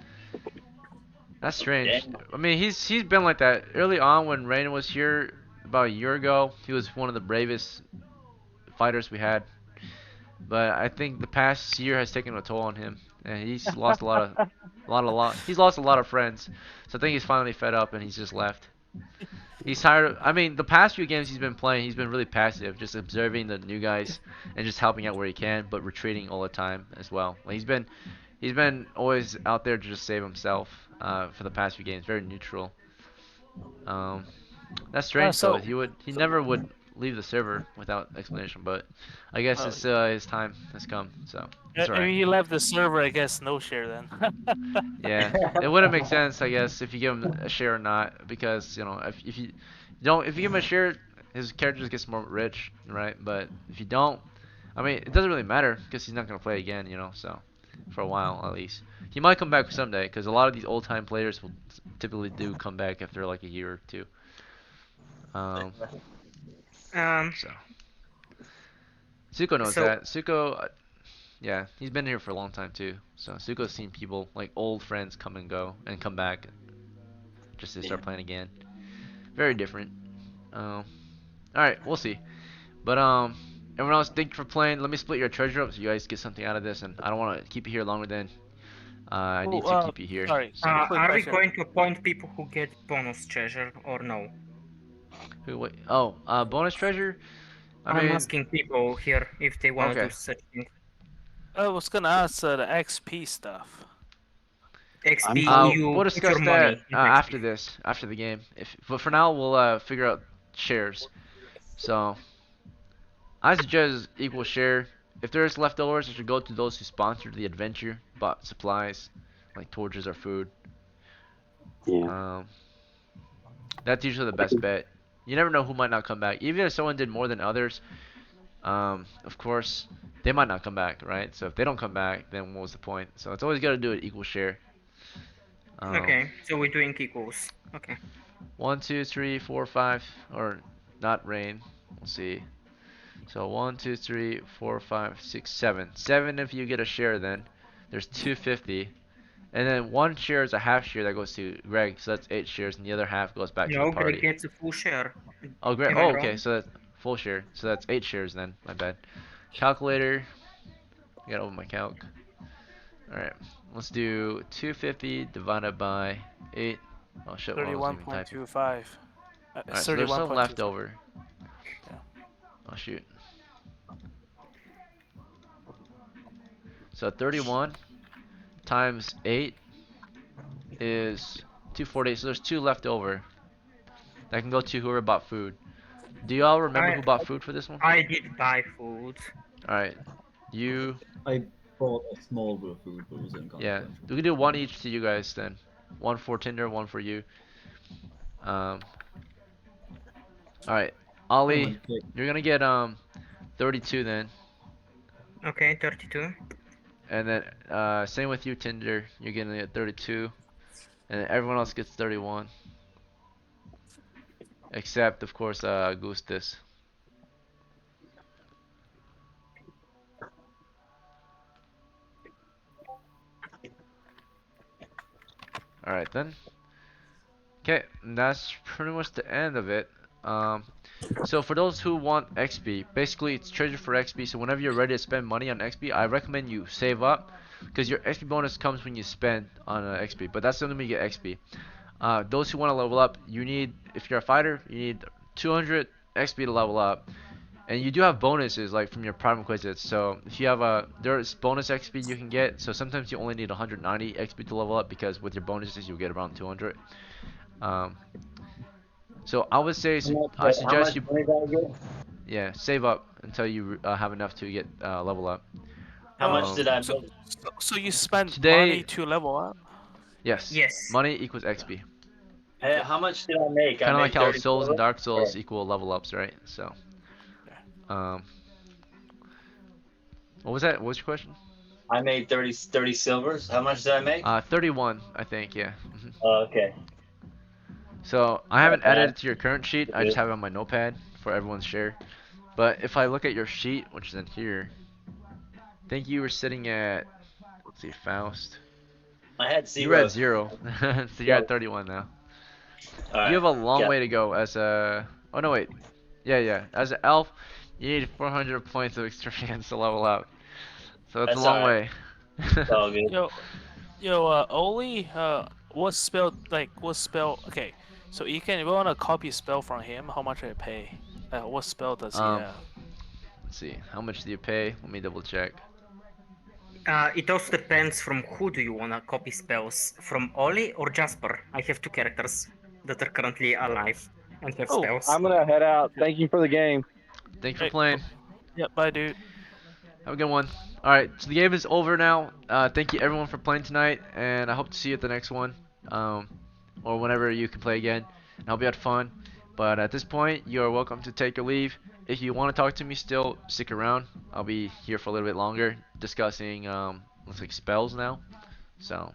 B: that's strange.
C: Dang.
B: I mean, he's been like that early on when Rain was here about a year ago. He was one of the bravest fighters we had. But I think the past year has taken a toll on him, and he's lost he's lost a lot of friends. So I think he's finally fed up and he's just left. He's tired. I mean, the past few games he's been playing, he's been really passive, just observing the new guys and just helping out where he can, but retreating all the time as well. Like he's been always out there to just save himself for the past few games, very neutral. Um, that's strange though. He never would leave the server without explanation, but I guess his time has come, so it's
G: I
B: alright.
G: mean, he left the server. I guess no share then.
B: Yeah, it wouldn't make sense, I guess, if you give him a share or not, because you know if you don't if you give him a share, his character just gets more rich, right? But if you don't, I mean, it doesn't really matter because he's not gonna play again, you know. So for a while at least, he might come back someday because a lot of these old time players will typically do come back after like a year or two. So Suko knows that. Suko, yeah, he's been here for a long time too. So Suko's seen people like old friends come and go and come back just to start playing again. Very different. All right, we'll see. But everyone else, thank you for playing. Let me split your treasure up so you guys get something out of this, and I don't want to keep you here longer than I need to keep you here.
G: Sorry.
B: So,
J: Are we going to appoint people who get bonus treasure or no?
B: who wait? Oh, bonus treasure.
J: I'm asking people here if they want to do such thing.
G: I was gonna ask the XP stuff.
J: XP,
B: we'll discuss that after this, after the game. But for now, we'll figure out shares. So I suggest equal share. If there's leftovers, it should go to those who sponsored the adventure, bought supplies, like torches or food.
K: Yeah.
B: That's usually the best bet. You never know who might not come back. Even if someone did more than others, of course, they might not come back, right? So if they don't come back, then what was the point? So it's always got to do it equal share.
J: Okay, so we're doing equals. Okay.
B: 1, 2, 3, 4, 5, or not rain. We'll see. So 1, 2, 3, 4, 5, 6, 7. 7 if you get a share then. There's 250. And then 1 share is a half share that goes to Greg, so that's 8 shares, and the other half goes back to the party.
J: Greg gets a full share.
B: Oh, Greg. Oh, okay. So that's full share. So that's 8 shares then. My bad. Calculator. I gotta open my calc. Alright. Let's do 250 divided by 8. Oh shit.
G: 31.25.
B: Alright, so there's some left over.
G: Yeah.
B: Oh shoot. So 31 times 8 is 248. So there's 2 left over. That can go to whoever bought food. Do y'all remember who bought food for this one?
J: I did buy food.
B: Alright. You.
F: I bought a small bit of food, but it was inconsequential.
B: Yeah. We can do 1 each to you guys then. 1 for Tinder, 1 for you. Alright. Ollie, you're gonna get 32 then.
J: Okay, 32.
B: And then same with you, Tinder. You're gonna get 32. And then everyone else gets 31. Except, of course, Gustus. Alright then. Okay, that's pretty much the end of it. So for those who want XP, basically it's treasure for XP. So whenever you're ready to spend money on XP, I recommend you save up, because your XP bonus comes when you spend on XP. But that's only when you get XP. Those who want to level up, you need, if you're a fighter, you need 200 XP to level up. And you do have bonuses like from your prime quizits. So if you have there's bonus XP you can get. So sometimes you only need 190 XP to level up, because with your bonuses you'll get around 200. So I would say, I suggest you, yeah, save up until you have enough to get level up.
C: How much did I make?
G: So you spent
B: today,
G: money to level up?
B: Yes. Money equals XP.
C: Hey, how much did I make?
B: Kind of like how Souls and Dark
C: silver?
B: Souls equal level ups, right? So, what was that? What was your question?
C: I made 30 silvers. How much did I make?
B: 31, I think, yeah.
C: Oh, okay.
B: So I haven't added it to your current sheet. I just have it on my notepad for everyone's share. But if I look at your sheet, which is in here, I think you were sitting at, let's see, Faust.
C: I had 0.
B: You were at 0. So you're at 31 now.
C: All right.
B: You have a long way to go as a, oh no wait, yeah, as an elf. You need 400 points of experience to level up. So it's a
C: That's
B: long
C: alright.
B: way.
C: It's all good.
G: Oli, what spell, what spell, okay, so you can, if you want to copy a spell from him, how much I pay? What spell does he
B: um,
G: have?
B: let's see. How much do you pay? Let me double check.
J: It also depends from who do you wanna copy spells, from Ollie or Jasper. I have two characters that are currently alive and have
G: Oh,
J: spells.
I: I'm gonna head out. Thank you for the game.
B: Thanks for
G: hey,
B: playing.
G: yeah, bye, dude.
B: Have a good one. Alright, so the game is over now. Thank you everyone for playing tonight, and I hope to see you at the next one. Um, or whenever you can play again. I hope you had fun. But at this point, you are welcome to take your leave. If you want to talk to me still, stick around. I'll be here for a little bit longer discussing looks like spells now. So,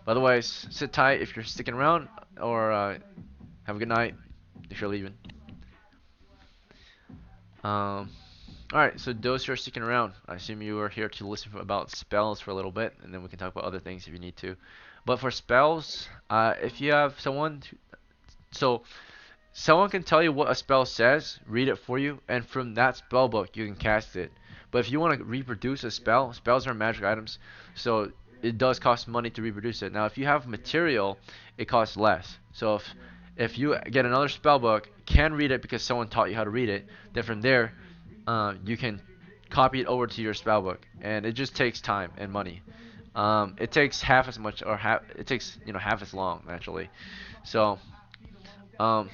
B: but otherwise, sit tight if you're sticking around, or have a good night if you're leaving. Um, Alright, so those who are sticking around, I assume you are here to listen about spells for a little bit, and then we can talk about other things if you need to. But for spells, if you have someone, so someone can tell you what a spell says, read it for you, and from that spell book you can cast it. But if you want to reproduce a spell, spells are magic items, so it does cost money to reproduce it. Now, if you have material, it costs less. So if you get another spell book, can read it because someone taught you how to read it, then from there you can copy it over to your spell book, and it just takes time and money. It takes half as much, or it takes half as long actually. So um,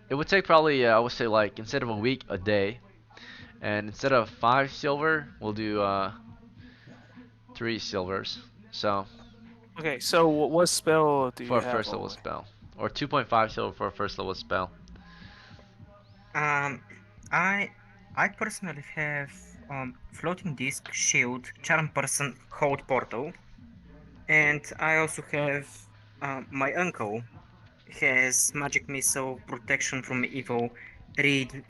B: it would take probably I would say like instead of a week, a day, and instead of 5 silver, we'll do 3 silvers. So
G: Okay, so what spell do
B: for
G: you
B: a
G: have,
B: first level
G: Oli?
B: spell, or 2.5 silver for a first level spell.
J: Um, I I personally have floating disc, shield, charm person, hold portal, and I also have my uncle has magic missile, protection from evil, read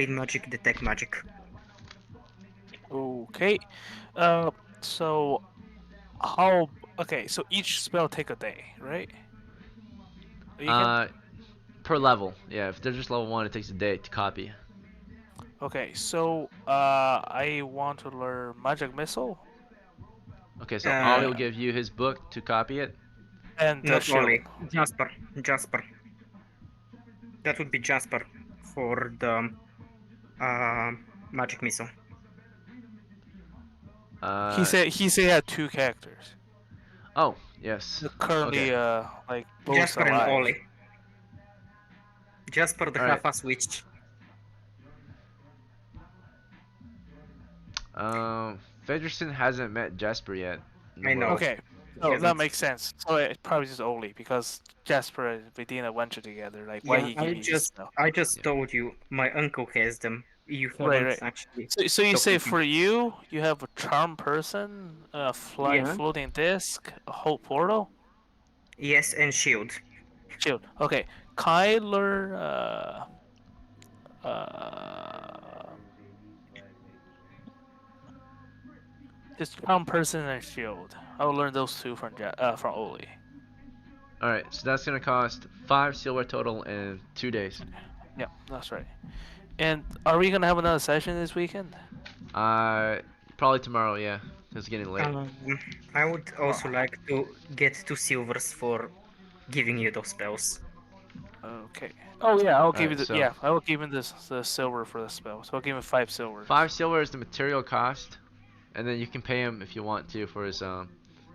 J: magic, detect magic.
G: Okay, uh, so how, okay, so each spell take a day, right? You can,
B: Uh, per level, yeah. If they're just level 1, it takes a day to copy.
G: okay, so, I want to learn magic missile
B: Okay, so Ollie
J: Uh,
B: will give you his book to copy it.
G: and
J: Not
G: shield.
J: only Jasper, Jasper. That would be Jasper for the uh, magic missile.
G: He
B: Uh,
G: said he had two characters.
B: oh, yes.
G: They're
B: Okay.
G: currently like both
J: Jasper and
G: alive.
J: Ollie. Jasper the
B: All right.
J: half-ass witch.
B: Federson hasn't met Jasper yet in the
J: I know.
B: world.
G: Okay,
J: He
G: so that
J: hasn't.
G: makes sense. So it's probably just Oli because Jasper and Vedina went together. Like, why
J: Yeah,
G: he give
J: I
G: me this
J: just
G: spell?
J: I just
B: Yeah.
J: told you my uncle has them. You
G: Right,
J: haven't
G: right.
J: actually
G: So you
J: talked
G: say
J: to him.
G: for you, you have a charm person, a flying
J: Yeah.
G: floating disc, a hope portal,
J: Yes, and shield.
G: shield. Okay, Kyler, uh, just charm person and shield. I will learn those two from Oli.
B: All right. So that's gonna cost 5 silver total in 2 days.
G: Yeah, that's right. And are we gonna have another session this weekend?
B: Uh, probably tomorrow. Yeah, it's getting late.
J: Um, I would
G: Oh,
J: also like to get 2 silvers for giving you those spells.
G: okay. Oh yeah, I'll
B: All
G: give you
B: right.
G: the
B: So
G: I will give him this the silver for the spell. So I'll give him 5 silvers.
B: 5 silver is the material cost, and then you can pay him if you want to for his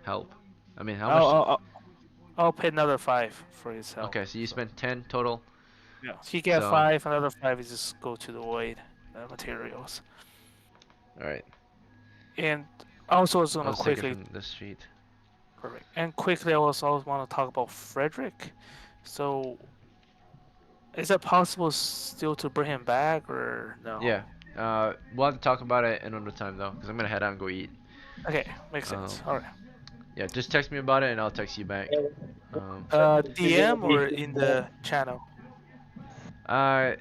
B: help. I mean, how
G: I'll
B: much?
G: I'll, I'll I'll pay another 5 for his help.
B: Okay, so you
G: So
B: spent 10 total.
G: yeah, he get
B: So
G: 5. Another 5 is just go to the void materials.
B: all right.
G: And also, I was
B: I'll
G: gonna
B: just take it
G: quickly
B: from this sheet.
G: perfect. And quickly, I also want to talk about Frederick. So is it possible still to bring him back or no?
B: Yeah. We'll have to talk about it another time though, because I'm gonna head out and go eat.
G: Okay, makes sense.
B: Um,
G: All right.
B: yeah, just text me about it and I'll text you back. Um,
G: DM or in the channel.
B: uh,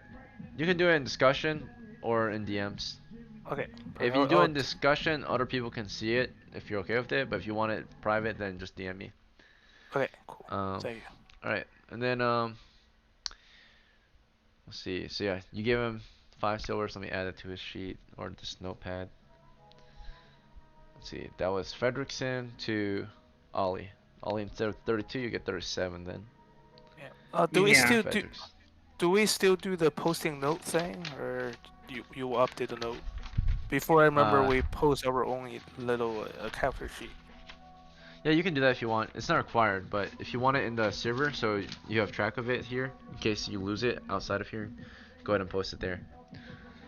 B: you can do it in discussion or in DMs.
G: Okay,
B: If
G: perfect.
B: you do it in discussion, other people can see it if you're okay with it. But if you want it private, then just DM me.
G: Okay, cool.
B: Um,
G: Thank you.
B: all right, and then let's see. So yeah, you give him 5 silvers. Let me add it to his sheet or this notepad. Let's see. That was Fredrickson to Ollie. Ollie, instead of 32, you get 37 then.
G: Yeah. Do we
J: Yeah.
G: still
B: Fredricks.
G: do we still do the posting note thing, or you update the note? Before I remember we post our own little character sheet.
B: Yeah, you can do that if you want. It's not required, but if you want it in the server, so you have track of it here, in case you lose it outside of here, go ahead and post it there.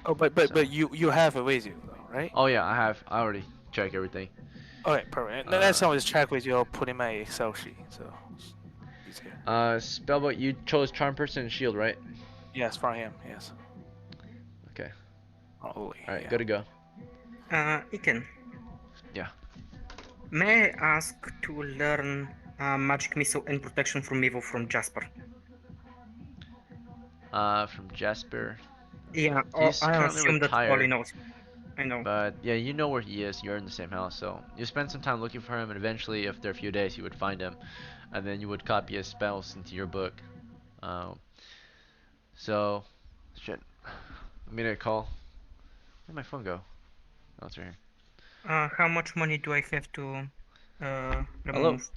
G: Oh, but
B: So-
G: you have it with you though, right?
B: Oh yeah, I already checked everything.
G: Okay, perfect. Next time I just check with you. I'll put in my Excel sheet, so it's easier.
B: Spellbook, you chose Charm Person and Shield, right?
G: Yes, for him. Yes.
B: Okay.
G: Probably.
B: Alright,
G: Yeah.
B: good to go.
J: Iken.
B: Yeah.
J: May I ask to learn magic missile and protection from evil from Jasper?
B: From Jasper.
J: Yeah,
B: He's
J: I
B: currently
J: assume that Ollie
B: retired.
J: knows. I know.
B: But yeah, you know where he is. You're in the same house, so you spend some time looking for him, and eventually, after a few days, you would find him, and then you would copy his spells into your book. So, shit. I made a call. Where'd my phone go? Oh, it's right here.
J: How much money do I have to
B: Hello.
J: remove?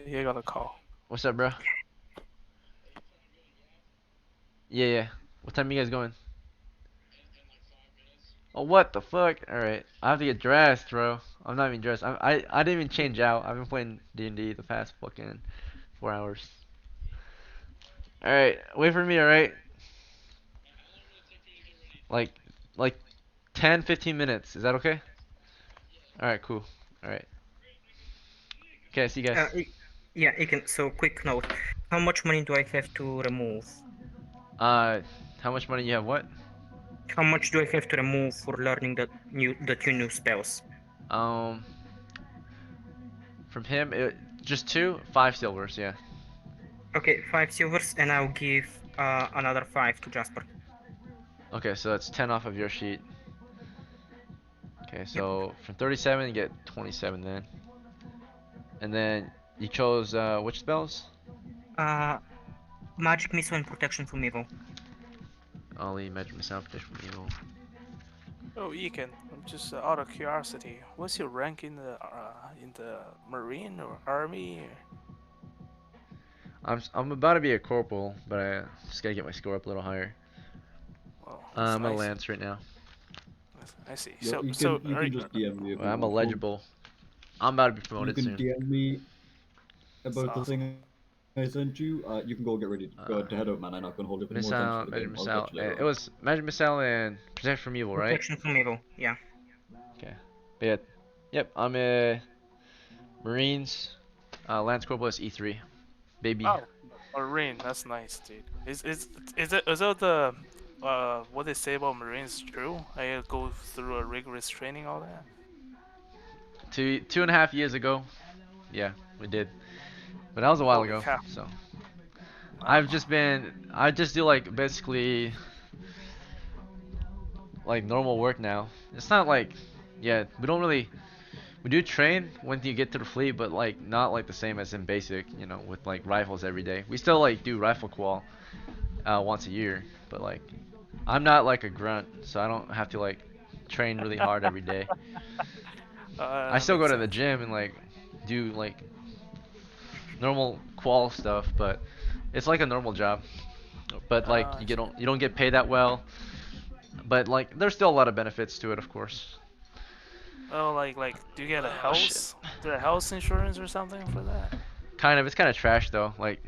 G: You got a call.
B: What's up, bro? Yeah. What time you guys going? Oh, what the fuck? Alright. I have to get dressed, bro. I'm not even dressed. I didn't even change out. I've been playing D&D the past fucking 4 hours. Alright. Wait for me, alright? Like 10, 15 minutes. Is that okay? Alright, cool. Alright. Okay, see you guys.
J: Yeah, Iken. So, quick note: how much money do I have to remove?
B: How much money you have? What?
J: How much do I have to remove for learning the two new spells?
B: From him, just 5 silvers, yeah.
J: Okay, 5 silvers, and I'll give another 5 to Jasper.
B: Okay, so that's 10 off of your sheet. Okay, so from 37 you get 27 then. And then you chose which spells?
J: Magic missile and protection from evil.
B: Ollie, magic missile, protection from evil.
G: Oh, Iken, I'm just out of curiosity. What's your rank in the Marine or Army?
B: I'm about to be a corporal, but I just gotta get my score up a little higher.
G: Well,
B: I'm a
G: nice.
B: lance right now.
G: I see.
F: Yo, you
G: so
F: can just DM me if you
B: I'm
F: want.
B: eligible. I'm about to be
F: You
B: promoted
F: can
B: soon.
F: DM me about the
G: awesome.
F: thing I sent you. You can go get ready. Go to head out, man. I'm not gonna hold up any more time
B: Missile,
F: for the
B: magic
F: game. I'll
B: missile.
F: catch you later
B: It
F: on.
B: was magic missile and protection from evil, right?
J: Protection from evil, yeah.
B: Okay. But yeah, yep. I'm a Marines. Lance Corporal is E3, baby.
G: Oh, Marine. That's nice, dude. Is it the what they say about Marines true? I go through a rigorous training, all that.
B: 2.5 years ago, yeah, we did. But that was a while
G: Holy
B: ago.
G: cow.
B: So
G: Wow.
B: I just do like basically like normal work now. It's not like, yeah, we do train when you get to the fleet, but like not like the same as in basic, with like rifles every day. We still like do rifle qual once a year, but like I'm not like a grunt, so I don't have to like train really hard every day. I
G: That
B: still go
G: makes
B: to the
G: sense.
B: gym and like do like normal qual stuff, but it's like a normal job. But like you don't get paid that well. But like there's still a lot of benefits to it, of course.
G: Oh, like, do you get a
B: Oh shit.
G: house? Do a house insurance or something for that?
B: Kind of, it's kind of trash though. Like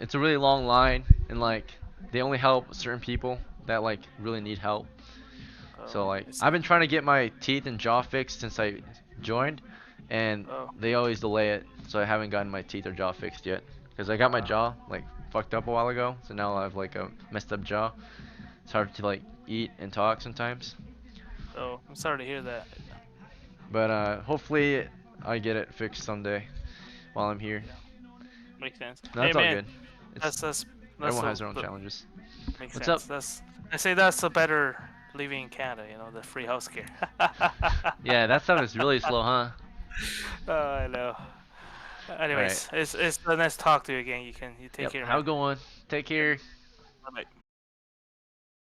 B: it's a really long line and like they only help certain people that like really need help. So
G: Oh,
B: like
G: I see.
B: I've been trying to get my teeth and jaw fixed since I joined, and
G: Oh.
B: they always delay it. So I haven't gotten my teeth or jaw fixed yet. Cause I got my jaw like fucked up a while ago, so now I have like a messed up jaw. It's hard to like eat and talk sometimes.
G: Oh, I'm sorry to hear that.
B: But hopefully I get it fixed someday while I'm here.
G: Yeah, makes sense.
B: No,
G: Hey
B: it's all
G: man,
B: good.
G: that's
B: Everyone has their own challenges.
G: makes
B: What's
G: sense.
B: up?
G: I say that's a better living in Canada. The free healthcare.
B: Yeah, that stuff is really slow, huh?
G: Oh, I know.
B: Alright.
G: Anyways, it's nice to talk to you again. You take
B: Yep,
G: care,
B: have a
G: man.
B: good one. Take care.
G: Bye.